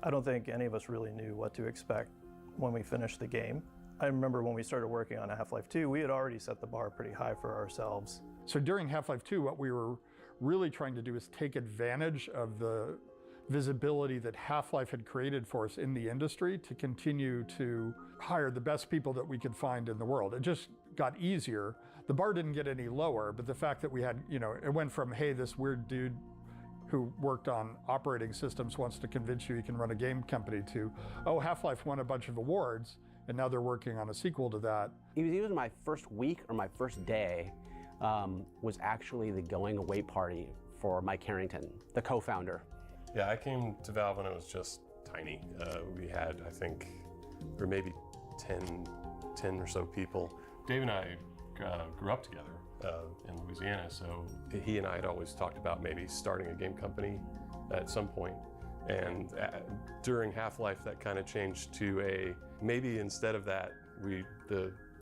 I don't think any of us really knew what to expect when we finished the game. I remember when we started working on Half-Life 2, we had already set the bar pretty high for ourselves. So during Half-Life 2, what we were really trying to do is take advantage of the visibility that Half-Life had created for us in the industry to continue to hire the best people that we could find in the world. It just got easier. The bar didn't get any lower, but the fact that we had, you know, it went from, hey, this weird dude who worked on operating systems wants to convince you can run a game company, to, oh, Half-Life won a bunch of awards, and now they're working on a sequel to that. It was either my first week or my first day was actually the going away party for Mike Harrington, the co-founder. Yeah, I came to Valve when it was just tiny. We had, I think, or maybe 10 or so people. Dave and I grew up together in Louisiana, so he and I had always talked about maybe starting a game company at some point. And during Half-Life, that kind of changed to a, maybe instead of that,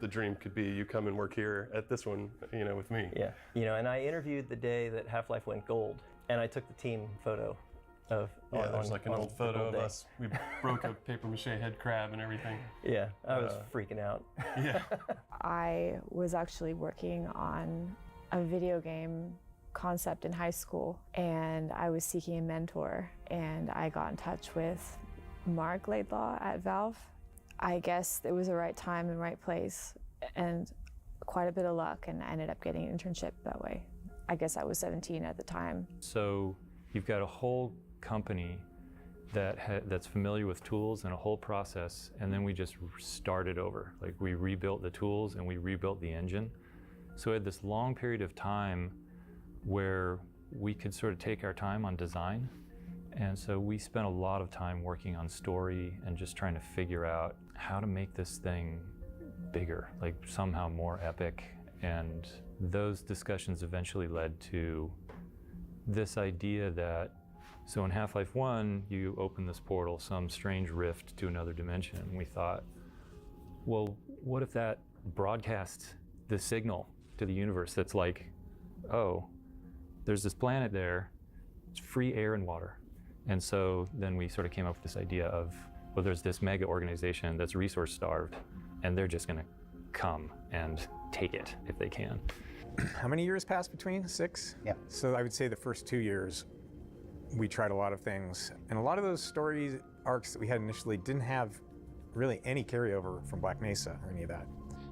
the dream could be you come and work here at this one, you know, with me. Yeah, you know, and I interviewed the day that Half-Life went gold, and I took the team photo of. Yeah, there's like an old photo of us. We broke a paper-mache head crab and everything. Yeah, I was freaking out. Yeah. I was actually working on a video game concept in high school, and I was seeking a mentor, and I got in touch with Mark Laidlaw at Valve. I guess it was the right time and right place, and quite a bit of luck, and I ended up getting an internship that way. I guess I was 17 at the time. So you've got a whole company that's familiar with tools and a whole process, and then we just started over. Like, we rebuilt the tools and we rebuilt the engine. So we had this long period of time where we could sort of take our time on design. And so we spent a lot of time working on story and just trying to figure out how to make this thing bigger, like somehow more epic. And those discussions eventually led to this idea that, so in Half-Life 1, you open this portal, some strange rift to another dimension. And we thought, well, what if that broadcasts the signal to the universe that's like, oh, there's this planet there, it's free air and water. And so then we sort of came up with this idea of, well, there's this mega organization that's resource starved, and they're just gonna come and take it if they can. How many years passed between? 6? Yeah. So I would say the first 2 years, we tried a lot of things. And a lot of those story arcs that we had initially didn't have really any carryover from Black Mesa or any of that.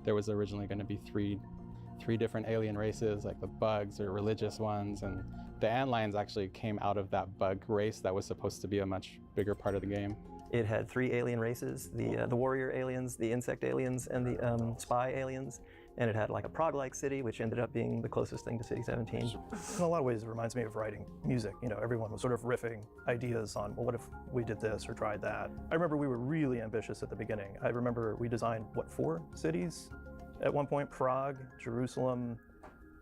There was originally going to be three different alien races, like the bugs or religious ones, and the antlions actually came out of that bug race that was supposed to be a much bigger part of the game. It had 3 alien races, the warrior aliens, the insect aliens, and the spy aliens. And it had like a Prague-like city, which ended up being the closest thing to City 17. In a lot of ways, it reminds me of writing music. You know, everyone was sort of riffing ideas on, well, what if we did this or tried that? I remember we were really ambitious at the beginning. I remember we designed, 4 cities at one point? Prague, Jerusalem,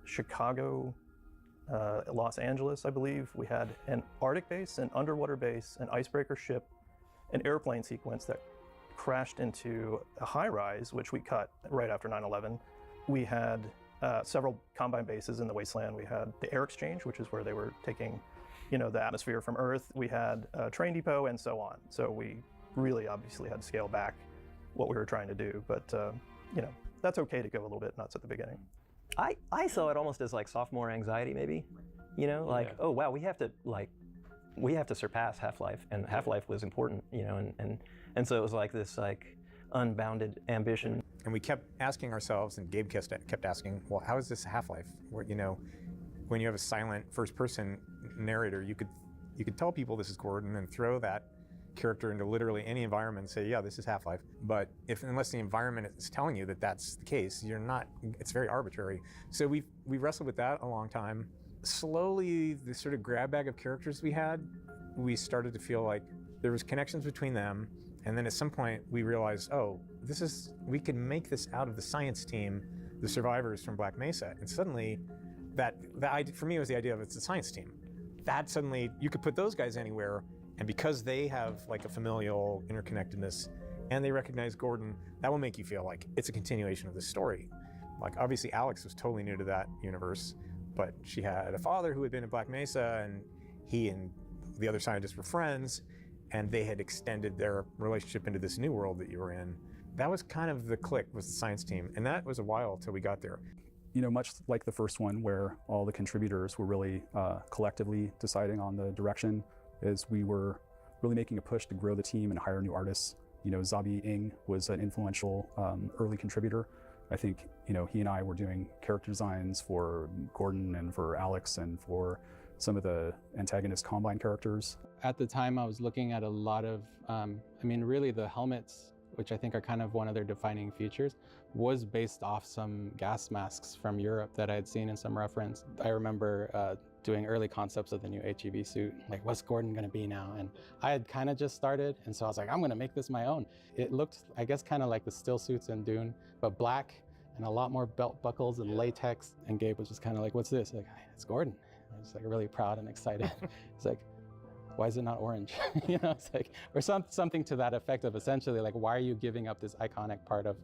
Chicago, Los Angeles, I believe. We had an Arctic base, an underwater base, an icebreaker ship, an airplane sequence that crashed into a high-rise, which we cut right after 9/11. We had several Combine bases in the wasteland. We had the air exchange, which is where they were taking, you know, the atmosphere from Earth. We had a train depot and so on. So we really obviously had to scale back what we were trying to do. But, you know, that's okay to go a little bit nuts at the beginning. I saw it almost as like sophomore anxiety, maybe. You know, like, oh wow, we have to surpass Half-Life, and Half-Life was important, you know, and so it was like this like unbounded ambition. And we kept asking ourselves, and Gabe kept asking, well, how is this Half-Life? Where, you know, when you have a silent first-person narrator, you could tell people this is Gordon and throw that character into literally any environment and say, yeah, this is Half-Life. But unless the environment is telling you that that's the case, you're not. It's very arbitrary. So we wrestled with that a long time. Slowly, the sort of grab bag of characters we had, we started to feel like there was connections between them. And then at some point we realized, oh, we could make this out of the science team, the survivors from Black Mesa. And suddenly that for me was the idea of it's a science team. That suddenly, you could put those guys anywhere, and because they have like a familial interconnectedness and they recognize Gordon, that will make you feel like it's a continuation of the story. Like obviously Alex was totally new to that universe, but she had a father who had been at Black Mesa, and he and the other scientists were friends, and they had extended their relationship into this new world that you were in. That was kind of the click, was the science team, and that was a while till we got there. You know, much like the first one, where all the contributors were really collectively deciding on the direction, as we were really making a push to grow the team and hire new artists. You know, Zabi Ng was an influential early contributor. I think, you know, he and I were doing character designs for Gordon and for Alex and for some of the antagonist Combine characters. At the time, I was looking at a lot of, I mean, really the helmets, which I think are kind of one of their defining features, was based off some gas masks from Europe that I had seen in some reference. I remember doing early concepts of the new HEV suit, like what's Gordon gonna be now? And I had kind of just started, and so I was like, I'm gonna make this my own. It looked, I guess, kind of like the still suits in Dune, but black and a lot more belt buckles and latex. And Gabe was just kind of like, what's this? Like, it's Gordon. I was like really proud and excited. It's like, why is it not orange? You know, it's like, or something to that effect of essentially like, why are you giving up this iconic part of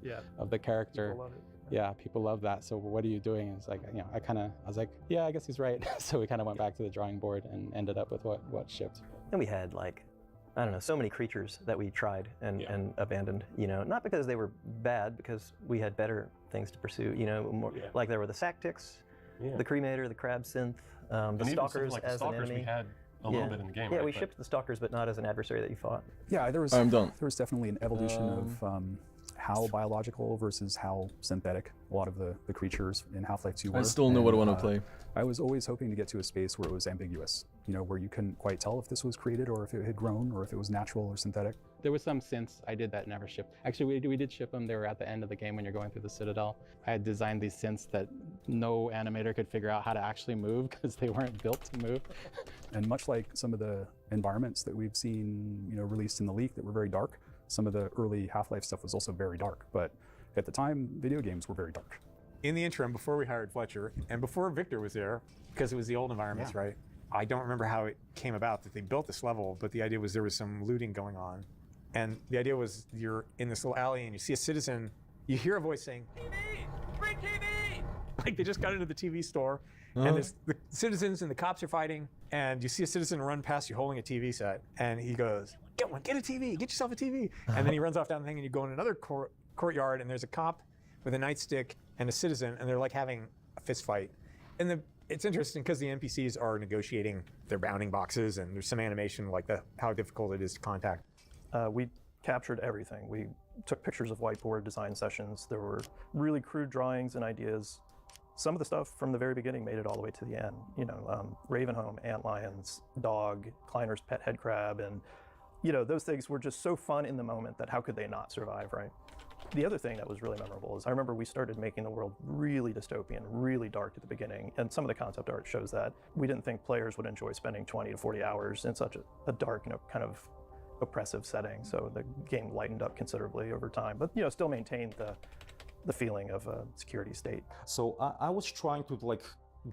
the character? People love it. Yeah, people love that. So what are you doing? And it's like, you know, I was like, yeah, I guess he's right. So we kind of went back to the drawing board and ended up with what shipped. And we had like, I don't know, so many creatures that we tried and abandoned, you know, not because they were bad, because we had better things to pursue, you know, more, like there were the Sactics, the Cremator, the Crab Synth, the Stalkers like as the Stalkers an enemy. we had a little bit in the game, Yeah, right? we shipped the Stalkers, but not as an adversary that you fought. Yeah, there was definitely an evolution of how biological versus how synthetic a lot of the creatures in Half-Life 2 were. I still know what I want to play. I was always hoping to get to a space where it was ambiguous, you know, where you couldn't quite tell if this was created or if it had grown or if it was natural or synthetic. There was some synths I did that never shipped. Actually, we did ship them. They were at the end of the game when you're going through the Citadel. I had designed these synths that no animator could figure out how to actually move because they weren't built to move. And much like some of the environments that we've seen, you know, released in the leak that were very dark, some of the early Half-Life stuff was also very dark. But at the time, video games were very dark. In the interim, before we hired Fletcher, and before Victor was there, because it was the old environments, right? I don't remember how it came about that they built this level, but the idea was there was some looting going on. And the idea was you're in this little alley and you see a citizen, you hear a voice saying, TV! Bring TV! Like they just got into the TV store, and there's the citizens and the cops are fighting, and you see a citizen run past you holding a TV set, and he goes, get one, get a TV, get yourself a TV. And then he runs off down the thing, and you go in another courtyard, and there's a cop with a nightstick and a citizen, and they're like having a fist fight. And it's interesting because the NPCs are negotiating their bounding boxes, and there's some animation like how difficult it is to contact. We captured everything. We took pictures of whiteboard design sessions. There were really crude drawings and ideas. Some of the stuff from the very beginning made it all the way to the end. You know, Ravenholm, antlions, dog, Kleiner's pet head crab, and you know, those things were just so fun in the moment that how could they not survive, right? The other thing that was really memorable is I remember we started making the world really dystopian, really dark at the beginning, and some of the concept art shows that. We didn't think players would enjoy spending 20 to 40 hours in such a dark, you know, kind of oppressive setting, so the game lightened up considerably over time, but you know, still maintained the feeling of a security state. So I was trying to like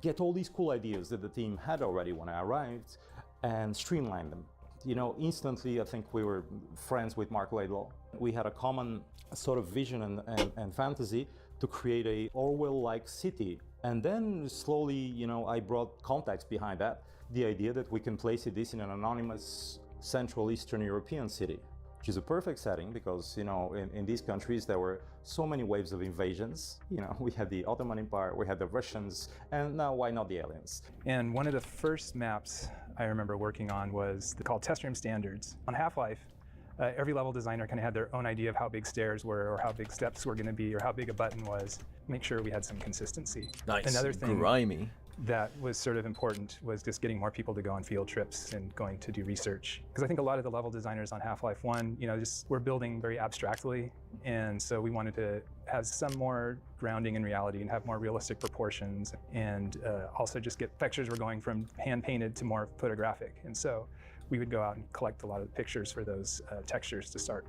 get all these cool ideas that the team had already when I arrived and streamline them. You know, instantly I think we were friends with Mark Laidlaw. We had a common sort of vision and fantasy to create a Orwell-like city. And then slowly, you know, I brought context behind that. The idea that we can place this in an anonymous Central Eastern European city. which is a perfect setting because, you know, in these countries there were so many waves of invasions. You know, we had the Ottoman Empire, we had the Russians, and now why not the aliens? And one of the first maps I remember working on was called Test Room Standards. On Half-Life, every level designer kind of had their own idea of how big stairs were or how big steps were going to be or how big a button was. Make sure we had some consistency. Nice. Another thing Grimy. that was sort of important was just getting more people to go on field trips and going to do research. Because I think a lot of the level designers on Half-Life 1, you know, just were building very abstractly. And so we wanted to have some more grounding in reality and have more realistic proportions. And also just get pictures were going from hand painted to more photographic. And so we would go out and collect a lot of pictures for those textures to start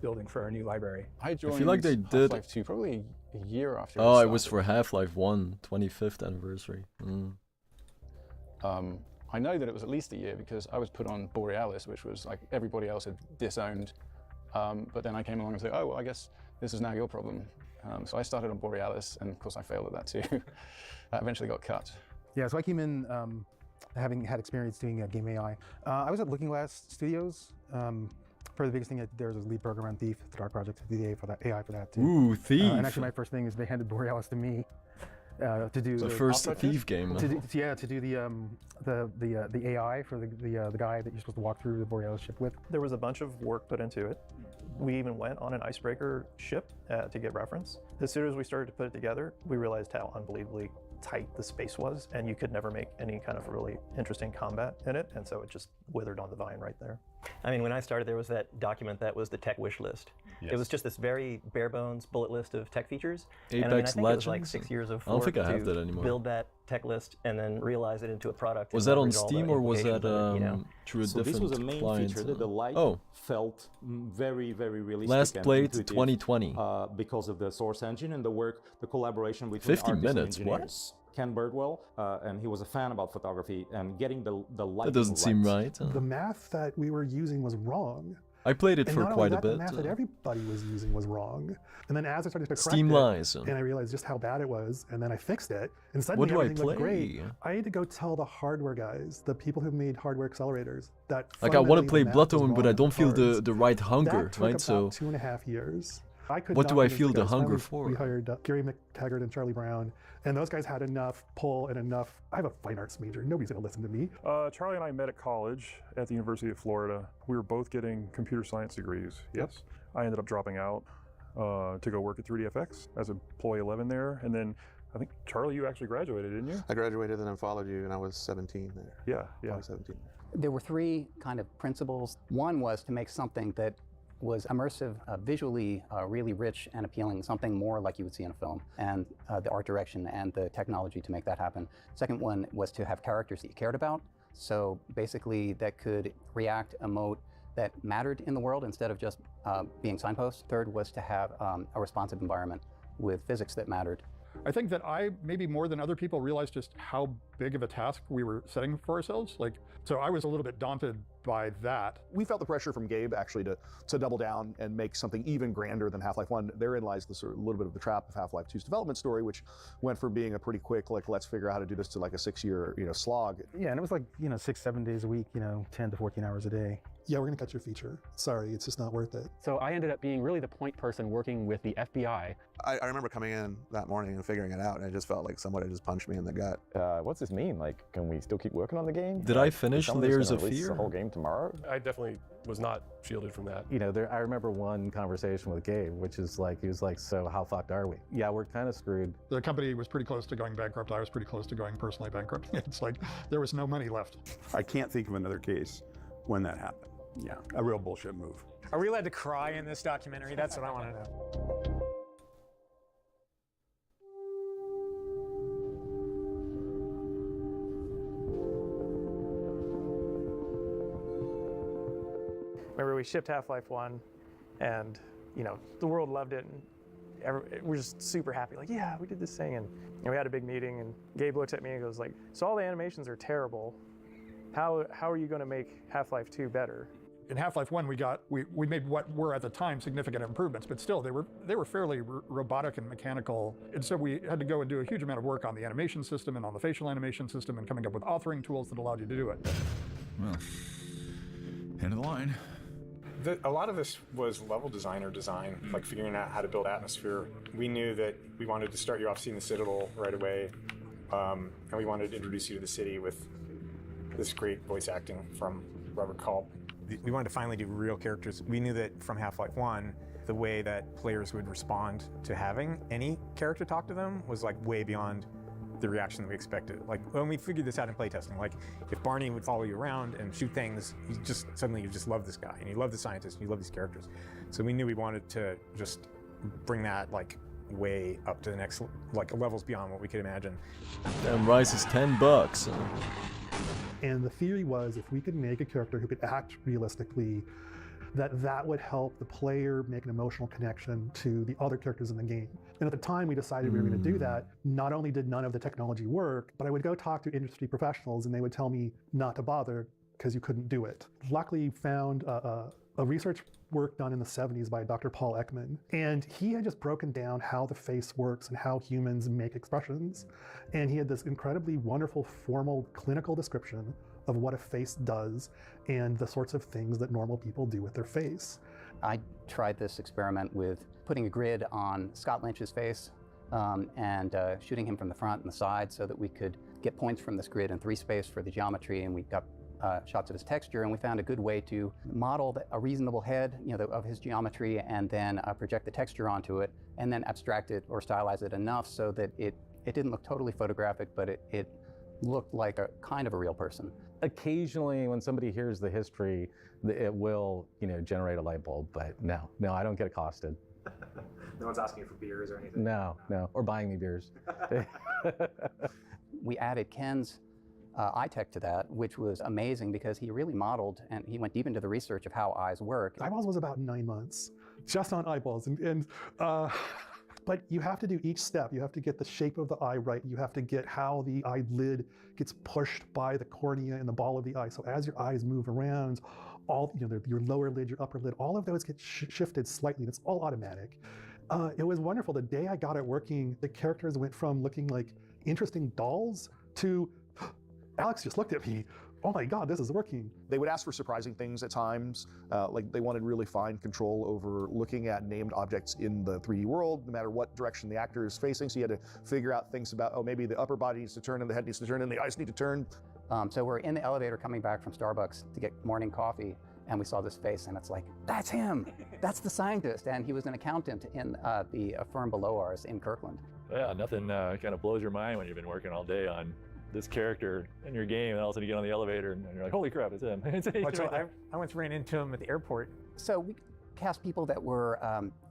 building for our new library. I feel like they did. Half-Life 2 probably a year after. Oh, it was for Half-Life 1, 25th anniversary. I know that it was at least a year because I was put on Borealis, which was like everybody else had disowned. But then I came along and said, oh, well, I guess this is now your problem. So I started on Borealis, and of course I failed at that too. That eventually got cut. Yeah, so I came in having had experience doing game AI. I was at Looking Glass Studios. Probably the biggest thing I did there was lead program on Thief, the Dark Project, to do the AI for that too. Ooh, Thief! And actually my first thing is they handed Borealis to me to do the first Thief game. To do the AI for the guy that you're supposed to walk through the Borealis ship with. There was a bunch of work put into it. We even went on an icebreaker ship to get reference. As soon as we started to put it together, we realized how unbelievably tight the space was, and you could never make any kind of really interesting combat in it, and so it just withered on the vine right there. I mean, when I started, there was that document that was the tech wish list. Yes. It was just this very bare bones bullet list of tech features. Apex and I mean, I think Legends? it was like 6 years of I don't work think I have to that anymore. build that tech list and then realize it into a product. Was and that on leverage all the Steam or was that implications of it, you know? through a So different this was a main client? feature that the light felt very, very realistic. Last and played intuitive, 2020. Because of the source engine and the work, the collaboration between 50 artists minutes, and what? engineers. Ken Birdwell, and he was a fan about photography and getting the light. That doesn't seem right. The math that we were using was wrong. I played it And for not quite only a that, bit. The math that everybody was using was wrong. And then as I started to correct Steam it, lies. and I realized just how bad it was, and then I fixed it, and suddenly What do I everything looked great. play? I had to go tell the hardware guys, the people who made hardware accelerators, that Like I want to play fundamentally the math was Bloodborne, but wrong I on don't feel cards. the right hunger, That took right? about So 2.5 years. I could What not do I convince feel the the guys. hunger Finally, for? We hired Gary McTaggart and Charlie Brown, and those guys had enough pull and enough. I have a fine arts major. Nobody's going to listen to me. Charlie and I met at college at the University of Florida. We were both getting computer science degrees. Yes. I ended up dropping out to go work at 3DFX as employee 11 there, and then I think Charlie, you actually graduated, didn't you? I graduated and then followed you, and I was 17 there. Yeah. I was 17. There were three kind of principles. One was to make something that was immersive, visually really rich and appealing, something more like you would see in a film, and the art direction and the technology to make that happen. Second one was to have characters that you cared about, so basically that could react, emote, that mattered in the world instead of just being signposts. Third was to have a responsive environment with physics that mattered. I think that I, maybe more than other people, realized just how big of a task we were setting for ourselves. So I was a little bit daunted by that. We felt the pressure from Gabe actually to double down and make something even grander than Half-Life 1. Therein lies the sort of little bit of the trap of Half-Life 2's development story, which went from being a pretty quick, let's figure out how to do this, to like a 6-year, slog. Yeah, and it was like 6-7 days a week, 10 to 14 hours a day. Yeah, we're gonna cut your feature. Sorry, it's just not worth it. So I ended up being really the point person working with the FBI. I remember coming in that morning and figuring it out, and it just felt like somebody just punched me in the gut. What's this mean? Like, can we still keep working on the game? Did I finish Layers of Fear? The whole game tomorrow? I definitely was not shielded from that. I remember one conversation with Gabe, which is like, he was like, so how fucked are we? Yeah, we're kind of screwed. The company was pretty close to going bankrupt. I was pretty close to going personally bankrupt. It's like there was no money left. I can't think of another case when that happened. Yeah, a real bullshit move. Are we allowed to cry in this documentary? That's what I want to know. Remember, we shipped Half-Life 1, and the world loved it, and we're just super happy. Like, yeah, we did this thing, and we had a big meeting, and Gabe looked at me and goes like, "So all the animations are terrible. How are you going to make Half-Life 2 better?" In Half-Life 1, we made what were at the time significant improvements, but still they were fairly robotic and mechanical. And so we had to go and do a huge amount of work on the animation system and on the facial animation system and coming up with authoring tools that allowed you to do it. Well, end of the line. A lot of this was level designer design, like figuring out how to build atmosphere. We knew that we wanted to start you off seeing the Citadel right away, and we wanted to introduce you to the city with this great voice acting from Robert Culp. We wanted to finally do real characters. We knew that from Half-Life 1, the way that players would respond to having any character talk to them was like way beyond the reaction that we expected. Like when we figured this out in playtesting, like if Barney would follow you around and shoot things, suddenly you just love this guy and you love the scientists and you love these characters. So we knew we wanted to just bring that like way up to the next like levels beyond what we could imagine. Damn, Rice is $10. And the theory was if we could make a character who could act realistically, that would help the player make an emotional connection to the other characters in the game. And at the time we decided we were going to do that, not only did none of the technology work, but I would go talk to industry professionals and they would tell me not to bother because you couldn't do it. Luckily found a research work done in the 70s by Dr. Paul Ekman. And he had just broken down how the face works and how humans make expressions. And he had this incredibly wonderful formal clinical description of what a face does and the sorts of things that normal people do with their face. I tried this experiment with putting a grid on Scott Lynch's face and shooting him from the front and the side so that we could get points from this grid in 3 space for the geometry, and we got shots of his texture, and we found a good way to model a reasonable head, of his geometry, and then project the texture onto it, and then abstract it or stylize it enough so that it didn't look totally photographic, but it looked like a kind of a real person. Occasionally, when somebody hears the history, it will, generate a light bulb. But no, I don't get accosted. No one's asking you for beers or anything? No, or buying me beers. We added Ken's eye tech to that, which was amazing because he really modeled and he went deep into the research of how eyes work. Eyeballs was about 9 months, just on eyeballs. But you have to do each step. You have to get the shape of the eye right. You have to get how the eyelid gets pushed by the cornea and the ball of the eye. So as your eyes move around, your lower lid, your upper lid, all of those get shifted slightly, and it's all automatic. It was wonderful. The day I got it working, the characters went from looking like interesting dolls to, Alex just looked at me. Oh my God, this is working. They would ask for surprising things at times, like they wanted really fine control over looking at named objects in the 3D world, no matter what direction the actor is facing. So you had to figure out things about, maybe the upper body needs to turn and the head needs to turn and the eyes need to turn. So we're in the elevator coming back from Starbucks to get morning coffee, and we saw this face, and it's like, that's him. That's the scientist. And he was an accountant in the firm below ours in Kirkland. Yeah, nothing kind of blows your mind when you've been working all day on this character in your game, and all of a sudden you get on the elevator and you're like, holy crap, it's him. I once ran into him at the airport. So we cast people that were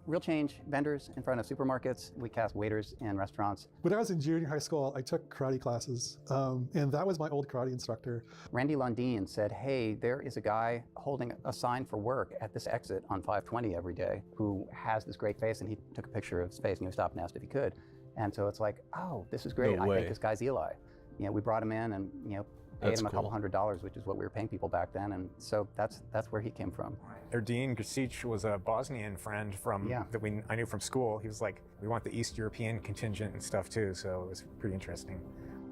real change vendors in front of supermarkets. We cast waiters in restaurants. When I was in junior high school, I took karate classes, and that was my old karate instructor. Randy Lundeen said, hey, there is a guy holding a sign for work at this exit on 520 every day who has this great face, and he took a picture of his face, and he stopped and asked if he could. And so it's like, oh, this is great. No I way. think this guy's Eli. We brought him in and paid That's him a couple cool. $100s, which is what we were paying people back then, and so that's where he came from. Erdine Grcic was a Bosnian friend that I knew from school. He was like, we want the East European contingent and stuff too, so it was pretty interesting.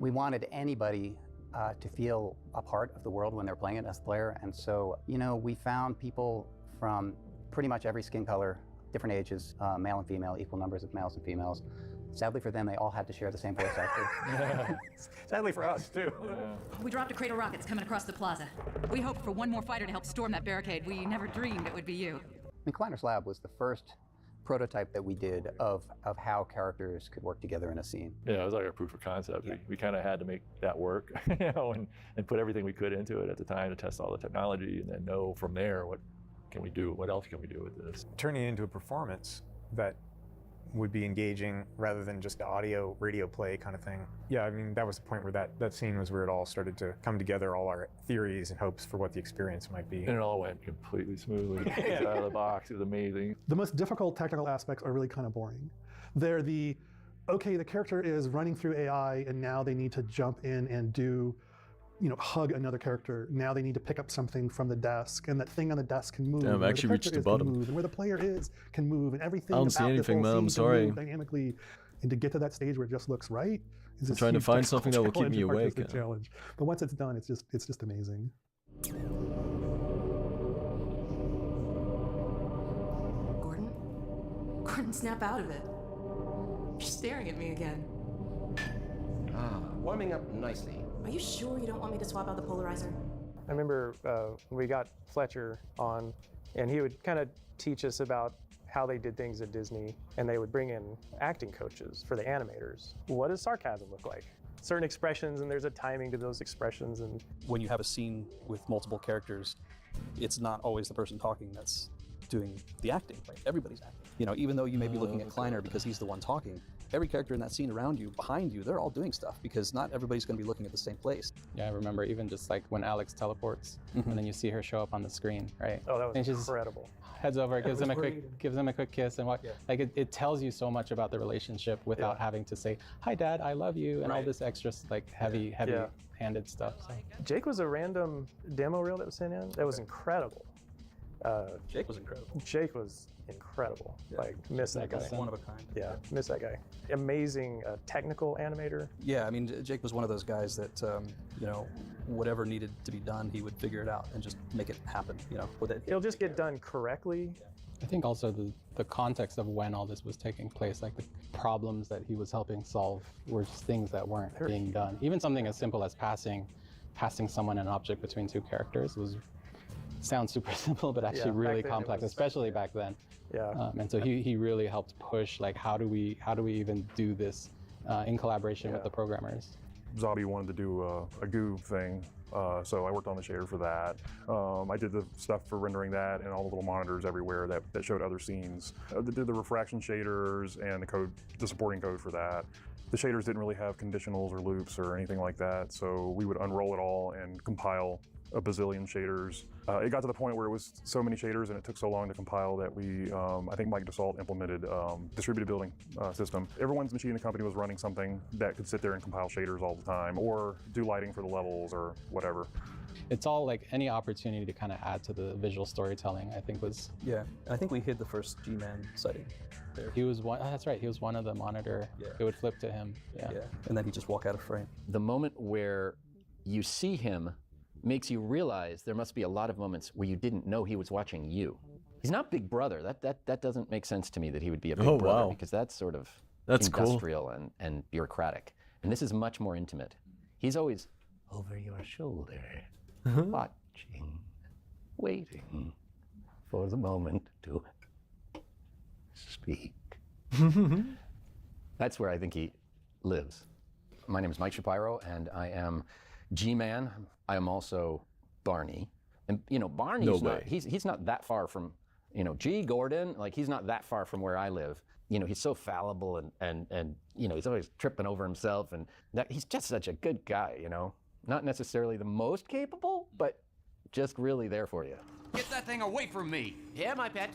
We wanted anybody to feel a part of the world when they're playing it as a player, and so we found people from pretty much every skin color, different ages, male and female, equal numbers of males and females. Sadly for them, they all had to share the same voice actor. Sadly for us, too. We dropped a crate of rockets coming across the plaza. We hoped for one more fighter to help storm that barricade. We never dreamed it would be you. Kleiner's Lab was the first prototype that we did of how characters could work together in a scene. Yeah, it was like our proof of concept. Yeah. We kind of had to make that work, and put everything we could into it at the time to test all the technology, and then know from there what can we do, what else can we do with this. Turning it into a performance that would be engaging rather than just audio, radio play kind of thing. Yeah, I mean, that was the point where that scene was where it all started to come together, all our theories and hopes for what the experience might be. And it all went completely smoothly. Out of the box, it was amazing. The most difficult technical aspects are really kind of boring. They're the character is running through AI and now they need to jump in and do, hug another character. Now they need to pick up something from the desk, and that thing on the desk can move. Damn, I've actually reached the bottom. And where the player is can move, and everything I don't about see anything, this whole man. I'm scene can sorry. move dynamically. And to get to that stage where it just looks right is I'm a trying to huge find technical something that will keep me challenge, awake. artistic challenge. But once it's done, it's just amazing. Couldn't snap out of it. You're staring at me again. Warming up nicely. Are you sure you don't want me to swap out the polarizer? I remember when we got Fletcher on, and he would kind of teach us about how they did things at Disney, and they would bring in acting coaches for the animators. What does sarcasm look like? Certain expressions, and there's a timing to those expressions. And when you have a scene with multiple characters, it's not always the person talking that's doing the acting, right? Everybody's acting. You know, even though you may be looking at Kleiner because he's the one talking, every character in that scene around you, behind you, they're all doing stuff because not everybody's going to be looking at the same place. Yeah, I remember even just like when Alex teleports and then you see her show up on the screen, right? Oh, that was and she's incredible. Heads over, gives him a quick kiss, and like it tells you so much about the relationship without having to say, "Hi, Dad, I love you," and all this extra like heavy-handed stuff. So. Jake was a random demo reel that was sent in. That was incredible. Jake was incredible. Jake was incredible. Like, miss that guy. One of a kind. Yeah, miss that guy. Amazing technical animator. Yeah, I mean, Jake was one of those guys that, you know, whatever needed to be done, he would figure it out and just make it happen, you know. With it. It'll just get done correctly. I think also the context of when all this was taking place, like the problems that he was helping solve were just things that weren't being done. Even something as simple as passing someone an object between two characters sounds super simple, but actually really complex, especially back then. Yeah. And so he really helped push, like, how do we even do this in collaboration with the programmers? Zabi wanted to do a goo thing, so I worked on the shader for that. I did the stuff for rendering that and all the little monitors everywhere that showed other scenes. I did the refraction shaders and the supporting code for that. The shaders didn't really have conditionals or loops or anything like that, so we would unroll it all and compile a bazillion shaders. It got to the point where it was so many shaders and it took so long to compile that we, I think Mike Dassault implemented distributed building system. Everyone's machine in the company was running something that could sit there and compile shaders all the time or do lighting for the levels or whatever. It's all like any opportunity to kind of add to the visual storytelling, I think was... Yeah, I think we hid the first G-Man sighting there. He was one, that's right, he was one of the monitor. Yeah. It would flip to him, yeah. And then he'd just walk out of frame. The moment where you see him makes you realize there must be a lot of moments where you didn't know he was watching you. He's not Big Brother. That doesn't make sense to me that he would be a Big Brother because that's sort of industrial and bureaucratic. And this is much more intimate. He's always over your shoulder, watching, waiting for the moment to speak. That's where I think he lives. My name is Mike Shapiro, and I am G-Man. I am also Barney. And, you know, Barney's he's not that far from, you know, G. Gordon, like, he's not that far from where I live. You know, he's so fallible and you know, he's always tripping over himself, and he's just such a good guy, you know? Not necessarily the most capable, but just really there for you. Get that thing away from me! Yeah, my pet.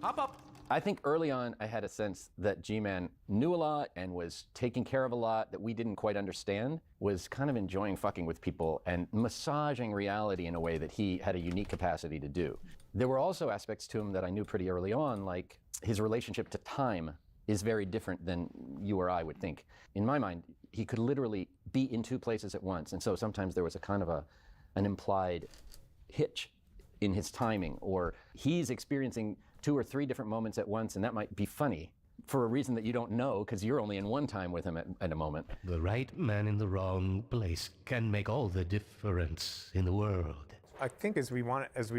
Hop up. I think early on I had a sense that G-Man knew a lot and was taking care of a lot that we didn't quite understand, was kind of enjoying fucking with people and massaging reality in a way that he had a unique capacity to do. There were also aspects to him that I knew pretty early on, like his relationship to time is very different than you or I would think. In my mind, he could literally be in two places at once, and so sometimes there was a kind of an implied hitch in his timing, or he's experiencing 2 or 3 different moments at once, and that might be funny for a reason that you don't know because you're only in one time with him at a moment. The right man in the wrong place can make all the difference in the world. I think as we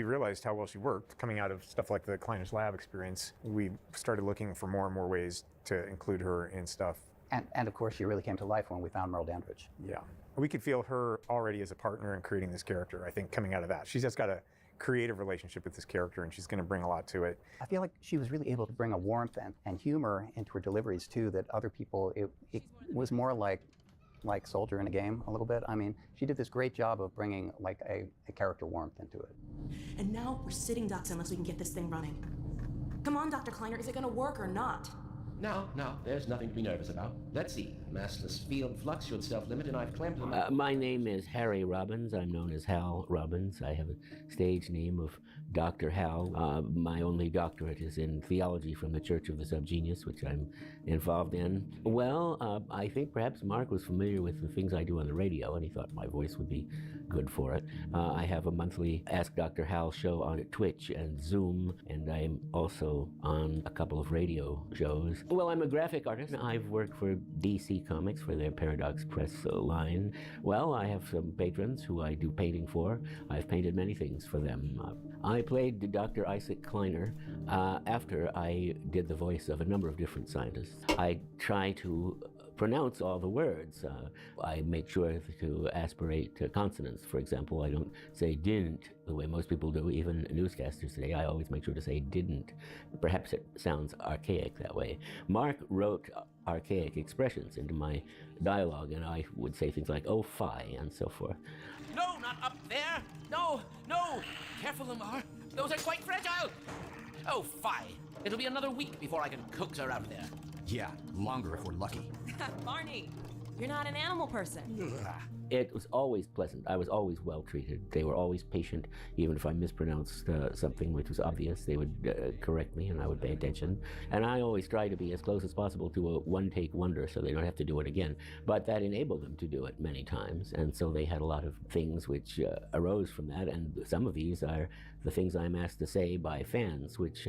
realized how well she worked, coming out of stuff like the Kleiner's Lab experience, we started looking for more and more ways to include her in stuff. And of course, she really came to life when we found Merle Dandridge. Yeah. We could feel her already as a partner in creating this character, I think, coming out of that. She's just got a creative relationship with this character, and she's going to bring a lot to it. I feel like she was really able to bring a warmth and humor into her deliveries, too, that other people, it was more like Soldier in a game, a little bit. I mean, she did this great job of bringing like a character warmth into it. And now we're sitting ducks unless we can get this thing running. Come on, Dr. Kleiner, is it going to work or not? No, there's nothing to be nervous about. Let's see. Massless field flux should self-limit, and I've clamped them. My name is Harry Robbins. I'm known as Hal Robbins. I have a stage name of Dr. Hal. My only doctorate is in theology from the Church of the Subgenius, which I'm involved in. Well, I think perhaps Mark was familiar with the things I do on the radio, and he thought my voice would be good for it. I have a monthly Ask Dr. Hal show on Twitch and Zoom, and I'm also on a couple of radio shows. Well, I'm a graphic artist. I've worked for DC Comics for their Paradox Press line. Well, I have some patrons who I do painting for. I've painted many things for them. I played Dr. Isaac Kleiner after I did the voice of a number of different scientists. I try to pronounce all the words. I make sure to aspirate to consonants. For example, I don't say didn't the way most people do, even newscasters today. I always make sure to say didn't. Perhaps it sounds archaic that way. Mark wrote archaic expressions into my dialogue, and I would say things like, oh, fie, and so forth. No, not up there! No! Careful, Lamar. Those are quite fragile! Oh, fie. It'll be another week before I can coax her out of there. Yeah, longer if we're lucky. Barney, you're not an animal person. It was always pleasant. I was always well treated. They were always patient. Even if I mispronounced something which was obvious, they would correct me and I would pay attention. And I always try to be as close as possible to a one-take wonder so they don't have to do it again. But that enabled them to do it many times. And so they had a lot of things which arose from that. And some of these are the things I'm asked to say by fans, which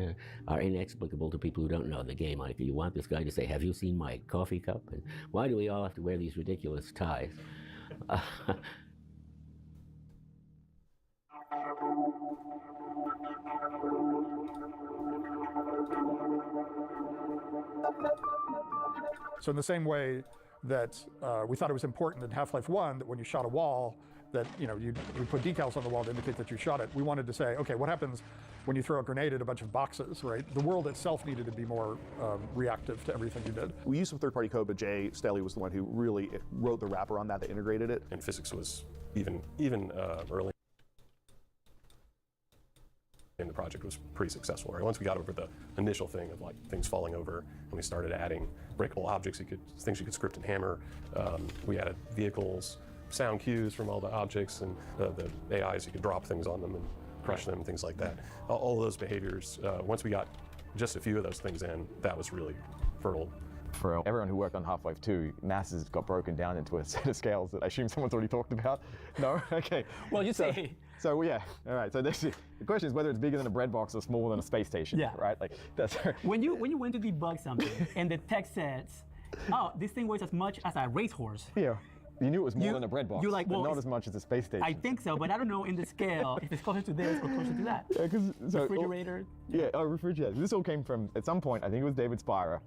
are inexplicable to people who don't know the game. Like, you want this guy to say, have you seen my coffee cup? And why do we all have to wear these ridiculous ties? So in the same way that we thought it was important in Half-Life 1 that when you shot a wall, that you put decals on the wall to indicate that you shot it. We wanted to say, okay, what happens when you throw a grenade at a bunch of boxes, right? The world itself needed to be more reactive to everything you did. We used some third-party code, but Jay Staley was the one who really wrote the wrapper on that integrated it. And physics was even early in the project was pretty successful. Right? Once we got over the initial thing of like things falling over, and we started adding breakable objects, things you could script and hammer. We added vehicles, sound cues from all the objects, and the AIs, you could drop things on them and crush them, things like that. All of those behaviors, once we got just a few of those things in, that was really fertile. For everyone who worked on Half-Life 2, masses got broken down into a set of scales that I assume someone's already talked about. No? Okay. Well, you say. So yeah, all right. So the question is whether it's bigger than a bread box or smaller than a space station. Yeah. Right? Like that's. When you went to debug something and the text says, oh, this thing weighs as much as a racehorse. Yeah. You knew it was more than a bread box, like, but not as much as a space station. I think so, but I don't know in the scale if it's closer to this or closer to that. Yeah, so refrigerator. Refrigerator. This all came from, at some point, I think it was David Spira.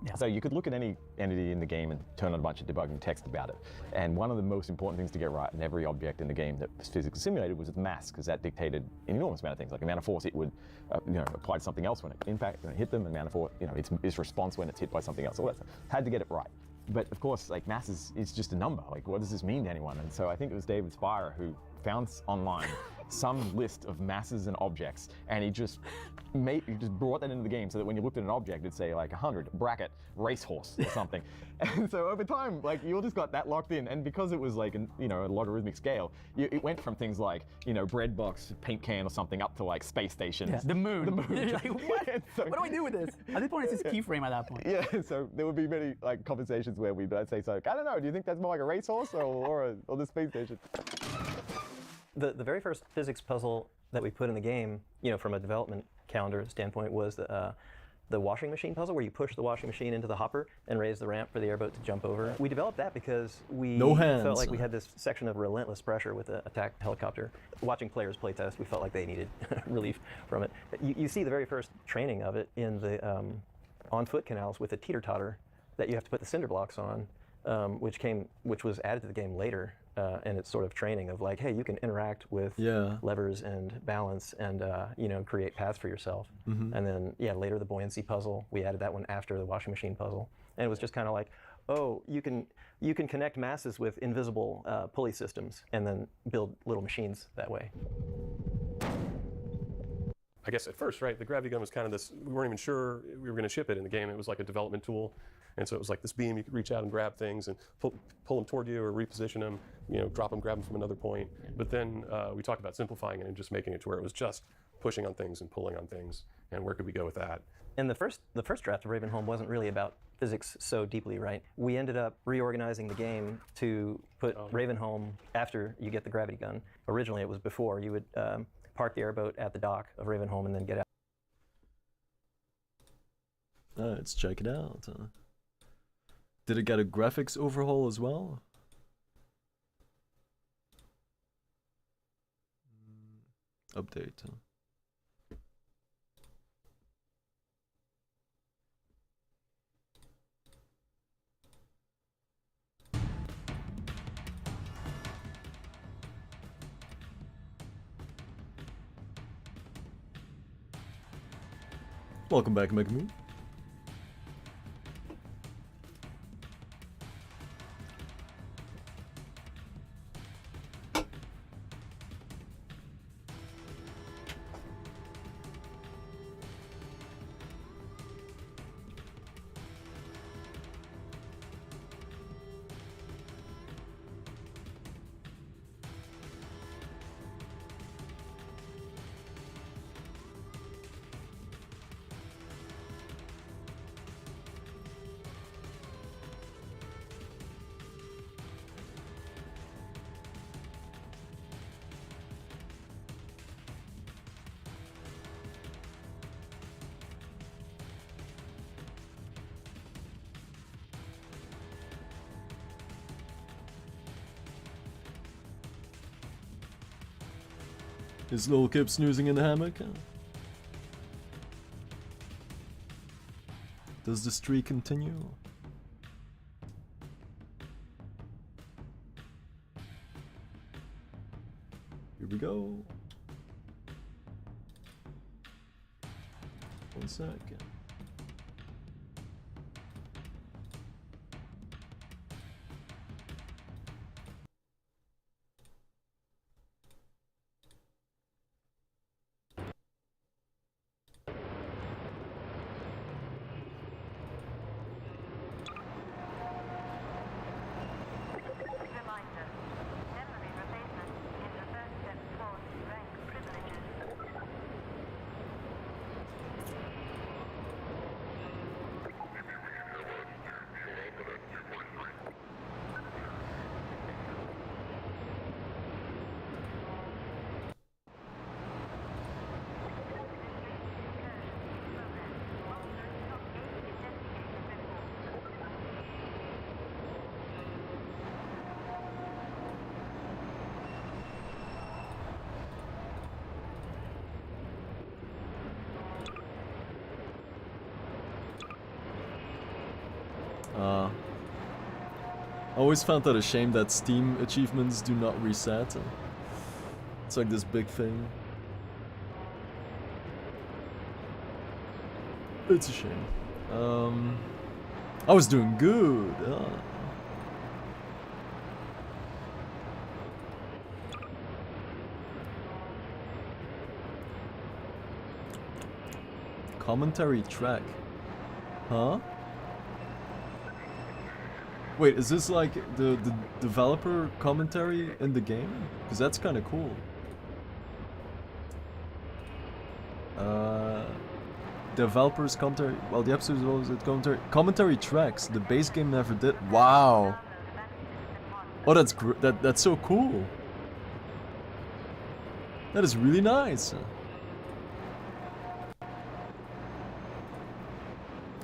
Yeah. So you could look at any entity in the game and turn on a bunch of debugging text about it. And one of the most important things to get right in every object in the game that was physically simulated was its mass, because that dictated an enormous amount of things. Like the amount of force it would apply to something else when it hit them, and the amount of force, its response when it's hit by something else. All that stuff. Had to get it right. But of course, like mass is just a number. Like, what does this mean to anyone? And so I think it was David Spira who found online some list of masses and objects, and he just brought that into the game so that when you looked at an object, it'd say like 100 bracket racehorse or something. And so over time, like you all just got that locked in, and because it was like a logarithmic scale, it went from things like bread box, paint can or something up to like space stations. Yeah, the moon. You're like, what? So, what do I do with this? At this point, it's just keyframe at that point. Yeah, so there would be many like conversations where I'd say, so I don't know, do you think that's more like a racehorse or the space station? The very first physics puzzle that we put in the game, from a development calendar standpoint, was the washing machine puzzle, where you push the washing machine into the hopper and raise the ramp for the airboat to jump over. We developed that because we felt like we had this section of relentless pressure with the attack helicopter. Watching players play test, we felt like they needed relief from it. You see the very first training of it in the on-foot canals with a teeter-totter that you have to put the cinder blocks on, which was added to the game later. And it's sort of training of like, hey, you can interact with levers and balance and create paths for yourself. Mm-hmm. And then later the buoyancy puzzle, we added that one after the washing machine puzzle, and it was just kind of like, oh, you can connect masses with invisible pulley systems and then build little machines that way. I I guess at first, right, the gravity gun was kind of this, we weren't even sure we were going to ship it in the game. It was like a development tool. And so it was like this beam, you could reach out and grab things and pull them toward you or reposition them, drop them, grab them from another point. But then we talked about simplifying it and just making it to where it was just pushing on things and pulling on things. And where could we go with that? And the first draft of Ravenholm wasn't really about physics so deeply, right? We ended up reorganizing the game to put Ravenholm after you get the gravity gun. Originally, it was before. You would park the airboat at the dock of Ravenholm and then get out. Let's check it out. Did it get a graphics overhaul as well? Update. Welcome back, Megamoo. Is little Kip snoozing in the hammock? Does the streak continue? Here we go. 1 second. I always found that a shame that Steam achievements do not reset. It's like this big thing. It's a shame. I was doing good. Commentary track. Huh? Wait, is this like the developer commentary in the game? Because that's kind of cool. Developers commentary. Well, the episode as well as the commentary tracks. The base game never did. Wow. Oh, that's so cool. That is really nice.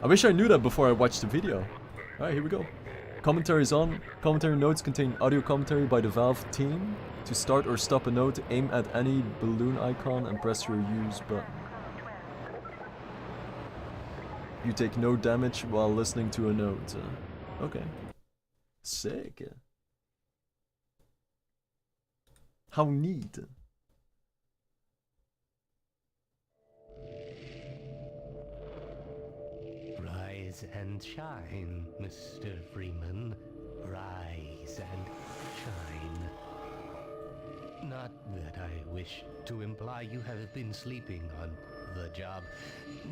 I wish I knew that before I watched the video. Alright, here we go. Commentary is on. Commentary notes contain audio commentary by the Valve team. To start or stop a note, aim at any balloon icon and press your use button. You take no damage while listening to a note. Okay. Sick. How neat. Rise and shine, Mr. Freeman. Rise and shine. Not that I wish to imply you have been sleeping on the job,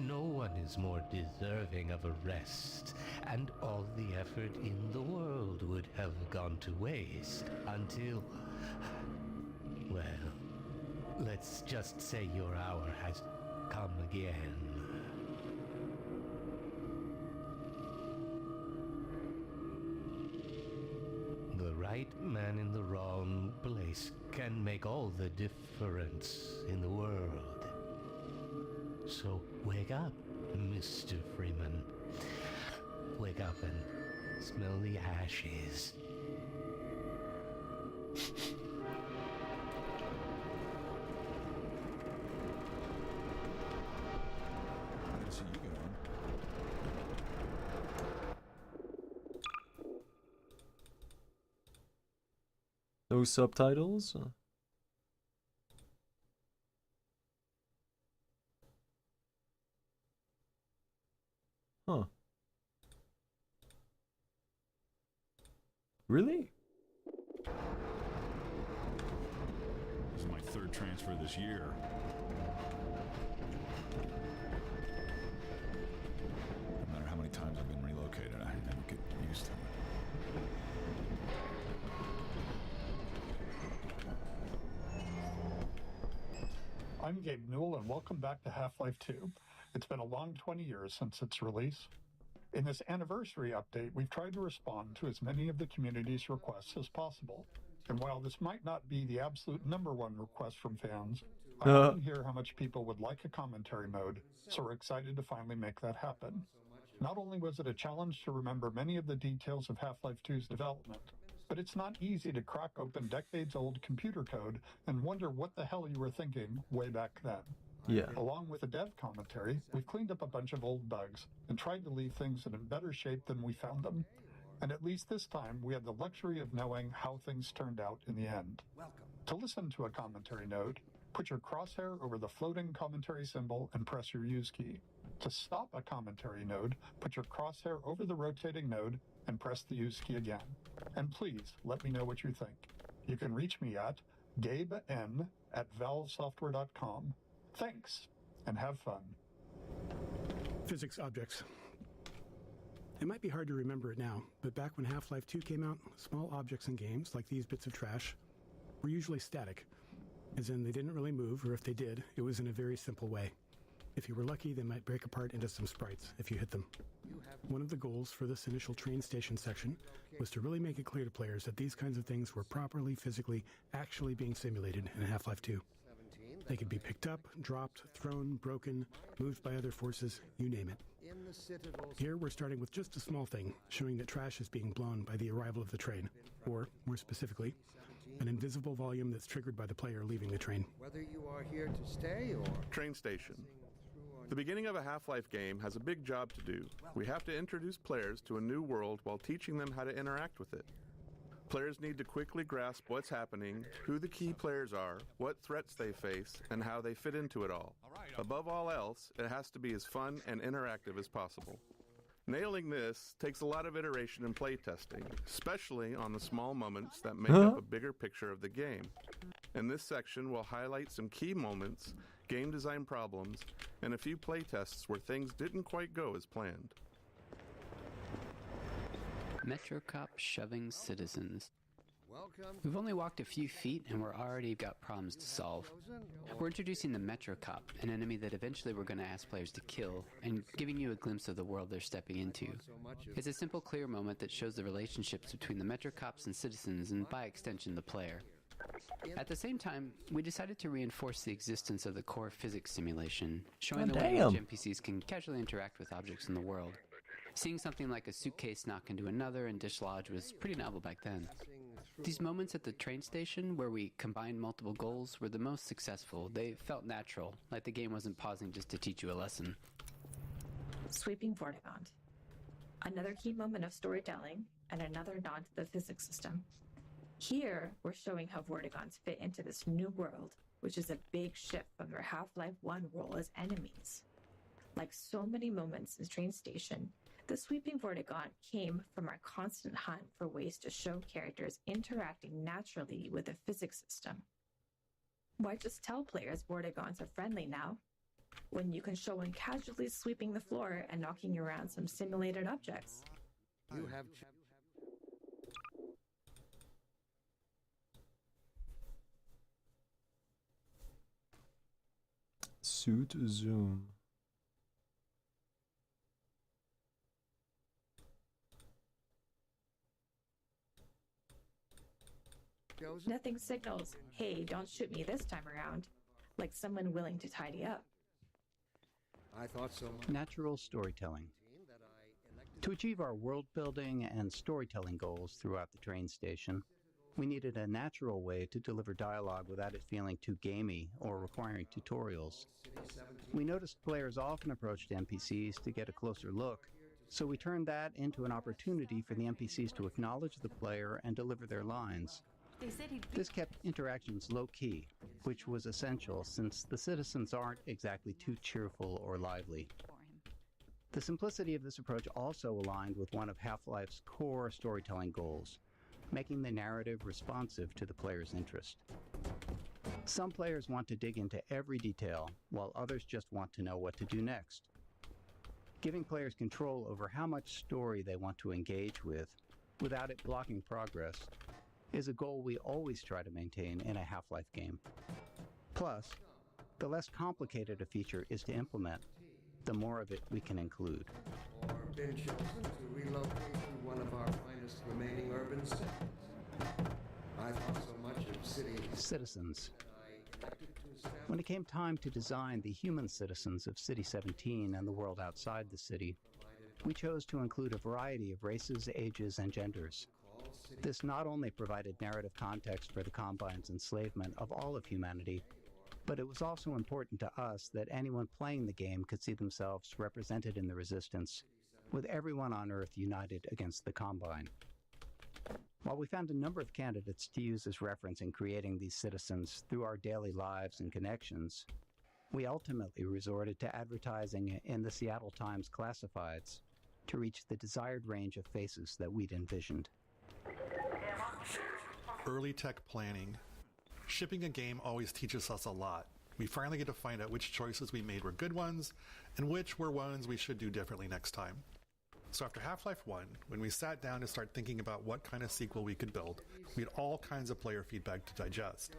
no one is more deserving of a rest, and all the effort in the world would have gone to waste until, well, let's just say your hour has come again. The right man in the wrong place can make all the difference in the world. So wake up, Mr. Freeman. Wake up and smell the ashes. No subtitles? Huh. Really? This is my third transfer this year. No matter how many times I've been relocated, I never get used to it. I'm Gabe Newell, and welcome back to Half-Life 2. It's been a long 20 years since its release. In this anniversary update, we've tried to respond to as many of the community's requests as possible. And while this might not be the absolute #1 request from fans, I often hear how much people would like a commentary mode, so we're excited to finally make that happen. Not only was it a challenge to remember many of the details of Half-Life 2's development, but it's not easy to crack open decades-old computer code and wonder what the hell you were thinking way back then. Yeah. Along with the dev commentary, we've cleaned up a bunch of old bugs and tried to leave things in better shape than we found them. And at least this time, we had the luxury of knowing how things turned out in the end. To listen to a commentary node, put your crosshair over the floating commentary symbol and press your use key. To stop a commentary node, put your crosshair over the rotating node and press the use key again. And please, let me know what you think. You can reach me at gaben@valvesoftware.com. Thanks, and have fun. Physics objects. It might be hard to remember it now, but back when Half-Life 2 came out, small objects in games, like these bits of trash, were usually static, as in they didn't really move, or if they did, it was in a very simple way. If you were lucky, they might break apart into some sprites if you hit them. One of the goals for this initial train station section was to really make it clear to players that these kinds of things were properly, physically, actually being simulated in Half-Life 2. They could be picked up, dropped, thrown, broken, moved by other forces, you name it. Here we're starting with just a small thing, showing that trash is being blown by the arrival of the train, or, more specifically, an invisible volume that's triggered by the player leaving the train. Whether you are here to stay or... Train station. The beginning of a Half-Life game has a big job to do. We have to introduce players to a new world while teaching them how to interact with it. Players need to quickly grasp what's happening, who the key players are, what threats they face, and how they fit into it all. Above all else, it has to be as fun and interactive as possible. Nailing this takes a lot of iteration and playtesting, especially on the small moments that make up a bigger picture of the game. In this section, we'll highlight some key moments, game design problems, and a few playtests where things didn't quite go as planned. Metro Cop shoving citizens. We've only walked a few feet and we're already got problems to solve. We're introducing the Metro Cop, an enemy that eventually we're going to ask players to kill, and giving you a glimpse of the world they're stepping into. It's a simple, clear moment that shows the relationships between the Metro Cops and citizens, and by extension the player. At the same time, we decided to reinforce the existence of the core physics simulation, showing the way in which NPCs can casually interact with objects in the world. Seeing something like a suitcase knock into another and dislodge was pretty novel back then. These moments at the train station where we combined multiple goals were the most successful. They felt natural, like the game wasn't pausing just to teach you a lesson. Sweeping Vortigaunt. Another key moment of storytelling, and another nod to the physics system. Here, we're showing how Vortigaunts fit into this new world, which is a big shift from their Half-Life 1 role as enemies. Like so many moments in train station, the Sweeping Vortigaunt came from our constant hunt for ways to show characters interacting naturally with the physics system. Why just tell players Vortigaunts are friendly now? when you can show one casually sweeping the floor and knocking around some simulated objects. You have. Suit zoom. Nothing signals, hey, don't shoot me this time around, like someone willing to tidy up. I thought so. Natural storytelling. To achieve our world building and storytelling goals throughout the train station, we needed a natural way to deliver dialogue without it feeling too gamey or requiring tutorials. We noticed players often approached NPCs to get a closer look, so we turned that into an opportunity for the NPCs to acknowledge the player and deliver their lines. This kept interactions low-key, which was essential since the citizens aren't exactly too cheerful or lively. The simplicity of this approach also aligned with one of Half-Life's core storytelling goals, making the narrative responsive to the player's interest. Some players want to dig into every detail, while others just want to know what to do next. Giving players control over how much story they want to engage with, without it blocking progress, is a goal we always try to maintain in a Half-Life game. Plus, the less complicated a feature is to implement, the more of it we can include. Or been chosen to relocate to one of our finest remaining urban cities. I thought so much of citizens. When it came time to design the human citizens of City 17 and the world outside the city, we chose to include a variety of races, ages, and genders. This not only provided narrative context for the Combine's enslavement of all of humanity, but it was also important to us that anyone playing the game could see themselves represented in the Resistance, with everyone on Earth united against the Combine. While we found a number of candidates to use as reference in creating these citizens through our daily lives and connections, we ultimately resorted to advertising in the Seattle Times classifieds to reach the desired range of faces that we'd envisioned. Early tech planning. Shipping a game always teaches us a lot. We finally get to find out which choices we made were good ones, and which were ones we should do differently next time. So after Half-Life 1, when we sat down to start thinking about what kind of sequel we could build, we had all kinds of player feedback to digest.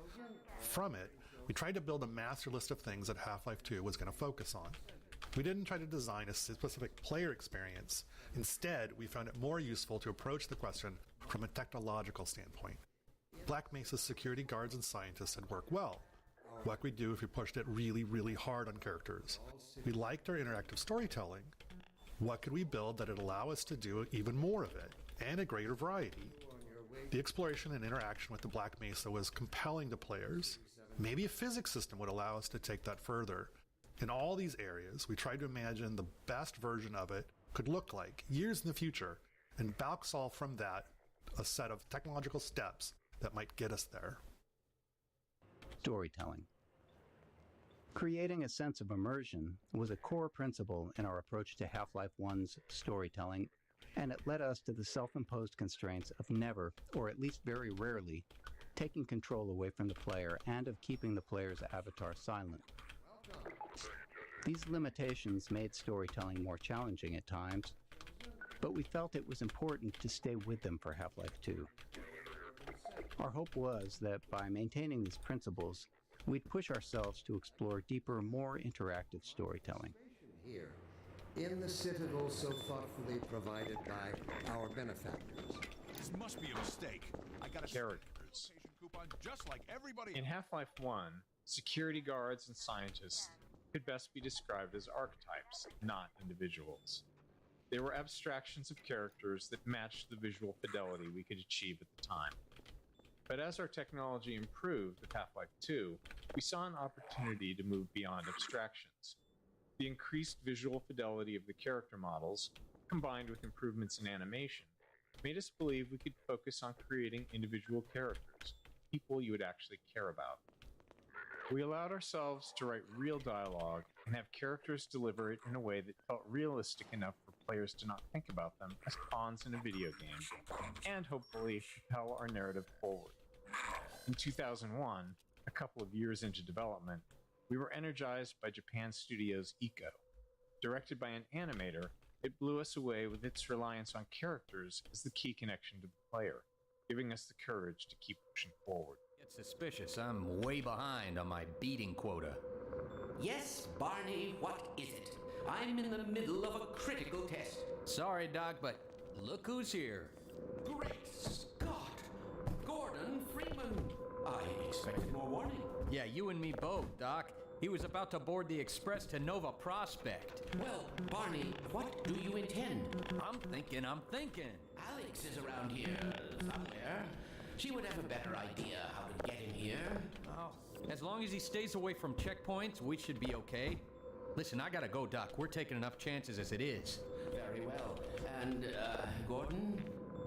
From it, we tried to build a master list of things that Half-Life 2 was going to focus on. We didn't try to design a specific player experience. Instead, we found it more useful to approach the question from a technological standpoint. Black Mesa's security guards and scientists had worked well. What could we do if we pushed it really, really hard on characters? We liked our interactive storytelling. What could we build that would allow us to do even more of it, and a greater variety? The exploration and interaction with the Black Mesa was compelling to players. Maybe a physics system would allow us to take that further. In all these areas, we tried to imagine the best version of it could look like years in the future, and back solve from that a set of technological steps that might get us there. Storytelling. Creating a sense of immersion was a core principle in our approach to Half-Life 1's storytelling, and it led us to the self-imposed constraints of never, or at least very rarely, taking control away from the player and of keeping the player's avatar silent. These limitations made storytelling more challenging at times, but we felt it was important to stay with them for Half-Life 2. Our hope was that by maintaining these principles, we'd push ourselves to explore deeper, more interactive storytelling. Here, in the citadel so thoughtfully provided by our benefactors. This must be a mistake. I got a characters. Coupon just like everybody. In Half-Life 1, security guards and scientists could best be described as archetypes, not individuals. They were abstractions of characters that matched the visual fidelity we could achieve at the time. But as our technology improved with Half-Life 2, we saw an opportunity to move beyond abstractions. The increased visual fidelity of the character models, combined with improvements in animation, made us believe we could focus on creating individual characters, people you would actually care about. We allowed ourselves to write real dialogue and have characters deliver it in a way that felt realistic enough for players to not think about them as pawns in a video game, and hopefully propel our narrative forward. In 2001, a couple of years into development, We were energized by Japan Studios' Eco. Directed by an animator, it blew us away with its reliance on characters as the key connection to the player, giving us the courage to keep pushing forward. Get suspicious. I'm way behind on my beating quota. Yes, Barney, what is it? I'm in the middle of a critical test. Sorry, Doc, but look who's here. Great Scott! Gordon Freeman! I expected more warning. Yeah, you and me both, Doc. He was about to board the express to Nova Prospect. Well, Barney, what do you intend? I'm thinking. Alex is around here somewhere. She would have a better idea how to get him here. Oh, as long as he stays away from checkpoints, we should be okay. Listen, I gotta go, Doc. We're taking enough chances as it is. Very well. And, Gordon,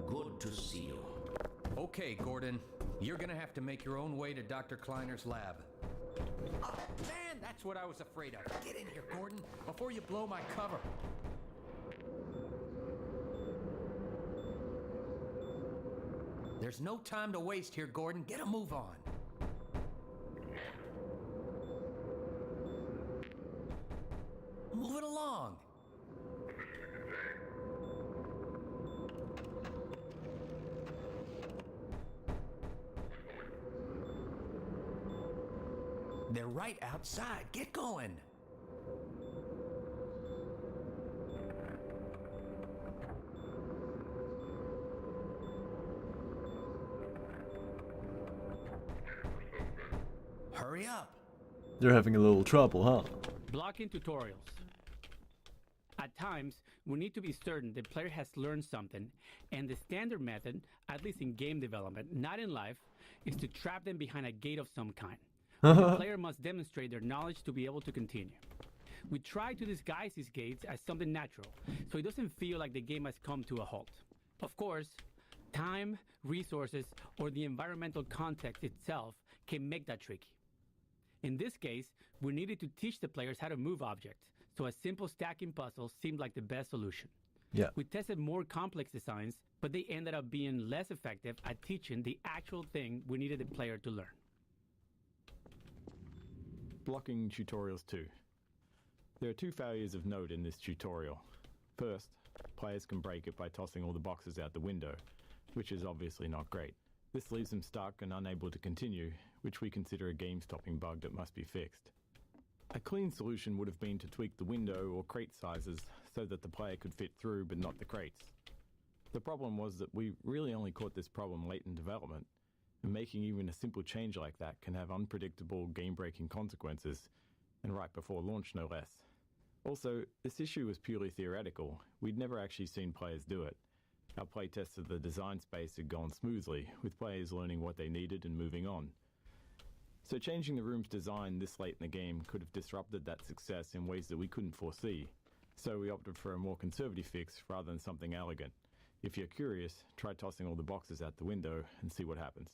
good to see you. Okay, Gordon. You're gonna have to make your own way to Dr. Kleiner's lab. Oh, man, that's what I was afraid of. Get in here, Gordon, before you blow my cover. There's no time to waste here, Gordon. Get a move on. Move it along. They're right outside. Get going. Hurry up. They're having a little trouble, huh? Blocking tutorials. At times, we need to be certain the player has learned something, and the standard method, at least in game development, not in life, is to trap them behind a gate of some kind. The player must demonstrate their knowledge to be able to continue. We try to disguise these gates as something natural, so it doesn't feel like the game has come to a halt. Of course, time, resources, or the environmental context itself can make that tricky. In this case, we needed to teach the players how to move objects, so a simple stacking puzzle seemed like the best solution. Yeah. We tested more complex designs, but they ended up being less effective at teaching the actual thing we needed the player to learn. Blocking tutorials 2. There are 2 failures of note in this tutorial. First, players can break it by tossing all the boxes out the window, which is obviously not great. This leaves them stuck and unable to continue, which we consider a game-stopping bug that must be fixed. A clean solution would have been to tweak the window or crate sizes so that the player could fit through but not the crates. The problem was that we really only caught this problem late in development, and making even a simple change like that can have unpredictable game-breaking consequences, and right before launch no less. Also, this issue was purely theoretical. We'd never actually seen players do it. Our playtests of the design space had gone smoothly, with players learning what they needed and moving on. So changing the room's design this late in the game could have disrupted that success in ways that we couldn't foresee. So we opted for a more conservative fix rather than something elegant. If you're curious, try tossing all the boxes out the window and see what happens.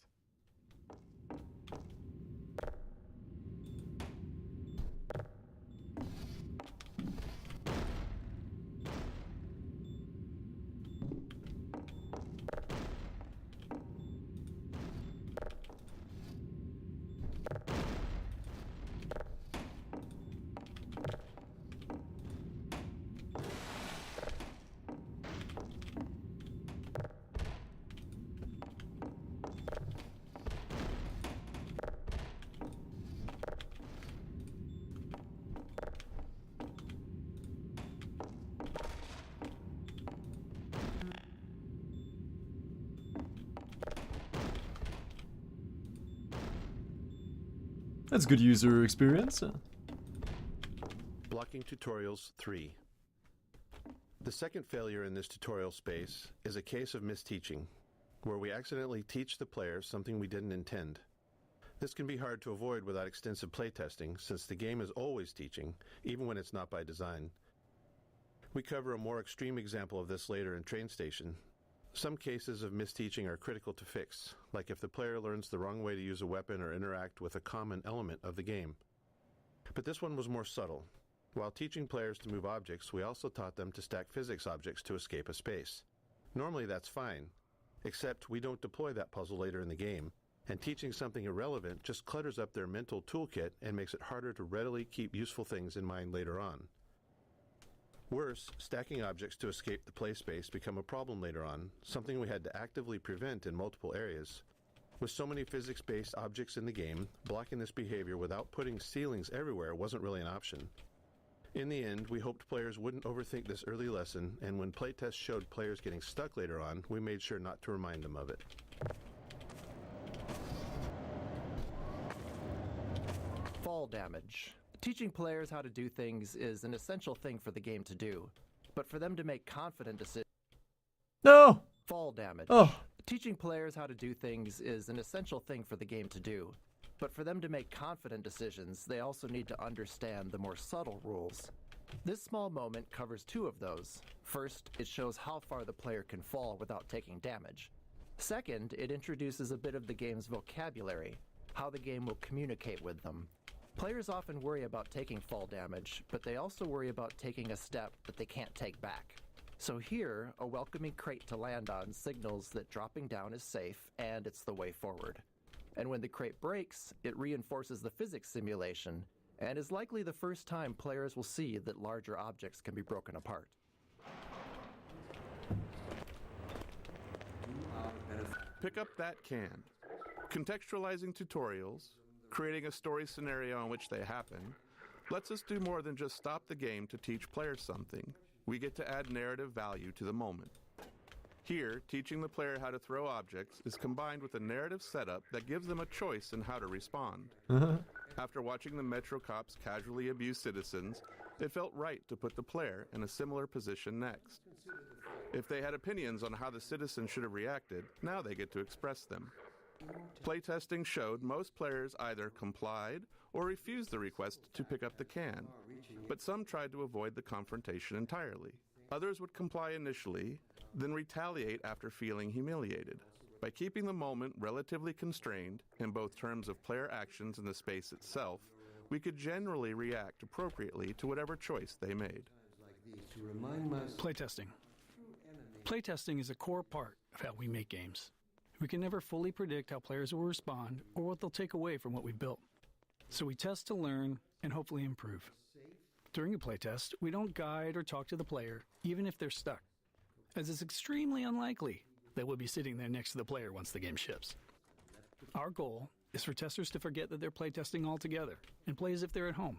That's good user experience. Blocking tutorials 3. The second failure in this tutorial space is a case of misteaching, where we accidentally teach the player something we didn't intend. This can be hard to avoid without extensive playtesting, since the game is always teaching, even when it's not by design. We cover a more extreme example of this later in Train Station. Some cases of misteaching are critical to fix, like if the player learns the wrong way to use a weapon or interact with a common element of the game. But this one was more subtle. While teaching players to move objects, we also taught them to stack physics objects to escape a space. Normally that's fine, except we don't deploy that puzzle later in the game, and teaching something irrelevant just clutters up their mental toolkit and makes it harder to readily keep useful things in mind later on. Worse, stacking objects to escape the play space become a problem later on, something we had to actively prevent in multiple areas. With so many physics-based objects in the game, blocking this behavior without putting ceilings everywhere wasn't really an option. In the end, we hoped players wouldn't overthink this early lesson, and when playtests showed players getting stuck later on, we made sure not to remind them of it. Fall damage. Teaching players how to do things is an essential thing for the game to do, but for them to make confident decisions... No! Fall damage. Oh. Teaching players how to do things is an essential thing for the game to do, but for them to make confident decisions, they also need to understand the more subtle rules. This small moment covers two of those. First, it shows how far the player can fall without taking damage. Second, it introduces a bit of the game's vocabulary, how the game will communicate with them. Players often worry about taking fall damage, but they also worry about taking a step that they can't take back. So here, a welcoming crate to land on signals that dropping down is safe and it's the way forward. And when the crate breaks, it reinforces the physics simulation and is likely the first time players will see that larger objects can be broken apart. Pick up that can. Contextualizing tutorials, creating a story scenario in which they happen, lets us do more than just stop the game to teach players something. We get to add narrative value to the moment. Here, teaching the player how to throw objects is combined with a narrative setup that gives them a choice in how to respond. After watching the Metro cops casually abuse citizens, it felt right to put the player in a similar position next. If they had opinions on how the citizens should have reacted, now they get to express them. Playtesting showed most players either complied or refused the request to pick up the can, but some tried to avoid the confrontation entirely. Others would comply initially, then retaliate after feeling humiliated. By keeping the moment relatively constrained, in both terms of player actions and the space itself, we could generally react appropriately to whatever choice they made. Playtesting. Playtesting is a core part of how we make games. We can never fully predict how players will respond or what they'll take away from what we've built. So we test to learn and hopefully improve. During a playtest, we don't guide or talk to the player, even if they're stuck, as it's extremely unlikely that we'll be sitting there next to the player once the game ships. Our goal is for testers to forget that they're playtesting altogether and play as if they're at home.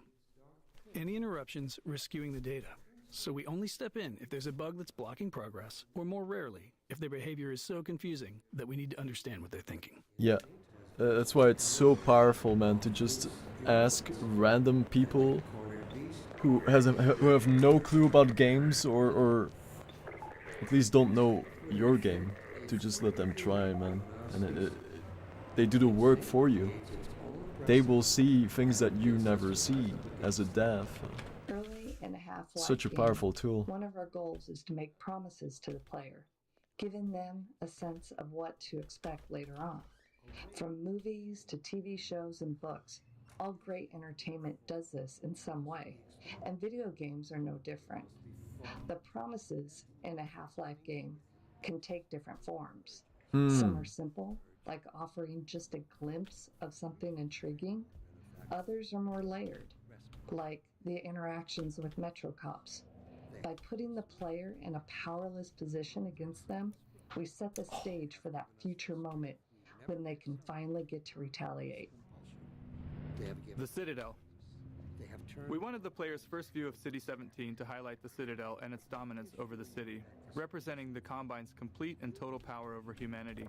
Any interruptions risk skewing the data, so we only step in if there's a bug that's blocking progress, or more rarely, if their behavior is so confusing that we need to understand what they're thinking. Yeah, that's why it's so powerful, man, to just ask random people who have no clue about games or at least don't know your game, to just let them try, man. And they do the work for you. They will see things that you never see as a dev. Early in a Half-Life Such a game, powerful tool. One of our goals is to make promises to the player, giving them a sense of what to expect later on. From movies to TV shows and books, all great entertainment does this in some way, and video games are no different. The promises in a Half-Life game can take different forms. Some are simple, like offering just a glimpse of something intriguing. Others are more layered, like the interactions with Metro cops. By putting the player in a powerless position against them, we set the stage for that future moment when they can finally get to retaliate. The Citadel. We wanted the player's first view of City 17 to highlight the Citadel and its dominance over the city, representing the Combine's complete and total power over humanity.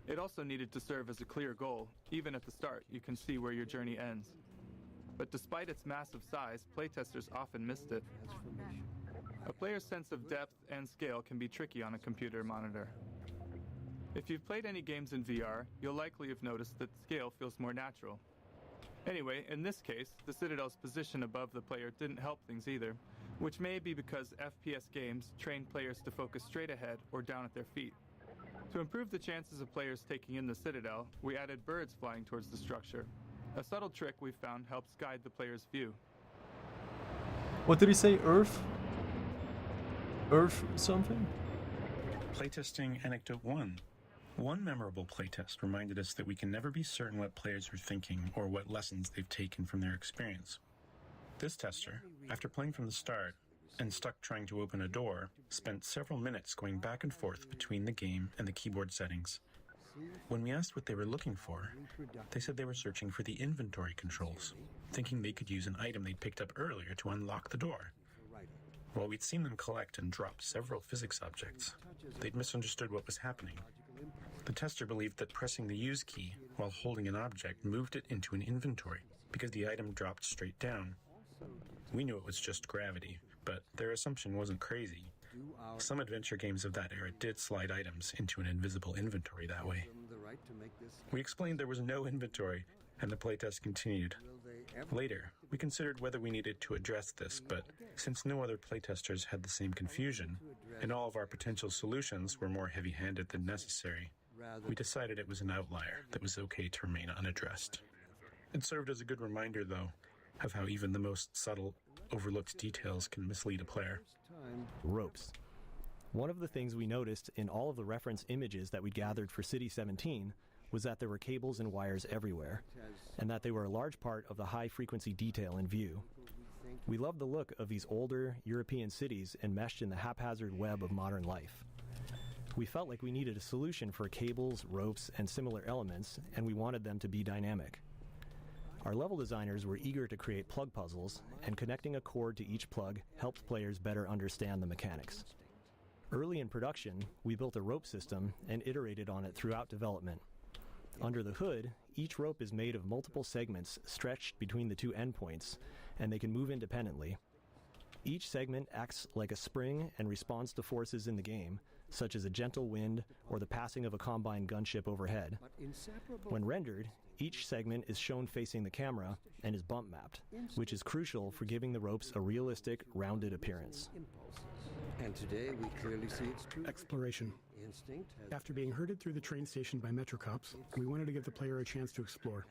It also needed to serve as a clear goal. Even at the start, you can see where your journey ends. But despite its massive size, playtesters often missed it. A player's sense of depth and scale can be tricky on a computer monitor. If you've played any games in VR, you'll likely have noticed that scale feels more natural. Anyway, in this case, the Citadel's position above the player didn't help things either, which may be because FPS games train players to focus straight ahead or down at their feet. To improve the chances of players taking in the Citadel, we added birds flying towards the structure. A subtle trick we've found helps guide the player's view. What did he say? Earth? Earth something? Playtesting Anecdote 1. One memorable playtest reminded us that we can never be certain what players are thinking or what lessons they've taken from their experience. This tester, after playing from the start and stuck trying to open a door, spent several minutes going back and forth between the game and the keyboard settings. When we asked what they were looking for, they said they were searching for the inventory controls, thinking they could use an item they'd picked up earlier to unlock the door. While we'd seen them collect and drop several physics objects, they'd misunderstood what was happening. The tester believed that pressing the use key while holding an object moved it into an inventory because the item dropped straight down. We knew it was just gravity, but their assumption wasn't crazy. Some adventure games of that era did slide items into an invisible inventory that way. We explained there was no inventory, and the playtest continued. Later, we considered whether we needed to address this, but since no other playtesters had the same confusion, and all of our potential solutions were more heavy-handed than necessary, we decided it was an outlier that was okay to remain unaddressed. It served as a good reminder, though, of how even the most subtle, overlooked details can mislead a player. Ropes. One of the things we noticed in all of the reference images that we'd gathered for City 17 was that there were cables and wires everywhere, and that they were a large part of the high-frequency detail in view. We loved the look of these older European cities enmeshed in the haphazard web of modern life. We felt like we needed a solution for cables, ropes, and similar elements, and we wanted them to be dynamic. Our level designers were eager to create plug puzzles, and connecting a cord to each plug helped players better understand the mechanics. Early in production, we built a rope system and iterated on it throughout development. Under the hood, each rope is made of multiple segments stretched between the two endpoints, and they can move independently. Each segment acts like a spring and responds to forces in the game, such as a gentle wind or the passing of a combine gunship overhead. When rendered, each segment is shown facing the camera and is bump mapped, which is crucial for giving the ropes a realistic, rounded appearance. And today we clearly see its true Exploration. instinct. After being herded through the train station by Metro cops, we wanted to give the player a chance to explore.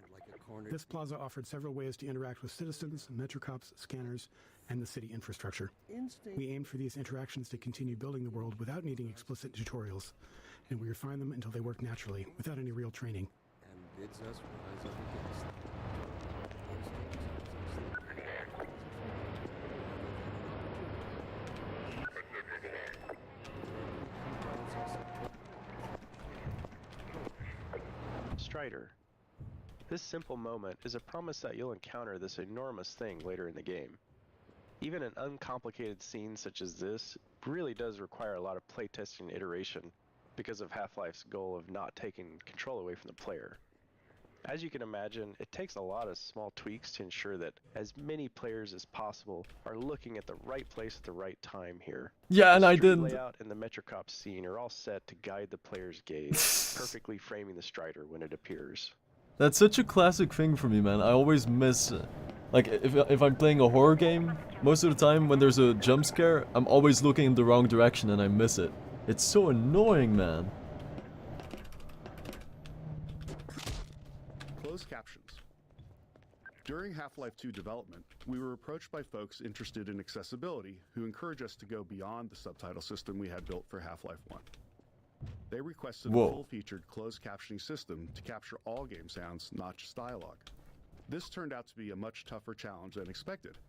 This plaza offered several ways to interact with citizens, Metro cops, scanners, and the city infrastructure. We aimed for these interactions to continue building the world without needing explicit tutorials, and we refined them until they worked naturally, without any real training. And bids us rise up against them. Strider. This simple moment is a promise that you'll encounter this enormous thing later in the game. Even an uncomplicated scene such as this really does require a lot of playtesting and iteration because of Half-Life's goal of not taking control away from the player. As you can imagine, it takes a lot of small tweaks to ensure that as many players as possible are looking at the right place at the right time here. Yeah, and the I street didn't. layout and the Metrocop scene are all set to guide the player's gaze, perfectly framing the Strider when it appears. That's such a classic thing for me, man. I always miss, like, if I'm playing a horror game, most of the time when there's a jump scare, I'm always looking in the wrong direction and I miss it. It's so annoying, man. Closed captions. During Half-Life 2 development, we were approached by folks interested in accessibility who encouraged us to go beyond the subtitle system we had built for Half-Life 1. They requested a full-featured closed captioning system to capture all game sounds, not just dialogue. This turned out to be a much tougher challenge than expected.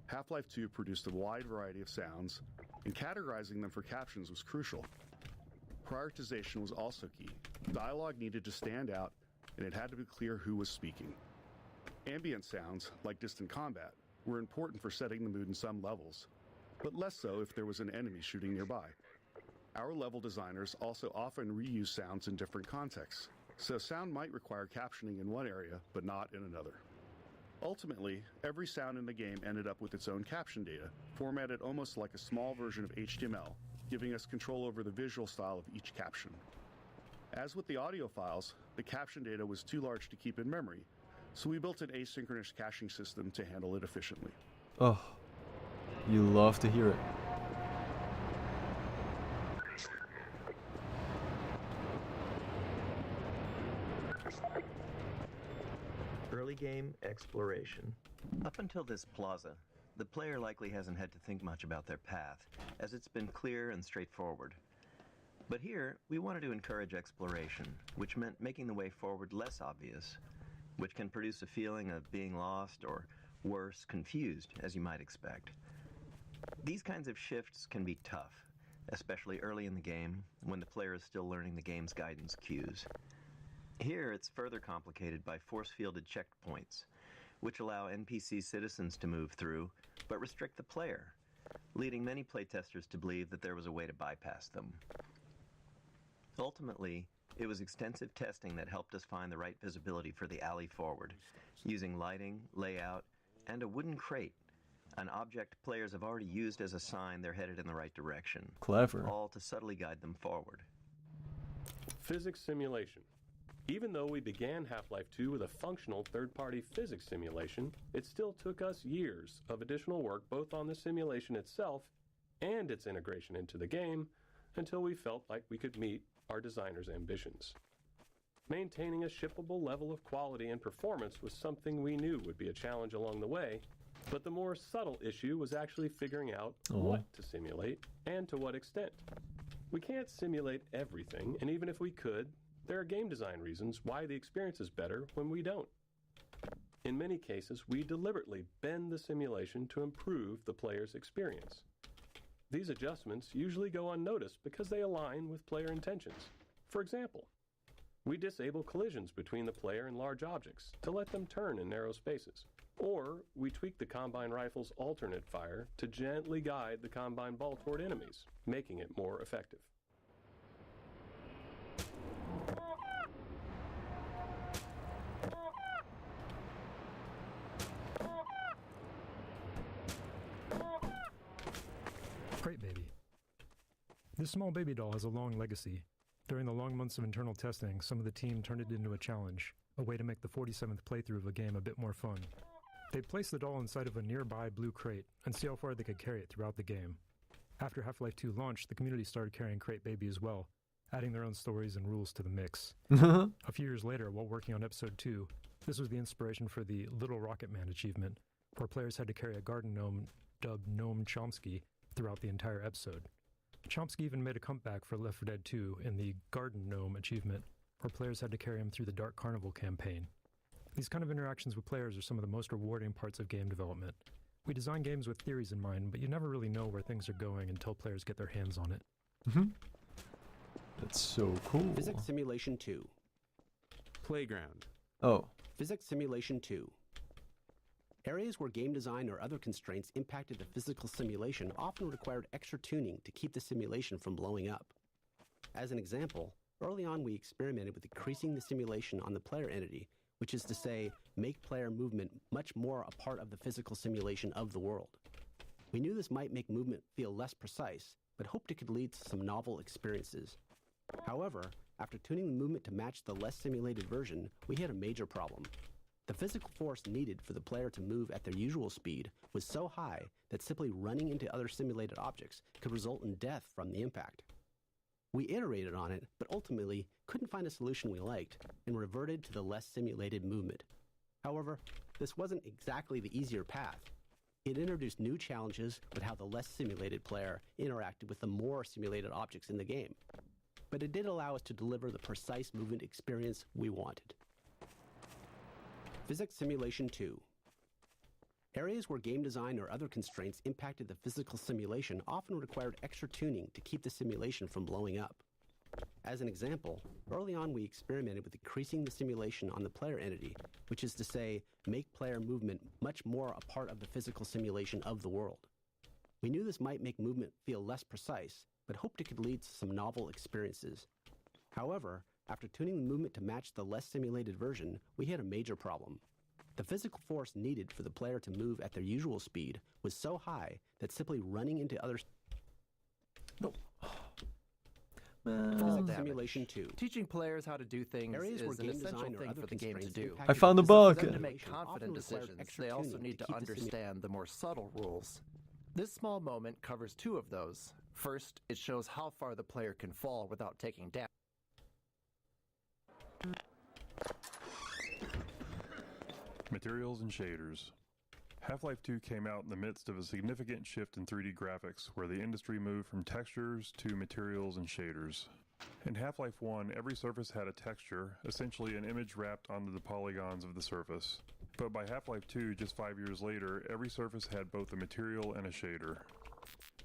Half-Life 2 produced a wide variety of sounds, and categorizing them for captions was crucial. Prioritization was also key. Dialogue needed to stand out, and it had to be clear who was speaking. Ambient sounds, like distant combat, were important for setting the mood in some levels, but less so if there was an enemy shooting nearby. Our level designers also often reuse sounds in different contexts, so sound might require captioning in one area, but not in another. Ultimately, every sound in the game ended up with its own caption data, formatted almost like a small version of HTML, giving us control over the visual style of each caption. As with the audio files, the caption data was too large to keep in memory, so we built an asynchronous caching system to handle it efficiently. Oh, you love to hear it. Early game exploration. Up until this plaza, the player likely hasn't had to think much about their path, as it's been clear and straightforward. But here, we wanted to encourage exploration, which meant making the way forward less obvious, which can produce a feeling of being lost or, worse, confused, as you might expect. These kinds of shifts can be tough, especially early in the game, when the player is still learning the game's guidance cues. Here, it's further complicated by force-fielded checkpoints, which allow NPC citizens to move through, but restrict the player, leading many playtesters to believe that there was a way to bypass them. Ultimately, it was extensive testing that helped us find the right visibility for the alley forward, using lighting, layout, and a wooden crate, an object players have already used as a sign they're headed in the right direction. Clever. All to subtly guide them forward. Physics simulation. Even though we began Half-Life 2 with a functional third-party physics simulation, it still took us years of additional work both on the simulation itself and its integration into the game until we felt like we could meet our designers' ambitions. Maintaining a shippable level of quality and performance was something we knew would be a challenge along the way, but the more subtle issue was actually figuring out what to simulate and to what extent. We can't simulate everything, and even if we could, there are game design reasons why the experience is better when we don't. In many cases, we deliberately bend the simulation to improve the player's experience. These adjustments usually go unnoticed because they align with player intentions. For example, we disable collisions between the player and large objects to let them turn in narrow spaces. Or we tweak the Combine rifle's alternate fire to gently guide the Combine ball toward enemies, making it more effective. Crate Baby. This small baby doll has a long legacy. During the long months of internal testing, some of the team turned it into a challenge, a way to make the 47th playthrough of a game a bit more fun. They'd place the doll inside of a nearby blue crate and see how far they could carry it throughout the game. After Half-Life 2 launched, the community started carrying Crate Baby as well, adding their own stories and rules to the mix. A few years later, while working on Episode 2, this was the inspiration for the Little Rocket Man achievement, where players had to carry a garden gnome dubbed Gnome Chomsky throughout the entire episode. Chomsky even made a comeback for Left 4 Dead 2 in the Garden Gnome achievement, where players had to carry him through the Dark Carnival campaign. These kind of interactions with players are some of the most rewarding parts of game development. We design games with theories in mind, but you never really know where things are going until players get their hands on it. That's so cool. Physics Simulation 2. Playground. Oh. Physics Simulation 2. Areas where game design or other constraints impacted the physical simulation often required extra tuning to keep the simulation from blowing up. As an example, early on we experimented with increasing the simulation on the player entity, which is to say, make player movement much more a part of the physical simulation of the world. We knew this might make movement feel less precise, but hoped it could lead to some novel experiences. However, after tuning the movement to match the less simulated version, we hit a major problem. The physical force needed for the player to move at their usual speed was so high that simply running into other simulated objects could result in death from the impact. We iterated on it, but ultimately couldn't find a solution we liked, and reverted to the less simulated movement. However, this wasn't exactly the easier path. It introduced new challenges with how the less simulated player interacted with the more simulated objects in the game. But it did allow us to deliver the precise movement experience we wanted. Physics Simulation 2. Areas where game design or other constraints impacted the physical simulation often required extra tuning to keep the simulation from blowing up. As an example, early on we experimented with increasing the simulation on the player entity, which is to say, make player movement much more a part of the physical simulation of the world. We knew this might make movement feel less precise, but hoped it could lead to some novel experiences. However, after tuning the movement to match the less simulated version, we hit a major problem. The physical force needed for the player to move at their usual speed was so high that simply running into other... Physics Simulation 2. Teaching players how to do things Areas is where an game essential design or thing other for the game to constraints do. I found the So bug. for them to make confident often required decisions, extra they also tuning need to to keep the understand the more subtle rules. This small moment covers two of those. First, it shows how far the player can fall without taking damage. Materials and shaders. Half-Life 2 came out in the midst of a significant shift in 3D graphics, where the industry moved from textures to materials and shaders. In Half-Life 1, every surface had a texture, essentially an image wrapped onto the polygons of the surface. But by Half-Life 2, just 5 years later, every surface had both a material and a shader.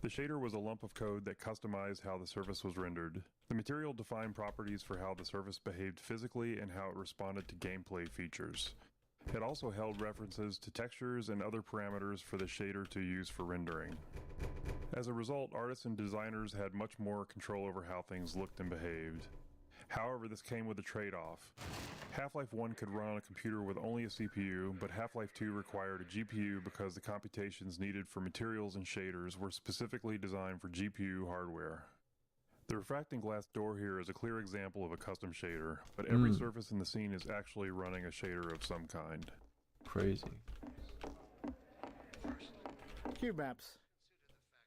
The shader was a lump of code that customized how the surface was rendered. The material defined properties for how the surface behaved physically and how it responded to gameplay features. It also held references to textures and other parameters for the shader to use for rendering. As a result, artists and designers had much more control over how things looked and behaved. However, this came with a trade-off. Half-Life 1 could run on a computer with only a CPU, but Half-Life 2 required a GPU because the computations needed for materials and shaders were specifically designed for GPU hardware. The refracting glass door here is a clear example of a custom shader, but every surface in the scene is actually running a shader of some kind. Crazy. Cube maps.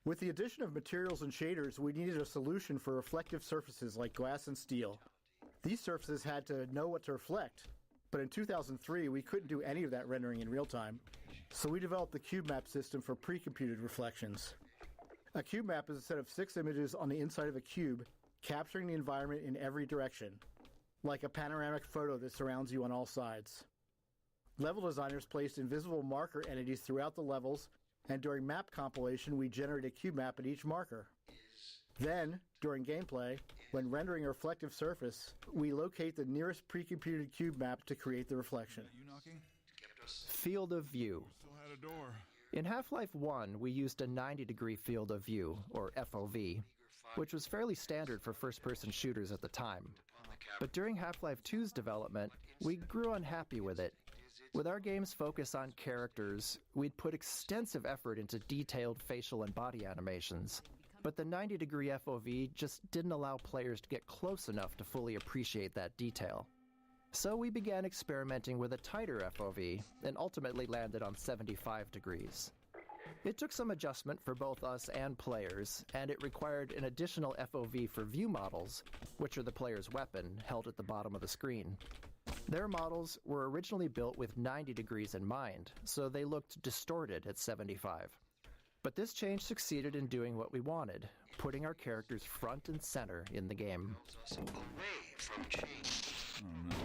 With the addition of materials and shaders, we needed a solution for reflective surfaces like glass and steel. These surfaces had to know what to reflect, but in 2003 we couldn't do any of that rendering in real time, so we developed the cube map system for pre-computed reflections. A cube map is a set of 6 images on the inside of a cube, capturing the environment in every direction, like a panoramic photo that surrounds you on all sides. Level designers placed invisible marker entities throughout the levels, and during map compilation we generate a cube map at each marker. Then, during gameplay, when rendering a reflective surface, we locate the nearest pre-computed cube map to create the reflection. Field of view. Still had a door. In Half-Life 1, we used a 90-degree field of view, or FOV, which was fairly standard for first-person shooters at the time. But during Half-Life 2's development, we grew unhappy with it. With our game's focus on characters, we'd put extensive effort into detailed facial and body animations. But the 90-degree FOV just didn't allow players to get close enough to fully appreciate that detail. So we began experimenting with a tighter FOV and ultimately landed on 75 degrees. It took some adjustment for both us and players, and it required an additional FOV for view models, which are the player's weapon held at the bottom of the screen. Their models were originally built with 90 degrees in mind, so they looked distorted at 75. But this change succeeded in doing what we wanted, putting our characters front and center in the game. Oh no,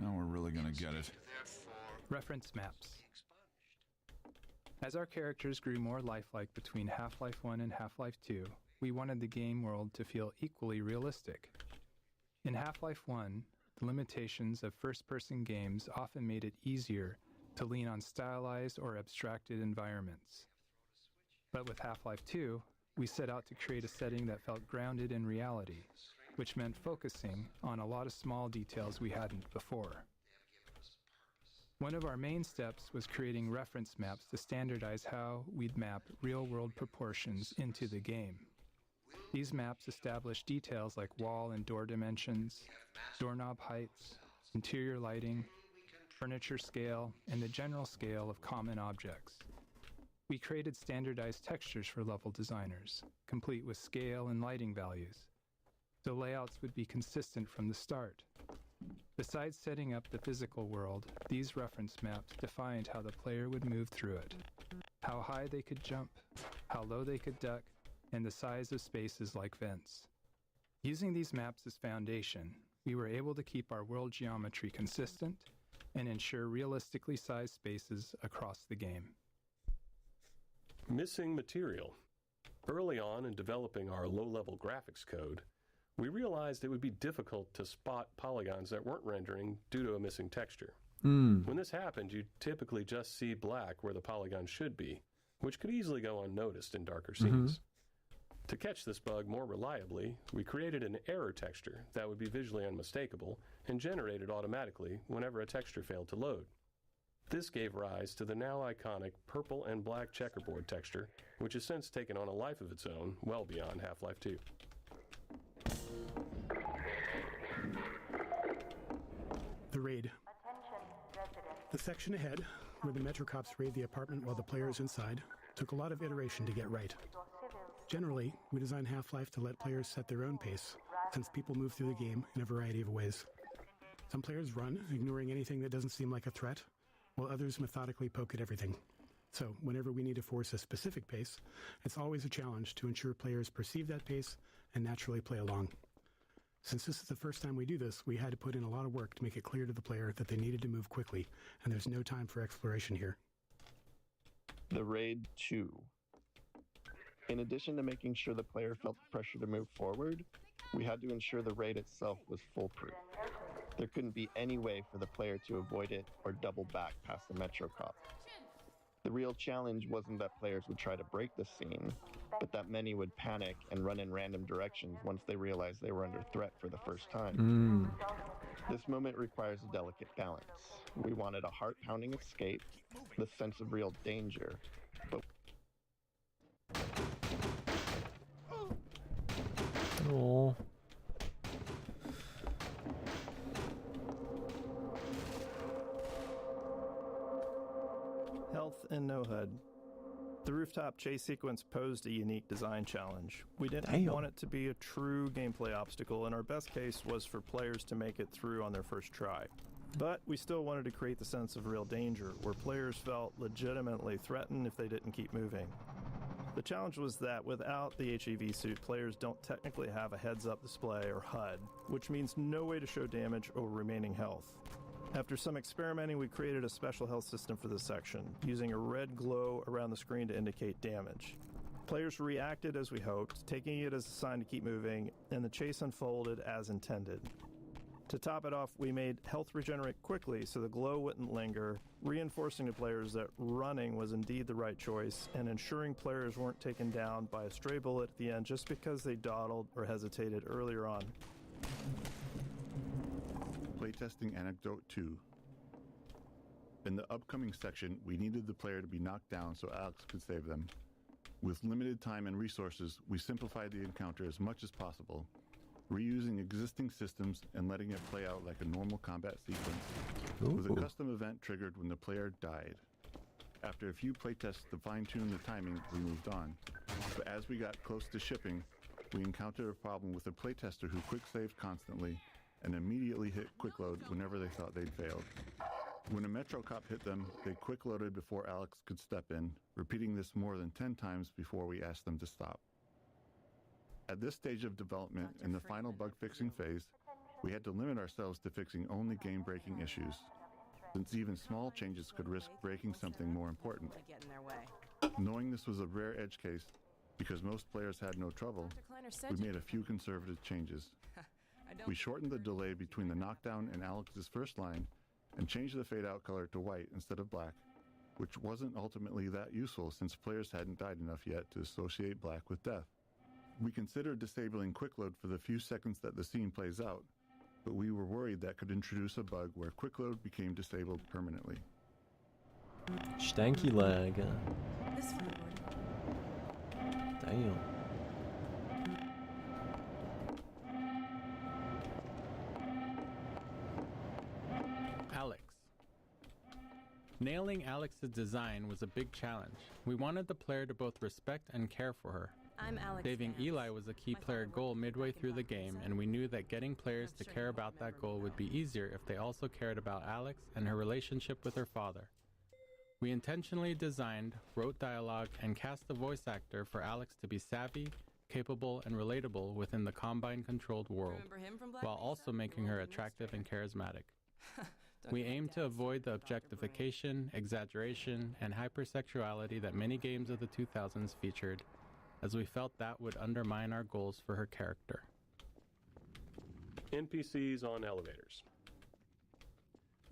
now we're really gonna get it. Reference maps. As our characters grew more lifelike between Half-Life 1 and Half-Life 2, we wanted the game world to feel equally realistic. In Half-Life 1, the limitations of first-person games often made it easier to lean on stylized or abstracted environments. But with Half-Life 2, we set out to create a setting that felt grounded in reality, which meant focusing on a lot of small details we hadn't before. One of our main steps was creating reference maps to standardize how we'd map real-world proportions into the game. These maps establish details like wall and door dimensions, doorknob heights, interior lighting, furniture scale, and the general scale of common objects. We created standardized textures for level designers, complete with scale and lighting values. The layouts would be consistent from the start. Besides setting up the physical world, these reference maps defined how the player would move through it, how high they could jump, how low they could duck, and the size of spaces like vents. Using these maps as foundation, we were able to keep our world geometry consistent and ensure realistically sized spaces across the game. Missing material. Early on in developing our low-level graphics code, we realized it would be difficult to spot polygons that weren't rendering due to a missing texture. When this happened, you'd typically just see black where the polygon should be, which could easily go unnoticed in darker scenes. To catch this bug more reliably, we created an error texture that would be visually unmistakable and generated automatically whenever a texture failed to load. This gave rise to the now iconic purple and black checkerboard texture, which has since taken on a life of its own well beyond Half-Life 2. The raid. The section ahead, where the Metro cops raid the apartment while the player is inside, took a lot of iteration to get right. Generally, we design Half-Life to let players set their own pace, since people move through the game in a variety of ways. Some players run, ignoring anything that doesn't seem like a threat, while others methodically poke at everything. So whenever we need to force a specific pace, it's always a challenge to ensure players perceive that pace and naturally play along. Since this is the first time we do this, we had to put in a lot of work to make it clear to the player that they needed to move quickly, and there's no time for exploration here. The Raid 2. In addition to making sure the player felt the pressure to move forward, we had to ensure the raid itself was foolproof. There couldn't be any way for the player to avoid it or double back past the Metro Cop. The real challenge wasn't that players would try to break the scene, but that many would panic and run in random directions once they realized they were under threat for the first time. This moment requires a delicate balance. We wanted a heart-pounding escape, the sense of real danger, but Oh. Health and no HUD. The rooftop chase sequence posed a unique design challenge. We didn't want it to be a true gameplay obstacle, and our best case was for players to make it through on their first try. But we still wanted to create the sense of real danger, where players felt legitimately threatened if they didn't keep moving. The challenge was that without the HEV suit, players don't technically have a heads-up display or HUD, which means no way to show damage or remaining health. After some experimenting, we created a special health system for this section, using a red glow around the screen to indicate damage. Players reacted as we hoped, taking it as a sign to keep moving, and the chase unfolded as intended. To top it off, we made health regenerate quickly so the glow wouldn't linger, reinforcing to players that running was indeed the right choice, and ensuring players weren't taken down by a stray bullet at the end just because they dawdled or hesitated earlier on. Playtesting Anecdote 2. In the upcoming section, we needed the player to be knocked down so Alex could save them. With limited time and resources, we simplified the encounter as much as possible, reusing existing systems and letting it play out like a normal combat sequence, with a custom event triggered when the player died. After a few playtests to fine-tune the timing, we moved on. But as we got close to shipping, we encountered a problem with a playtester who quick-saved constantly and immediately hit quick-load whenever they thought they'd failed. When a Metro Cop hit them, they quick-loaded before Alex could step in, repeating this more than 10 times before we asked them to stop. At this stage of development, in the final bug-fixing phase, we had to limit ourselves to fixing only game-breaking issues, since even small changes could risk breaking something more important. Knowing this was a rare edge case, because most players had no trouble, we made a few conservative changes. We shortened the delay between the knockdown and Alex's first line, and changed the fade-out color to white instead of black, which wasn't ultimately that useful since players hadn't died enough yet to associate black with death. We considered disabling quick load for the few seconds that the scene plays out, but we were worried that could introduce a bug where quick load became disabled permanently. Stanky lag. This one. Damn. Alex. Nailing Alex's design was a big challenge. We wanted the player to both respect and care for her. I'm Alex. Saving Eli was a key player goal midway through the game, and we knew that getting players to care about that goal would be easier if they also cared about Alex and her relationship with her father. We intentionally designed, wrote dialogue, and cast a voice actor for Alex to be savvy, capable, and relatable within the Combine-controlled world, while also making her attractive and charismatic. We aimed to avoid the objectification, exaggeration, and hypersexuality that many games of the 2000s featured, as we felt that would undermine our goals for her character. NPCs on elevators.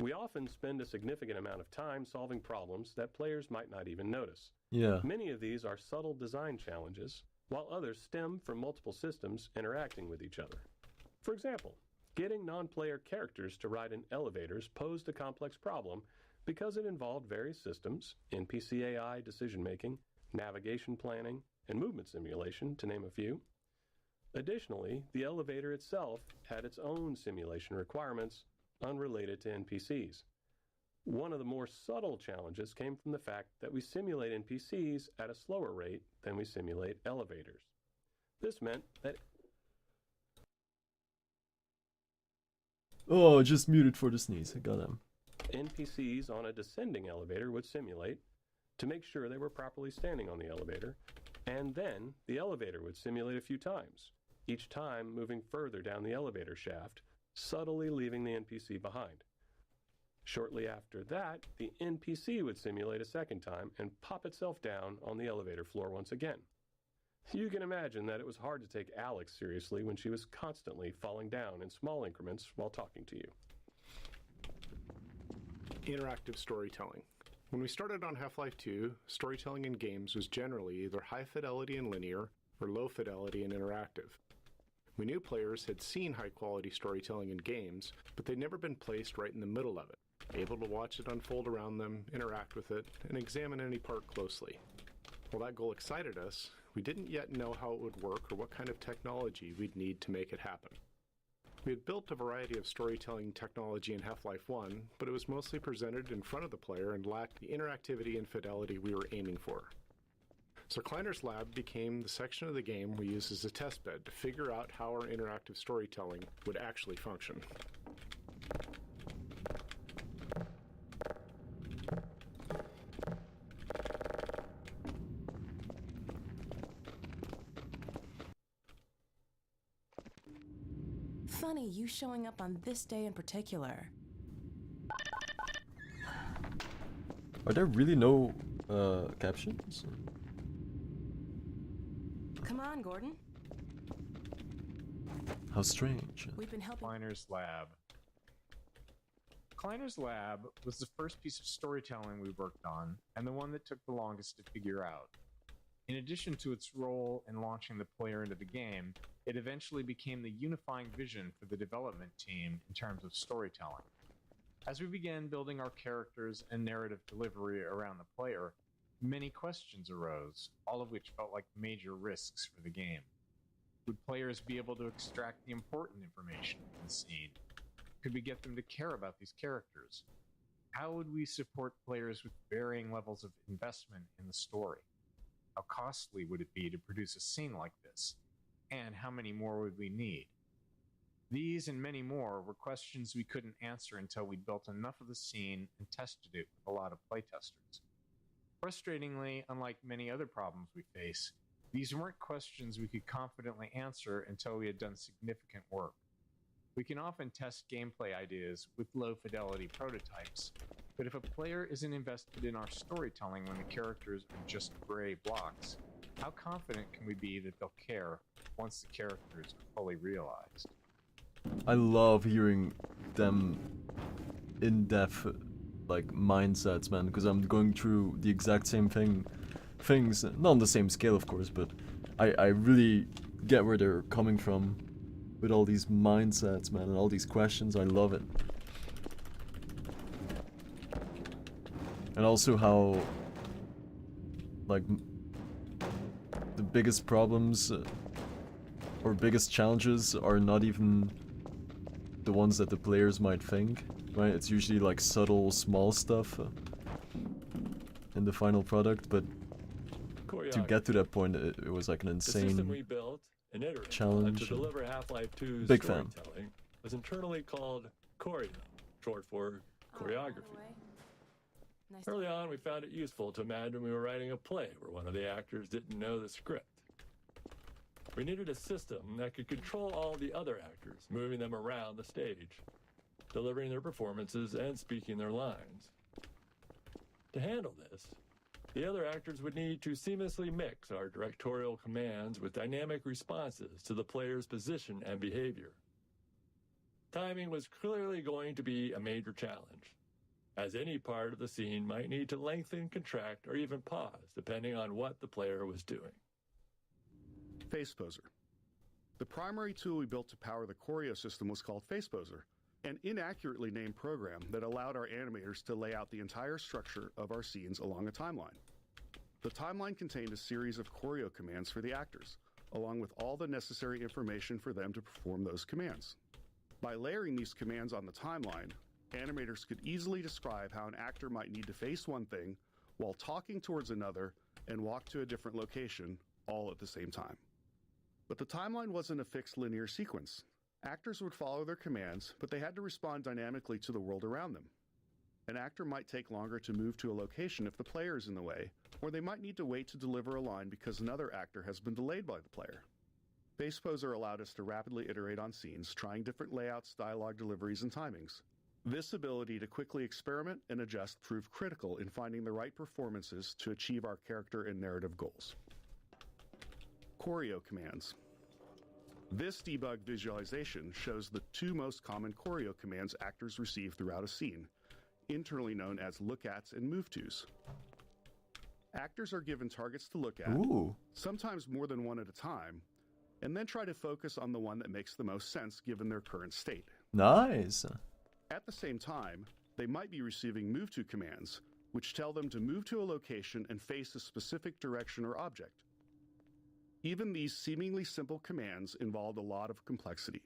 We often spend a significant amount of time solving problems that players might not even notice. Yeah. Many of these are subtle design challenges, while others stem from multiple systems interacting with each other. For example, getting non-player characters to ride in elevators posed a complex problem because it involved various systems, NPC AI decision-making, navigation planning, and movement simulation, to name a few. Additionally, the elevator itself had its own simulation requirements unrelated to NPCs. One of the more subtle challenges came from the fact that we simulate NPCs at a slower rate than we simulate elevators. This meant that... Oh, just muted for the sneeze. I got him. NPCs on a descending elevator would simulate to make sure they were properly standing on the elevator, and then the elevator would simulate a few times, each time moving further down the elevator shaft, subtly leaving the NPC behind. Shortly after that, the NPC would simulate a second time and pop itself down on the elevator floor once again. You can imagine that it was hard to take Alex seriously when she was constantly falling down in small increments while talking to you. Interactive storytelling. When we started on Half-Life 2, storytelling in games was generally either high fidelity and linear or low fidelity and interactive. We knew players had seen high-quality storytelling in games, but they'd never been placed right in the middle of it, able to watch it unfold around them, interact with it, and examine any part closely. While that goal excited us, we didn't yet know how it would work or what kind of technology we'd need to make it happen. We had built a variety of storytelling technology in Half-Life 1, but it was mostly presented in front of the player and lacked the interactivity and fidelity we were aiming for. So Kleiner's lab became the section of the game we used as a testbed to figure out how our interactive storytelling would actually function. Funny, you showing up on this day in particular. Are there really no captions? Come on, Gordon. How strange. We've been helping. Kleiner's lab. Kleiner's lab was the first piece of storytelling we worked on, and the one that took the longest to figure out. In addition to its role in launching the player into the game, it eventually became the unifying vision for the development team in terms of storytelling. As we began building our characters and narrative delivery around the player, many questions arose, all of which felt like major risks for the game. Would players be able to extract the important information from the scene? Could we get them to care about these characters? How would we support players with varying levels of investment in the story? How costly would it be to produce a scene like this? And how many more would we need? These and many more were questions we couldn't answer until we built enough of the scene and tested it with a lot of playtesters. Frustratingly, unlike many other problems we face, these weren't questions we could confidently answer until we had done significant work. We can often test gameplay ideas with low-fidelity prototypes, but if a player isn't invested in our storytelling when the characters are just gray blocks, how confident can we be that they'll care once the characters are fully realized? I love hearing them in-depth, like, mindsets, man, because I'm going through the exact same things, not on the same scale, of course, but I really get where they're coming from with all these mindsets, man, and all these questions. I love it. And also how, like, the biggest problems or biggest challenges are not even the ones that the players might think, right? It's usually like subtle, small stuff in the final product, but to get to that point, it was like an The system insane we built and iterated on challenge. to deliver Half-Life 2's Big fan. storytelling was internally called choreo, short for choreography. Early on, we found it useful to imagine we were writing a play where one of the actors didn't know the script. We needed a system that could control all the other actors, moving them around the stage, delivering their performances and speaking their lines. To handle this, the other actors would need to seamlessly mix our directorial commands with dynamic responses to the player's position and behavior. Timing was clearly going to be a major challenge, as any part of the scene might need to lengthen, contract, or even pause, depending on what the player was doing. FacePoser. The primary tool we built to power the choreo system was called FacePoser, an inaccurately named program that allowed our animators to lay out the entire structure of our scenes along a timeline. The timeline contained a series of choreo commands for the actors, along with all the necessary information for them to perform those commands. By layering these commands on the timeline, animators could easily describe how an actor might need to face one thing while talking towards another and walk to a different location, all at the same time. But the timeline wasn't a fixed linear sequence. Actors would follow their commands, but they had to respond dynamically to the world around them. An actor might take longer to move to a location if the player is in the way, or they might need to wait to deliver a line because another actor has been delayed by the player. Base Poser allowed us to rapidly iterate on scenes, trying different layouts, dialogue deliveries, and timings. This ability to quickly experiment and adjust proved critical in finding the right performances to achieve our character and narrative goals. Choreo commands. This debug visualization shows the two most common choreo commands actors receive throughout a scene, internally known as look-ats and move-tos. Actors are given targets to look at, sometimes more than one at a time, and then try to focus on the one that makes the most sense given their current state. Nice. At the same time, they might be receiving move-to commands, which tell them to move to a location and face a specific direction or object. Even these seemingly simple commands involved a lot of complexity.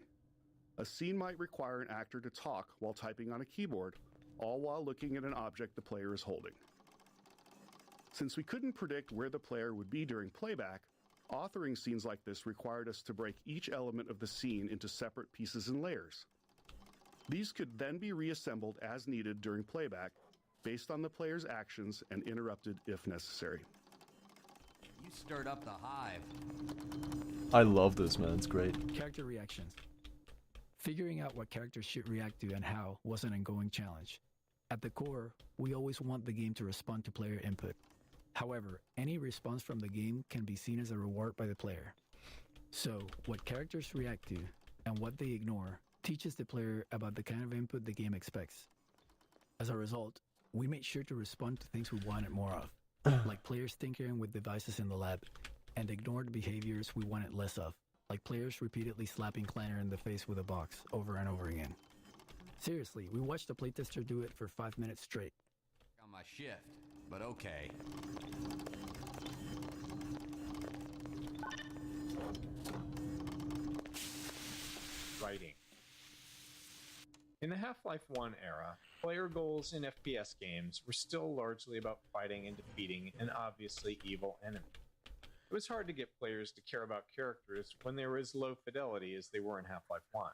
A scene might require an actor to talk while typing on a keyboard, all while looking at an object the player is holding. Since we couldn't predict where the player would be during playback, authoring scenes like this required us to break each element of the scene into separate pieces and layers. These could then be reassembled as needed during playback, based on the player's actions and interrupted if necessary. You stirred up the hive. I love this, man. It's great. Character reactions. Figuring out what characters should react to and how was an ongoing challenge. At the core, we always want the game to respond to player input. However, any response from the game can be seen as a reward by the player. So, what characters react to and what they ignore teaches the player about the kind of input the game expects. As a result, we made sure to respond to things we wanted more of, like players tinkering with devices in the lab, and ignored behaviors we wanted less of, like players repeatedly slapping Kleiner in the face with a box over and over again. Seriously, we watched a playtester do it for 5 minutes straight. On my shift, but okay. Writing. In the Half-Life 1 era, player goals in FPS games were still largely about fighting and defeating an obviously evil enemy. It was hard to get players to care about characters when they were as low fidelity as they were in Half-Life 1.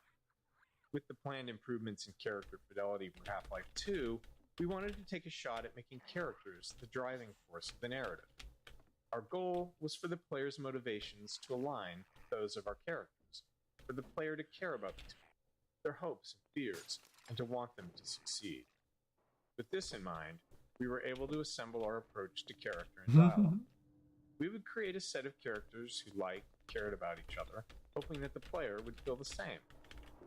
With the planned improvements in character fidelity for Half-Life 2, we wanted to take a shot at making characters the driving force of the narrative. Our goal was for the player's motivations to align with those of our characters, for the player to care about their hopes and fears, and to want them to succeed. With this in mind, we were able to assemble our approach to character and dialogue. We would create a set of characters who liked, cared about each other, hoping that the player would feel the same.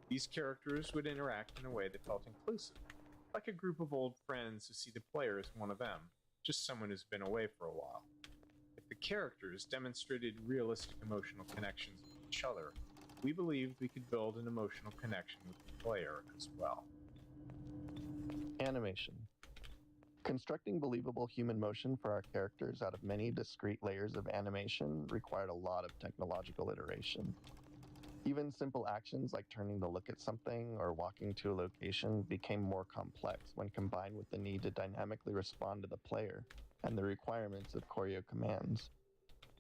These characters would interact in a way that felt inclusive, like a group of old friends who see the player as one of them, just someone who's been away for a while. If the characters demonstrated realistic emotional connections with each other, we believed we could build an emotional connection with the player as well. Animation. Constructing believable human motion for our characters out of many discrete layers of animation required a lot of technological iteration. Even simple actions like turning to look at something or walking to a location became more complex when combined with the need to dynamically respond to the player and the requirements of choreo commands.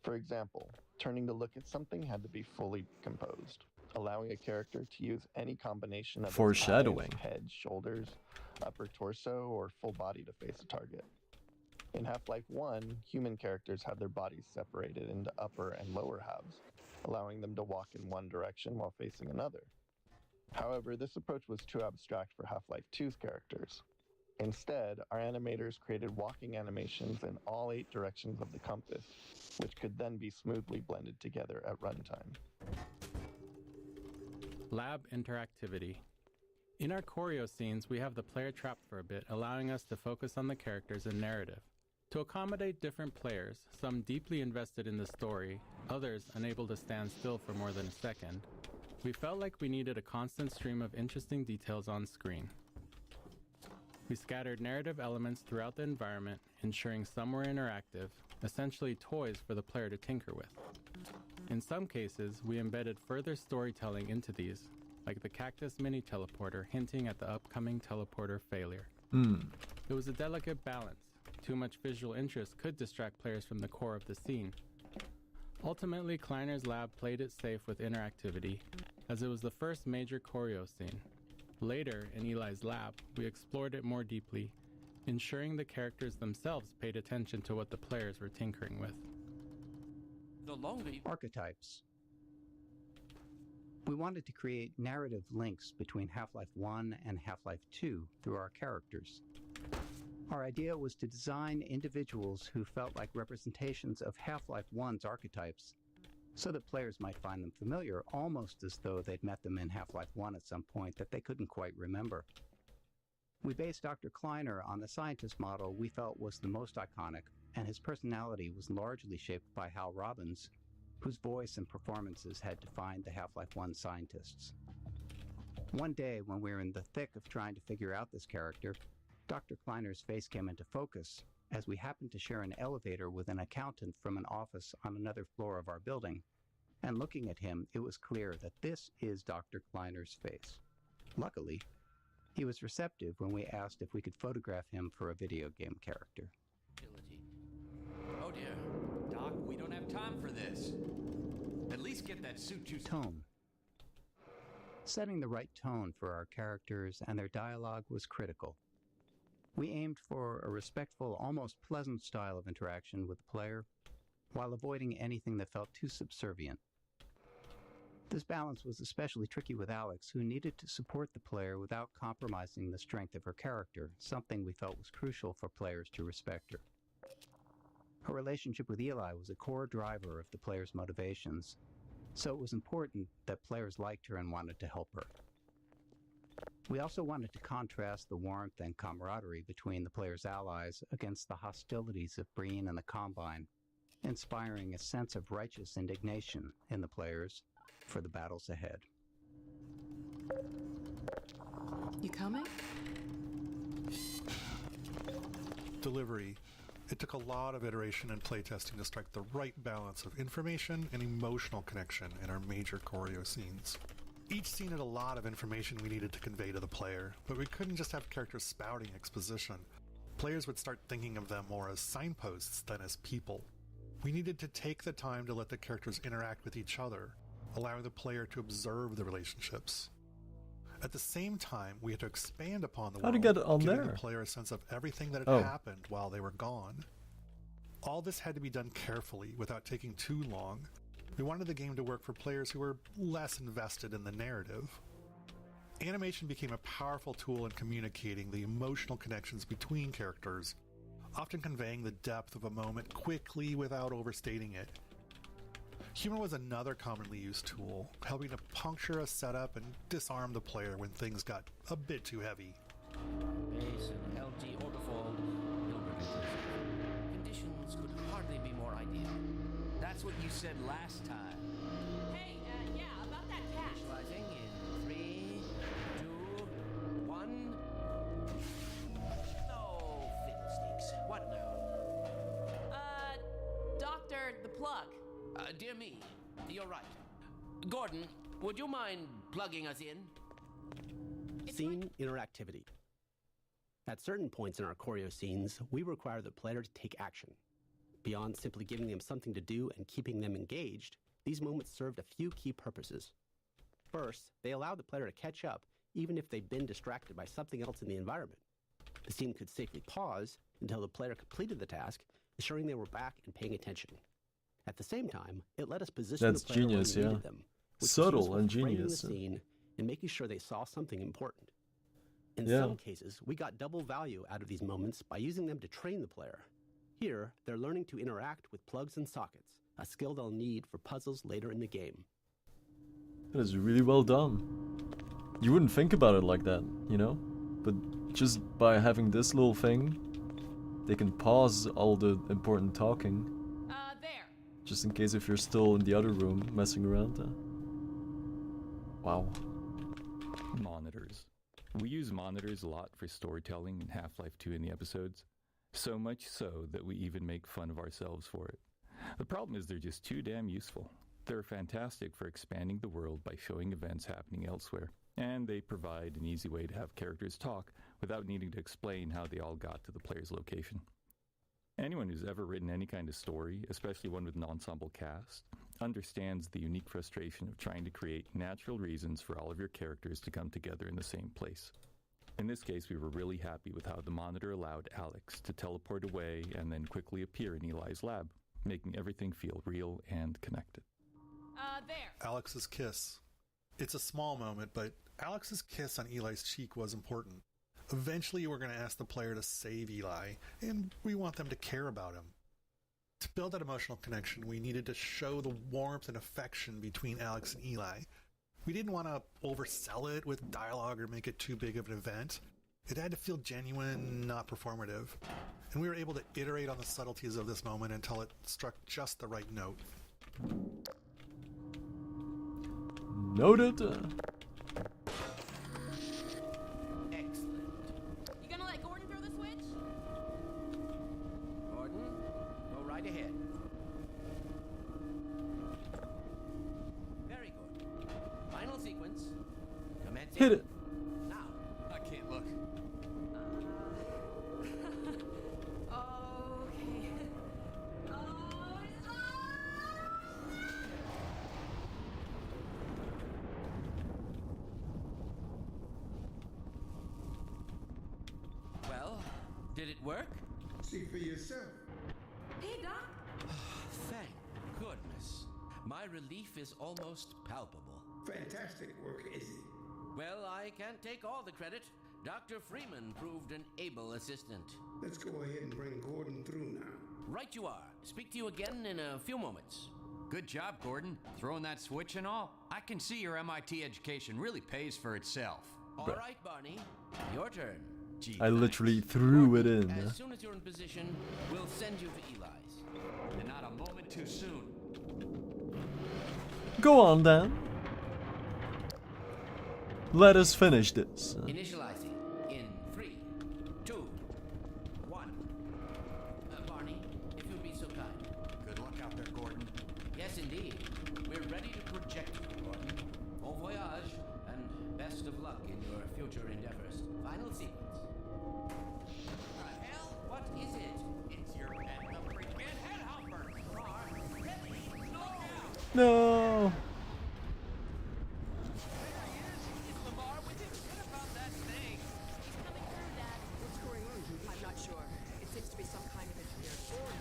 For example, turning to look at something had to be fully composed, allowing a character to use any combination of Foreshadowing. its eyes, head, shoulders, upper torso, or full body to face a target. In Half-Life 1, human characters had their bodies separated into upper and lower halves, allowing them to walk in one direction while facing another. However, this approach was too abstract for Half-Life 2's characters. Instead, our animators created walking animations in all 8 directions of the compass, which could then be smoothly blended together at runtime. Lab interactivity. In our choreo scenes, we have the player trapped for a bit, allowing us to focus on the characters and narrative. To accommodate different players, some deeply invested in the story, others unable to stand still for more than a second, we felt like we needed a constant stream of interesting details on screen. We scattered narrative elements throughout the environment, ensuring some were interactive, essentially toys for the player to tinker with. In some cases, we embedded further storytelling into these, like the cactus mini-teleporter hinting at the upcoming teleporter failure. It was a delicate balance. Too much visual interest could distract players from the core of the scene. Ultimately, Kleiner's lab played it safe with interactivity, as it was the first major choreo scene. Later, in Eli's lab, we explored it more deeply ensuring the characters themselves paid attention to what the players were tinkering with. Archetypes. We wanted to create narrative links between Half-Life 1 and Half-Life 2 through our characters. Our idea was to design individuals who felt like representations of Half-Life 1's archetypes, so that players might find them familiar, almost as though they'd met them in Half-Life 1 at some point that they couldn't quite remember. We based Dr. Kleiner on the scientist model we felt was the most iconic, and his personality was largely shaped by Hal Robbins, whose voice and performances had defined the Half-Life 1 scientists. One day, when we were in the thick of trying to figure out this character, Dr. Kleiner's face came into focus as we happened to share an elevator with an accountant from an office on another floor of our building. And looking at him, it was clear that this is Dr. Kleiner's face. Luckily, he was receptive when we asked if we could photograph him for a video game character. Oh dear. Doc, we don't have time for this. At least get that suit you... Tone. Setting the right tone for our characters and their dialogue was critical. We aimed for a respectful, almost pleasant style of interaction with the player, while avoiding anything that felt too subservient. This balance was especially tricky with Alex, who needed to support the player without compromising the strength of her character, something we felt was crucial for players to respect her. Her relationship with Eli was a core driver of the player's motivations, so it was important that players liked her and wanted to help her. We also wanted to contrast the warmth and camaraderie between the player's allies against the hostilities of Breen and the Combine, inspiring a sense of righteous indignation in the players for the battles ahead. You coming? Delivery. It took a lot of iteration and playtesting to strike the right balance of information and emotional connection in our major choreo scenes. Each scene had a lot of information we needed to convey to the player, but we couldn't just have characters spouting exposition. Players would start thinking of them more as signposts than as people. We needed to take the time to let the characters interact with each other, allowing the player to observe the relationships. At the same time, we had to expand upon the How'd you world, get on giving there? the player a sense of everything that had Oh. happened while they were gone. All this had to be done carefully without taking too long. We wanted the game to work for players who were less invested in the narrative. Animation became a powerful tool in communicating the emotional connections between characters, often conveying the depth of a moment quickly without overstating it. Humor was another commonly used tool, helping to puncture a setup and disarm the player when things got a bit too heavy. Base and LG orbifold, conditions could hardly be more ideal. That's what you said last time. Hey, yeah, about that cat. Visualizing in 3, 2, 1. Oh, fiddlesticks. What now? Doctor, the plug. Dear me, you're right. Gordon, would you mind plugging us in? Scene interactivity. At certain points in our choreo scenes, we require the player to take action. Beyond simply giving them something to do and keeping them engaged, these moments served a few key purposes. First, they allowed the player to catch up, even if they'd been distracted by something else in the environment. The scene could safely pause until the player completed the task, ensuring they were back and paying attention. At the same time, it let us position That's the player genius, where we yeah. needed them, which was Subtle useful and for framing genius. the scene and making sure they saw something important. In Yeah. some cases, we got double value out of these moments by using them to train the player. Here, they're learning to interact with plugs and sockets, a skill they'll need for puzzles later in the game. That is really well done. You wouldn't think about it like that, you know? But just by having this little thing, they can pause all the important talking. There. Just in case if you're still in the other room messing around. Wow. Monitors. We use monitors a lot for storytelling in Half-Life 2 in the episodes. So much so that we even make fun of ourselves for it. The problem is they're just too damn useful. They're fantastic for expanding the world by showing events happening elsewhere. And they provide an easy way to have characters talk without needing to explain how they all got to the player's location. Anyone who's ever written any kind of story, especially one with an ensemble cast, understands the unique frustration of trying to create natural reasons for all of your characters to come together in the same place. In this case, we were really happy with how the monitor allowed Alex to teleport away and then quickly appear in Eli's lab, making everything feel real and connected. There. Alex's kiss. It's a small moment, but Alex's kiss on Eli's cheek was important. Eventually, we're going to ask the player to save Eli, and we want them to care about him. To build that emotional connection, we needed to show the warmth and affection between Alex and Eli. We didn't want to oversell it with dialogue or make it too big of an event. It had to feel genuine, not performative. And we were able to iterate on the subtleties of this moment until it struck just the right note. Noted. Excellent. You gonna let Gordon throw the switch? Gordon, go right ahead. Very good. Final sequence. Commencing. Hit it. Now. I can't look. Okay. Well, did it work? See for yourself. Hey, Doc. Thank goodness. My relief is almost palpable. Fantastic work, Izzy. Well, I can't take all the credit. Dr. Freeman proved an able assistant. Let's go ahead and bring Gordon through now. Right you are. Speak to you again in a few moments. Good job, Gordon. Throwing that switch and all. I can see your MIT education really pays for itself. All right, Barney. Your turn. Gee, I literally threw it in. As soon as you're in position, we'll send you to Eli's. And not a moment too soon. Go on then. Let us finish this. Initializing in 3, 2, 1. Barney, if you'd be so kind. Good luck out there, Gordon. Yes, indeed. We're ready to project you, Gordon. Bon voyage, and best of luck in your future endeavors. Final sequence. The hell? What is it? It's your pet, the freaking head hopper. No.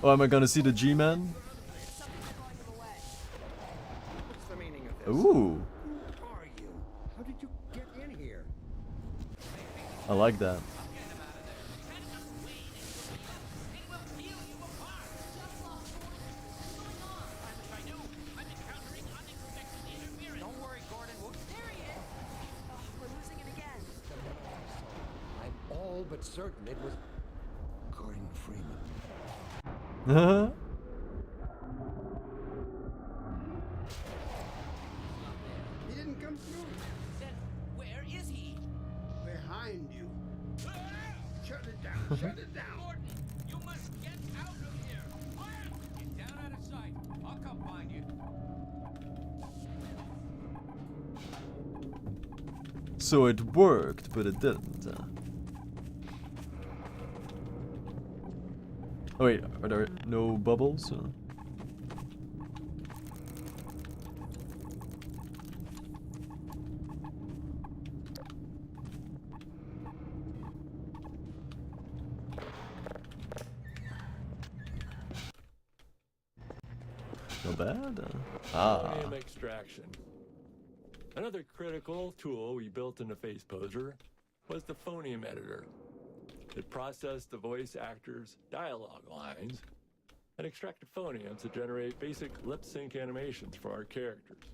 Oh, am I gonna see the G-Man? What's the meaning of this? Ooh. Who are you? How did you get in here? I like that. Don't worry, Gordon. There he is. Oh, we're losing it again. I'm all but certain it was Gordon Freeman. He didn't come through. Then where is he? Behind you. Shut it down. Shut it down. Gordon, you must get out of here. Get down out of sight. I'll come find you. So it worked, but it didn't. Oh wait, are there no bubbles? Not bad. Phonium extraction. Another critical tool we built into FacePoser was the phonium editor. It processed the voice actors' dialogue lines and extracted phoniums to generate basic lip sync animations for our characters.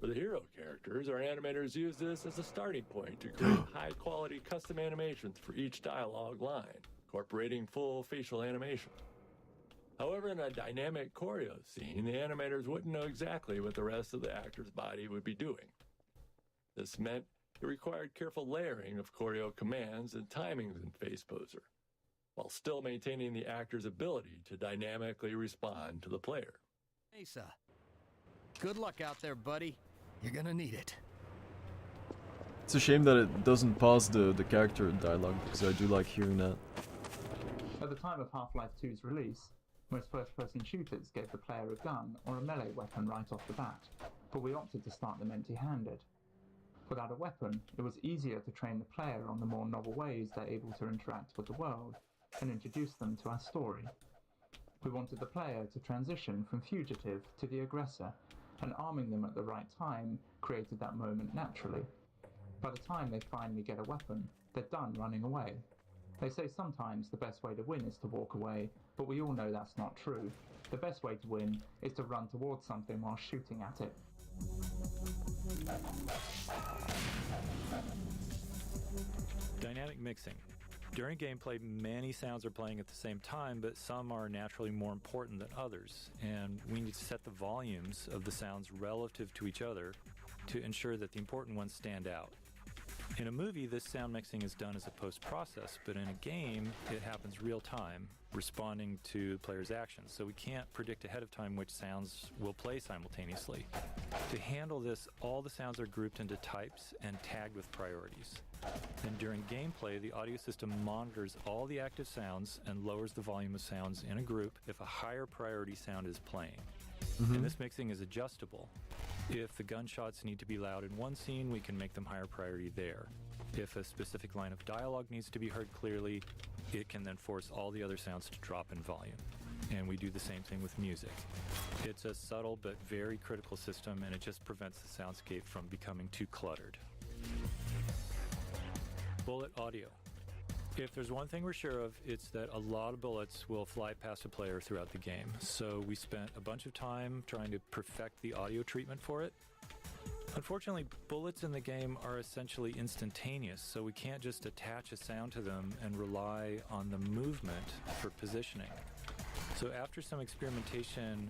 For the hero characters, our animators use this as a starting point to create high-quality custom animations for each dialogue line, incorporating full facial animation. However, in a dynamic choreo scene, the animators wouldn't know exactly what the rest of the actor's body would be doing. This meant it required careful layering of choreo commands and timings in FacePoser, while still maintaining the actor's ability to dynamically respond to the player. Mesa. Good luck out there, buddy. You're gonna need it. It's a shame that it doesn't pause the character dialogue, because I do like hearing that. At the time of Half-Life 2's release, most first-person shooters gave the player a gun or a melee weapon right off the bat, but we opted to start them empty-handed. Without a weapon, it was easier to train the player on the more novel ways they're able to interact with the world and introduce them to our story. We wanted the player to transition from fugitive to the aggressor, and arming them at the right time created that moment naturally. By the time they finally get a weapon, they're done running away. They say sometimes the best way to win is to walk away, but we all know that's not true. The best way to win is to run towards something while shooting at it. Dynamic mixing. During gameplay, many sounds are playing at the same time, but some are naturally more important than others, and we need to set the volumes of the sounds relative to each other to ensure that the important ones stand out. In a movie, this sound mixing is done as a post-process, but in a game, it happens real-time, responding to the player's actions, so we can't predict ahead of time which sounds will play simultaneously. To handle this, all the sounds are grouped into types and tagged with priorities. And during gameplay, the audio system monitors all the active sounds and lowers the volume of sounds in a group if a higher priority sound is playing. And this mixing is adjustable. If the gunshots need to be loud in one scene, we can make them higher priority there. If a specific line of dialogue needs to be heard clearly, it can then force all the other sounds to drop in volume. And we do the same thing with music. It's a subtle but very critical system, and it just prevents the soundscape from becoming too cluttered. Bullet audio. If there's one thing we're sure of, it's that a lot of bullets will fly past a player throughout the game. So we spent a bunch of time trying to perfect the audio treatment for it. Unfortunately, bullets in the game are essentially instantaneous, so we can't just attach a sound to them and rely on the movement for positioning. So after some experimentation,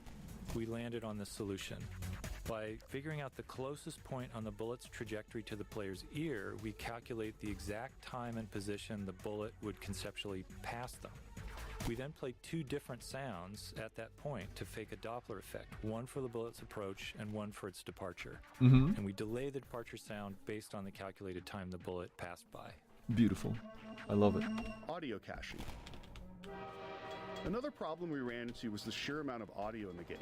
we landed on this solution. By figuring out the closest point on the bullet's trajectory to the player's ear, we calculate the exact time and position the bullet would conceptually pass them. We then play two different sounds at that point to fake a Doppler effect, one for the bullet's approach and one for its departure. And we delay the departure sound based on the calculated time the bullet passed by. Beautiful. I love it. Audio caching. Another problem we ran into was the sheer amount of audio in the game.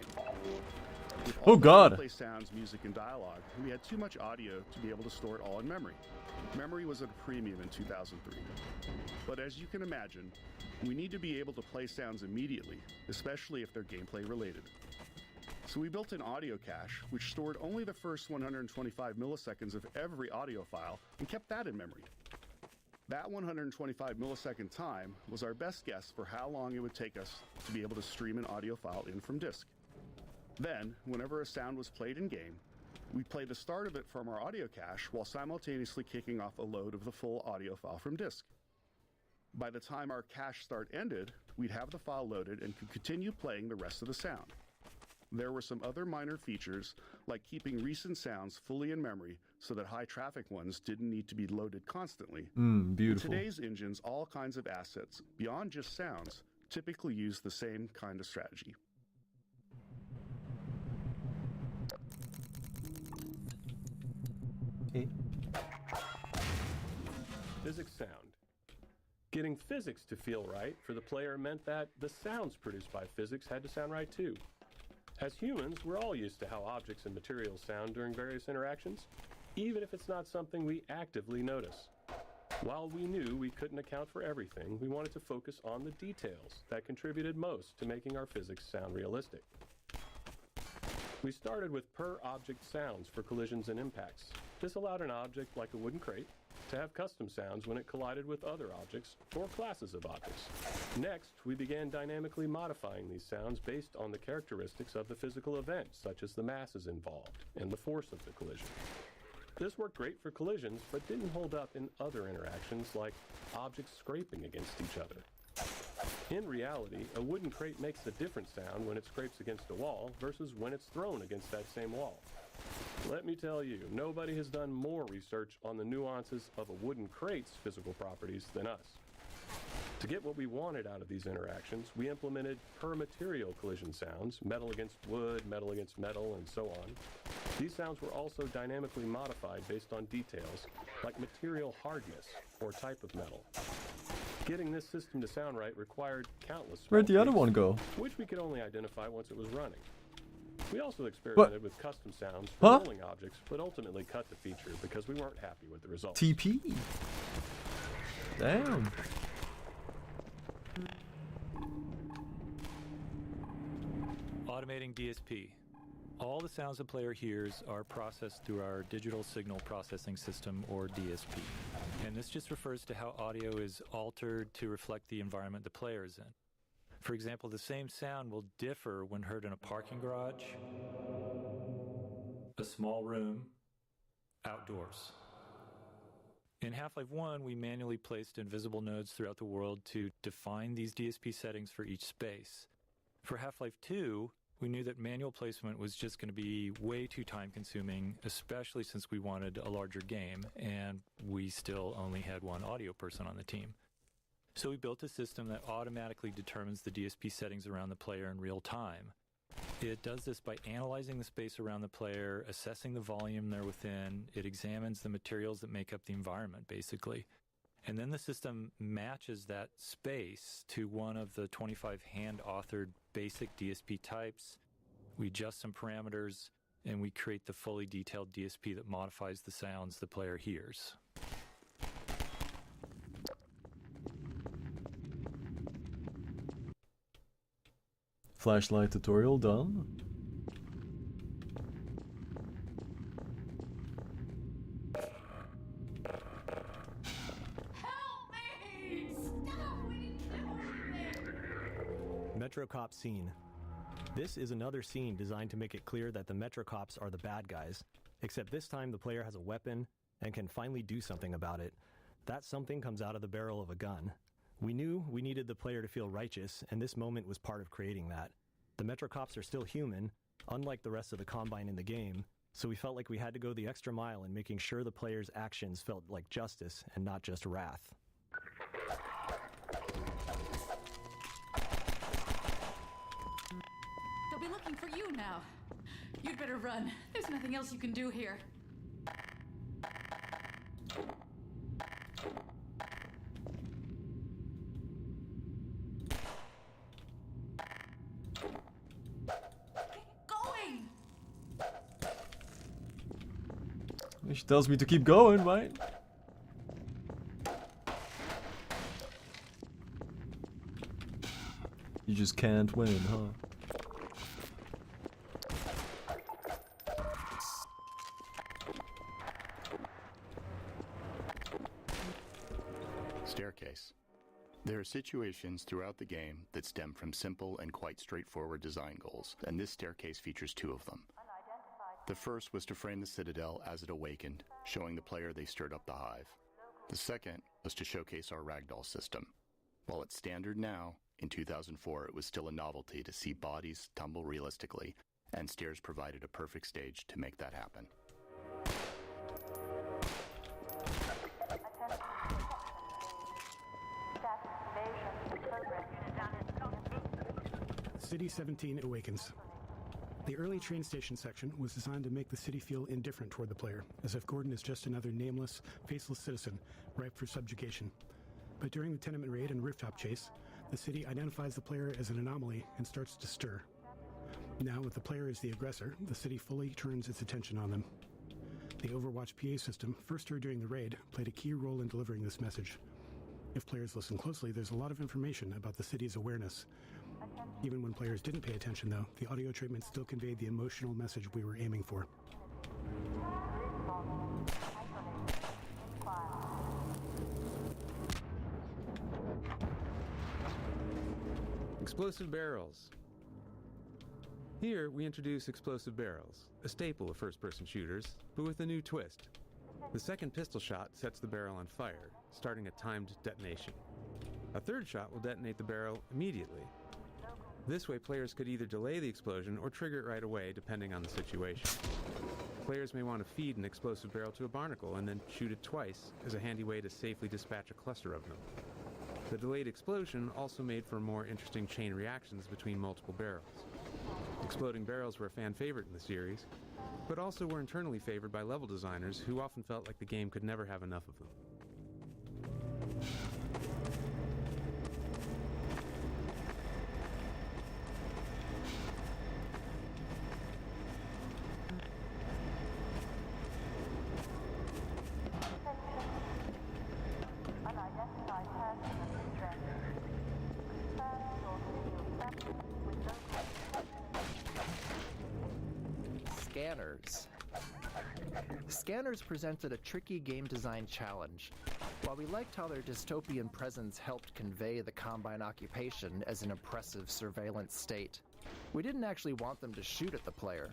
With all the gameplay sounds, music, and dialogue, we had too much audio to be able to store it all in memory. Memory was at a premium in 2003. But as you can imagine, we need to be able to play sounds immediately, especially if they're gameplay related. So we built an audio cache, which stored only the first 125 milliseconds of every audio file and kept that in memory. That 125 millisecond time was our best guess for how long it would take us to be able to stream an audio file in from disk. Then, whenever a sound was played in-game, we'd play the start of it from our audio cache while simultaneously kicking off a load of the full audio file from disk. By the time our cache start ended, we'd have the file loaded and could continue playing the rest of the sound. There were some other minor features, like keeping recent sounds fully in memory so that high-traffic ones didn't need to be loaded constantly. Beautiful. In today's engines, all kinds of assets, beyond just sounds, typically use the same kind of strategy. Physics sound. Getting physics to feel right for the player meant that the sounds produced by physics had to sound right too. As humans, we're all used to how objects and materials sound during various interactions, even if it's not something we actively notice. While we knew we couldn't account for everything, we wanted to focus on the details that contributed most to making our physics sound realistic. We started with per-object sounds for collisions and impacts. This allowed an object like a wooden crate to have custom sounds when it collided with other objects or classes of objects. Next, we began dynamically modifying these sounds based on the characteristics of the physical event, such as the masses involved and the force of the collision. This worked great for collisions, but didn't hold up in other interactions like objects scraping against each other. In reality, a wooden crate makes a different sound when it scrapes against a wall versus when it's thrown against that same wall. Let me tell you, nobody has done more research on the nuances of a wooden crate's physical properties than us. To get what we wanted out of these interactions, we implemented per-material collision sounds, metal against wood, metal against metal, and so on. These sounds were also dynamically modified based on details like material hardness or type of metal. Getting this system to sound right required countless small Where'd the other tweaks, one go? which we could only identify once it was running. We also experimented with custom sounds for rolling objects, but ultimately cut the feature because we weren't happy with the results. TP? Damn. Automating DSP. All the sounds the player hears are processed through our digital signal processing system, or DSP. And this just refers to how audio is altered to reflect the environment the player is in. For example, the same sound will differ when heard in a parking garage, a small room, outdoors. In Half-Life 1, we manually placed invisible nodes throughout the world to define these DSP settings for each space. For Half-Life 2, we knew that manual placement was just going to be way too time-consuming, especially since we wanted a larger game, and we still only had one audio person on the team. So we built a system that automatically determines the DSP settings around the player in real time. It does this by analyzing the space around the player, assessing the volume they're within. It examines the materials that make up the environment, basically. And then the system matches that space to one of the 25 hand-authored basic DSP types. We adjust some parameters, and we create the fully detailed DSP that modifies the sounds the player hears. Flashlight tutorial done. Metro Cop scene. This is another scene designed to make it clear that the Metro Cops are the bad guys, except this time the player has a weapon and can finally do something about it. That something comes out of the barrel of a gun. We knew we needed the player to feel righteous, and this moment was part of creating that. The Metro Cops are still human, unlike the rest of the Combine in the game, so we felt like we had to go the extra mile in making sure the player's actions felt like justice and not just wrath. They'll be looking for you now. You'd better run. There's nothing else you can do here. She tells me to keep going, right? You just can't win, huh? Staircase. There are situations throughout the game that stem from simple and quite straightforward design goals, and this staircase features two of them. The first was to frame the Citadel as it awakened, showing the player they stirred up the hive. The second was to showcase our ragdoll system. While it's standard now, in 2004 it was still a novelty to see bodies tumble realistically, and stairs provided a perfect stage to make that happen. City 17 awakens. The early train station section was designed to make the city feel indifferent toward the player, as if Gordon is just another nameless, faceless citizen, ripe for subjugation. But during the tenement raid and rooftop chase, the city identifies the player as an anomaly and starts to stir. Now, with the player as the aggressor, the city fully turns its attention on them. The Overwatch PA system, first heard during the raid, played a key role in delivering this message. If players listen closely, there's a lot of information about the city's awareness. Even when players didn't pay attention, though, the audio treatment still conveyed the emotional message we were aiming for. Explosive barrels. Here, we introduce explosive barrels, a staple of first-person shooters, but with a new twist. The second pistol shot sets the barrel on fire, starting a timed detonation. A third shot will detonate the barrel immediately. This way, players could either delay the explosion or trigger it right away, depending on the situation. Players may want to feed an explosive barrel to a barnacle and then shoot it twice as a handy way to safely dispatch a cluster of them. The delayed explosion also made for more interesting chain reactions between multiple barrels. Exploding barrels were a fan favorite in the series, but also were internally favored by level designers who often felt like the game could never have enough of them. Scanners. Scanners presented a tricky game design challenge. While we liked how their dystopian presence helped convey the Combine occupation as an oppressive surveillance state, we didn't actually want them to shoot at the player.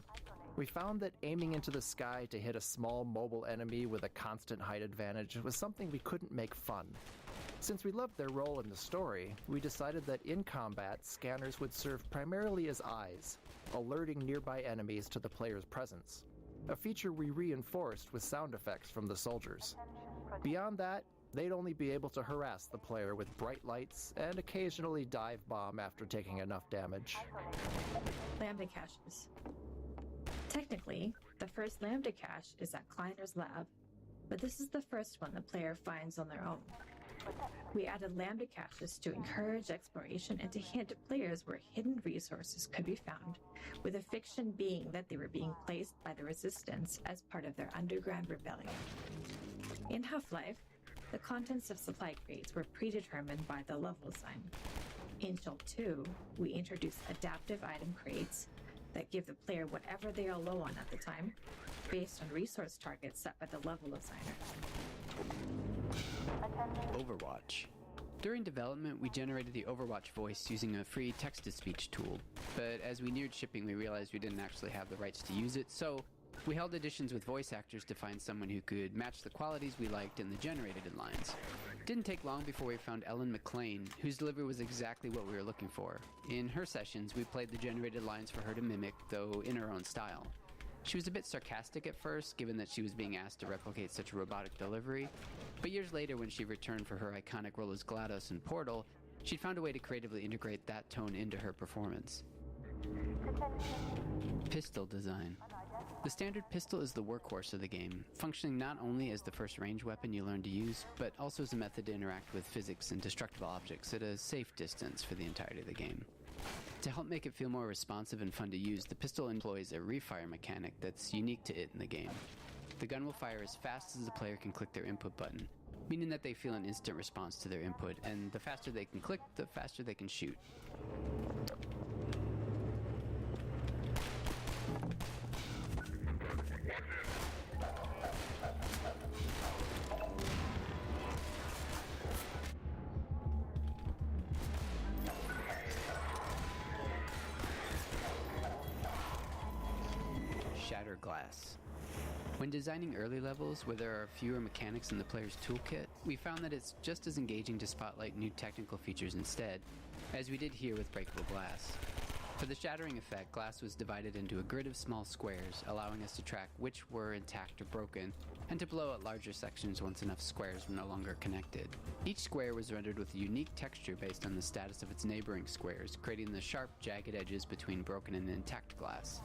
We found that aiming into the sky to hit a small mobile enemy with a constant height advantage was something we couldn't make fun. Since we loved their role in the story, we decided that in combat, scanners would serve primarily as eyes, alerting nearby enemies to the player's presence, a feature we reinforced with sound effects from the soldiers. Beyond that, they'd only be able to harass the player with bright lights and occasionally dive bomb after taking enough damage. Lambda caches. Technically, the first Lambda cache is at Kleiner's lab, but this is the first one the player finds on their own. We added Lambda caches to encourage exploration and to hint at players where hidden resources could be found, with a fiction being that they were being placed by the Resistance as part of their underground rebellion. In Half-Life, the contents of supply crates were predetermined by the level design. In Shell 2, we introduced adaptive item crates that give the player whatever they are low on at the time, based on resource targets set by the level designer. Overwatch. During development, we generated the Overwatch voice using a free text-to-speech tool, but as we neared shipping, we realized we didn't actually have the rights to use it, so we held auditions with voice actors to find someone who could match the qualities we liked in the generated lines. Didn't take long before we found Ellen McLean, whose delivery was exactly what we were looking for. In her sessions, we played the generated lines for her to mimic, though in her own style. She was a bit sarcastic at first, given that she was being asked to replicate such a robotic delivery, but years later when she returned for her iconic role as GLaDOS in Portal, she'd found a way to creatively integrate that tone into her performance. Pistol design. The standard pistol is the workhorse of the game, functioning not only as the first range weapon you learn to use, but also as a method to interact with physics and destructible objects at a safe distance for the entirety of the game. To help make it feel more responsive and fun to use, the pistol employs a refire mechanic that's unique to it in the game. The gun will fire as fast as the player can click their input button, meaning that they feel an instant response to their input, and the faster they can click, the faster they can shoot. Shatter glass. When designing early levels where there are fewer mechanics in the player's toolkit, we found that it's just as engaging to spotlight new technical features instead, as we did here with breakable glass. For the shattering effect, glass was divided into a grid of small squares, allowing us to track which were intact or broken, and to blow out larger sections once enough squares were no longer connected. Each square was rendered with a unique texture based on the status of its neighboring squares, creating the sharp, jagged edges between broken and intact glass.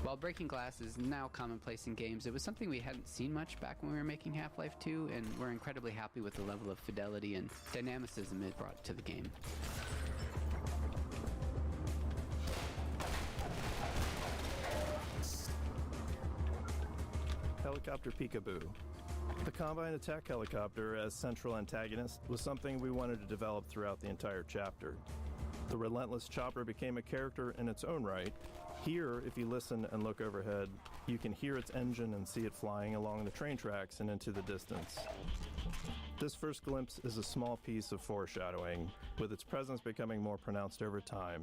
While breaking glass is now commonplace in games, it was something we hadn't seen much back when we were making Half-Life 2, and we're incredibly happy with the level of fidelity and dynamicism it brought to the game. Helicopter Peekaboo. The Combine attack helicopter as central antagonist was something we wanted to develop throughout the entire chapter. The relentless chopper became a character in its own right. Here, if you listen and look overhead, you can hear its engine and see it flying along the train tracks and into the distance. This first glimpse is a small piece of foreshadowing, with its presence becoming more pronounced over time,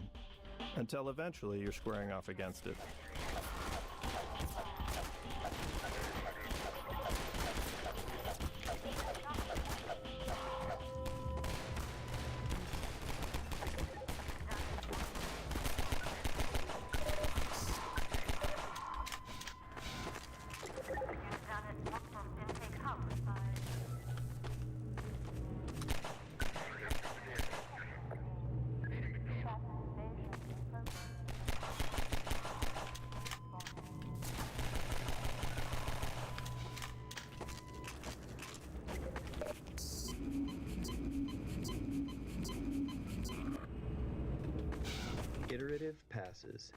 until eventually you're squaring off against it. Iterative passes.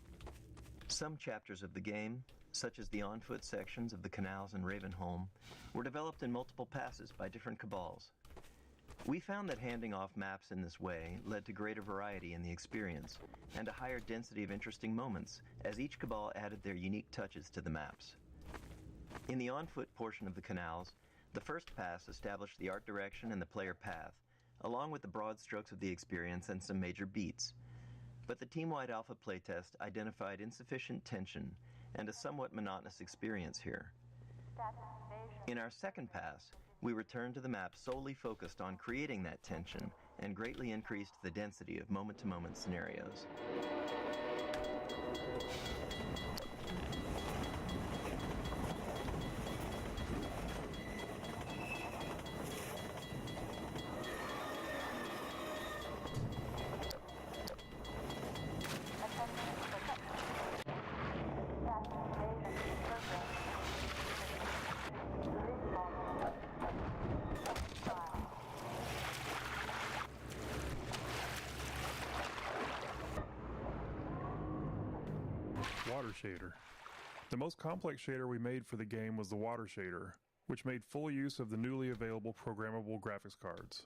Some chapters of the game, such as the on-foot sections of the canals in Ravenholm, were developed in multiple passes by different cabals. We found that handing off maps in this way led to greater variety in the experience and a higher density of interesting moments as each cabal added their unique touches to the maps. In the on-foot portion of the canals, the first pass established the art direction and the player path, along with the broad strokes of the experience and some major beats. But the team-wide alpha playtest identified insufficient tension and a somewhat monotonous experience here. In our second pass, we returned to the map solely focused on creating that tension and greatly increased the density of moment-to-moment scenarios. Water shader. The most complex shader we made for the game was the water shader, which made full use of the newly available programmable graphics cards.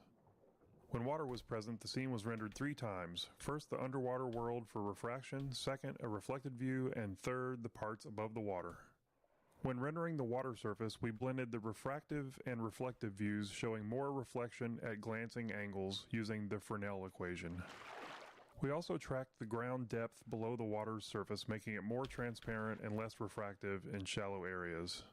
When water was present, the scene was rendered 3 times. First, the underwater world for refraction, second, a reflected view, and third, the parts above the water. When rendering the water surface, we blended the refractive and reflective views, showing more reflection at glancing angles using the Fresnel equation. We also tracked the ground depth below the water's surface, making it more transparent and less refractive in shallow areas.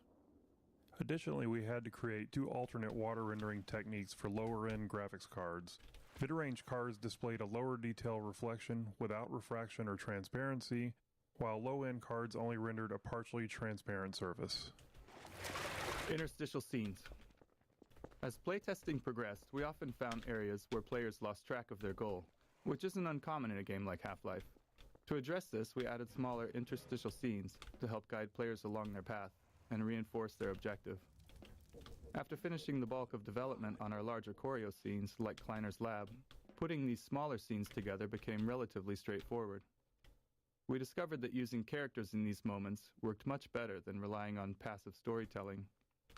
Additionally, we had to create 2 alternate water rendering techniques for lower-end graphics cards. Mid-range cards displayed a lower detail reflection without refraction or transparency, while low-end cards only rendered a partially transparent surface. Interstitial scenes. As playtesting progressed, we often found areas where players lost track of their goal, which isn't uncommon in a game like Half-Life. To address this, we added smaller interstitial scenes to help guide players along their path and reinforce their objective. After finishing the bulk of development on our larger choreo scenes, like Kleiner's lab, putting these smaller scenes together became relatively straightforward. We discovered that using characters in these moments worked much better than relying on passive storytelling,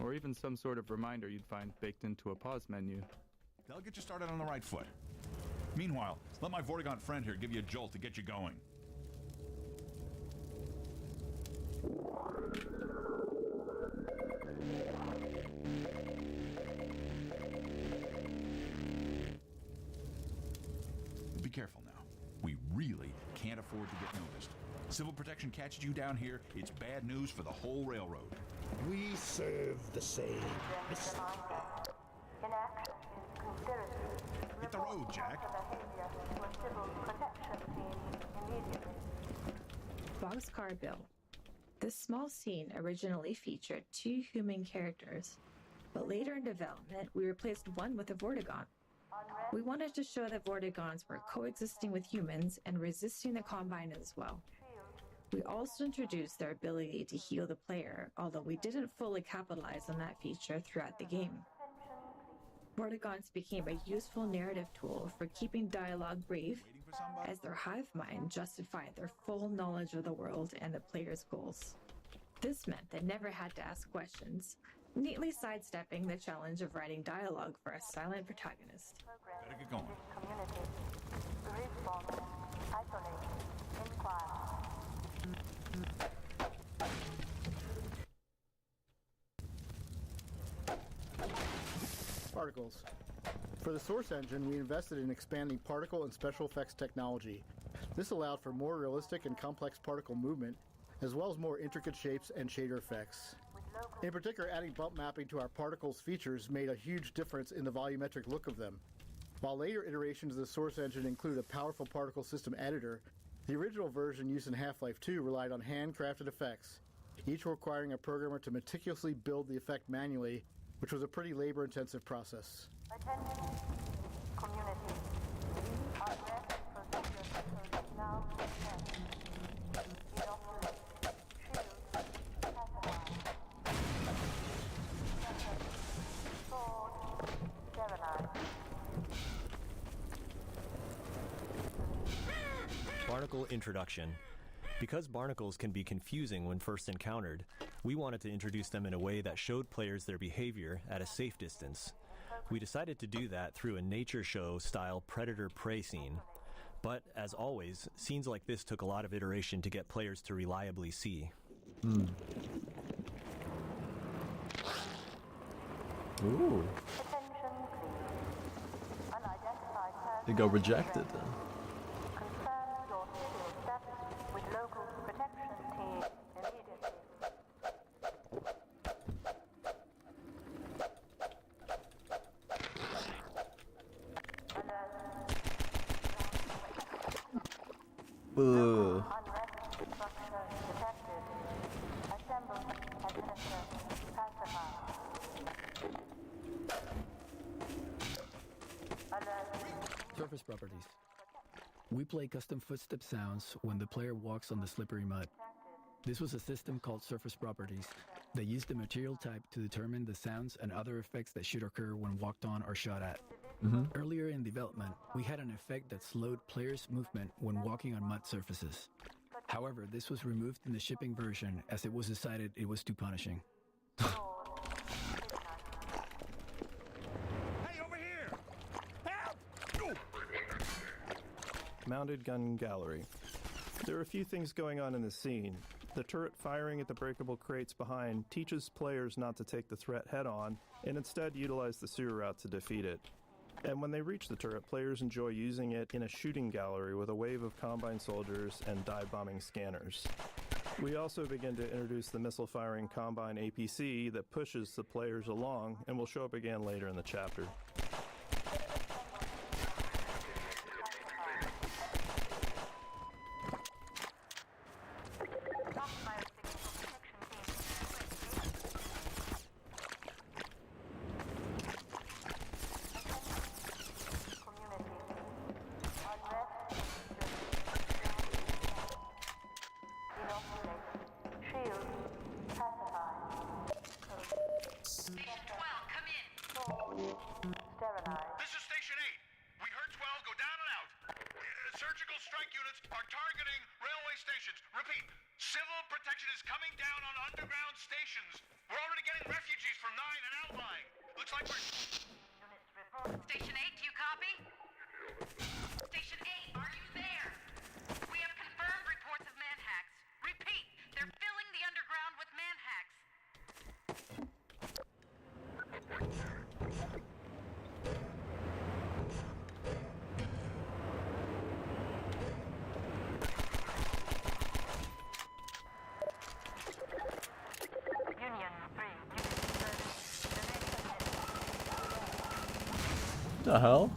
or even some sort of reminder you'd find baked into a pause menu. They'll get you started on the right foot. Meanwhile, let my Vortigaunt friend here give you a jolt to get you going. Be careful now. We really can't afford to get noticed. Civil protection catches you down here, it's bad news for the whole railroad. We serve the same mission. Hit the road, Jack. Boxcar Bill. This small scene originally featured 2 human characters, but later in development, we replaced one with a Vortigaunt. We wanted to show that Vortigaunts were coexisting with humans and resisting the Combine as well. We also introduced their ability to heal the player, although we didn't fully capitalize on that feature throughout the game. Vortigaunts became a useful narrative tool for keeping dialogue brief, as their hive mind justified their full knowledge of the world and the player's goals. This meant they never had to ask questions, neatly sidestepping the challenge of writing dialogue for a silent protagonist. Better get going. Particles. For the source engine, we invested in expanding particle and special effects technology. This allowed for more realistic and complex particle movement, as well as more intricate shapes and shader effects. In particular, adding bump mapping to our particles features made a huge difference in the volumetric look of them. While later iterations of the source engine include a powerful particle system editor, the original version used in Half-Life 2 relied on handcrafted effects, each requiring a programmer to meticulously build the effect manually, which was a pretty labor-intensive process. Attention, community. Hardware procedure methods now suspended. Inoculate, shield, pacify. Sword, sterilize. Barnacle Introduction. Because barnacles can be confusing when first encountered, we wanted to introduce them in a way that showed players their behavior at a safe distance. We decided to do that through a nature show style predator-prey scene. But, as always, scenes like this took a lot of iteration to get players to reliably see. Ooh. It got rejected. Confirm your serial status with local protection team immediately. Ugh. Unrest structure detected. Assemble, administer, pacify. Surface properties. We play custom footstep sounds when the player walks on the slippery mud. This was a system called Surface Properties that used the material type to determine the sounds and other effects that should occur when walked on or shot at. Earlier in development, we had an effect that slowed players' movement when walking on mud surfaces. However, this was removed in the shipping version as it was decided it was too punishing. Hey, over here! Help! Mounted gun gallery. There are a few things going on in this scene. The turret firing at the breakable crates behind teaches players not to take the threat head on and instead utilize the sewer route to defeat it. And when they reach the turret, players enjoy using it in a shooting gallery with a wave of Combine soldiers and dive-bombing scanners. We also begin to introduce the missile-firing Combine APC that pushes the players along and will show up again later in the chapter. This is Station 8. We heard 12 go down and out. Surgical strike units are targeting railway stations. Repeat, civil protection is coming down on underground stations. We're already getting refugees from 9 and outlying. Looks like we're... Station 8, do you copy? Station 8, are you there? We have confirmed reports of manhacks. Repeat, they're filling the underground with manhacks. The hell?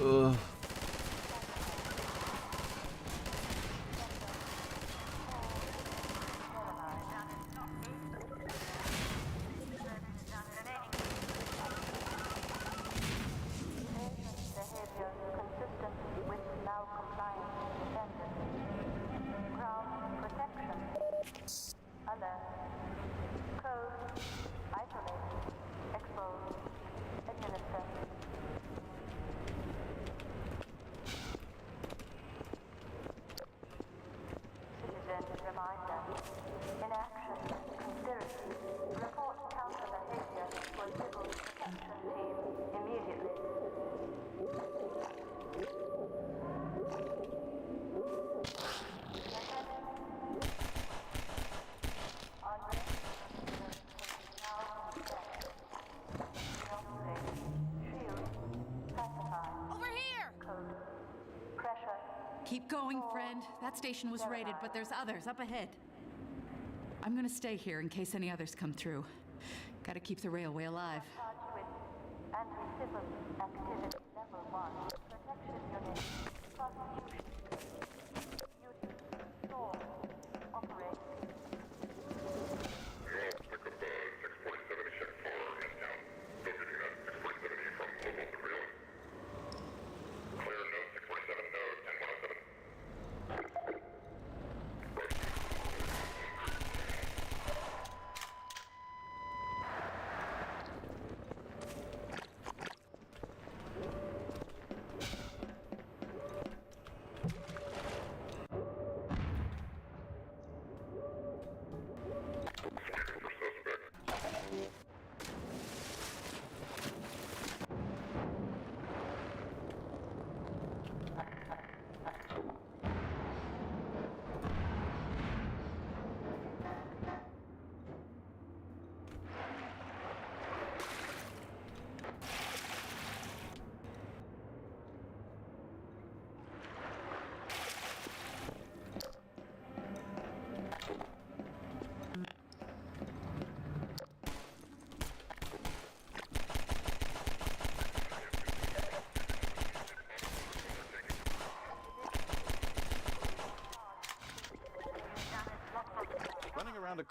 Ugh. Keep going, friend. That station was raided, but there's others up ahead. I'm gonna stay here in case any others come through. Gotta keep the railway alive. Anti-civil activity level 1. Protection unit. Prosecution. Duty. Storm. Operate.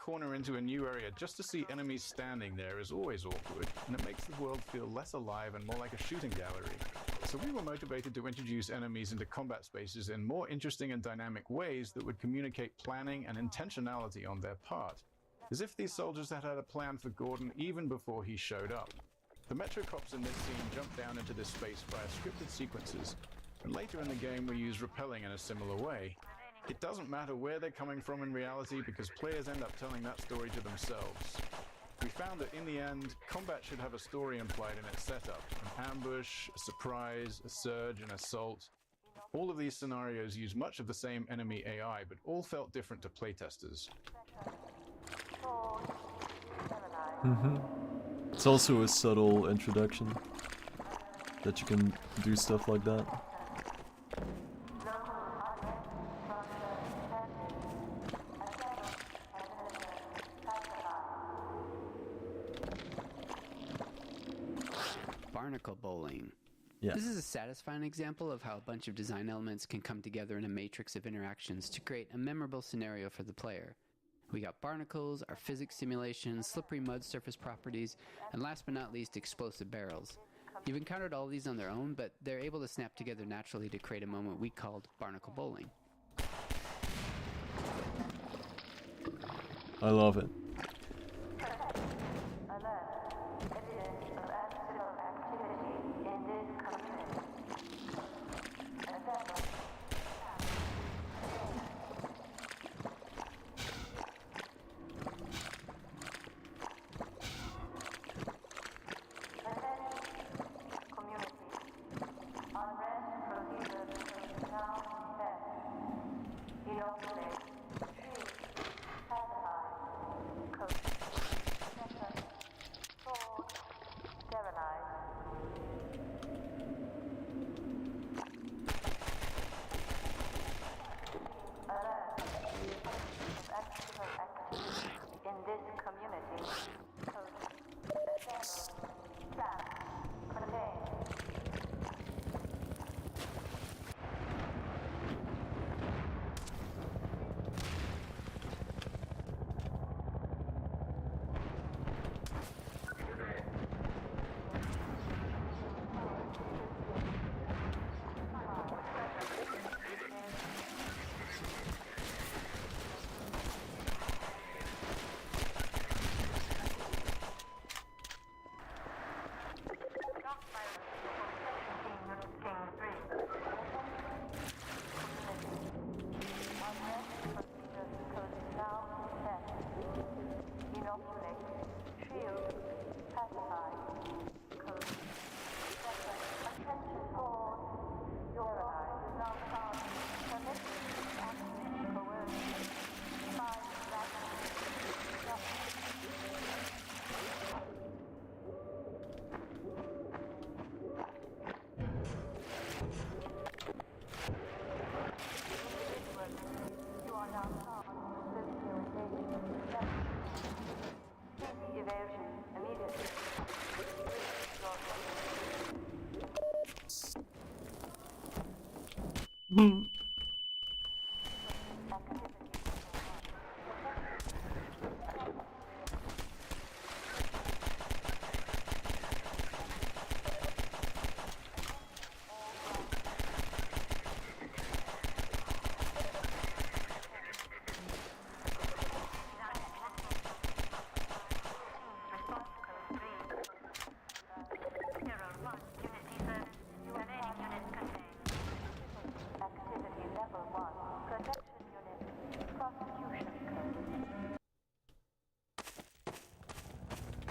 corner into a new area just to see enemies standing there is always awkward, and it makes the world feel less alive and more like a shooting gallery. So we were motivated to introduce enemies into combat spaces in more interesting and dynamic ways that would communicate planning and intentionality on their part, as if these soldiers had had a plan for Gordon even before he showed up. The Metro Cops in this scene jump down into this space via scripted sequences, and later in the game we use rappelling in a similar way. It doesn't matter where they're coming from in reality because players end up telling that story to themselves. We found that in the end, combat should have a story implied in its setup. An ambush, a surprise, a surge, an assault. All of these scenarios use much of the same enemy AI, but all felt different to playtesters. It's also a subtle introduction that you can do stuff like that. Barnacle bowling. Yeah. This is a satisfying example of how a bunch of design elements can come together in a matrix of interactions to create a memorable scenario for the player. We got barnacles, our physics simulations, slippery mud surface properties, and last but not least, explosive barrels. You've encountered all of these on their own, but they're able to snap together naturally to create a moment we called barnacle bowling. I love it.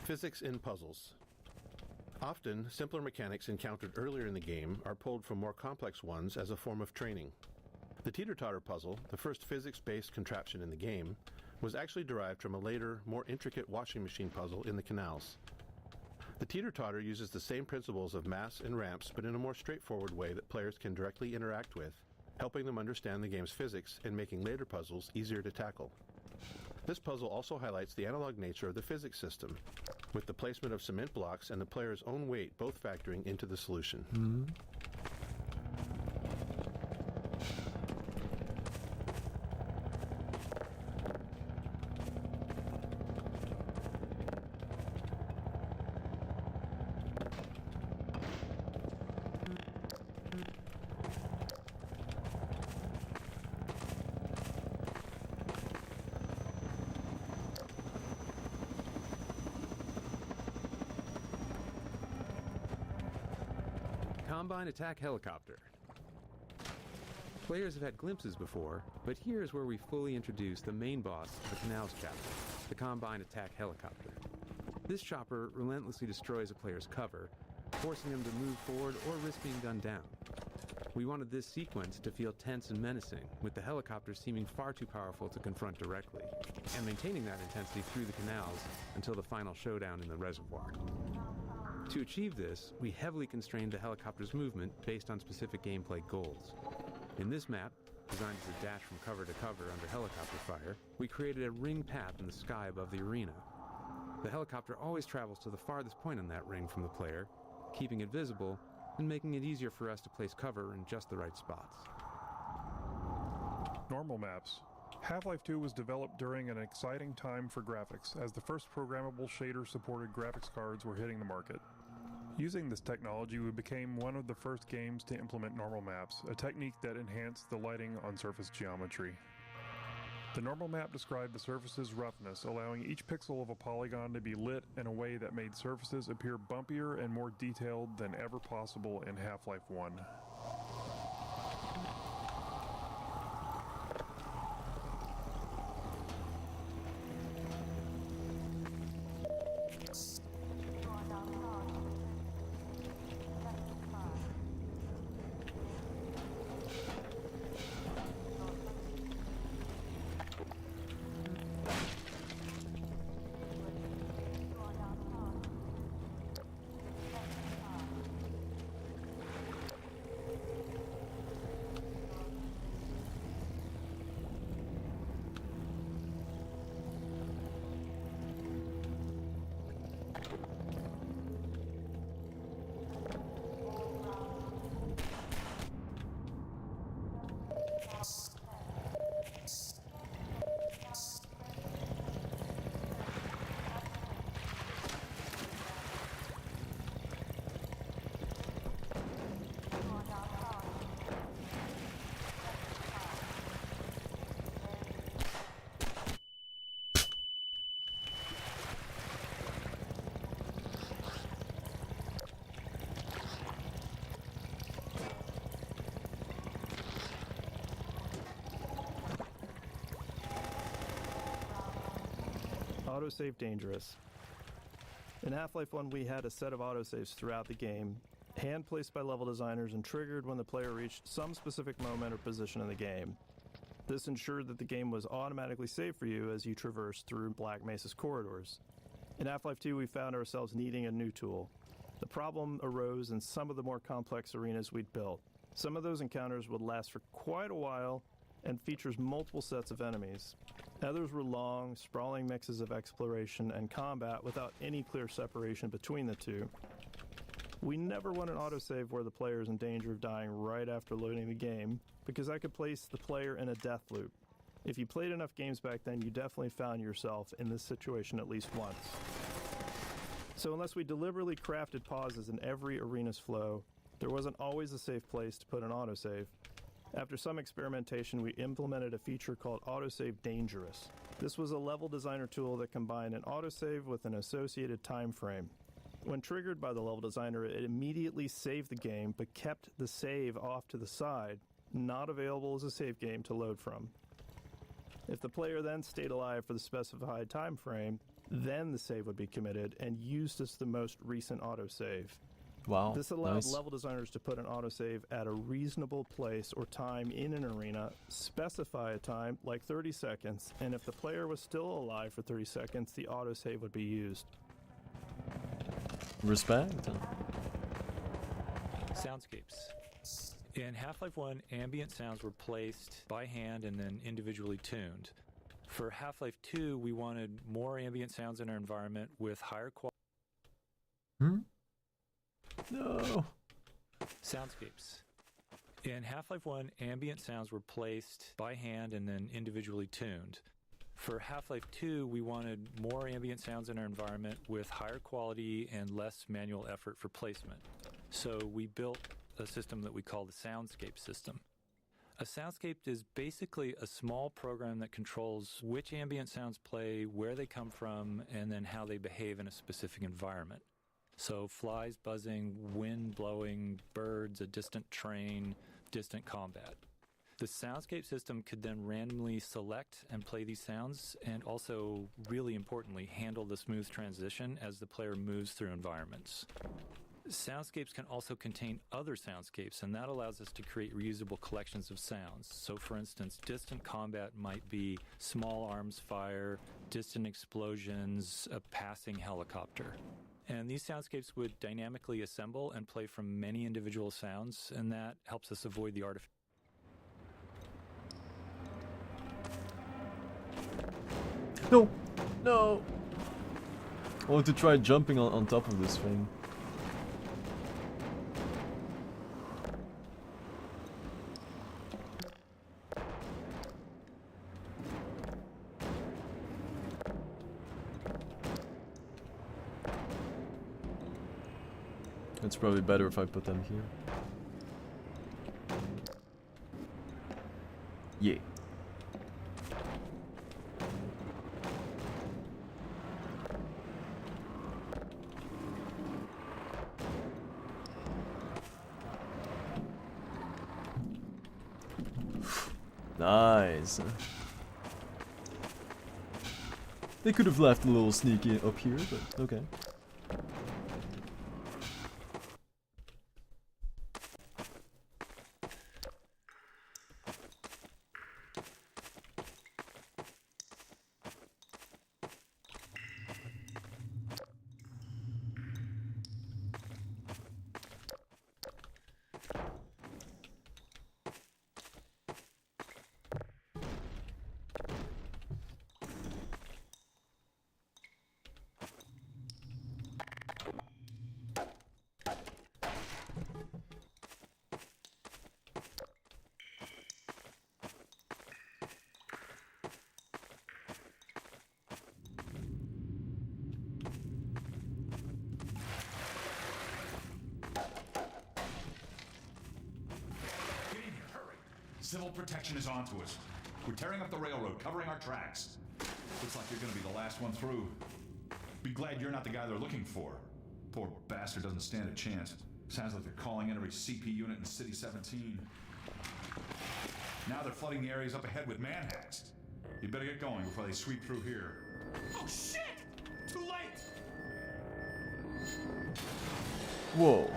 Physics in puzzles. Often, simpler mechanics encountered earlier in the game are pulled from more complex ones as a form of training. The teeter-totter puzzle, the first physics-based contraption in the game, was actually derived from a later, more intricate washing machine puzzle in the canals. The teeter-totter uses the same principles of mass and ramps, but in a more straightforward way that players can directly interact with, helping them understand the game's physics and making later puzzles easier to tackle. This puzzle also highlights the analog nature of the physics system, with the placement of cement blocks and the player's own weight both factoring into the solution. Combine Attack Helicopter. Players have had glimpses before, but here's where we fully introduce the main boss of the Canals chapter, the Combine Attack Helicopter. This chopper relentlessly destroys a player's cover, forcing them to move forward or risk being gunned down. We wanted this sequence to feel tense and menacing, with the helicopter seeming far too powerful to confront directly, and maintaining that intensity through the canals until the final showdown in the reservoir. To achieve this, we heavily constrained the helicopter's movement based on specific gameplay goals. In this map, designed as a dash from cover to cover under helicopter fire, we created a ring path in the sky above the arena. The helicopter always travels to the farthest point on that ring from the player, keeping it visible and making it easier for us to place cover in just the right spots. Normal maps. Half-Life 2 was developed during an exciting time for graphics, as the first programmable shader-supported graphics cards were hitting the market. Using this technology, we became one of the first games to implement normal maps, a technique that enhanced the lighting on surface geometry. The normal map described the surface's roughness, allowing each pixel of a polygon to be lit in a way that made surfaces appear bumpier and more detailed than ever possible in Half-Life 1. Autosave dangerous. In Half-Life 1, we had a set of autosaves throughout the game, hand-placed by level designers and triggered when the player reached some specific moment or position in the game. This ensured that the game was automatically saved for you as you traversed through Black Mesa's corridors. In Half-Life 2, we found ourselves needing a new tool. The problem arose in some of the more complex arenas we'd built. Some of those encounters would last for quite a while and features multiple sets of enemies. Others were long, sprawling mixes of exploration and combat without any clear separation between the two. We never want an autosave where the player is in danger of dying right after loading the game, because that could place the player in a death loop. If you played enough games back then, you definitely found yourself in this situation at least once. So unless we deliberately crafted pauses in every arena's flow, there wasn't always a safe place to put an autosave. After some experimentation, we implemented a feature called Autosave Dangerous. This was a level designer tool that combined an autosave with an associated time frame. When triggered by the level designer, it immediately saved the game, but kept the save off to the side, not available as a save game to load from. If the player then stayed alive for the specified time frame, then the save would be committed and used as the most recent autosave. Wow, this allowed nice. level designers to put an autosave at a reasonable place or time in an arena, specify a time, like 30 seconds, and if the player was still alive for 30 seconds, the autosave would be used. Respect. Soundscapes. In Half-Life 1, ambient sounds were placed by hand and then individually tuned. For Half-Life 2, we wanted more ambient sounds in our environment with higher quality. No. Soundscapes. In Half-Life 1, ambient sounds were placed by hand and then individually tuned. For Half-Life 2, we wanted more ambient sounds in our environment with higher quality and less manual effort for placement. So we built a system that we call the Soundscape system. A soundscape is basically a small program that controls which ambient sounds play, where they come from, and then how they behave in a specific environment. So flies buzzing, wind blowing, birds, a distant train, distant combat. The soundscape system could then randomly select and play these sounds, and also, really importantly, handle the smooth transition as the player moves through environments. Soundscapes can also contain other soundscapes, and that allows us to create reusable collections of sounds. So, for instance, distant combat might be small arms fire, distant explosions, a passing helicopter. And these soundscapes would dynamically assemble and play from many individual sounds, and that helps us avoid the artificial. No! No! I want to try jumping on top of this thing. It's probably better if I put them here. Yeah. Nice. They could have left a little sneaky up here, but okay. Civil protection is onto us. We're tearing up the railroad, covering our tracks. Looks like you're gonna be the last one through. Be glad you're not the guy they're looking for. Poor bastard doesn't stand a chance. Sounds like they're calling in every CP unit in City 17. Now they're flooding the areas up ahead with manhacks. You better get going before they sweep through here. Oh shit! Too late! Whoa.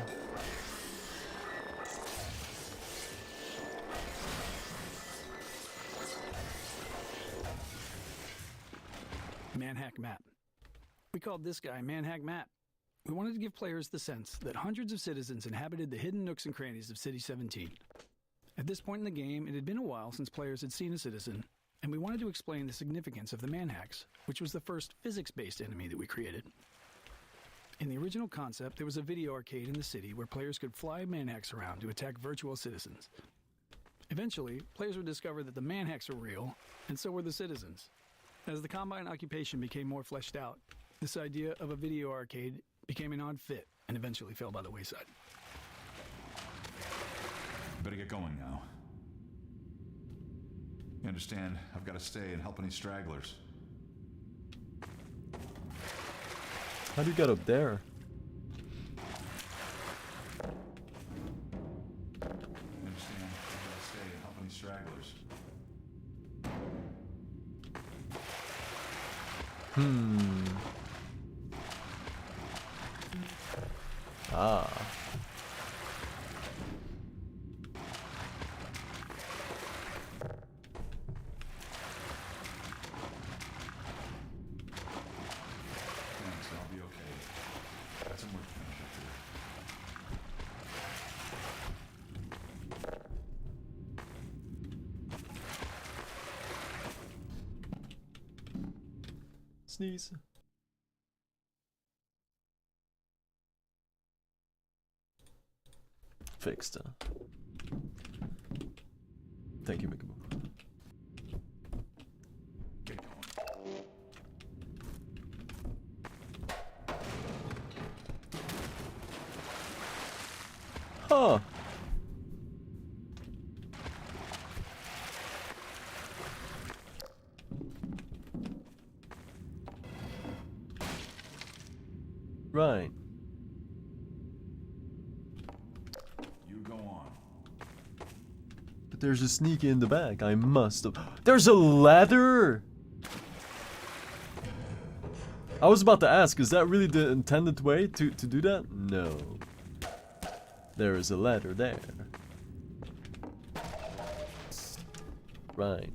Manhack Map. We called this guy Manhack Map. We wanted to give players the sense that hundreds of citizens inhabited the hidden nooks and crannies of City 17. At this point in the game, it had been a while since players had seen a citizen, and we wanted to explain the significance of the manhacks, which was the first physics-based enemy that we created. In the original concept, there was a video arcade in the city where players could fly manhacks around to attack virtual citizens. Eventually, players would discover that the manhacks were real, and so were the citizens. As the Combine occupation became more fleshed out, this idea of a video arcade became an odd fit and eventually fell by the wayside. Better get going now. You understand, I've got to stay and help any stragglers. How do you get up there? You understand, I've got to stay and help any stragglers. Ah. Thanks, I'll be okay. Got some work to finish up here. Sneeze. Fixed. Thank you, Mikabo. Get going. Huh. Right. But there's a sneaky in the back. I must have. There's a ladder! I was about to ask, is that really the intended way to do that? No. There is a ladder there. Right.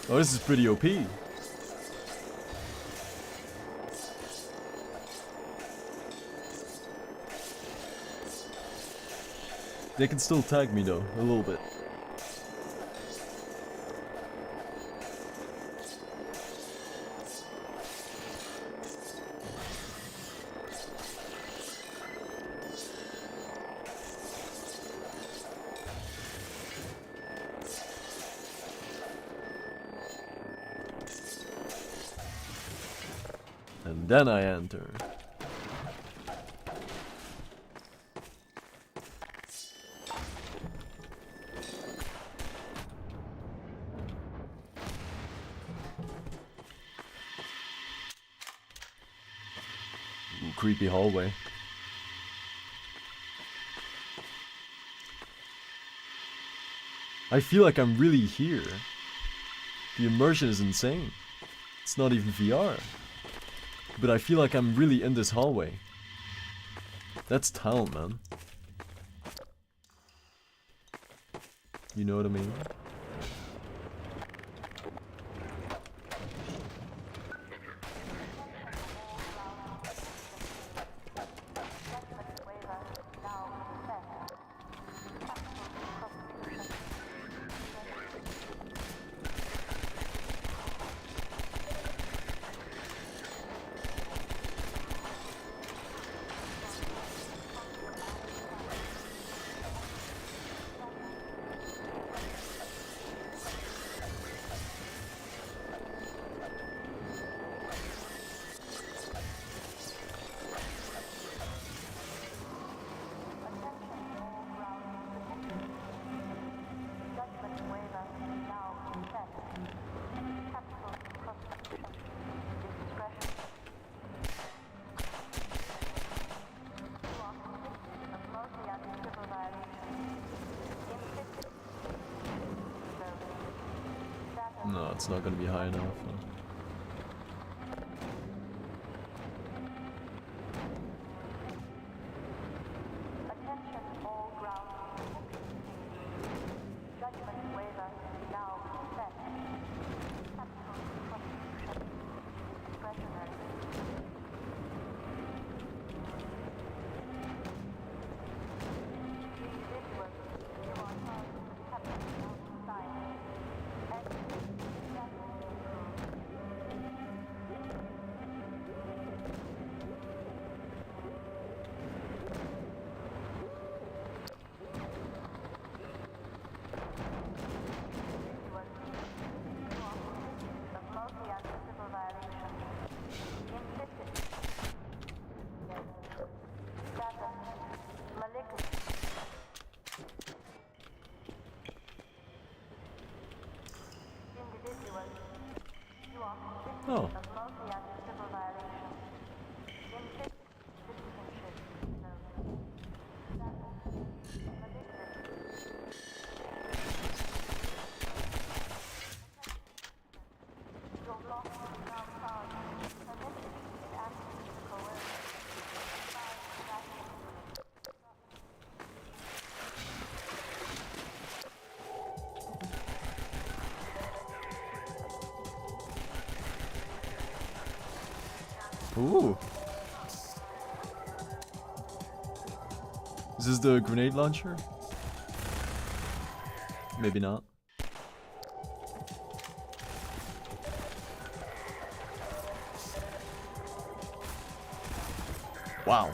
Oh, this is pretty OP. They can still tag me though, a little bit. And then I enter. Ooh, creepy hallway. I feel like I'm really here. The immersion is insane. It's not even VR. But I feel like I'm really in this hallway. That's talent, man. You know what I mean? No, it's not gonna be high enough. Ooh. Is this the grenade launcher? Maybe not. Wow.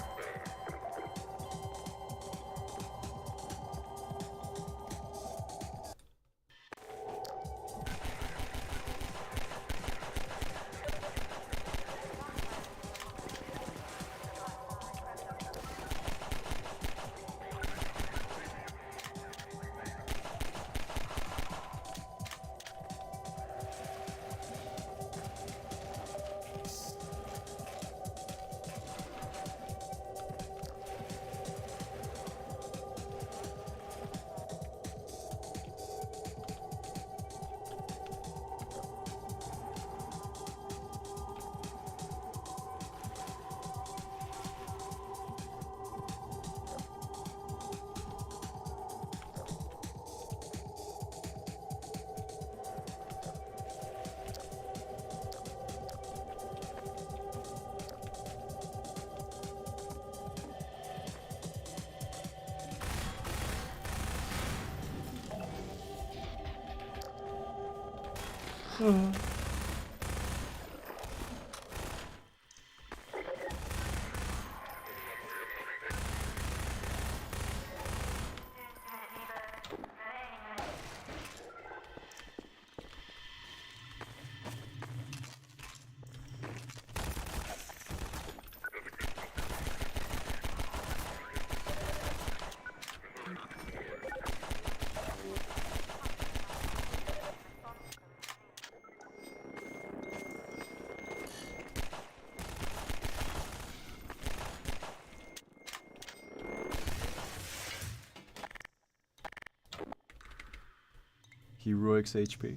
Heroics HP.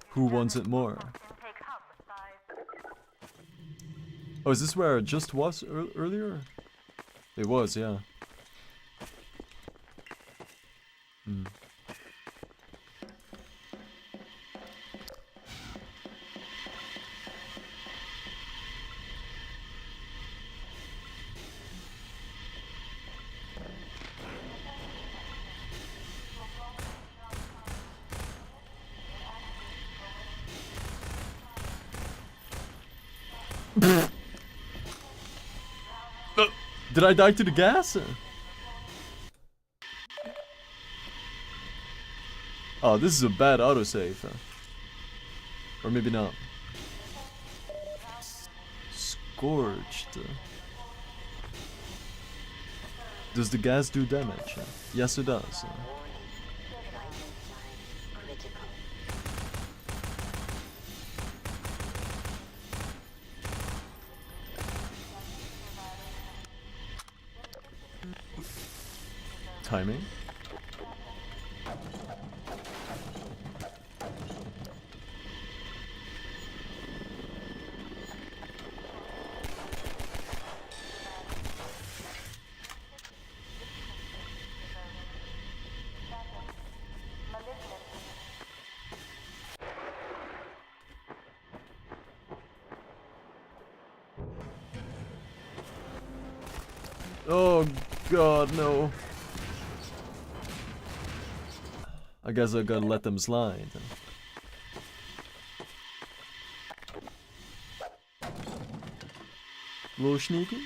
Who wants it more? Oh, is this where it just was earlier? It was, yeah. Hmm. Did I die to the gas? Oh, this is a bad autosave. Or maybe not. Scorched. Does the gas do damage? Yes, it does. Timing. Oh god, no. I guess I gotta let them slide. A little sneaky.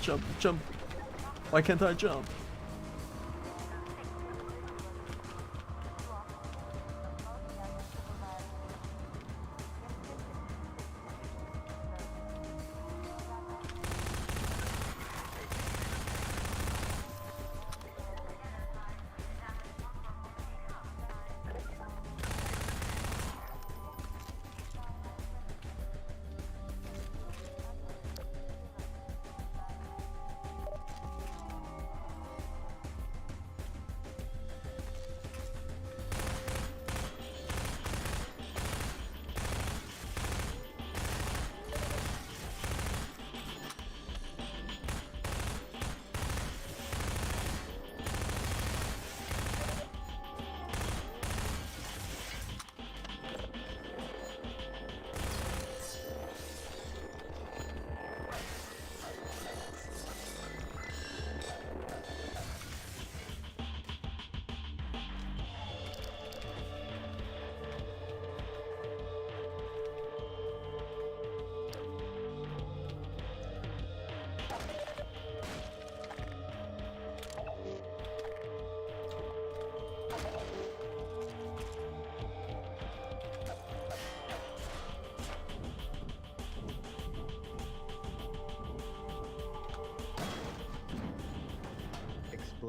Jump, jump. Why can't I jump?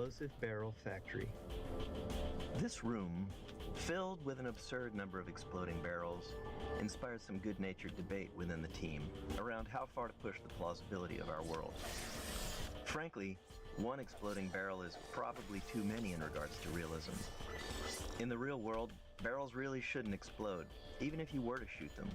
explosive barrel factory. This room, filled with an absurd number of exploding barrels, inspired some good-natured debate within the team around how far to push the plausibility of our world. Frankly, one exploding barrel is probably too many in regards to realism. In the real world, barrels really shouldn't explode, even if you were to shoot them.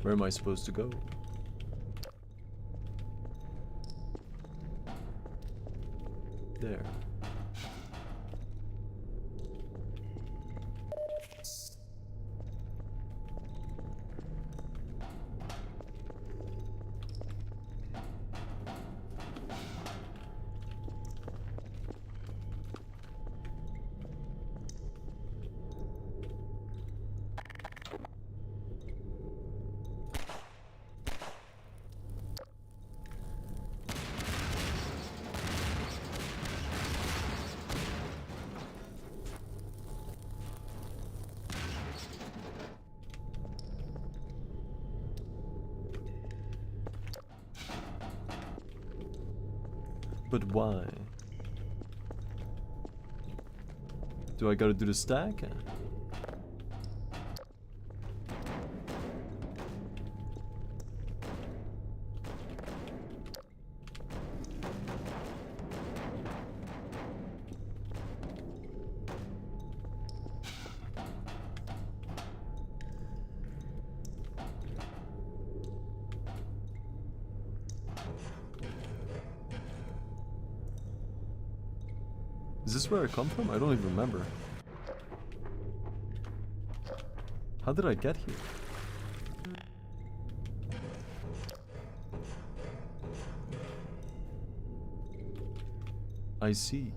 Where am I supposed to go? There. But why? Do I gotta do the stack? Is this where I come from? I don't even remember. How did I get here? I see.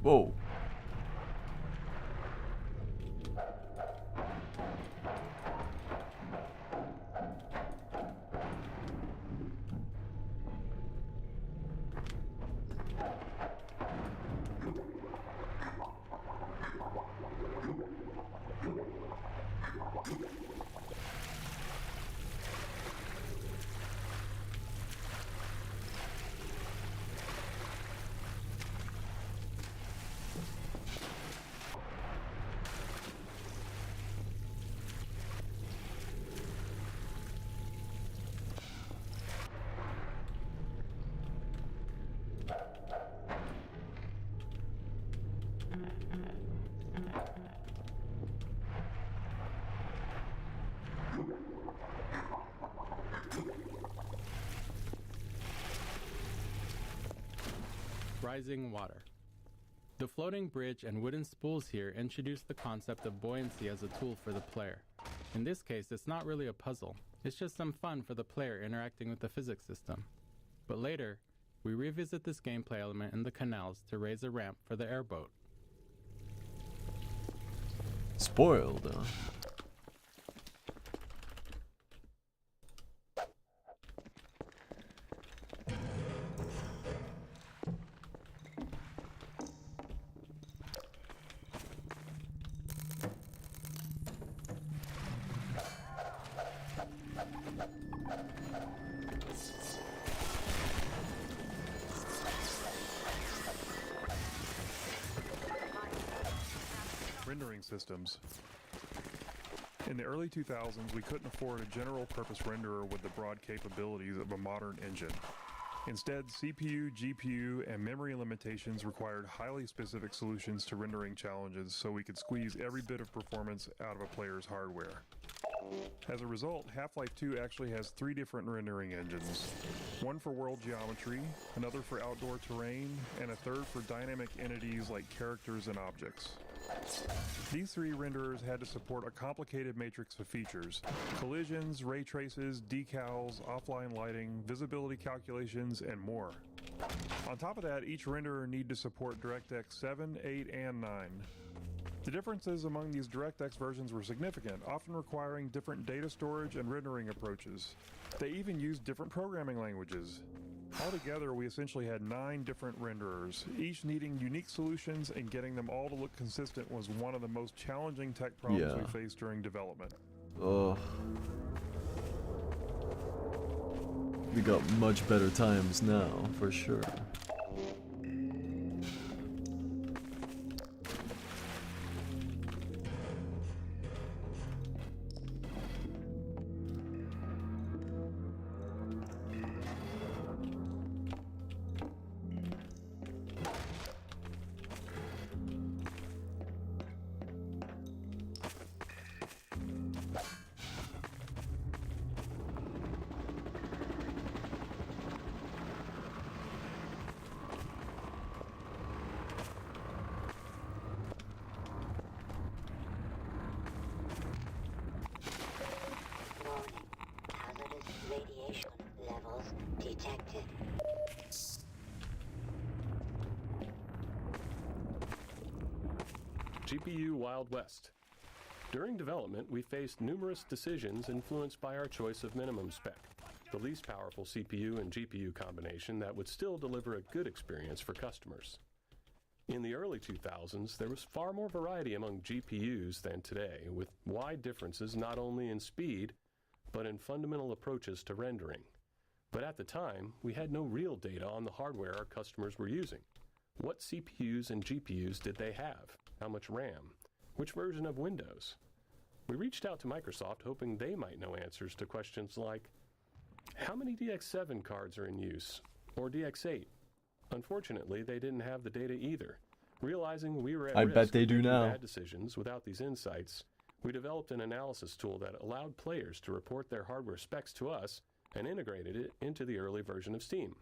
Whoa. Rising water. The floating bridge and wooden spools here introduce the concept of buoyancy as a tool for the player. In this case, it's not really a puzzle. It's just some fun for the player interacting with the physics system. But later, we revisit this gameplay element in the canals to raise a ramp for the airboat. Spoiled, huh? Rendering systems. In the early 2000s, we couldn't afford a general-purpose renderer with the broad capabilities of a modern engine. Instead, CPU, GPU, and memory limitations required highly specific solutions to rendering challenges so we could squeeze every bit of performance out of a player's hardware. As a result, Half-Life 2 actually has 3 different rendering engines. One for world geometry, another for outdoor terrain, and a third for dynamic entities like characters and objects. These 3 renderers had to support a complicated matrix of features: collisions, ray traces, decals, offline lighting, visibility calculations, and more. On top of that, each renderer needed to support DirectX 7, 8, and 9. The differences among these DirectX versions were significant, often requiring different data storage and rendering approaches. They even used different programming languages. Altogether, we essentially had 9 different renderers, each needing unique solutions, and getting them all to look consistent was one of the most challenging tech problems we faced during development. Ugh. We got much better times now, for sure. Radiation levels detected. GPU Wild West. During development, we faced numerous decisions influenced by our choice of minimum spec, the least powerful CPU and GPU combination that would still deliver a good experience for customers. In the early 2000s, there was far more variety among GPUs than today, with wide differences not only in speed, but in fundamental approaches to rendering. But at the time, we had no real data on the hardware our customers were using. What CPUs and GPUs did they have? How much RAM? Which version of Windows? We reached out to Microsoft hoping they might know answers to questions like, how many DX7 cards are in use? Or DX8? Unfortunately, they didn't have the data either. Realizing we were at risk bet they of do making now. bad decisions without these insights, we developed an analysis tool that allowed players to report their hardware specs to us and integrated it into the early version of Steam.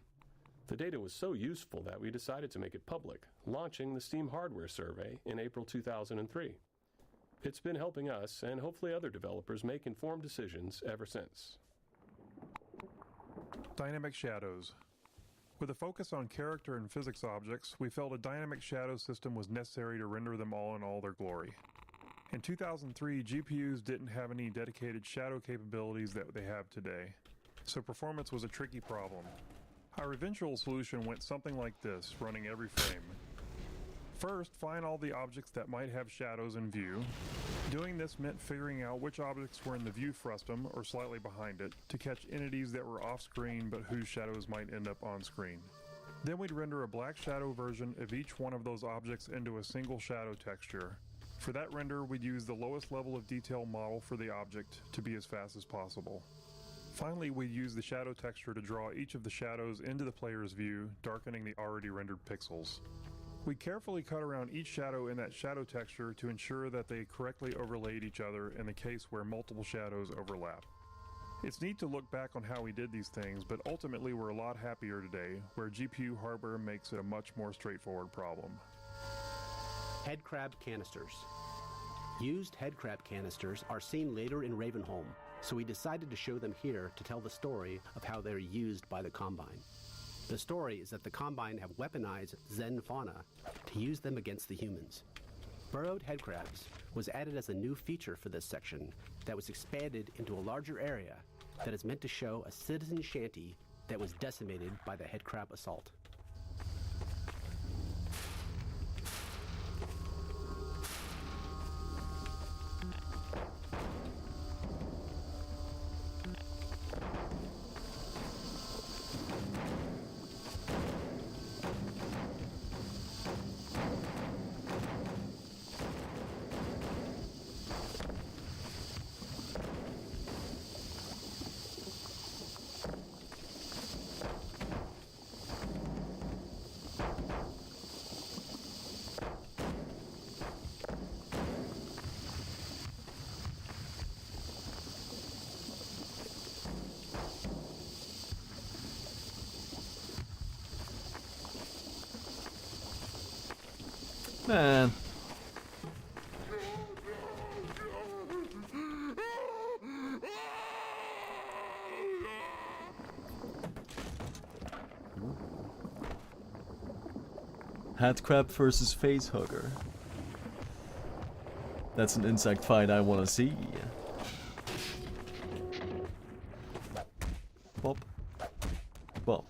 The data was so useful that we decided to make it public, launching the Steam Hardware Survey in April 2003. It's been helping us and hopefully other developers make informed decisions ever since. Dynamic shadows. With a focus on character and physics objects, we felt a dynamic shadow system was necessary to render them all in all their glory. In 2003, GPUs didn't have any dedicated shadow capabilities that they have today, so performance was a tricky problem. Our eventual solution went something like this, running every frame. First, find all the objects that might have shadows in view. Doing this meant figuring out which objects were in the view frustum, or slightly behind it, to catch entities that were off-screen but whose shadows might end up on-screen. Then we'd render a black shadow version of each one of those objects into a single shadow texture. For that render, we'd use the lowest level of detail model for the object to be as fast as possible. Finally, we'd use the shadow texture to draw each of the shadows into the player's view, darkening the already rendered pixels. We carefully cut around each shadow in that shadow texture to ensure that they correctly overlaid each other in the case where multiple shadows overlap. It's neat to look back on how we did these things, but ultimately we're a lot happier today, where GPU hardware makes it a much more straightforward problem. Headcrab canisters. Used headcrab canisters are seen later in Ravenholm, so we decided to show them here to tell the story of how they're used by the Combine. The story is that the Combine have weaponized Zen fauna to use them against the humans. Burrowed headcrabs was added as a new feature for this section that was expanded into a larger area that is meant to show a citizen shanty that was decimated by the headcrab assault. Man. Headcrab versus Facehugger. That's an insect fight I want to see. Bop. Bop.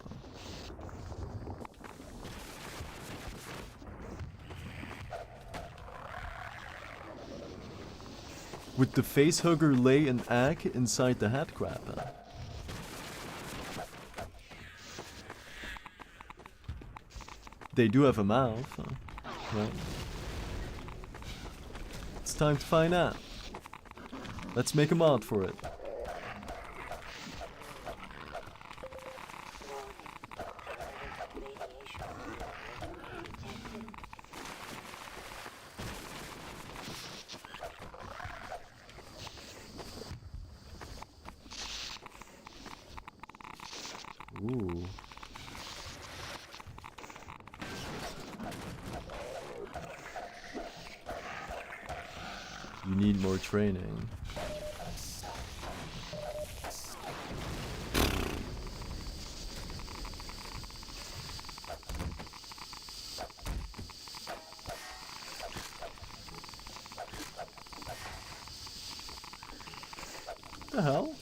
Would the facehugger lay an egg inside the headcrab? They do have a mouth, right? It's time to find out. Let's make a mod for it. Ooh. You need more training. The hell?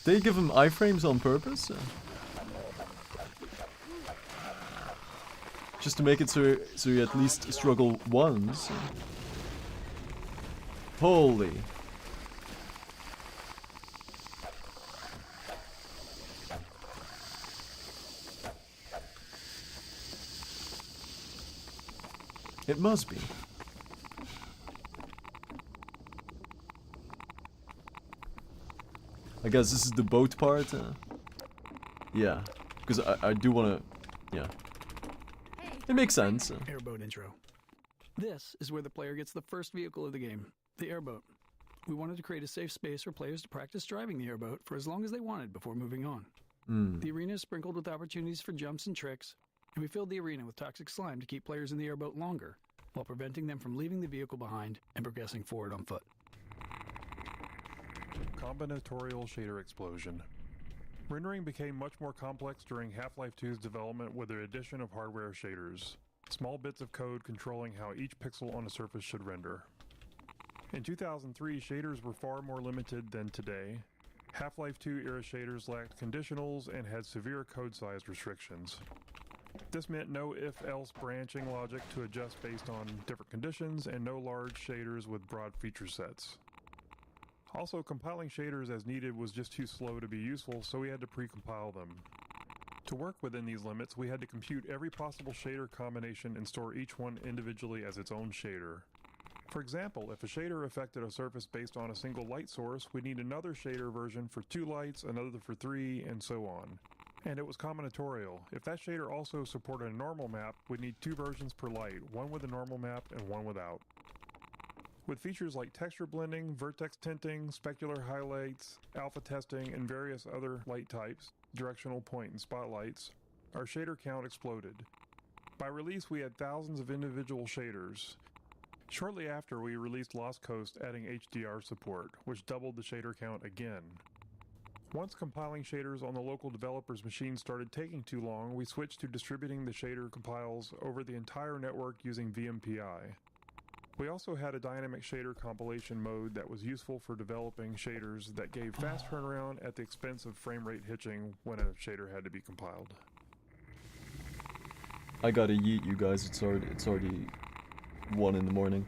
They give him iframes on purpose? Just to make it so you at least struggle once. Holy. It must be. I guess this is the boat part. Yeah, because I do want to. Yeah, it makes sense. Airboat intro. This is where the player gets the first vehicle of the game, the airboat. We wanted to create a safe space for players to practice driving the airboat for as long as they wanted before moving on. The arena is sprinkled with opportunities for jumps and tricks, and we filled the arena with toxic slime to keep players in the airboat longer, while preventing them from leaving the vehicle behind and progressing forward on foot. Combinatorial shader explosion. Rendering became much more complex during Half-Life 2's development with the addition of hardware shaders, small bits of code controlling how each pixel on a surface should render. In 2003, shaders were far more limited than today. Half-Life 2 era shaders lacked conditionals and had severe code size restrictions. This meant no if-else branching logic to adjust based on different conditions, and no large shaders with broad feature sets. Also, compiling shaders as needed was just too slow to be useful, so we had to pre-compile them. To work within these limits, we had to compute every possible shader combination and store each one individually as its own shader. For example, if a shader affected a surface based on a single light source, we'd need another shader version for 2 lights, another for 3, and so on. And it was combinatorial. If that shader also supported a normal map, we'd need 2 versions per light, one with a normal map and one without. With features like texture blending, vertex tinting, specular highlights, alpha testing, and various other light types, directional point and spotlights, our shader count exploded. By release, we had thousands of individual shaders. Shortly after, we released Lost Coast, adding HDR support, which doubled the shader count again. Once compiling shaders on the local developer's machine started taking too long, we switched to distributing the shader compiles over the entire network using VMPI. We also had a dynamic shader compilation mode that was useful for developing shaders that gave fast turnaround at the expense of frame rate hitching when a shader had to be compiled. I gotta yeet you guys, it's already 1 in the morning.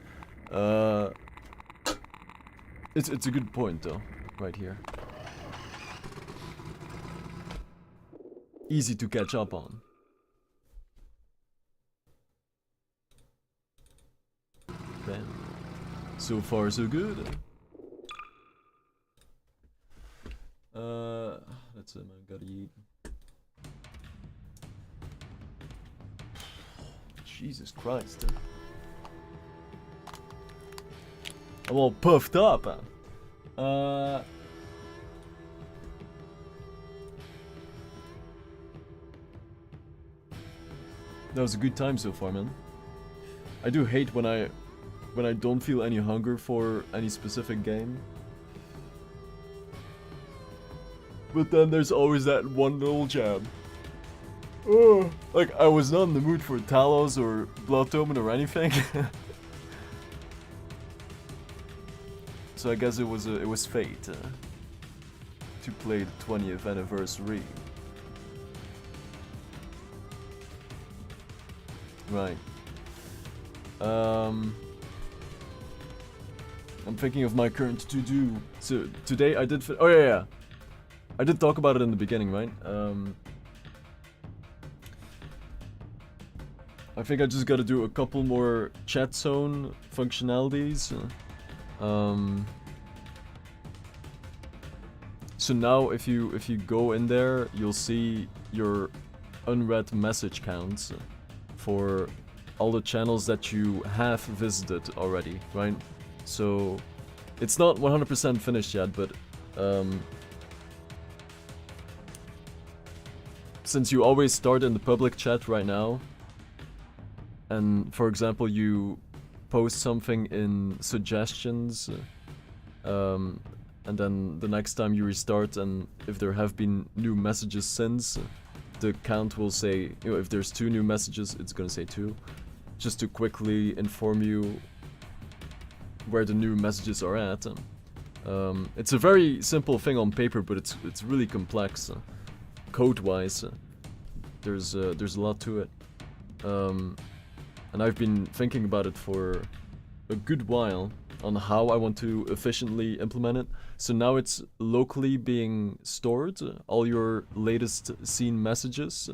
It's a good point though, right here. Easy to catch up on. Bam. So far so good. That's it man, gotta eat. Jesus Christ. I'm all puffed up. That was a good time so far, man. I do hate when I don't feel any hunger for any specific game. But then there's always that one little jab. Oh, like I was not in the mood for Talos or Blood Omen or anything. So I guess it was fate to play the 20th anniversary. Right. I'm thinking of my current to-do. So today I did. Oh yeah. I did talk about it in the beginning, right? I think I just got to do a couple more chat zone functionalities. So now if you go in there, you'll see your unread message counts for all the channels that you have visited already, right? So it's not 100% finished yet, but since you always start in the public chat right now, and for example you post something in suggestions, and then the next time you restart, and if there have been new messages since, the count will say, you know, if there's 2 new messages, it's gonna say 2, just to quickly inform you where the new messages are at. It's a very simple thing on paper, but it's really complex, code-wise. There's a lot to it, and I've been thinking about it for a good while on how I want to efficiently implement it. So now it's locally being stored, all your latest seen messages,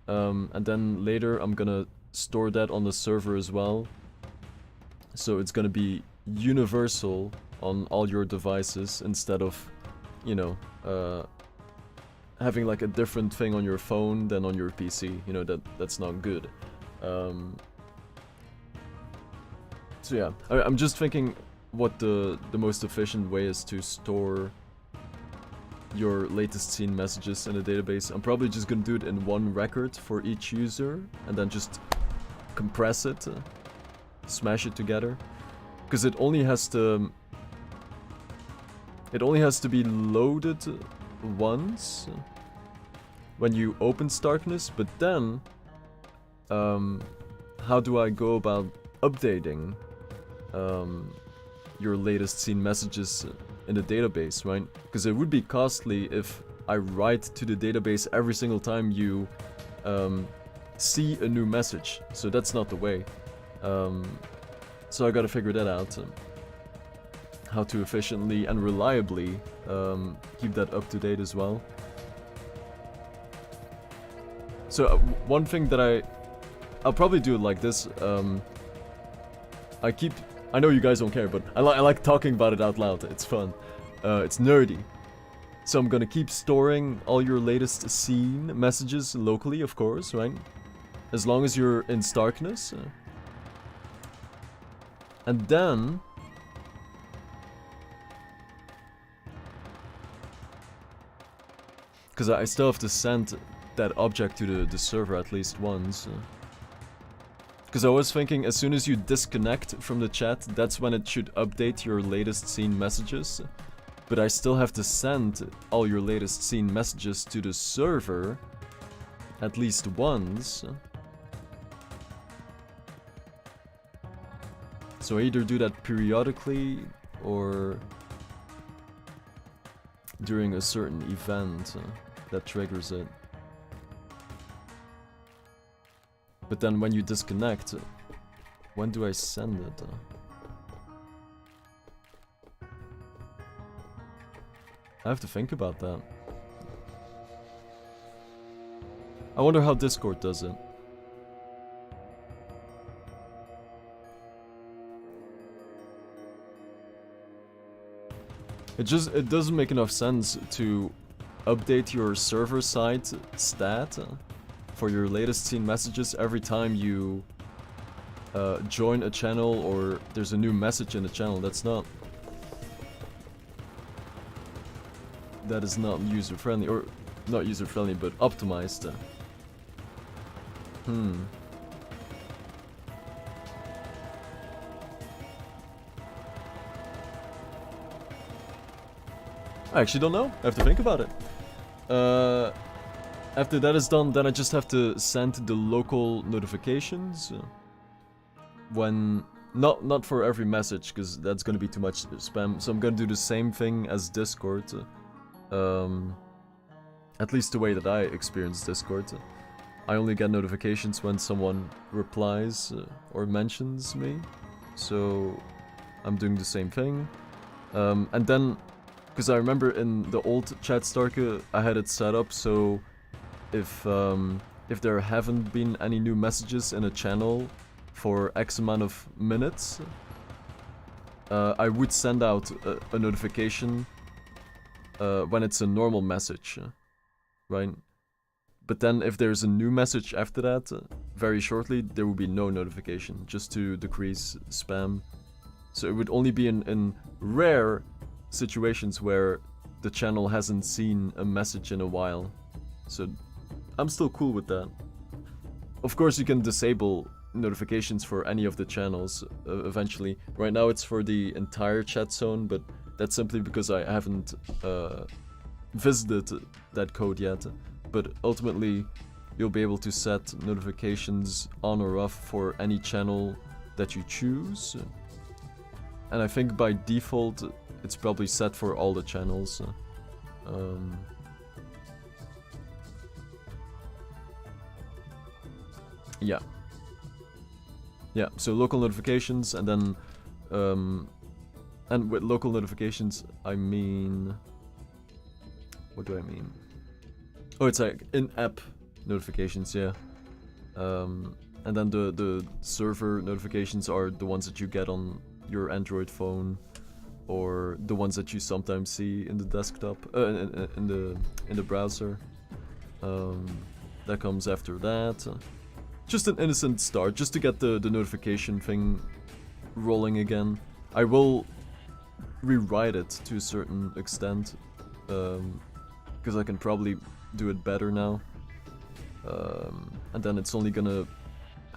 and then later I'm gonna store that on the server as well. So it's gonna be universal on all your devices instead of, you know, having like a different thing on your phone than on your PC. You know, that's not good. So yeah, I'm just thinking what the most efficient way is to store your latest seen messages in a database. I'm probably just gonna do it in one record for each user and then just compress it. smash it together, because it only has to be loaded once when you open Starkeness, but then how do I go about updating your latest seen messages in the database, right? Because it would be costly if I write to the database every single time you see a new message, so that's not the way. So I gotta figure that out. How to efficiently and reliably keep that up to date as well. So one thing that I'll probably do it like this. I know you guys don't care, but I like talking about it out loud. It's fun. It's nerdy. So I'm gonna keep storing all your latest seen messages locally, of course, right? As long as you're in Starkeness. And then because I still have to send that object to the server at least once. Because I was thinking as soon as you disconnect from the chat, that's when it should update your latest seen messages. But I still have to send all your latest seen messages to the server at least once. So I either do that periodically or during a certain event that triggers it. But then when you disconnect, when do I send it? I have to think about that. I wonder how Discord does it. It doesn't make enough sense to update your server side stat for your latest seen messages every time you join a channel or there's a new message in the channel. That is not user friendly, or not user friendly, but optimized. I actually don't know. I have to think about it. After that is done, then I just have to send the local notifications. When not for every message, because that's gonna be too much spam. So I'm gonna do the same thing as Discord. At least the way that I experience Discord. I only get notifications when someone replies or mentions me. So I'm doing the same thing. And then, because I remember in the old chat Starke, I had it set up so if there haven't been any new messages in a channel for X amount of minutes, I would send out a notification when it's a normal message, right? But then if there's a new message after that, very shortly, there will be no notification, just to decrease spam. So it would only be in rare situations where the channel hasn't seen a message in a while. So I'm still cool with that. Of course you can disable notifications for any of the channels eventually. Right now it's for the entire chat zone, but that's simply because I haven't visited that code yet. But ultimately you'll be able to set notifications on or off for any channel that you choose. And I think by default it's probably set for all the channels. Yeah, so local notifications, and then and with local notifications I mean, what do I mean? Oh, it's like in-app notifications, yeah. And then the server notifications are the ones that you get on your Android phone, or the ones that you sometimes see in the desktop, in the browser. That comes after that. Just an innocent start, just to get the notification thing rolling again. I will rewrite it to a certain extent, because I can probably do it better now. And then it's only gonna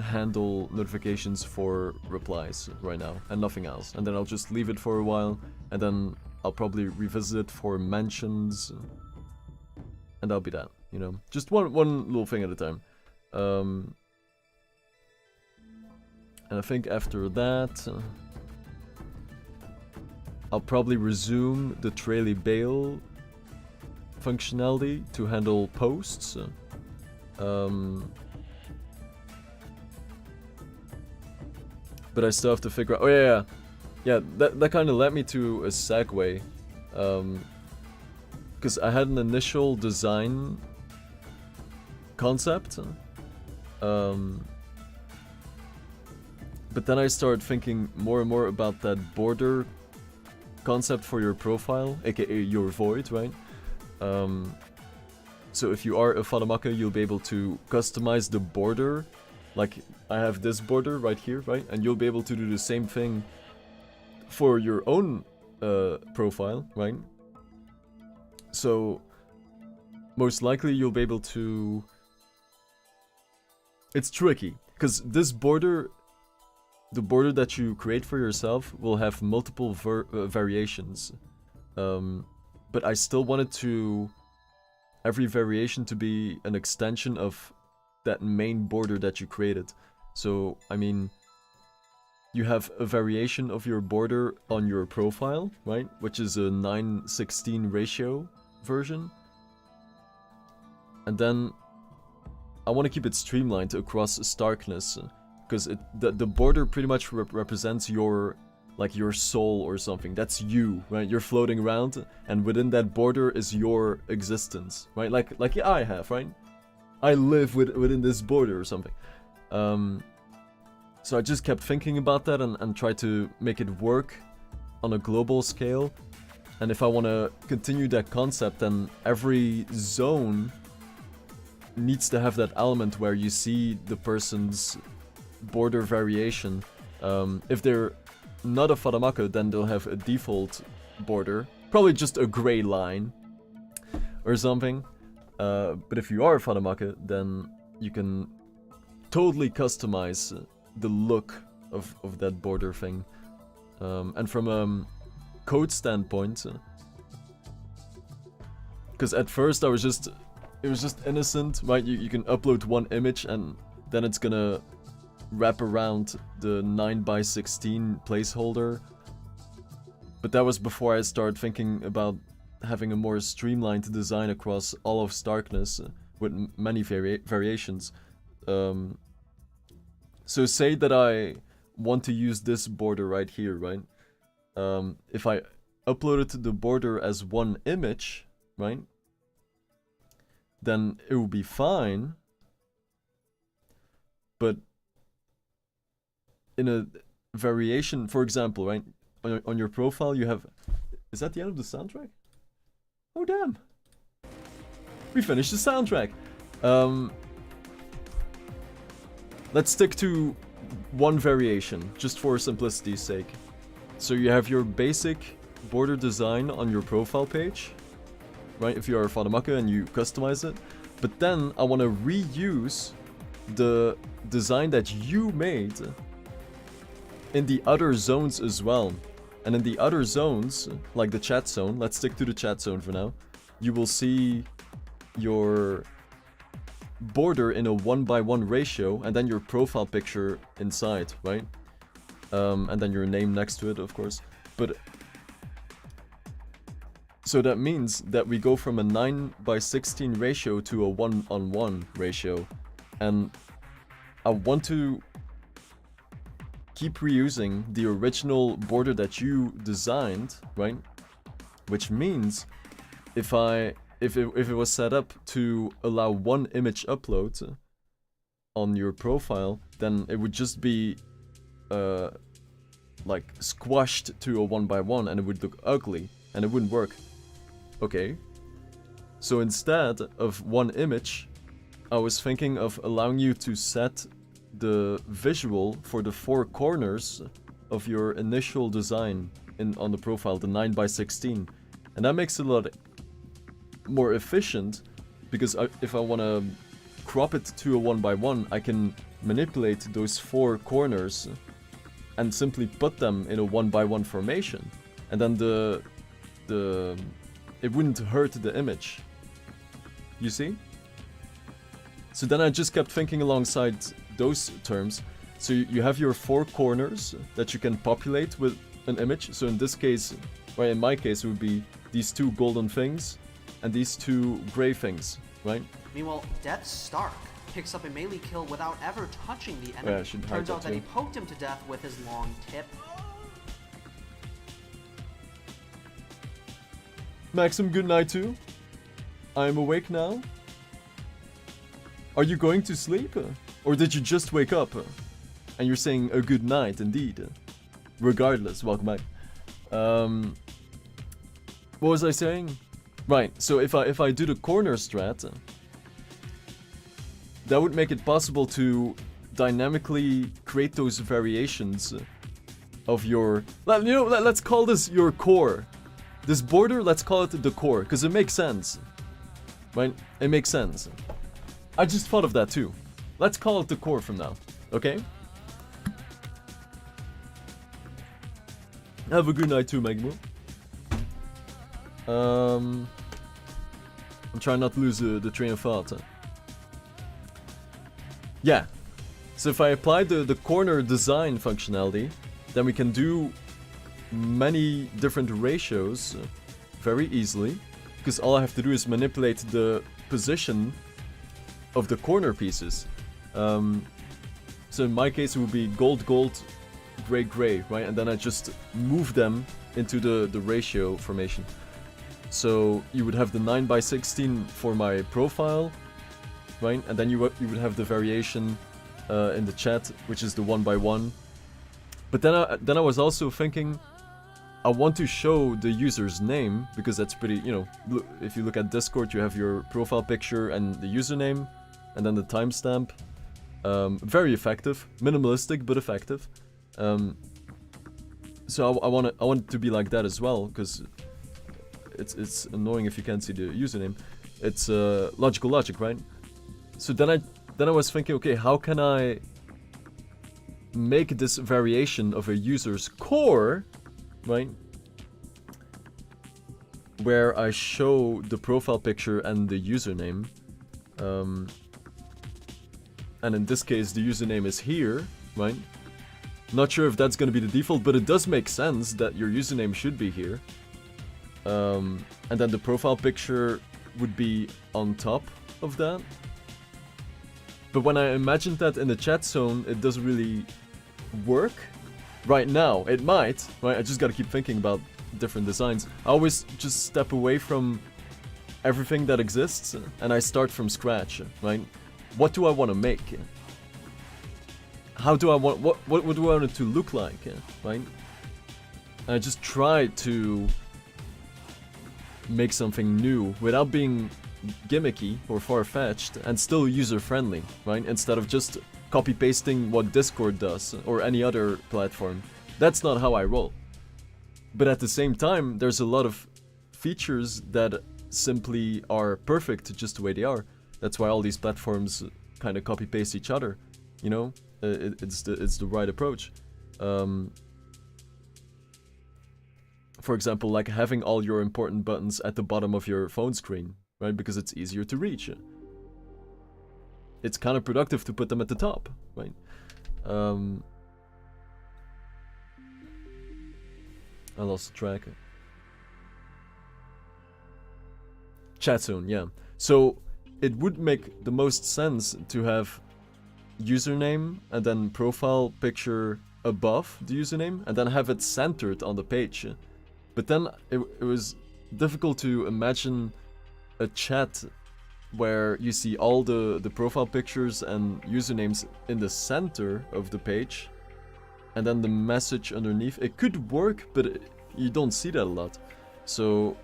handle notifications for replies right now and nothing else. And then I'll just leave it for a while, and then I'll probably revisit it for mentions, and that'll be that, you know? Just one little thing at a time. And I think after that, I'll probably resume the Traily Bail functionality to handle posts. But I still have to figure out... Oh yeah, that kind of led me to a segue. Because I had an initial design concept. But then I started thinking more and more about that border concept for your profile, aka your void, right? So if you are a Fadamaka, you'll be able to customize the border. Like, I have this border right here, right? And you'll be able to do the same thing for your own profile, right? So, most likely you'll be able to... It's tricky, because this border... The border that you create for yourself will have multiple variations. But I still wanted to... Every variation to be an extension of that main border that you created. So, I mean... You have a variation of your border on your profile, right? Which is a 9:16 ratio version. And then... I want to keep it streamlined across Starkeness. Because the border pretty much represents your, like, your soul or something. That's you, right? You're floating around, and within that border is your existence, right? Like I have, right? I live within this border or something. So I just kept thinking about that and tried to make it work on a global scale. And if I want to continue that concept, then every zone needs to have that element where you see the person's border variation. If they're not a Fadamaka, then they'll have a default border, probably just a gray line or something. But if you are a Fadamaka, then you can totally customize the look of that border thing. And from a code standpoint, because at first it was just innocent, right? You can upload one image and then it's gonna wrap around the 9:16 placeholder. But that was before I started thinking about having a more streamlined design across all of Starkeness with many variations. So say that I want to use this border right here, right? If I uploaded the border as one image, right? Then it will be fine. But in a variation, for example, right? On your profile you have... Is that the end of the soundtrack? Oh damn! We finished the soundtrack! Let's stick to one variation, just for simplicity's sake. So you have your basic border design on your profile page, right? If you are a Fadamaka and you customize it. But then I want to reuse the design that you made in the other zones as well. And in the other zones, like the chat zone, let's stick to the chat zone for now, you will see your border in a 1:1 ratio, and then your profile picture inside, right? And then your name next to it, of course. But so that means that we go from a 9:16 ratio to a 1:1 ratio. And I want to keep reusing the original border that you designed, right? Which means if it was set up to allow one image upload on your profile, then it would just be like squashed to a 1:1 and it would look ugly and it wouldn't work. Okay. So instead of one image, I was thinking of allowing you to set the visual for the four corners of your initial design on the profile, the 9:16. And that makes it a lot more efficient, because if I want to crop it to a 1:1, I can manipulate those 4 corners and simply put them in a 1x1 formation, and then it wouldn't hurt the image. You see? So then I just kept thinking alongside those terms. So you have your 4 corners that you can populate with an image. So in this case, right, in my case, it would be these 2 golden things and these 2 gray things, right? Meanwhile, Death Stark picks up a melee kill without ever touching the enemy. Yeah, I should hide Turns that out that too. he poked him to death with his long tip. Maxim, good night too. I am awake now. Are you going to sleep? Or did you just wake up? And you're saying a good night indeed. Regardless, welcome back. What was I saying? Right, so if I do the corner strat, that would make it possible to dynamically create those variations of your... let's call this your core. This border, let's call it the core, because it makes sense. Right? It makes sense. I just thought of that too. Let's call it the core from now, okay? Have a good night too, Magmo. I'm trying not to lose the train of thought. Yeah. So if I apply the corner design functionality, then we can do many different ratios very easily, because all I have to do is manipulate the position of the corner pieces. So in my case it would be gold, gold, gray, gray, right? And then I just move them into the ratio formation. So you would have the 9x16 for my profile, right? And then you would have the variation in the chat, which is the 1x1. But then I was also thinking, I want to show the user's name, because that's pretty, if you look at Discord, you have your profile picture and the username, and then the timestamp. Very effective, minimalistic but effective. So I want it to be like that as well, because it's annoying if you can't see the username. It's logical logic, right? So then I was thinking, okay, how can I make this variation of a user's core, right? Where I show the profile picture and the username. And in this case, the username is here, right? Not sure if that's going to be the default, but it does make sense that your username should be here. And then the profile picture would be on top of that. But when I imagined that in the chat zone, it doesn't really work. Right now, it might, right? I just gotta keep thinking about different designs. I always just step away from everything that exists, and I start from scratch, right? What do I want to make? How do I want... What do I want it to look like, right? And I just try to make something new without being gimmicky or far-fetched and still user-friendly, right? Instead of just copy-pasting what Discord does or any other platform. That's not how I roll. But at the same time, there's a lot of features that simply are perfect just the way they are. That's why all these platforms kind of copy-paste each other, you know? It's the right approach. For example, like having all your important buttons at the bottom of your phone screen, right? Because it's easier to reach. It's counterproductive to put them at the top, right? I lost track. Chat zone, yeah. So it would make the most sense to have username and then profile picture above the username and then have it centered on the page. But then it was difficult to imagine a chat where you see all the profile pictures and usernames in the center of the page and then the message underneath. It could work, but you don't see that a lot. So,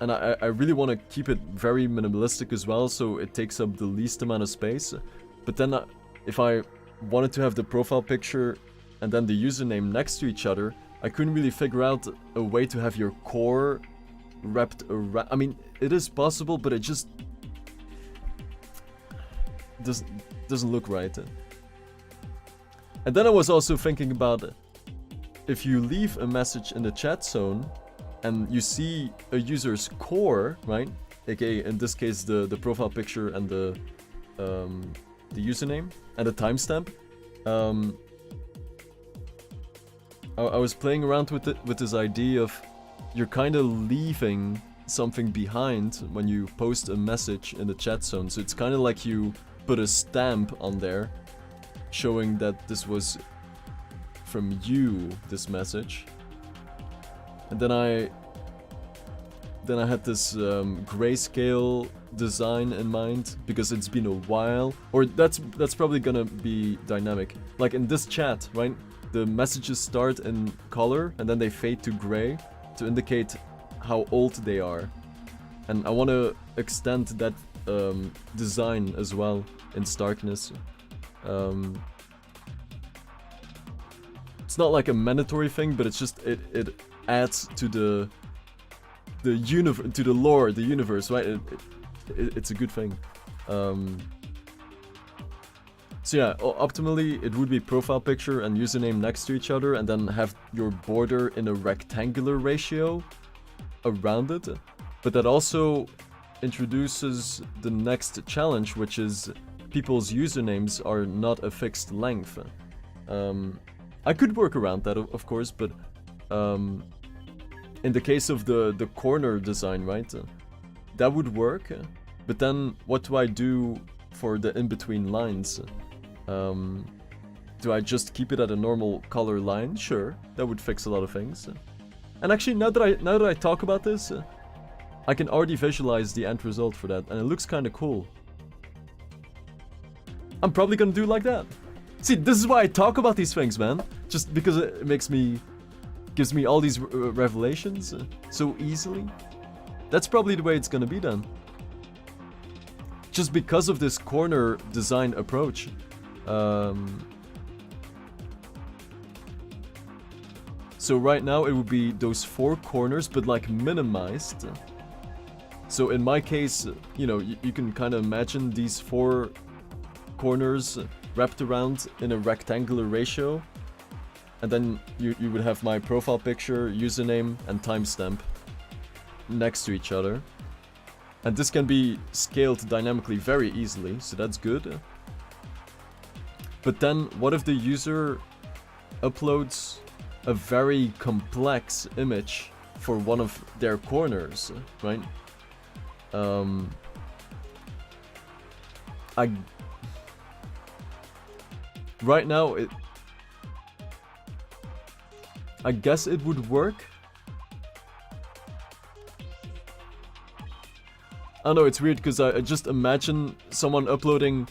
and I really want to keep it very minimalistic as well, so it takes up the least amount of space. But then if I wanted to have the profile picture and then the username next to each other, I couldn't really figure out a way to have your core wrapped around. I mean, it is possible, but it just... doesn't look right. And then I was also thinking about if you leave a message in the chat zone and you see a user's core, right? aka in this case the profile picture and the username and the timestamp. I was playing around with this idea of you're kind of leaving something behind when you post a message in the chat zone. So it's kind of like you put a stamp on there showing that this was from you, this message. And then I had this grayscale design in mind because it's been a while, or that's probably gonna be dynamic. Like in this chat, right? The messages start in color and then they fade to gray to indicate how old they are. And I want to extend that design as well in Starkeness. It's not like a mandatory thing, but it's just it adds to the universe, to the lore, the universe, right? It's a good thing. So yeah, optimally it would be profile picture and username next to each other, and then have your border in a rectangular ratio around it. But that also introduces the next challenge, which is people's usernames are not a fixed length. I could work around that, of course, but in the case of the corner design, right, that would work. But then what do I do for the in-between lines? Do I just keep it at a normal color line? Sure, that would fix a lot of things. And actually, now that I talk about this, I can already visualize the end result for that, and it looks kind of cool. I'm probably gonna do like that. See, this is why I talk about these things, man. Just because it gives me all these revelations so easily. That's probably the way it's gonna be then. Just because of this corner design approach. So right now it would be those 4 corners, but like minimized. So in my case, you know, you can kind of imagine these 4 corners wrapped around in a rectangular ratio. And then you would have my profile picture, username, and timestamp next to each other. And this can be scaled dynamically very easily, so that's good. But then, what if the user uploads a very complex image for one of their corners, right? Right now, I guess it would work. I know it's weird because I just imagine someone uploading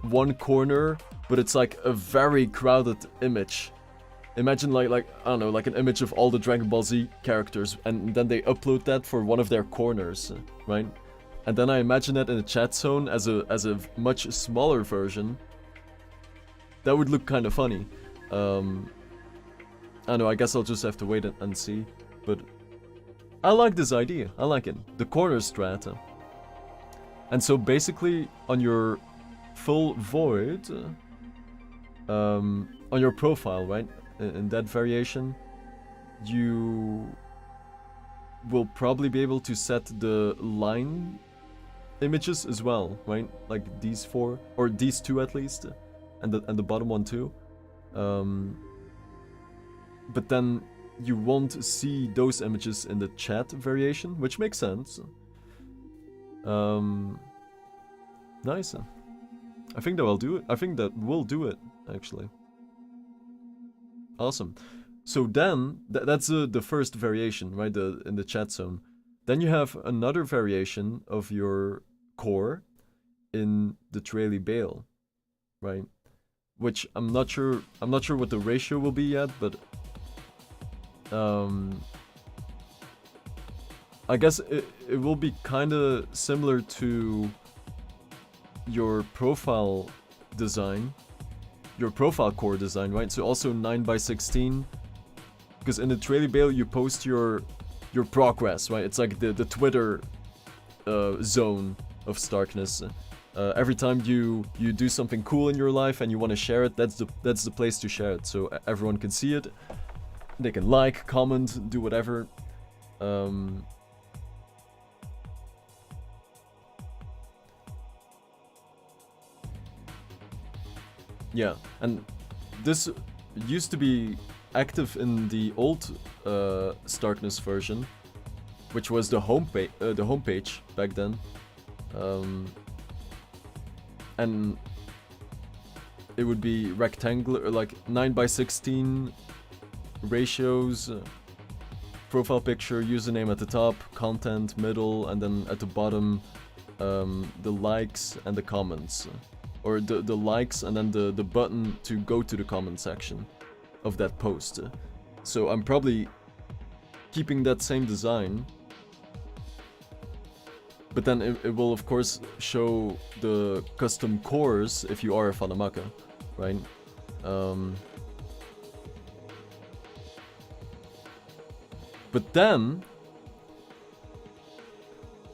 one corner, but it's like a very crowded image. Imagine like I don't know, like an image of all the Dragon Ball Z characters, and then they upload that for one of their corners, right? And then I imagine that in the chat zone as a much smaller version. That would look kind of funny. I know, I guess I'll just have to wait and see. But I like this idea. I like it. The corner strat. And so basically on your full void, on your profile, right? In that variation, you will probably be able to set the line images as well, right? Like these 4, or these 2 at least, and the bottom one too. But then you won't see those images in the chat variation, which makes sense. Nice. I think that will do it. I think that will do it, actually. Awesome. So then, that's the first variation, right? In the chat zone. Then you have another variation of your core in the Traily Bale, right? Which I'm not sure what the ratio will be yet, but I guess it will be kind of similar to your profile design, your profile core design, right? So also 9x16, because in the Traily Bale you post your progress, right? It's like the Twitter zone of Starkeness. Every time you do something cool in your life and you want to share it, that's the place to share it. So everyone can see it. They can like, comment, do whatever. Yeah, and this used to be active in the old Starkeness version, which was the homepage back then, and it would be rectangular, like 9:16 ratios, profile picture, username at the top, content middle, and then at the bottom the likes and the comments, or the likes and then the button to go to the comment section of that post. So I'm probably keeping that same design, but then it will of course show the custom cores if you are a AhtalKa, right? But then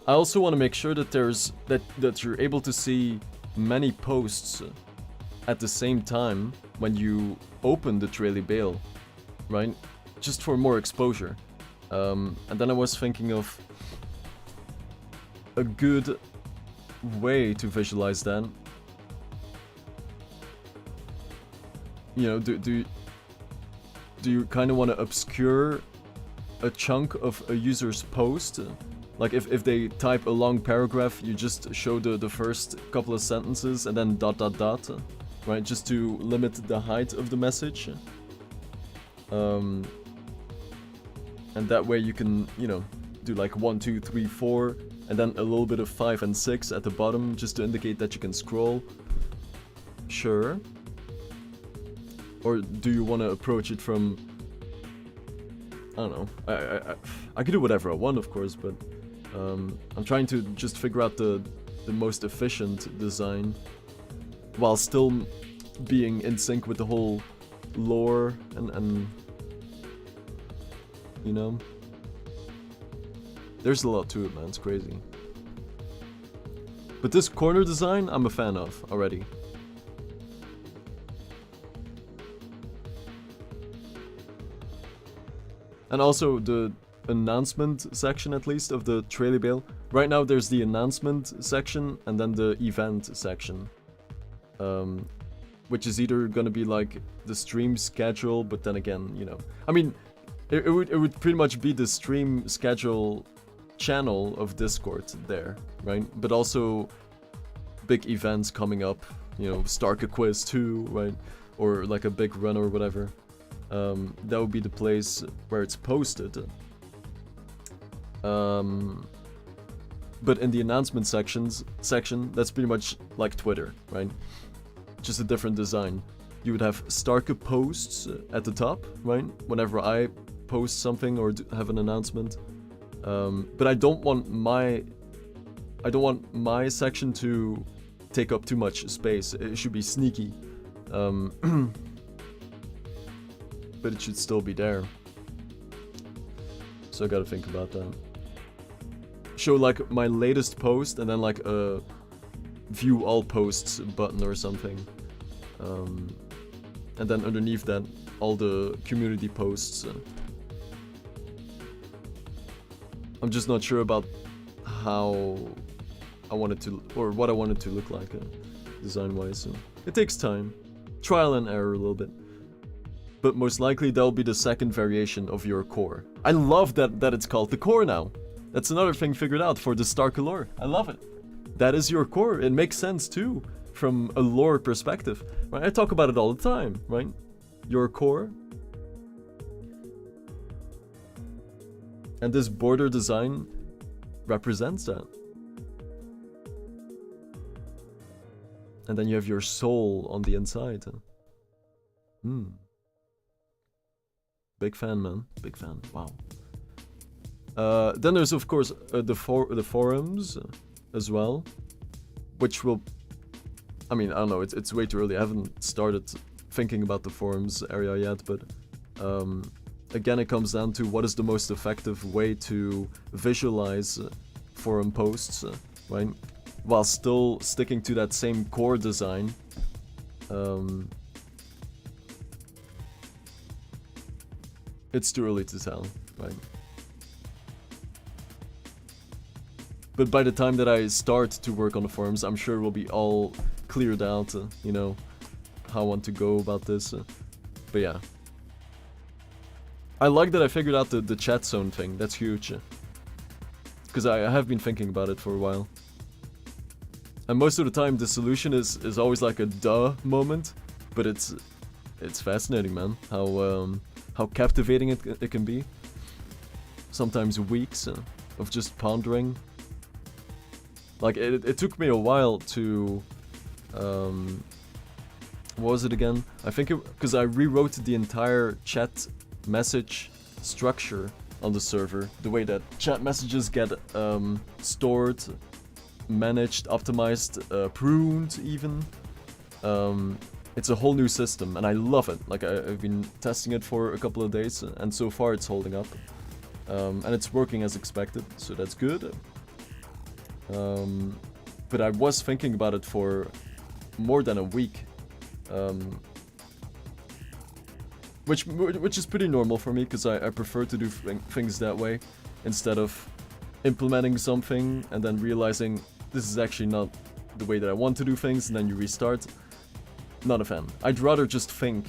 I also want to make sure that that you're able to see many posts at the same time when you open the Traily Bale, right? Just for more exposure. And then I was thinking of a good way to visualize that. You know, do you kind of want to obscure a chunk of a user's post? Like if they type a long paragraph, you just show the first couple of sentences and then ... right? Just to limit the height of the message. And that way you can, you know, do like 1, 2, 3, 4, and then a little bit of 5 and 6 at the bottom, just to indicate that you can scroll. Sure. Or do you want to approach it from... I don't know. I could do whatever I want, of course, but I'm trying to just figure out the most efficient design while still being in sync with the whole lore and you know, there's a lot to it, man. It's crazy. But this corner design, I'm a fan of already. And also the announcement section, at least, of the Traily Bale. Right now there's the announcement section and then the event section. Which is either gonna be like the stream schedule, but then again, you know, I mean, it would pretty much be the stream schedule channel of Discord there, right? But also big events coming up, you know, Starke quiz 2, right? Or like a big run or whatever. That would be the place where it's posted. But in the announcement section, that's pretty much like Twitter, right? Just a different design. You would have Starke posts at the top, right? Whenever I post something or have an announcement. But I don't want my section to take up too much space. It should be sneaky. But it should still be there. So I gotta think about that. Show like my latest post and then like a view all posts button or something. And then underneath that, all the community posts. I'm just not sure about how I want it to, or what I want it to look like design-wise. So it takes time. Trial and error a little bit. But most likely that'll be the second variation of your core. I love that it's called the core now. That's another thing figured out for the Starke lore. I love it. That is your core. It makes sense too, from a lore perspective. Right? I talk about it all the time, right? Your core. And this border design represents that. And then you have your soul on the inside. Big fan, man. Big fan. Wow. Then there's of course the forums as well, which will. I mean, I don't know. It's way too early. I haven't started thinking about the forums area yet, but again, it comes down to what is the most effective way to visualize forum posts, right? while still sticking to that same core design. It's too early to tell, right? But by the time that I start to work on the forums, I'm sure we'll be all cleared out, you know, how I want to go about this. But yeah. I like that I figured out the chat zone thing. That's huge. Because I have been thinking about it for a while. And most of the time the solution is always like a duh moment. But it's fascinating, man. How captivating it can be. Sometimes weeks of just pondering. Like, it took me a while to... what was it again? I think because I rewrote the entire chat message structure on the server. The way that chat messages get stored, managed, optimized, pruned even. It's a whole new system and I love it. Like, I've been testing it for a couple of days and so far it's holding up. And it's working as expected, so that's good. But I was thinking about it for more than a week. Which is pretty normal for me, because I prefer to do things that way, instead of implementing something and then realizing this is actually not the way that I want to do things, and then you restart. Not a fan. I'd rather just think,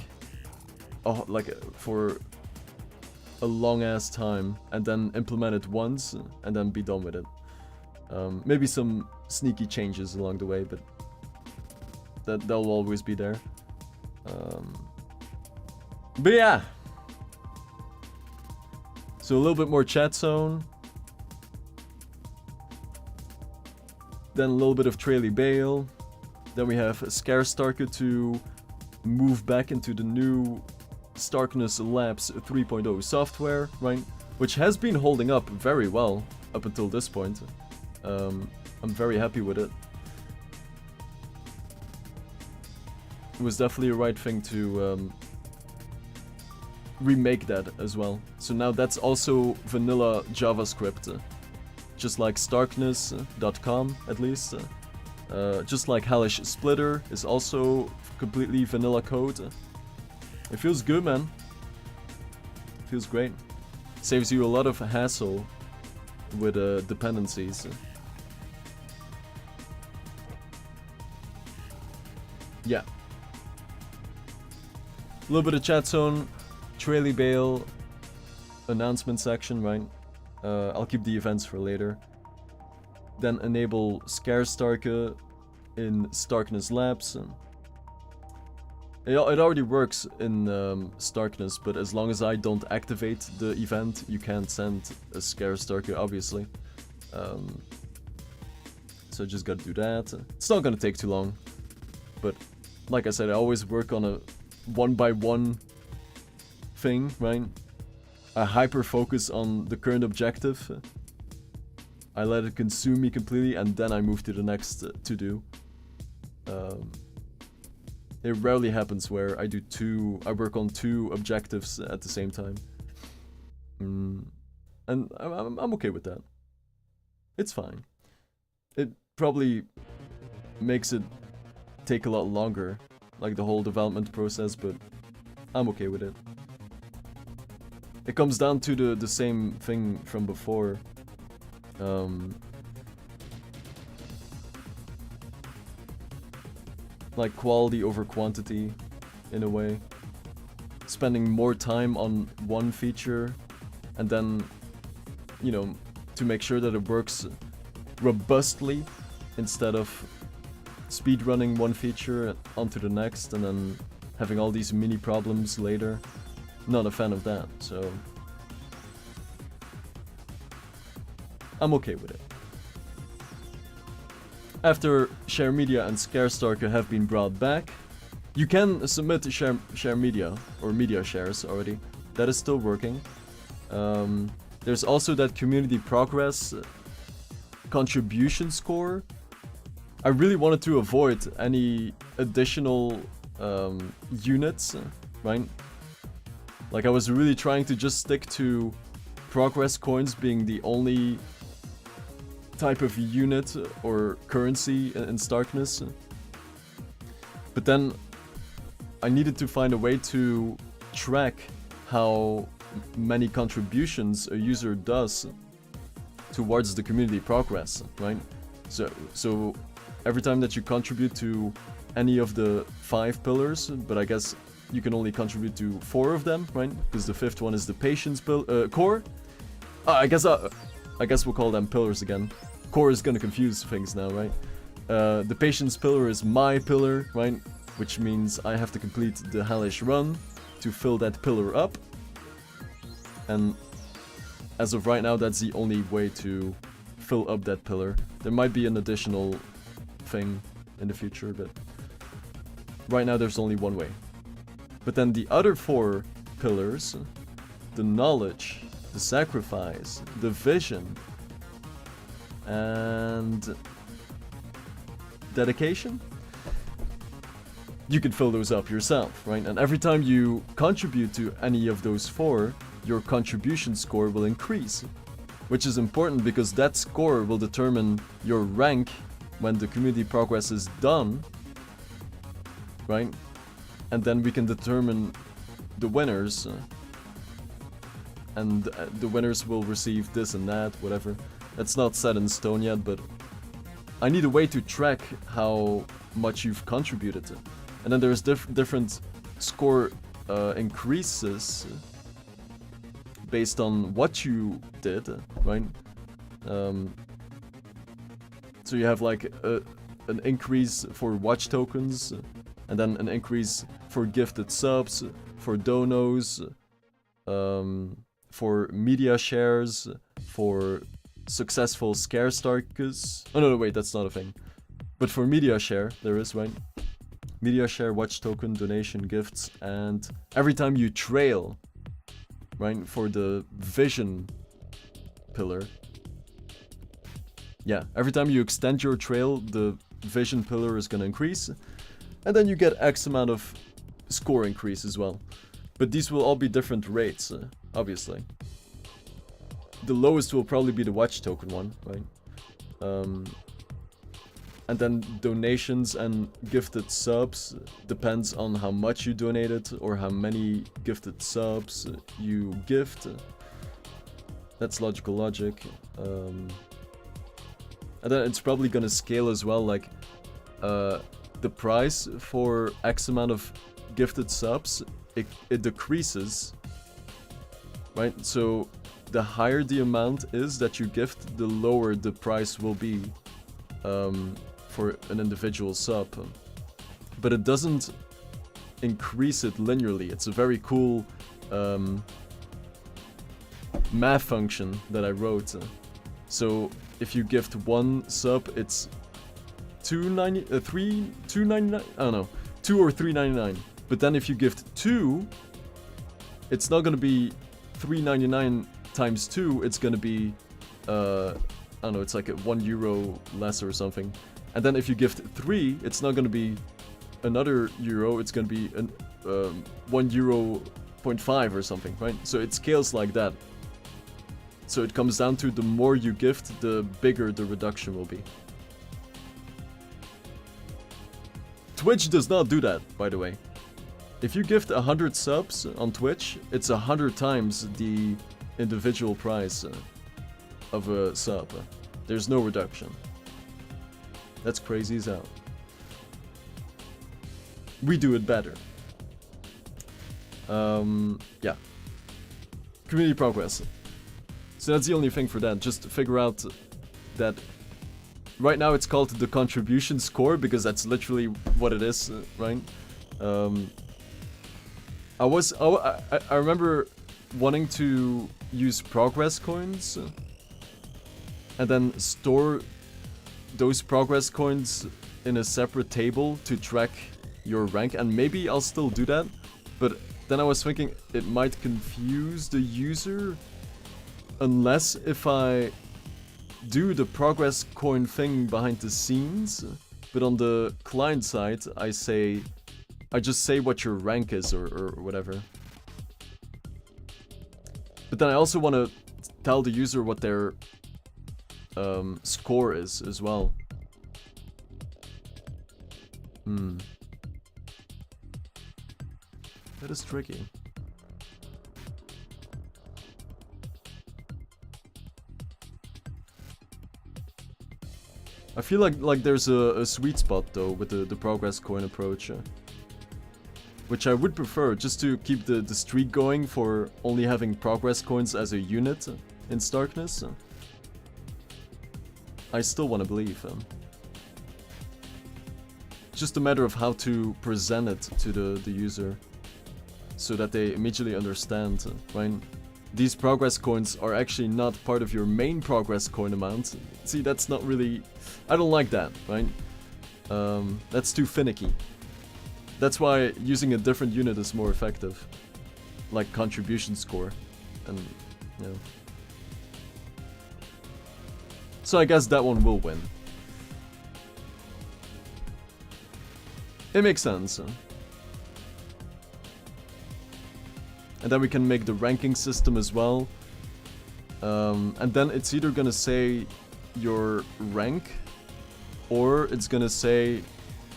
for a long ass time, and then implement it once, and then be done with it. Maybe some sneaky changes along the way, but they'll always be there. But yeah. So a little bit more chat zone. Then a little bit of Traily Bale. Then we have Starke to move back into the new Starkeness Labs 3.0 software, right? Which has been holding up very well up until this point. I'm very happy with it. It was definitely a right thing to remake that as well. So now that's also vanilla JavaScript. Just like Starkeness.com at least. Just like Hellish Splitter is also completely vanilla code. It feels good, man. It feels great. Saves you a lot of hassle with dependencies. Yeah. A little bit of chat zone, Traily Bale, announcement section, right? I'll keep the events for later. Then enable Starke in Starkeness Labs. It already works in Starkeness, but as long as I don't activate the event, you can't send a Starke, obviously. So just gotta do that. It's not gonna take too long. But like I said, I always work on a one-by-one thing, right? I hyper-focus on the current objective. I let it consume me completely, and then I move to the next to-do. It rarely happens where I work on two objectives at the same time. And I'm okay with that. It's fine. It probably makes it take a lot longer, like the whole development process, but I'm okay with it. It comes down to the same thing from before. Like quality over quantity, in a way. Spending more time on one feature, and then, you know, to make sure that it works robustly, instead of speedrunning one feature onto the next, and then having all these mini problems later. Not a fan of that, so I'm okay with it. After Share Media and Starke have been brought back, you can submit share media or media shares already. That is still working. There's also that community progress contribution score. I really wanted to avoid any additional units, right? Like, I was really trying to just stick to progress coins being the only type of unit or currency in Starkeness. But then I needed to find a way to track how many contributions a user does towards the community progress, right? So every time that you contribute to any of the 5 pillars, but I guess you can only contribute to 4 of them, right? Because the 5th one is the patience core. I guess we'll call them pillars again. Core is gonna confuse things now, right? The patience pillar is my pillar, right? Which means I have to complete the hellish run to fill that pillar up. And as of right now, that's the only way to fill up that pillar. There might be an additional thing in the future, but right now there's only one way. But then the other 4 pillars, the knowledge, the sacrifice, the vision, and dedication, you can fill those up yourself, right? And every time you contribute to any of those 4, your contribution score will increase, which is important because that score will determine your rank when the community progress is done, right? And then we can determine the winners, and the winners will receive this and that, whatever. It's not set in stone yet, but I need a way to track how much you've contributed. And then there's different score increases based on what you did, right? So you have like an increase for watch tokens, and then an increase for gifted subs, for donos, for media shares, for successful scare Starkes. Oh no, wait, that's not a thing. But for media share, there is, right? Media share, watch token, donation, gifts, and every time you trail, right, for the vision pillar. Yeah, every time you extend your trail, the vision pillar is gonna increase. And then you get X amount of score increase as well. But these will all be different rates, obviously. The lowest will probably be the watch token one, right? And then donations and gifted subs depends on how much you donated or how many gifted subs you gift. That's logical logic. And then it's probably gonna scale as well, like the price for X amount of gifted subs, it decreases, right? So the higher the amount is that you gift, the lower the price will be for an individual sub. But it doesn't increase it linearly. It's a very cool math function that I wrote. So if you gift 1 sub, it's $2.99, I don't know, $2 or $3.99. But then if you gift 2, it's not gonna be $3.99 times 2, it's gonna be I don't know, it's like €1 less or something. And then if you gift 3, it's not gonna be another euro, it's gonna be an €1.5 or something, right? So it scales like that. So it comes down to the more you gift, the bigger the reduction will be. Twitch does not do that, by the way. If you gift 100 subs on Twitch, it's 100 times the individual price of a sub. There's no reduction. That's crazy as hell. We do it better. Yeah. Community progress. So that's the only thing for that. Just figure out that right now it's called the contribution score because that's literally what it is, right? I remember wanting to use progress coins and then store those progress coins in a separate table to track your rank, and maybe I'll still do that, but then I was thinking it might confuse the user unless if I do the progress coin thing behind the scenes, but on the client side I just say what your rank is or whatever. But then I also want to tell the user what their score is as well. That is tricky. I feel like there's a sweet spot though with the progress coin approach, which I would prefer just to keep the streak going for only having progress coins as a unit in Starkeness. I still want to believe. It's just a matter of how to present it to the user so that they immediately understand, right? These progress coins are actually not part of your main progress coin amount. See, that's not really... I don't like that, right? That's too finicky. That's why using a different unit is more effective. Like contribution score. And, you know. So I guess that one will win. It makes sense. And then we can make the ranking system as well. And then it's either gonna say your rank, or it's gonna say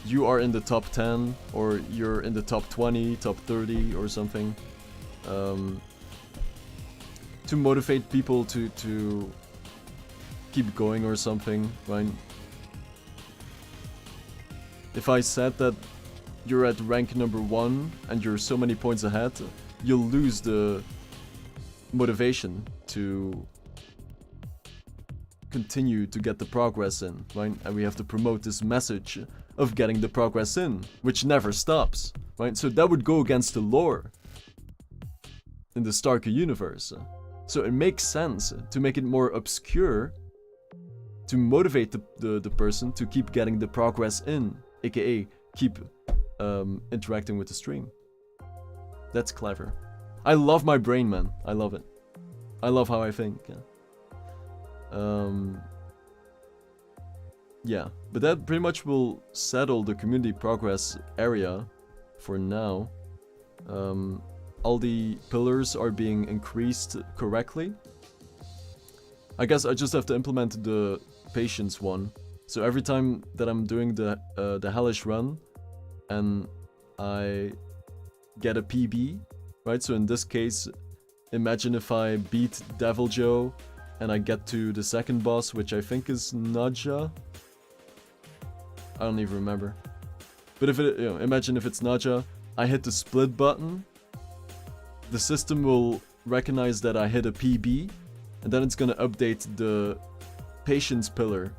you are in the top 10, or you're in the top 20, top 30, or something. To motivate people to keep going or something, right? If I said that you're at rank number 1 and you're so many points ahead, you'll lose the motivation to continue to get the progress in, right? And we have to promote this message of getting the progress in, which never stops, right? So that would go against the lore in the Starke universe. So it makes sense to make it more obscure to motivate the person to keep getting the progress in, aka keep interacting with the stream. That's clever. I love my brain, man. I love it. I love how I think. Yeah, but that pretty much will settle the community progress area for now. All the pillars are being increased correctly. I guess I just have to implement the patience one. So every time that I'm doing the hellish run and I get a PB, right? So in this case, imagine if I beat Devil Joe and I get to the second boss, which I think is Nadja. I don't even remember. But if it, imagine if it's Nadja, I hit the split button. The system will recognize that I hit a PB, and then it's gonna update the patience pillar.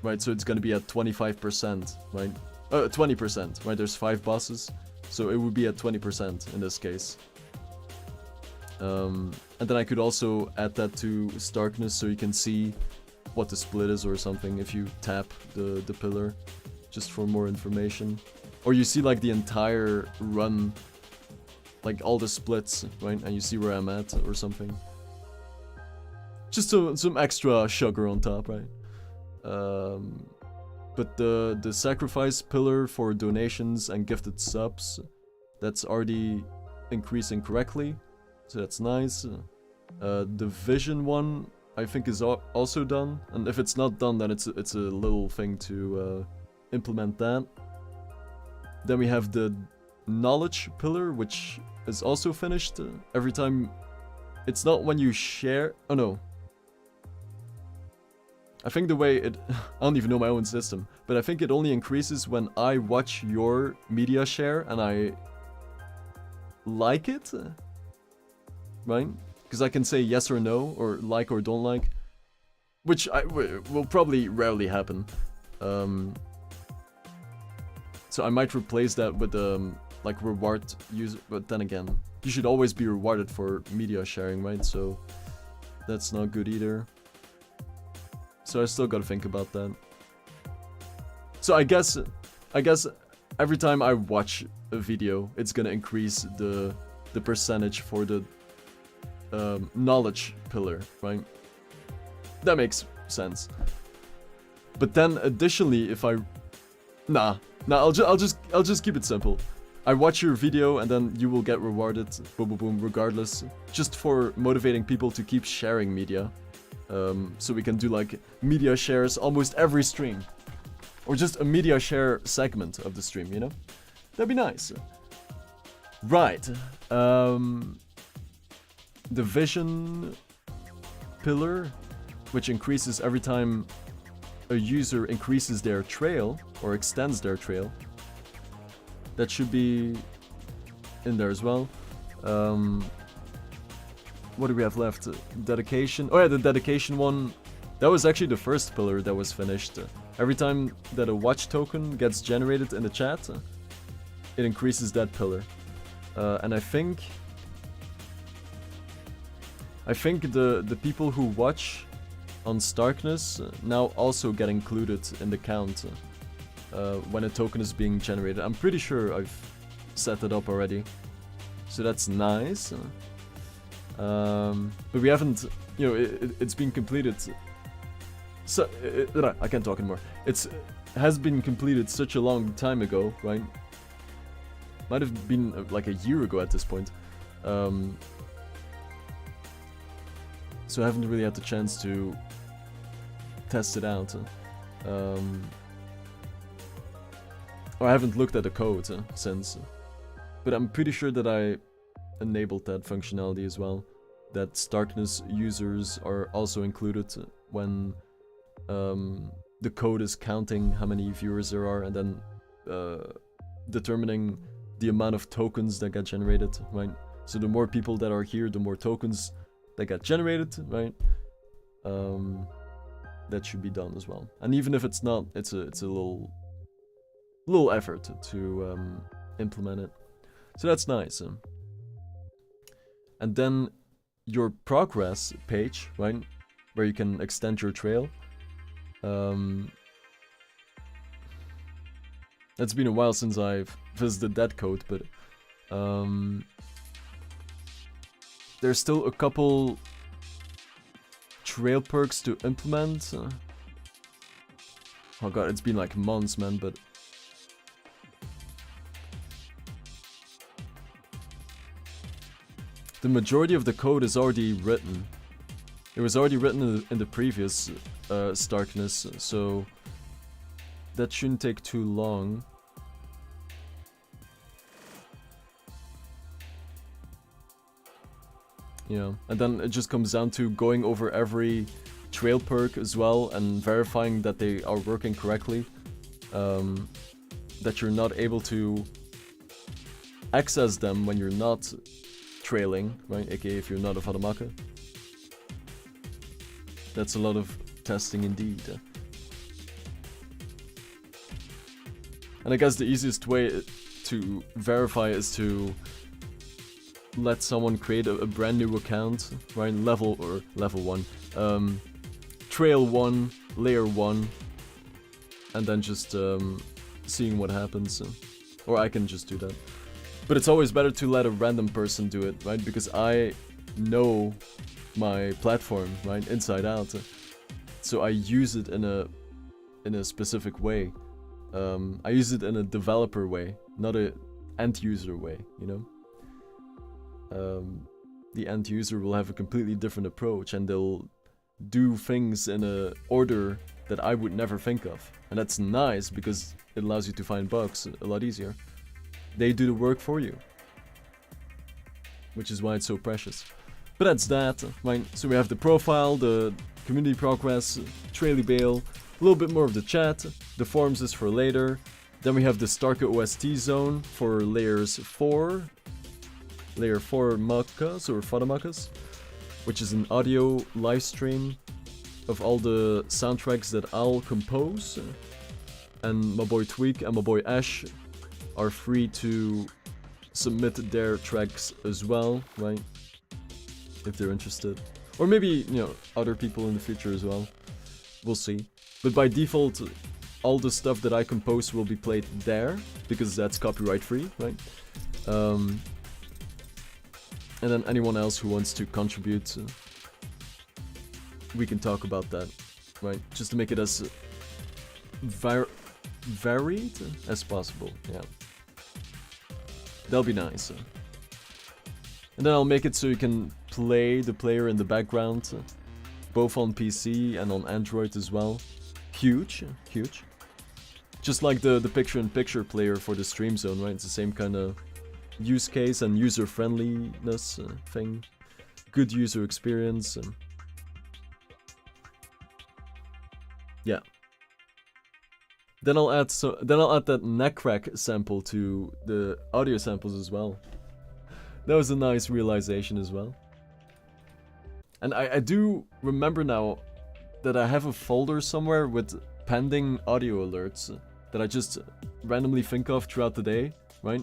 Right, so it's gonna be at 25%, right? 20%, right? There's 5 bosses, so it would be at 20% in this case. And then I could also add that to Starkeness so you can see what the split is or something if you tap the pillar, just for more information. Or you see like the entire run, like all the splits, right? And you see where I'm at or something. Just some extra sugar on top, right? But the sacrifice pillar for donations and gifted subs, that's already increasing correctly, so that's nice. The vision one, I think, is also done, and if it's not done, then it's a little thing to implement that. Then we have the knowledge pillar, which is also finished. Every time, it's not when you share. Oh no. I think the way it... I don't even know my own system, but I think it only increases when I watch your media share and I like it, right? Because I can say yes or no, or like or don't like, which will probably rarely happen. So I might replace that with like reward user, but then again, you should always be rewarded for media sharing, right? So that's not good either. So I still gotta think about that. So I guess every time I watch a video, it's gonna increase the percentage for the knowledge pillar, right? That makes sense. But then additionally, if I I'll just keep it simple. I watch your video and then you will get rewarded, boom boom boom, regardless, just for motivating people to keep sharing media. So we can do like media shares almost every stream. Or just a media share segment of the stream, you know? That'd be nice. Right. The vision pillar, which increases every time a user increases their trail or extends their trail. That should be in there as well. What do we have left? Dedication. Oh yeah, the dedication one. That was actually the first pillar that was finished. Every time that a watch token gets generated in the chat, it increases that pillar. And I think the people who watch on Starkeness now also get included in the count when a token is being generated. I'm pretty sure I've set it up already, so that's nice. But we haven't, you know, it's been completed. So I can't talk anymore. It has been completed such a long time ago, right? Might have been like a year ago at this point. So I haven't really had the chance to test it out. Or I haven't looked at the code since. But I'm pretty sure that I enabled that functionality as well. That Starkeness users are also included when the code is counting how many viewers there are and then determining the amount of tokens that get generated, right? So the more people that are here, the more tokens that get generated, right? That should be done as well. And even if it's not, it's a little effort to implement it. So that's nice. And then your progress page, right, where you can extend your trail. It's been a while since I've visited that code, but there's still a couple trail perks to implement. Oh god, it's been like months, man, but the majority of the code is already written. It was already written in the previous Starkeness, so that shouldn't take too long. You know, and then it just comes down to going over every trail perk as well and verifying that they are working correctly. That you're not able to access them when you're not trailing, right? AKA if you're not a AhtalKa. That's a lot of testing indeed. And I guess the easiest way to verify is to let someone create a brand new account, right? Level 1, trail 1, layer 1, and then just seeing what happens. Or I can just do that. But it's always better to let a random person do it, right? Because I know my platform, right, inside out. So I use it in a specific way. I use it in a developer way, not a end user way, you know? The end user will have a completely different approach and they'll do things in a order that I would never think of. And that's nice because it allows you to find bugs a lot easier. They do the work for you, which is why it's so precious. But that's that, right? So we have the profile, the community progress, Traily Bale, a little bit more of the chat, the forums is for later. Then we have the Starke OST zone for layers 4. Layer 4 Makas or Fadamakas, which is an audio live stream of all the soundtracks that I'll compose. And my boy Tweak and my boy Ash are free to submit their tracks as well, right? If they're interested. Or maybe, you know, other people in the future as well. We'll see. But by default, all the stuff that I compose will be played there, because that's copyright free, right? And then anyone else who wants to contribute, we can talk about that, right? Just to make it as varied as possible, yeah. That'll be nice. And then I'll make it so you can play the player in the background both on PC and on Android as well. Huge, huge. Just like the picture-in-picture player for the Stream Zone, right? It's the same kind of use case and user-friendliness thing. Good user experience. Yeah. Then I'll add that neck crack sample to the audio samples as well. That was a nice realization as well. And I do remember now that I have a folder somewhere with pending audio alerts that I just randomly think of throughout the day, right?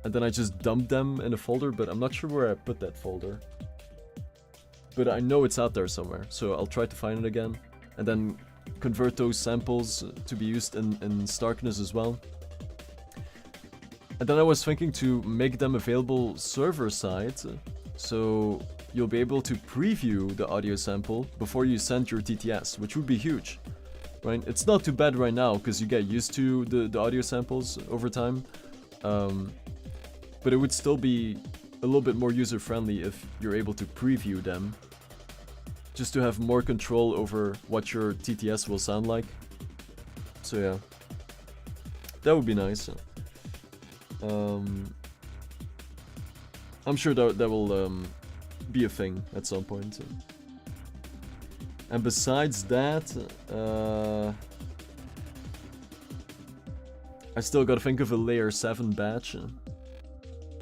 And then I just dump them in a folder, but I'm not sure where I put that folder. But I know it's out there somewhere, so I'll try to find it again. And then convert those samples to be used in Starkeness as well. And then I was thinking to make them available server-side, so you'll be able to preview the audio sample before you send your TTS, which would be huge, right? It's not too bad right now, because you get used to the audio samples over time. But it would still be a little bit more user-friendly if you're able to preview them, just to have more control over what your TTS will sound like. So yeah, that would be nice. I'm sure that will be a thing at some point. And besides that, I still gotta think of a layer 7 badge,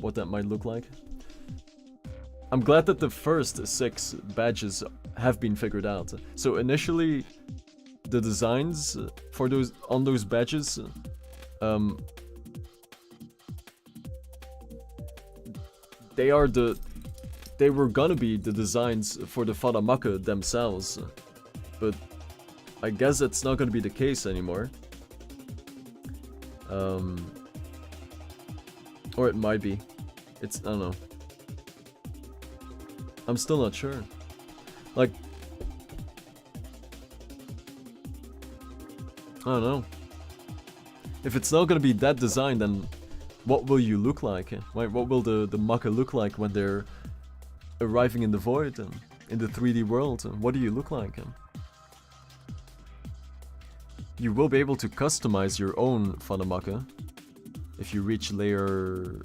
what that might look like. I'm glad that the first 6 badges have been figured out. So initially, the designs for those badges, they were gonna be the designs for the Fadamaka themselves, but I guess that's not gonna be the case anymore. Or it might be. I don't know. I'm still not sure. Like, I don't know. If it's not gonna be that design, then what will you look like? Right? What will the Maka look like when they're arriving in the void and in the 3D world? What do you look like? You will be able to customize your own Fadamaka. If you reach layer,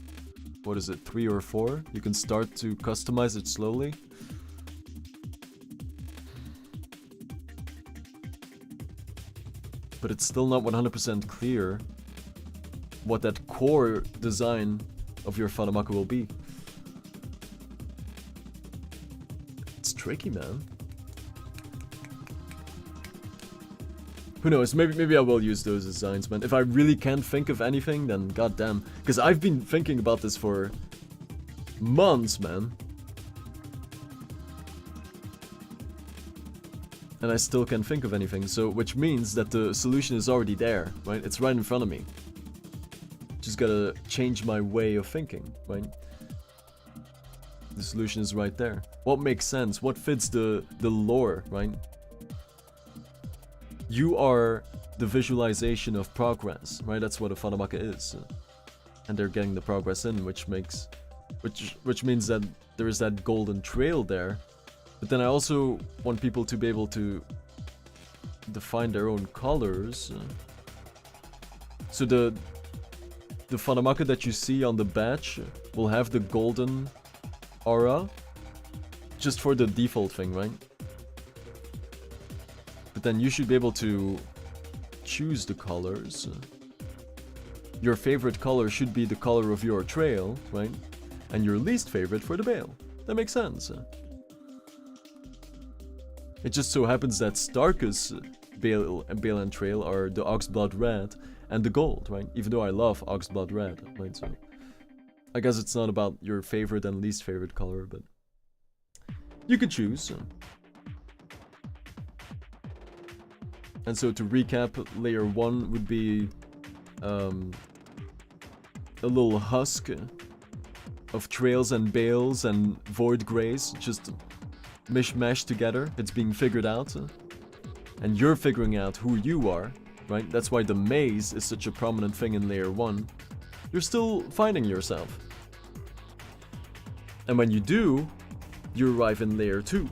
what is it, 3 or 4? You can start to customize it slowly. But it's still not 100% clear what that core design of your Fadamaka will be. It's tricky, man. Who knows, maybe I will use those designs, man. If I really can't think of anything, then goddamn. Because I've been thinking about this for months, man. And I still can't think of anything, so which means that the solution is already there, right? It's right in front of me. Just gotta change my way of thinking, right? The solution is right there. What makes sense? What fits the lore, right? You are the visualization of progress, right? That's what a Fadamaka is. And they're getting the progress in, which means that there is that golden trail there. But then I also want people to be able to define their own colors. So the Fadamaka that you see on the badge will have the golden aura just for the default thing, right? But then you should be able to choose the colors. Your favorite color should be the color of your trail, right? And your least favorite for the bale. That makes sense. It just so happens that Starke's bale and trail are the Oxblood Red and the gold, right? Even though I love Oxblood Red, right? So I guess it's not about your favorite and least favorite color, but you can choose. And so to recap, layer 1 would be a little husk of trails and bales and void grays, just mishmash together. It's being figured out. And you're figuring out who you are, right? That's why the maze is such a prominent thing in layer 1. You're still finding yourself. And when you do, you arrive in layer 2.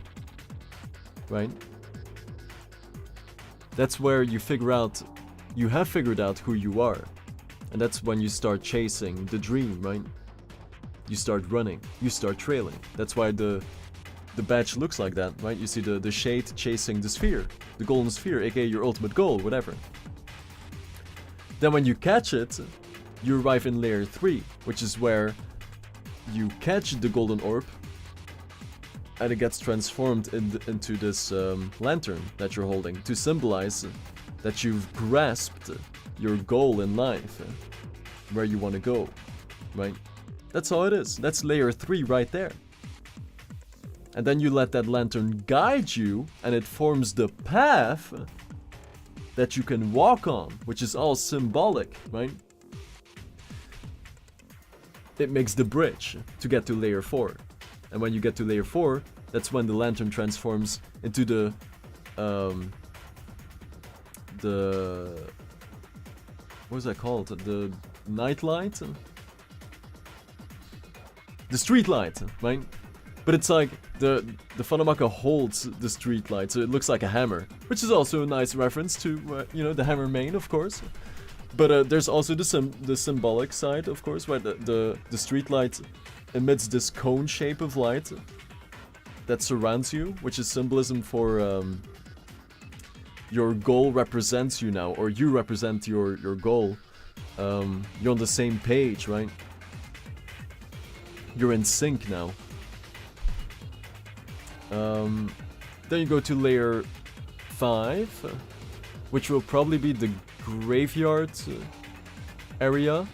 right? That's where you have figured out who you are. And that's when you start chasing the dream, right? You start running, you start trailing. That's why the badge looks like that, right? You see the shade chasing the sphere, the golden sphere, aka your ultimate goal, whatever. Then when you catch it, you arrive in layer 3, which is where you catch the golden orb and it gets transformed into this lantern that you're holding to symbolize that you've grasped your goal in life, where you want to go, right? That's all it is. That's layer 3 right there. And then you let that lantern guide you, and it forms the path that you can walk on, which is all symbolic, right? It makes the bridge to get to layer 4. And when you get to layer 4, that's when the lantern transforms into the what is that called? The night light? The street light, right? But it's like the Fanamaka holds the street light, so it looks like a hammer, which is also a nice reference to you know, the hammer main, of course. But there's also the symbolic side, of course, right? The street light emits this cone shape of light that surrounds you, which is symbolism for your goal represents you now, or you represent your goal. You're on the same page, right? You're in sync now. Then you go to layer 5, which will probably be the graveyard area,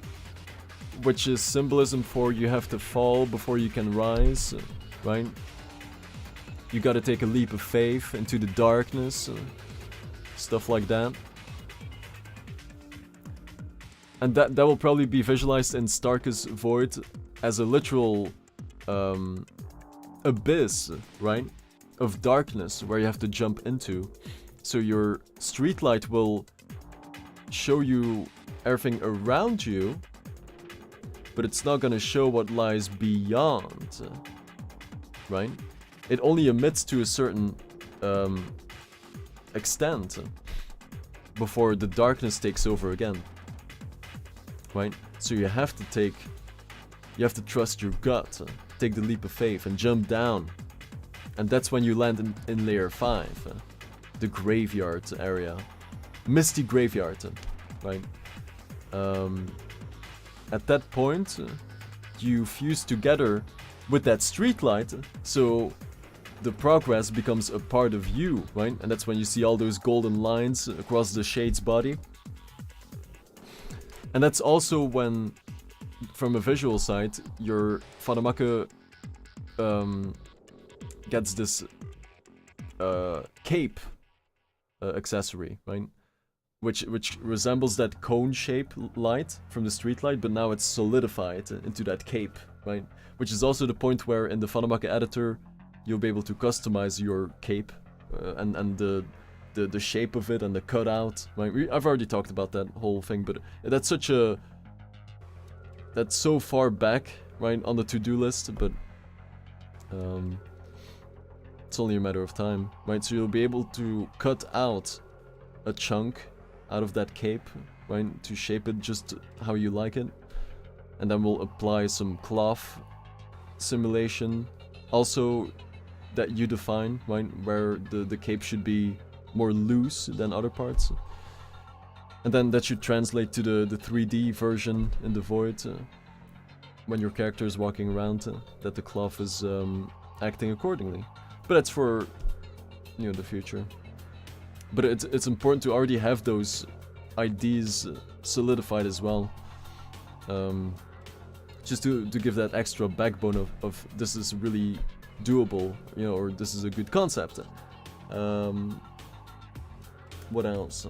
which is symbolism for you have to fall before you can rise, right? You gotta take a leap of faith into the darkness, stuff like that. And that will probably be visualized in Starke's Void as a literal abyss, right? Of darkness where you have to jump into. So your streetlight will show you everything around you, but it's not gonna show what lies beyond, right? It only emits to a certain extent before the darkness takes over again, right? So you have to trust your gut, take the leap of faith and jump down. And that's when you land in layer 5, the graveyard area. Misty graveyard, right? At that point, you fuse together with that streetlight, so the progress becomes a part of you, right? And that's when you see all those golden lines across the shade's body. And that's also when, from a visual side, your Fanamaka gets this cape accessory, right? Which resembles that cone shape light from the streetlight, but now it's solidified into that cape, right? Which is also the point where in the Fanamaka editor you'll be able to customize your cape and the shape of it and the cutout, right? I've already talked about that whole thing, but that's so far back, right, on the to-do list, but it's only a matter of time, right? So you'll be able to cut out a chunk out of that cape, right, to shape it just how you like it, and then we'll apply some cloth simulation also that you define, right, where the cape should be more loose than other parts, and then that should translate to the 3D version in the Void when your character is walking around, that the cloth is acting accordingly. But that's for, you know, the future. But it's important to already have those ideas solidified as well, just to give that extra backbone of this is really doable, you know, or this is a good concept. What else?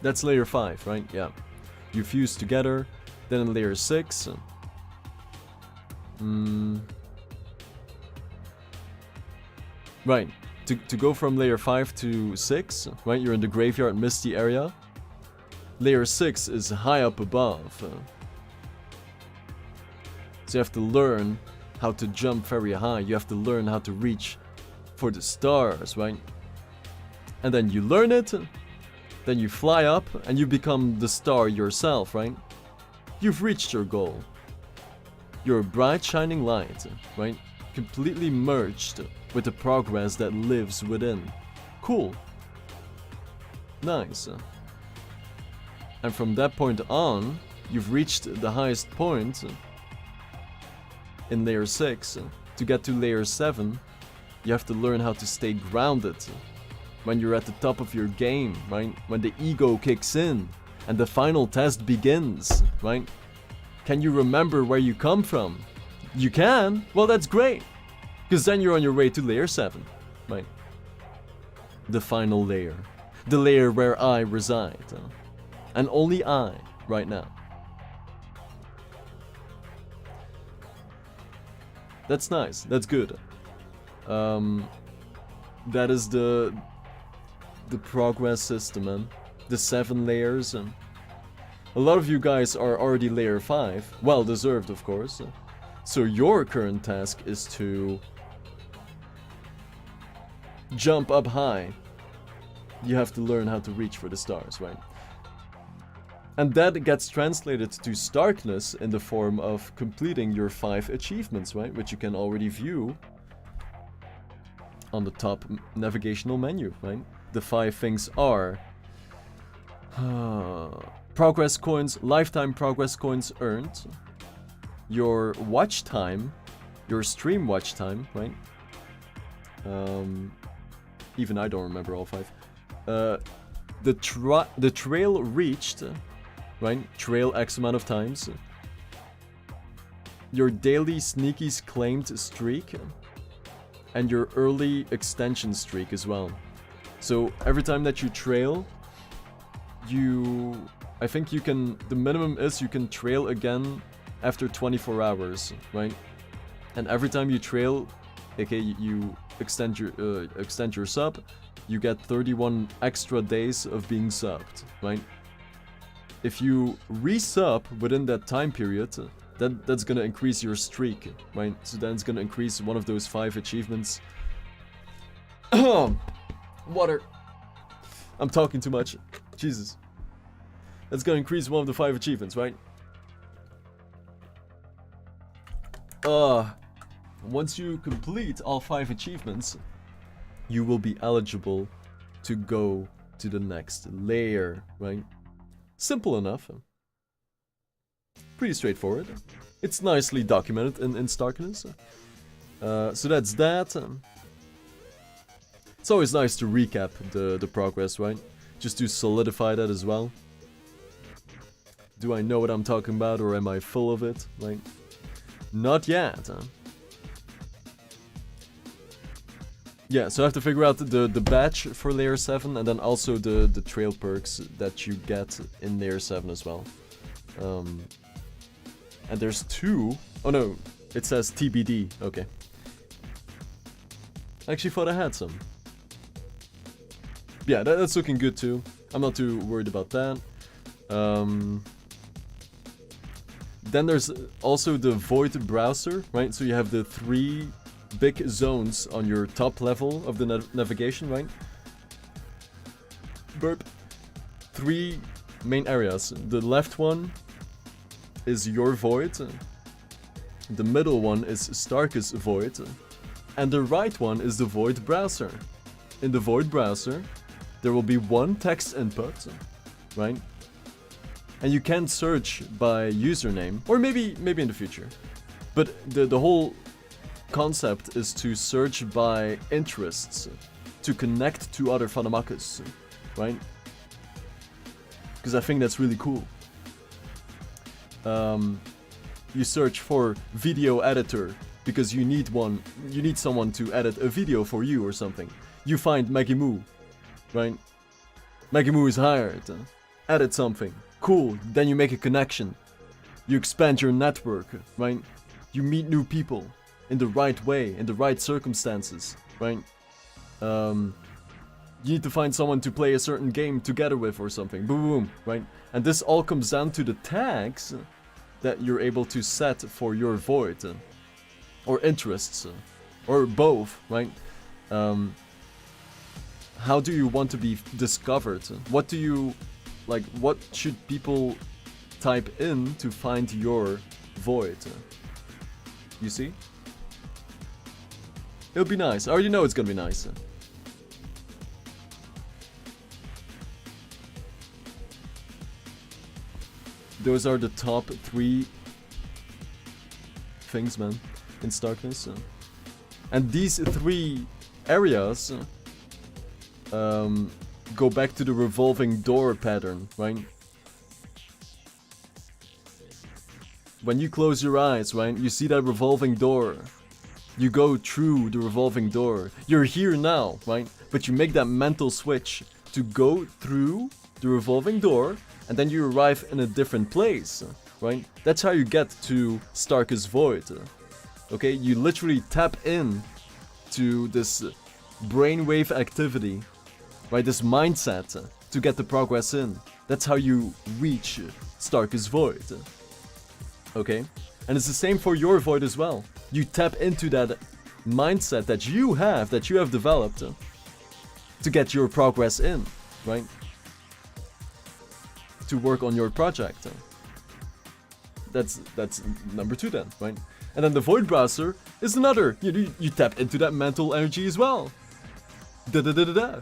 That's layer 5, right? Yeah. You fuse together. Then in layer 6, right. To go from layer 5 to 6, right? You're in the graveyard misty area. Layer 6 is high up above. So you have to learn how to jump very high. You have to learn how to reach for the stars, right? And then you learn it, then you fly up and you become the star yourself, right? You've reached your goal. You're a bright shining light, right? Completely merged with the progress that lives within. Cool. Nice. And from that point on, you've reached the highest point in layer 6. To get to layer 7, you have to learn how to stay grounded when you're at the top of your game, right? When the ego kicks in and the final test begins, right? Can you remember where you come from? You can? Well, that's great. Because then you're on your way to layer 7, right? The final layer. The layer where I reside. And only I, right now. That's nice. That's good. That is the progress system, man. The 7 layers. A lot of you guys are already layer 5. Well deserved, of course. So your current task is to jump up high. You have to learn how to reach for the stars, right? And that gets translated to Starkeness in the form of completing your 5 achievements, right? Which you can already view on the top navigational menu, right? The 5 things are progress coins, lifetime progress coins earned, your watch time, your stream watch time, right? Even I don't remember all 5. The trail reached, right? Trail X amount of times. Your daily sneakies claimed streak, and your early extension streak as well. So every time that you trail, I think you can, the minimum is you can trail again after 24 hours, right? And every time you trail, aka you extend your sub, you get 31 extra days of being subbed, right? If you resub within that time period, that's gonna increase your streak, right? So then it's gonna increase one of those 5 achievements. Water. I'm talking too much. Jesus. That's gonna increase one of the 5 achievements, right? Once you complete all 5 achievements, you will be eligible to go to the next layer, right? Simple enough. Pretty straightforward. It's nicely documented in Starkeness. So that's that. It's always nice to recap the progress, right? Just to solidify that as well. Do I know what I'm talking about, or am I full of it? Like, not yet. Yeah, so I have to figure out the badge for layer 7, and then also the trail perks that you get in layer 7 as well. And there's 2. Oh no, it says TBD. Okay. I actually thought I had some. Yeah, that's looking good too. I'm not too worried about that. Then there's also the Void browser, right? So you have the 3 big zones on your top level of the navigation, right? Burp. 3 main areas. The left one is your void. The middle one is Starke's void. And the right one is the Void browser. In the Void browser, there will be 1 text input, right? And you can search by username, or maybe in the future. But the whole concept is to search by interests, to connect to other Fanamakas, right? Because I think that's really cool. You search for video editor because you need someone to edit a video for you or something. You find Maggie Moo, right? Maggie Moo is hired. Edit something. Cool. Then you make a connection. You expand your network, right? You meet new people in the right way, in the right circumstances, right? You need to find someone to play a certain game together with or something. Boom, boom, right? And this all comes down to the tags that you're able to set for your void, or interests, or both, right? how do you want to be discovered? What do you, like, what should people type in to find your void? You see? It'll be nice. I already know it's gonna be nice. Those are the top 3 things, man, in Starkeness. And these 3 areas go back to the revolving door pattern, right? When you close your eyes, right, you see that revolving door. You go through the revolving door. You're here now, right? But you make that mental switch to go through the revolving door, and then you arrive in a different place, right? That's how you get to Starke's Void. Okay, you literally tap in to this brainwave activity, right? This mindset to get the progress in. That's how you reach Starke's Void. Okay, and it's the same for your void as well. You tap into that mindset that you have developed to get your progress in, right? To work on your project. That's number 2 then, right? And then the void browser is another. You tap into that mental energy as well. Da-da-da-da-da.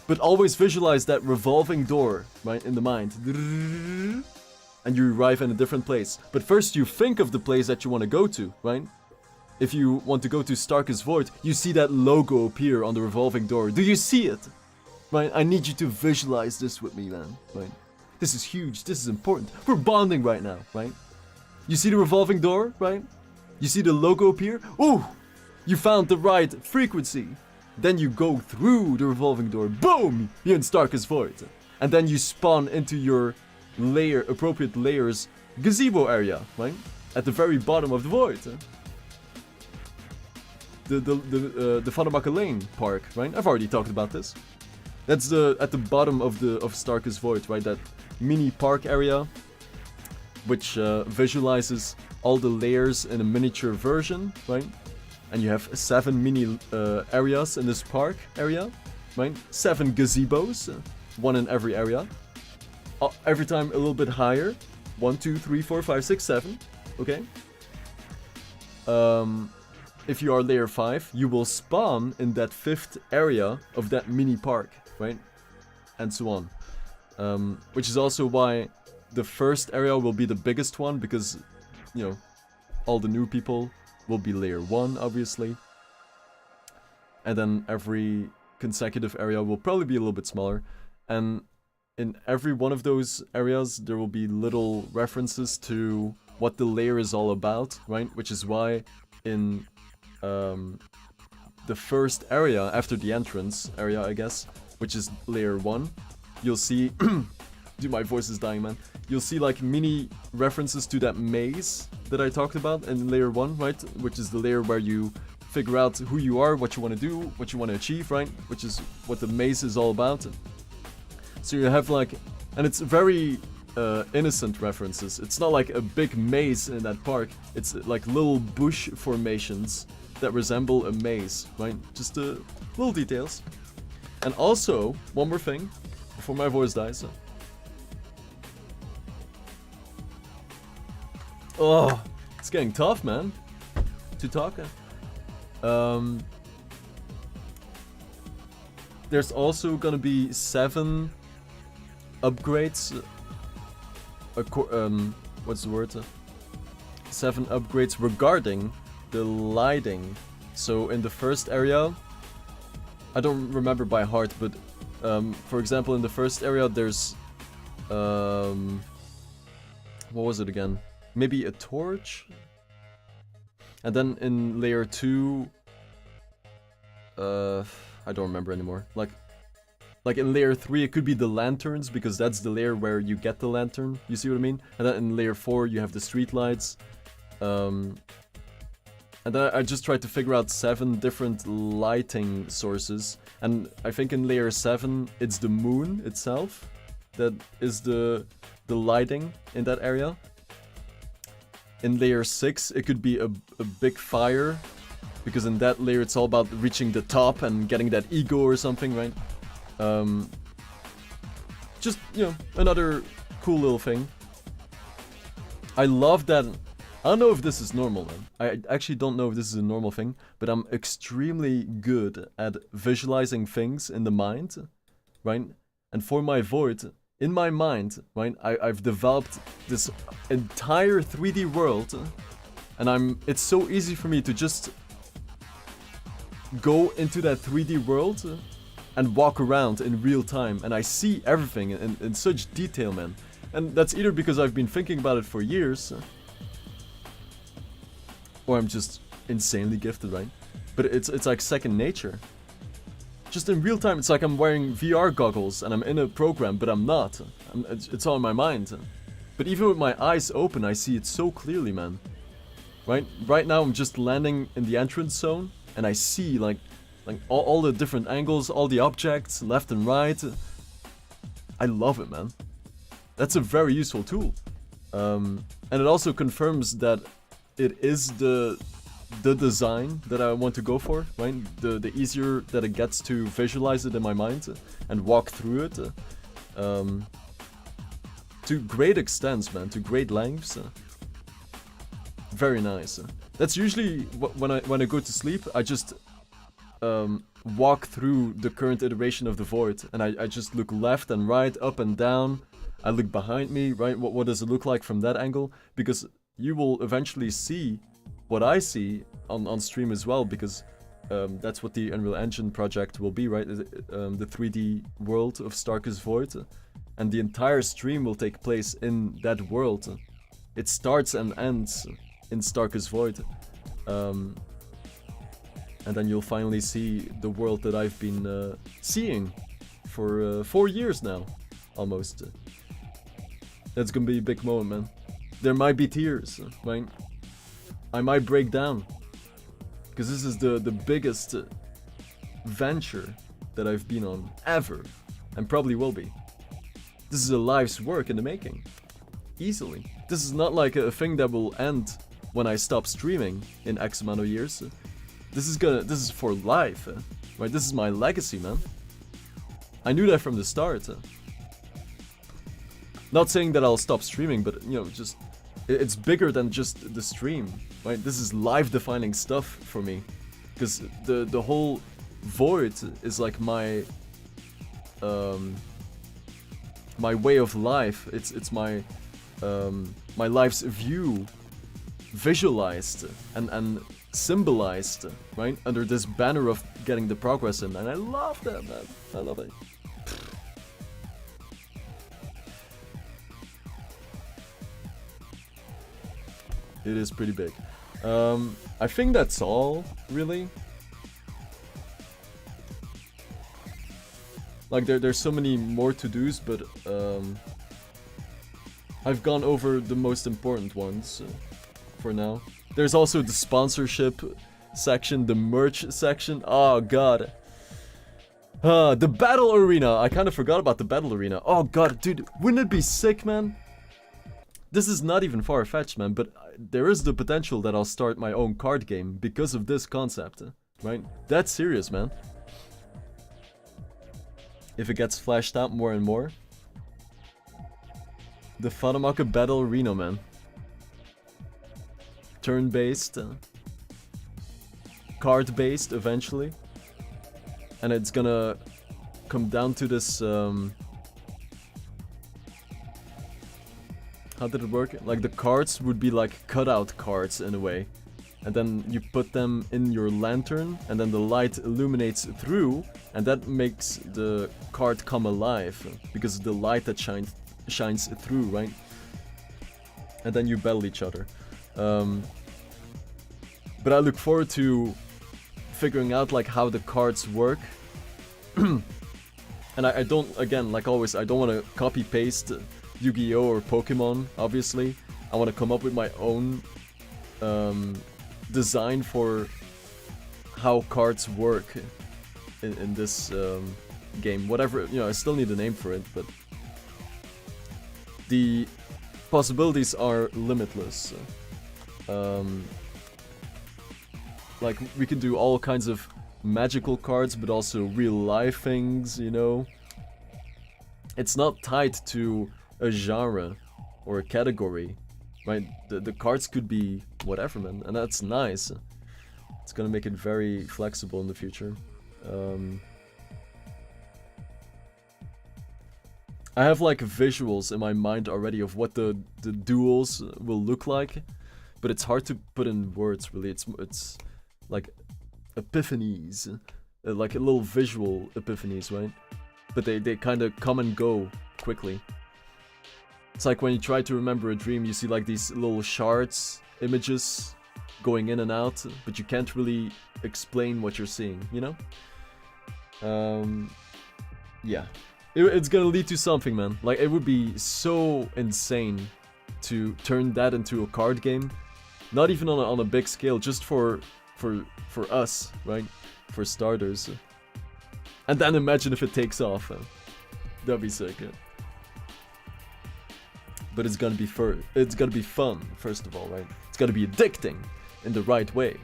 But always visualize that revolving door, right, in the mind. And you arrive in a different place. But first you think of the place that you want to go to, right? If you want to go to Starke's Void, you see that logo appear on the revolving door. Do you see it? Right? I need you to visualize this with me, man. Right? This is huge. This is important. We're bonding right now, right? You see the revolving door, right? You see the logo appear? Ooh! You found the right frequency. Then you go through the revolving door. Boom! You're in Starke's Void. And then you spawn into your appropriate layers gazebo area, right? At the very bottom of the void. The Vanderbakke Lane Park, right? I've already talked about this. That's at the bottom of Starke's Void, right? That mini park area, which visualizes all the layers in a miniature version, right? And you have 7 mini areas in this park area, right? 7 gazebos, 1 in every area. Every time a little bit higher. 1, 2, 3, 4, 5, 6, 7. Okay. If you are layer 5, you will spawn in that 5th area of that mini park, right? And so on. Which is also why the first area will be the biggest one, because, you know, all the new people will be layer 1, obviously. And then every consecutive area will probably be a little bit smaller. And in every one of those areas, there will be little references to what the layer is all about, right? Which is why in the first area, after the entrance area, I guess, which is layer 1, you'll see... Dude, my voice is dying, man. You'll see like mini references to that maze that I talked about in layer 1, right? Which is the layer where you figure out who you are, what you want to do, what you want to achieve, right? Which is what the maze is all about. So you have like, and it's very innocent references. It's not like a big maze in that park. It's like little bush formations that resemble a maze, right? Just little details. And also, one more thing, before my voice dies. Oh, it's getting tough, man, to talk. There's also gonna be 7 upgrades. What's the word? 7 upgrades regarding the lighting. So in the first area, I don't remember by heart, but for example, in the first area, there's what was it again? Maybe a torch. And then in layer 2, I don't remember anymore. Like in layer 3, it could be the lanterns, because that's the layer where you get the lantern. You see what I mean? And then in layer 4, you have the street lights. And then I just tried to figure out 7 different lighting sources. And I think in layer 7, it's the moon itself that is the lighting in that area. In layer 6, it could be a big fire, because in that layer it's all about reaching the top and getting that ego or something, right? Just, you know, another cool little thing. I love that. I don't know if this is normal, man. I actually don't know if this is a normal thing, but I'm extremely good at visualizing things in the mind, right? And for my void, in my mind, right, I've developed this entire 3D world, and it's so easy for me to just go into that 3D world and walk around in real time, and I see everything in such detail, man. And that's either because I've been thinking about it for years, or I'm just insanely gifted, right? But it's like second nature. Just in real time, it's like I'm wearing VR goggles and I'm in a program, but I'm not. It's all in my mind. But even with my eyes open, I see it so clearly, man. Right now, I'm just landing in the entrance zone, and I see like all the different angles, all the objects, left and right. I love it, man. That's a very useful tool. And it also confirms that it is the design that I want to go for, right? The easier that it gets to visualize it in my mind and walk through it. To great extents, man, to great lengths. Very nice. That's usually when I go to sleep, I just walk through the current iteration of the void, and I just look left and right, up and down. I look behind me, right? What does it look like from that angle? Because you will eventually see what I see on stream as well, because that's what the Unreal Engine project will be, right? The 3D world of Starke's Void, and the entire stream will take place in that world. It starts and ends in Starke's Void. And then you'll finally see the world that I've been seeing for 4 years now, almost. That's gonna be a big moment, man. There might be tears, right? I might break down, because this is the biggest venture that I've been on ever, and probably will be. This is a life's work in the making, easily. This is not like a thing that will end when I stop streaming in X amount of years. This is for life, right? This is my legacy, man. I knew that from the start. Not saying that I'll stop streaming, but you know, just it's bigger than just the stream, right? This is life-defining stuff for me, because the whole void is like my my way of life. It's my my life's view, visualized and symbolized, right, under this banner of getting the progress in, and I love that, man. I love it. It is pretty big. I think that's all, really. Like, there's so many more to-dos, but I've gone over the most important ones for now. There's also the sponsorship section, the merch section. Oh, God. The battle arena. I kind of forgot about the battle arena. Oh, God, dude. Wouldn't it be sick, man? This is not even far-fetched, man, but there is the potential that I'll start my own card game because of this concept, right? That's serious, man. If it gets fleshed out more and more. The AhtalKa Battle Arena, man. Turn-based. Card-based, eventually. And it's gonna come down to this, how did it work? Like, the cards would be like cutout cards in a way. And then you put them in your lantern, and then the light illuminates through, and that makes the card come alive, because the light that shines through, right? And then you battle each other. But I look forward to figuring out like how the cards work. And I don't, again, like always, I don't want to copy-paste Yu-Gi-Oh! Or Pokemon, obviously. I want to come up with my own design for how cards work in this game. Whatever, you know, I still need a name for it, but the possibilities are limitless. Like, we can do all kinds of magical cards, but also real life things, you know? It's not tied to a genre or a category, right? The cards could be whatever, man, and that's nice. It's gonna make it very flexible in the future. I have like visuals in my mind already of what the duels will look like, but it's hard to put in words really. It's like epiphanies, like a little visual epiphanies, right? But they kind of come and go quickly. It's like when you try to remember a dream, you see like these little shards, images going in and out, but you can't really explain what you're seeing, you know? Yeah. It's gonna lead to something, man. Like, it would be so insane to turn that into a card game. Not even on a big scale, just for us, right? For starters. And then imagine if it takes off. That'd be sick. But it's gonna be fun, first of all, right? It's gonna be addicting in the right way.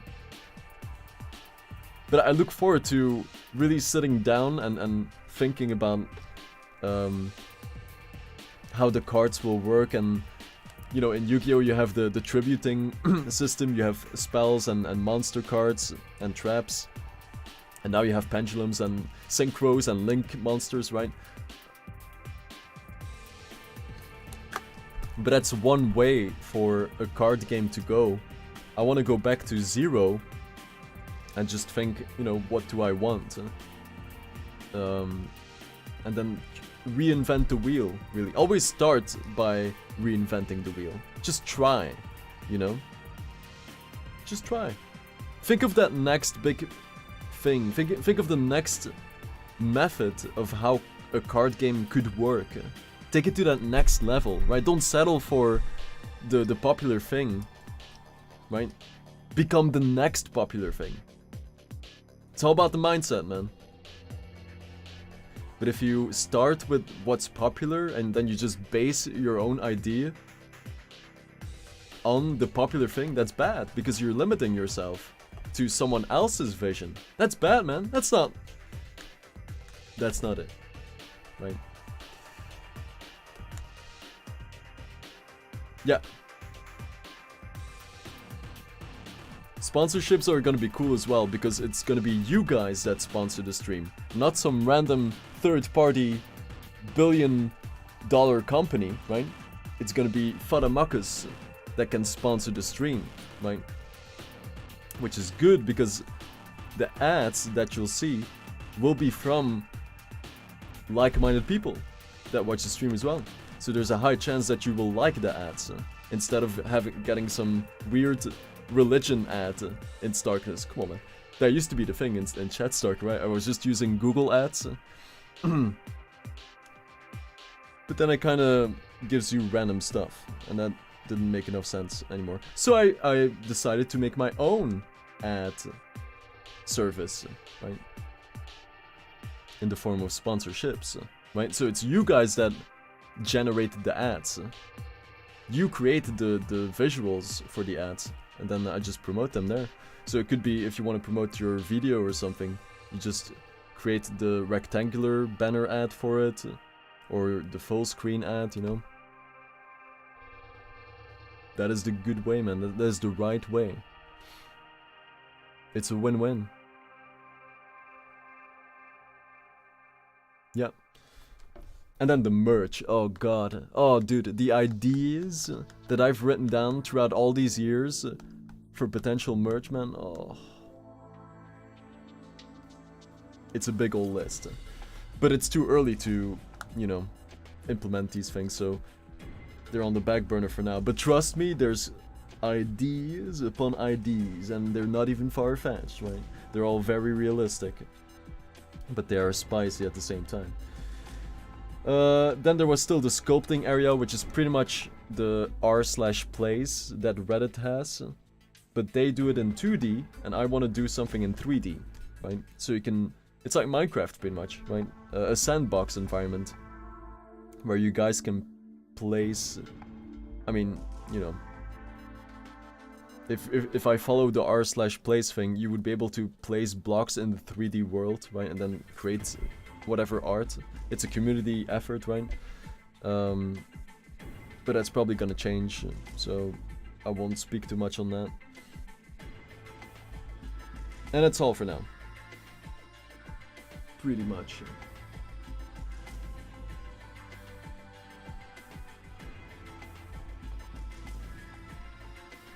But I look forward to really sitting down and thinking about how the cards will work. And you know, in Yu-Gi-Oh! You have the tributing system, you have spells and monster cards and traps. And now you have pendulums and synchros and link monsters, right? But that's one way for a card game to go. I want to go back to 0 and just think, you know, what do I want? And then reinvent the wheel, really. Always start by reinventing the wheel. Just try, you know? Just try. Think of that next big thing. Think of the next method of how a card game could work. Take it to that next level, right? Don't settle for the popular thing, right? Become the next popular thing. It's all about the mindset, man. But if you start with what's popular and then you just base your own idea on the popular thing, that's bad, because you're limiting yourself to someone else's vision. That's bad, man. That's not it, right? Yeah. Sponsorships are gonna be cool as well, because it's gonna be you guys that sponsor the stream, not some random third-party billion-dollar company, right? It's gonna be Fadamakas that can sponsor the stream, right? Which is good, because the ads that you'll see will be from like-minded people that watch the stream as well. So there's a high chance that you will like the ads instead of getting some weird religion ad in Starkeness. Come on, man. That used to be the thing in chat, Starke, right? I was just using Google ads. But then it kind of gives you random stuff, and that didn't make enough sense anymore. So I decided to make my own ad service, right? In the form of sponsorships, right? So it's you guys that generated the ads. You created the visuals for the ads, and then I just promote them there. So it could be, if you want to promote your video or something, you just create the rectangular banner ad for it, or the full screen ad, you know? That is the good way, man. That is the right way. It's a win-win. Yeah. And then the merch. Oh god. Oh dude, the ideas that I've written down throughout all these years for potential merch, man. Oh. It's a big old list. But it's too early to, you know, implement these things, so they're on the back burner for now. But trust me, there's ideas upon ideas, and they're not even far-fetched, right? They're all very realistic. But they are spicy at the same time. Then there was still the sculpting area, which is pretty much the r/plays that Reddit has. But they do it in 2D, and I want to do something in 3D, right? So you can... It's like Minecraft, pretty much, right? A sandbox environment where you guys can place... I mean, you know... if I follow the r/place thing, you would be able to place blocks in the 3D world, right? And then create whatever art. It's a community effort, right? But that's probably gonna change, so I won't speak too much on that. And that's all for now. Pretty much.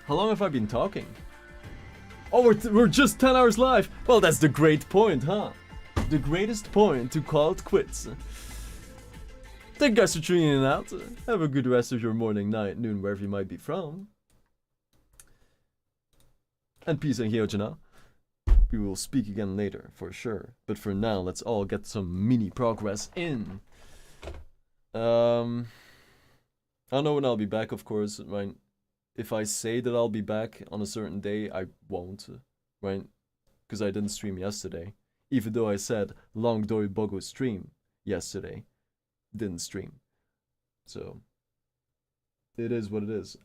How long have I been talking? Oh, we're just 10 hours live! Well, that's the great point, huh? The greatest point to call it quits. Thank you guys for tuning in out. Have a good rest of your morning, night, noon, wherever you might be from. And peace and Hyojina. We will speak again later, for sure. But for now, let's all get some mini progress in. I don't know when I'll be back, of course, right? If I say that I'll be back on a certain day, I won't, right? Because I didn't stream yesterday. Even though I said Long Doi Bogo stream yesterday. Didn't stream. So, it is what it is.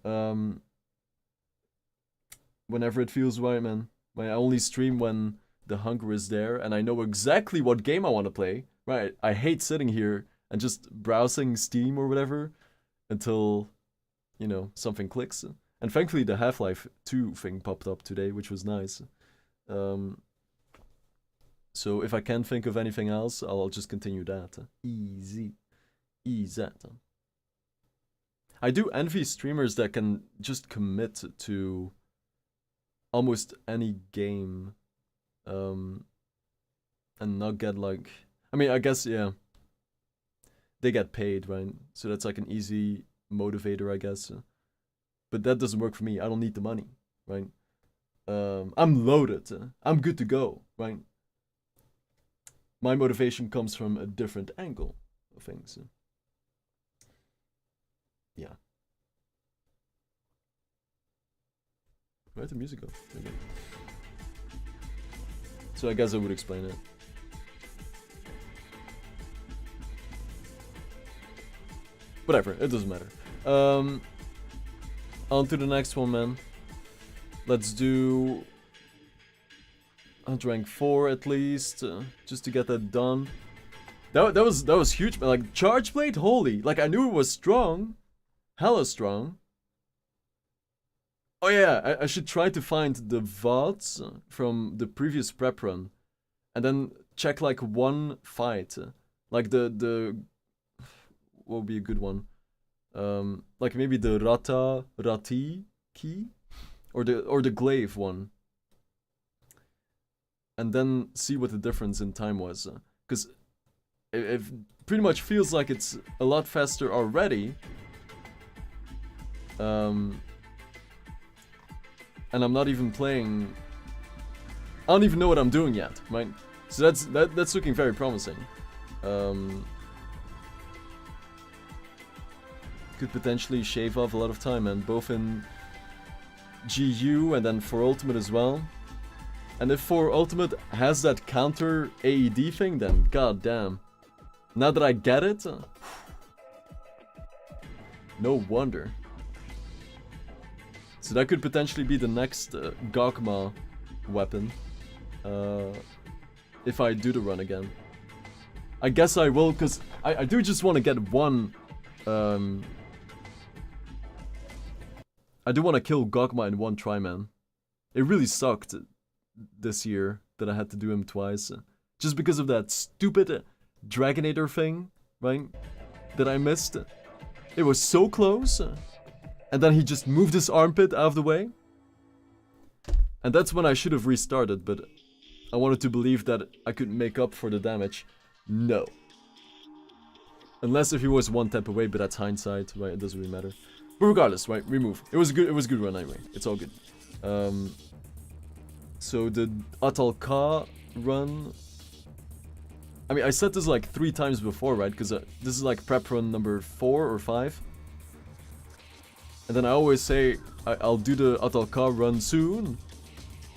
Whenever it feels right, man. I only stream when the hunger is there and I know exactly what game I want to play. Right, I hate sitting here and just browsing Steam or whatever until, you know, something clicks. And thankfully the Half-Life 2 thing popped up today, which was nice. So if I can't think of anything else, I'll just continue that. Easy. Easy. I do envy streamers that can just commit to almost any game and not get like, I mean, I guess, yeah, they get paid, right? So that's like an easy motivator, I guess. But that doesn't work for me. I don't need the money, right? I'm loaded. I'm good to go, right? My motivation comes from a different angle of things. Yeah. Where'd the music go? Okay. So I guess I would explain it. Whatever, it doesn't matter. On to the next one, man. Let's do rank 4 at least, just to get that done. That was huge, man. Like Charge Blade, holy! Like I knew it was strong, hella strong. Oh yeah, I should try to find the VODs from the previous prep run, and then check like one fight, like the what would be a good one, like maybe the Rati key, or the Glaive one, and then see what the difference in time was, because it pretty much feels like it's a lot faster already. And I'm not even playing. I don't even know what I'm doing yet, right? So that's looking very promising. Could potentially shave off a lot of time, and both in GU and then for Ultimate as well. And if for Ultimate has that counter AED thing, then goddamn. Now that I get it, no wonder. So that could potentially be the next Gogma weapon. If I do the run again. I guess I will, because I do just want to get one. I do want to kill Gogma in one try, man. It really sucked this year that I had to do him twice. Just because of that stupid Dragonator thing, right? That I missed. It was so close. And then he just moved his armpit out of the way. And that's when I should have restarted, but I wanted to believe that I could make up for the damage. No. Unless if he was one tap away, but that's hindsight, right? It doesn't really matter. But regardless, right? We move. It was a good run anyway. It's all good. So the AhtalKa run. I mean, I said this like 3 times before, right? Because this is like prep run number 4 or 5. And then I always say I'll do the AhtalKa run soon.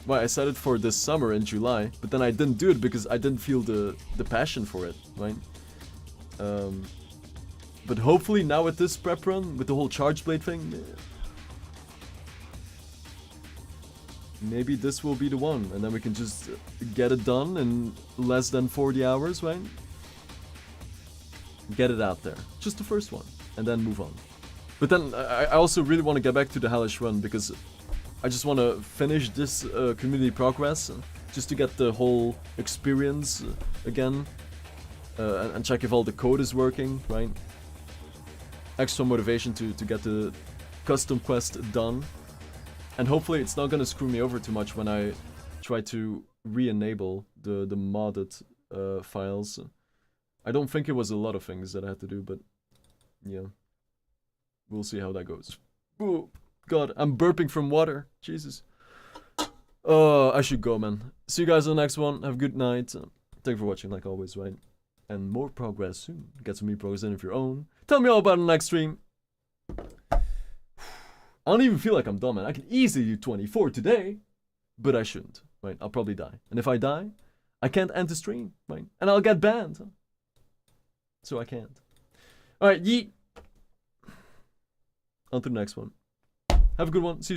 Well, I said it for this summer in July, but then I didn't do it because I didn't feel the passion for it, right? But hopefully now with this prep run, with the whole Charge Blade thing, maybe this will be the one, and then we can just get it done in less than 40 hours, right? Get it out there. Just the first one, and then move on. But then I also really want to get back to the Hellish Run, because I just want to finish this community progress, just to get the whole experience again, and check if all the code is working, right? Extra motivation to get the custom quest done. And hopefully it's not gonna screw me over too much when I try to re-enable the modded files. I don't think it was a lot of things that I had to do, but yeah. We'll see how that goes. Oh, God, I'm burping from water. Jesus. Oh, I should go, man. See you guys on the next one. Have a good night. Thank you for watching, like always, right? And more progress soon. Get some progress in of your own. Tell me all about it in the next stream. I don't even feel like I'm done, man. I can easily do 24 today, but I shouldn't, right? I'll probably die. And if I die, I can't end the stream, right? And I'll get banned. So I can't. Alright, yeet. On to the next one. Have a good one. See you soon.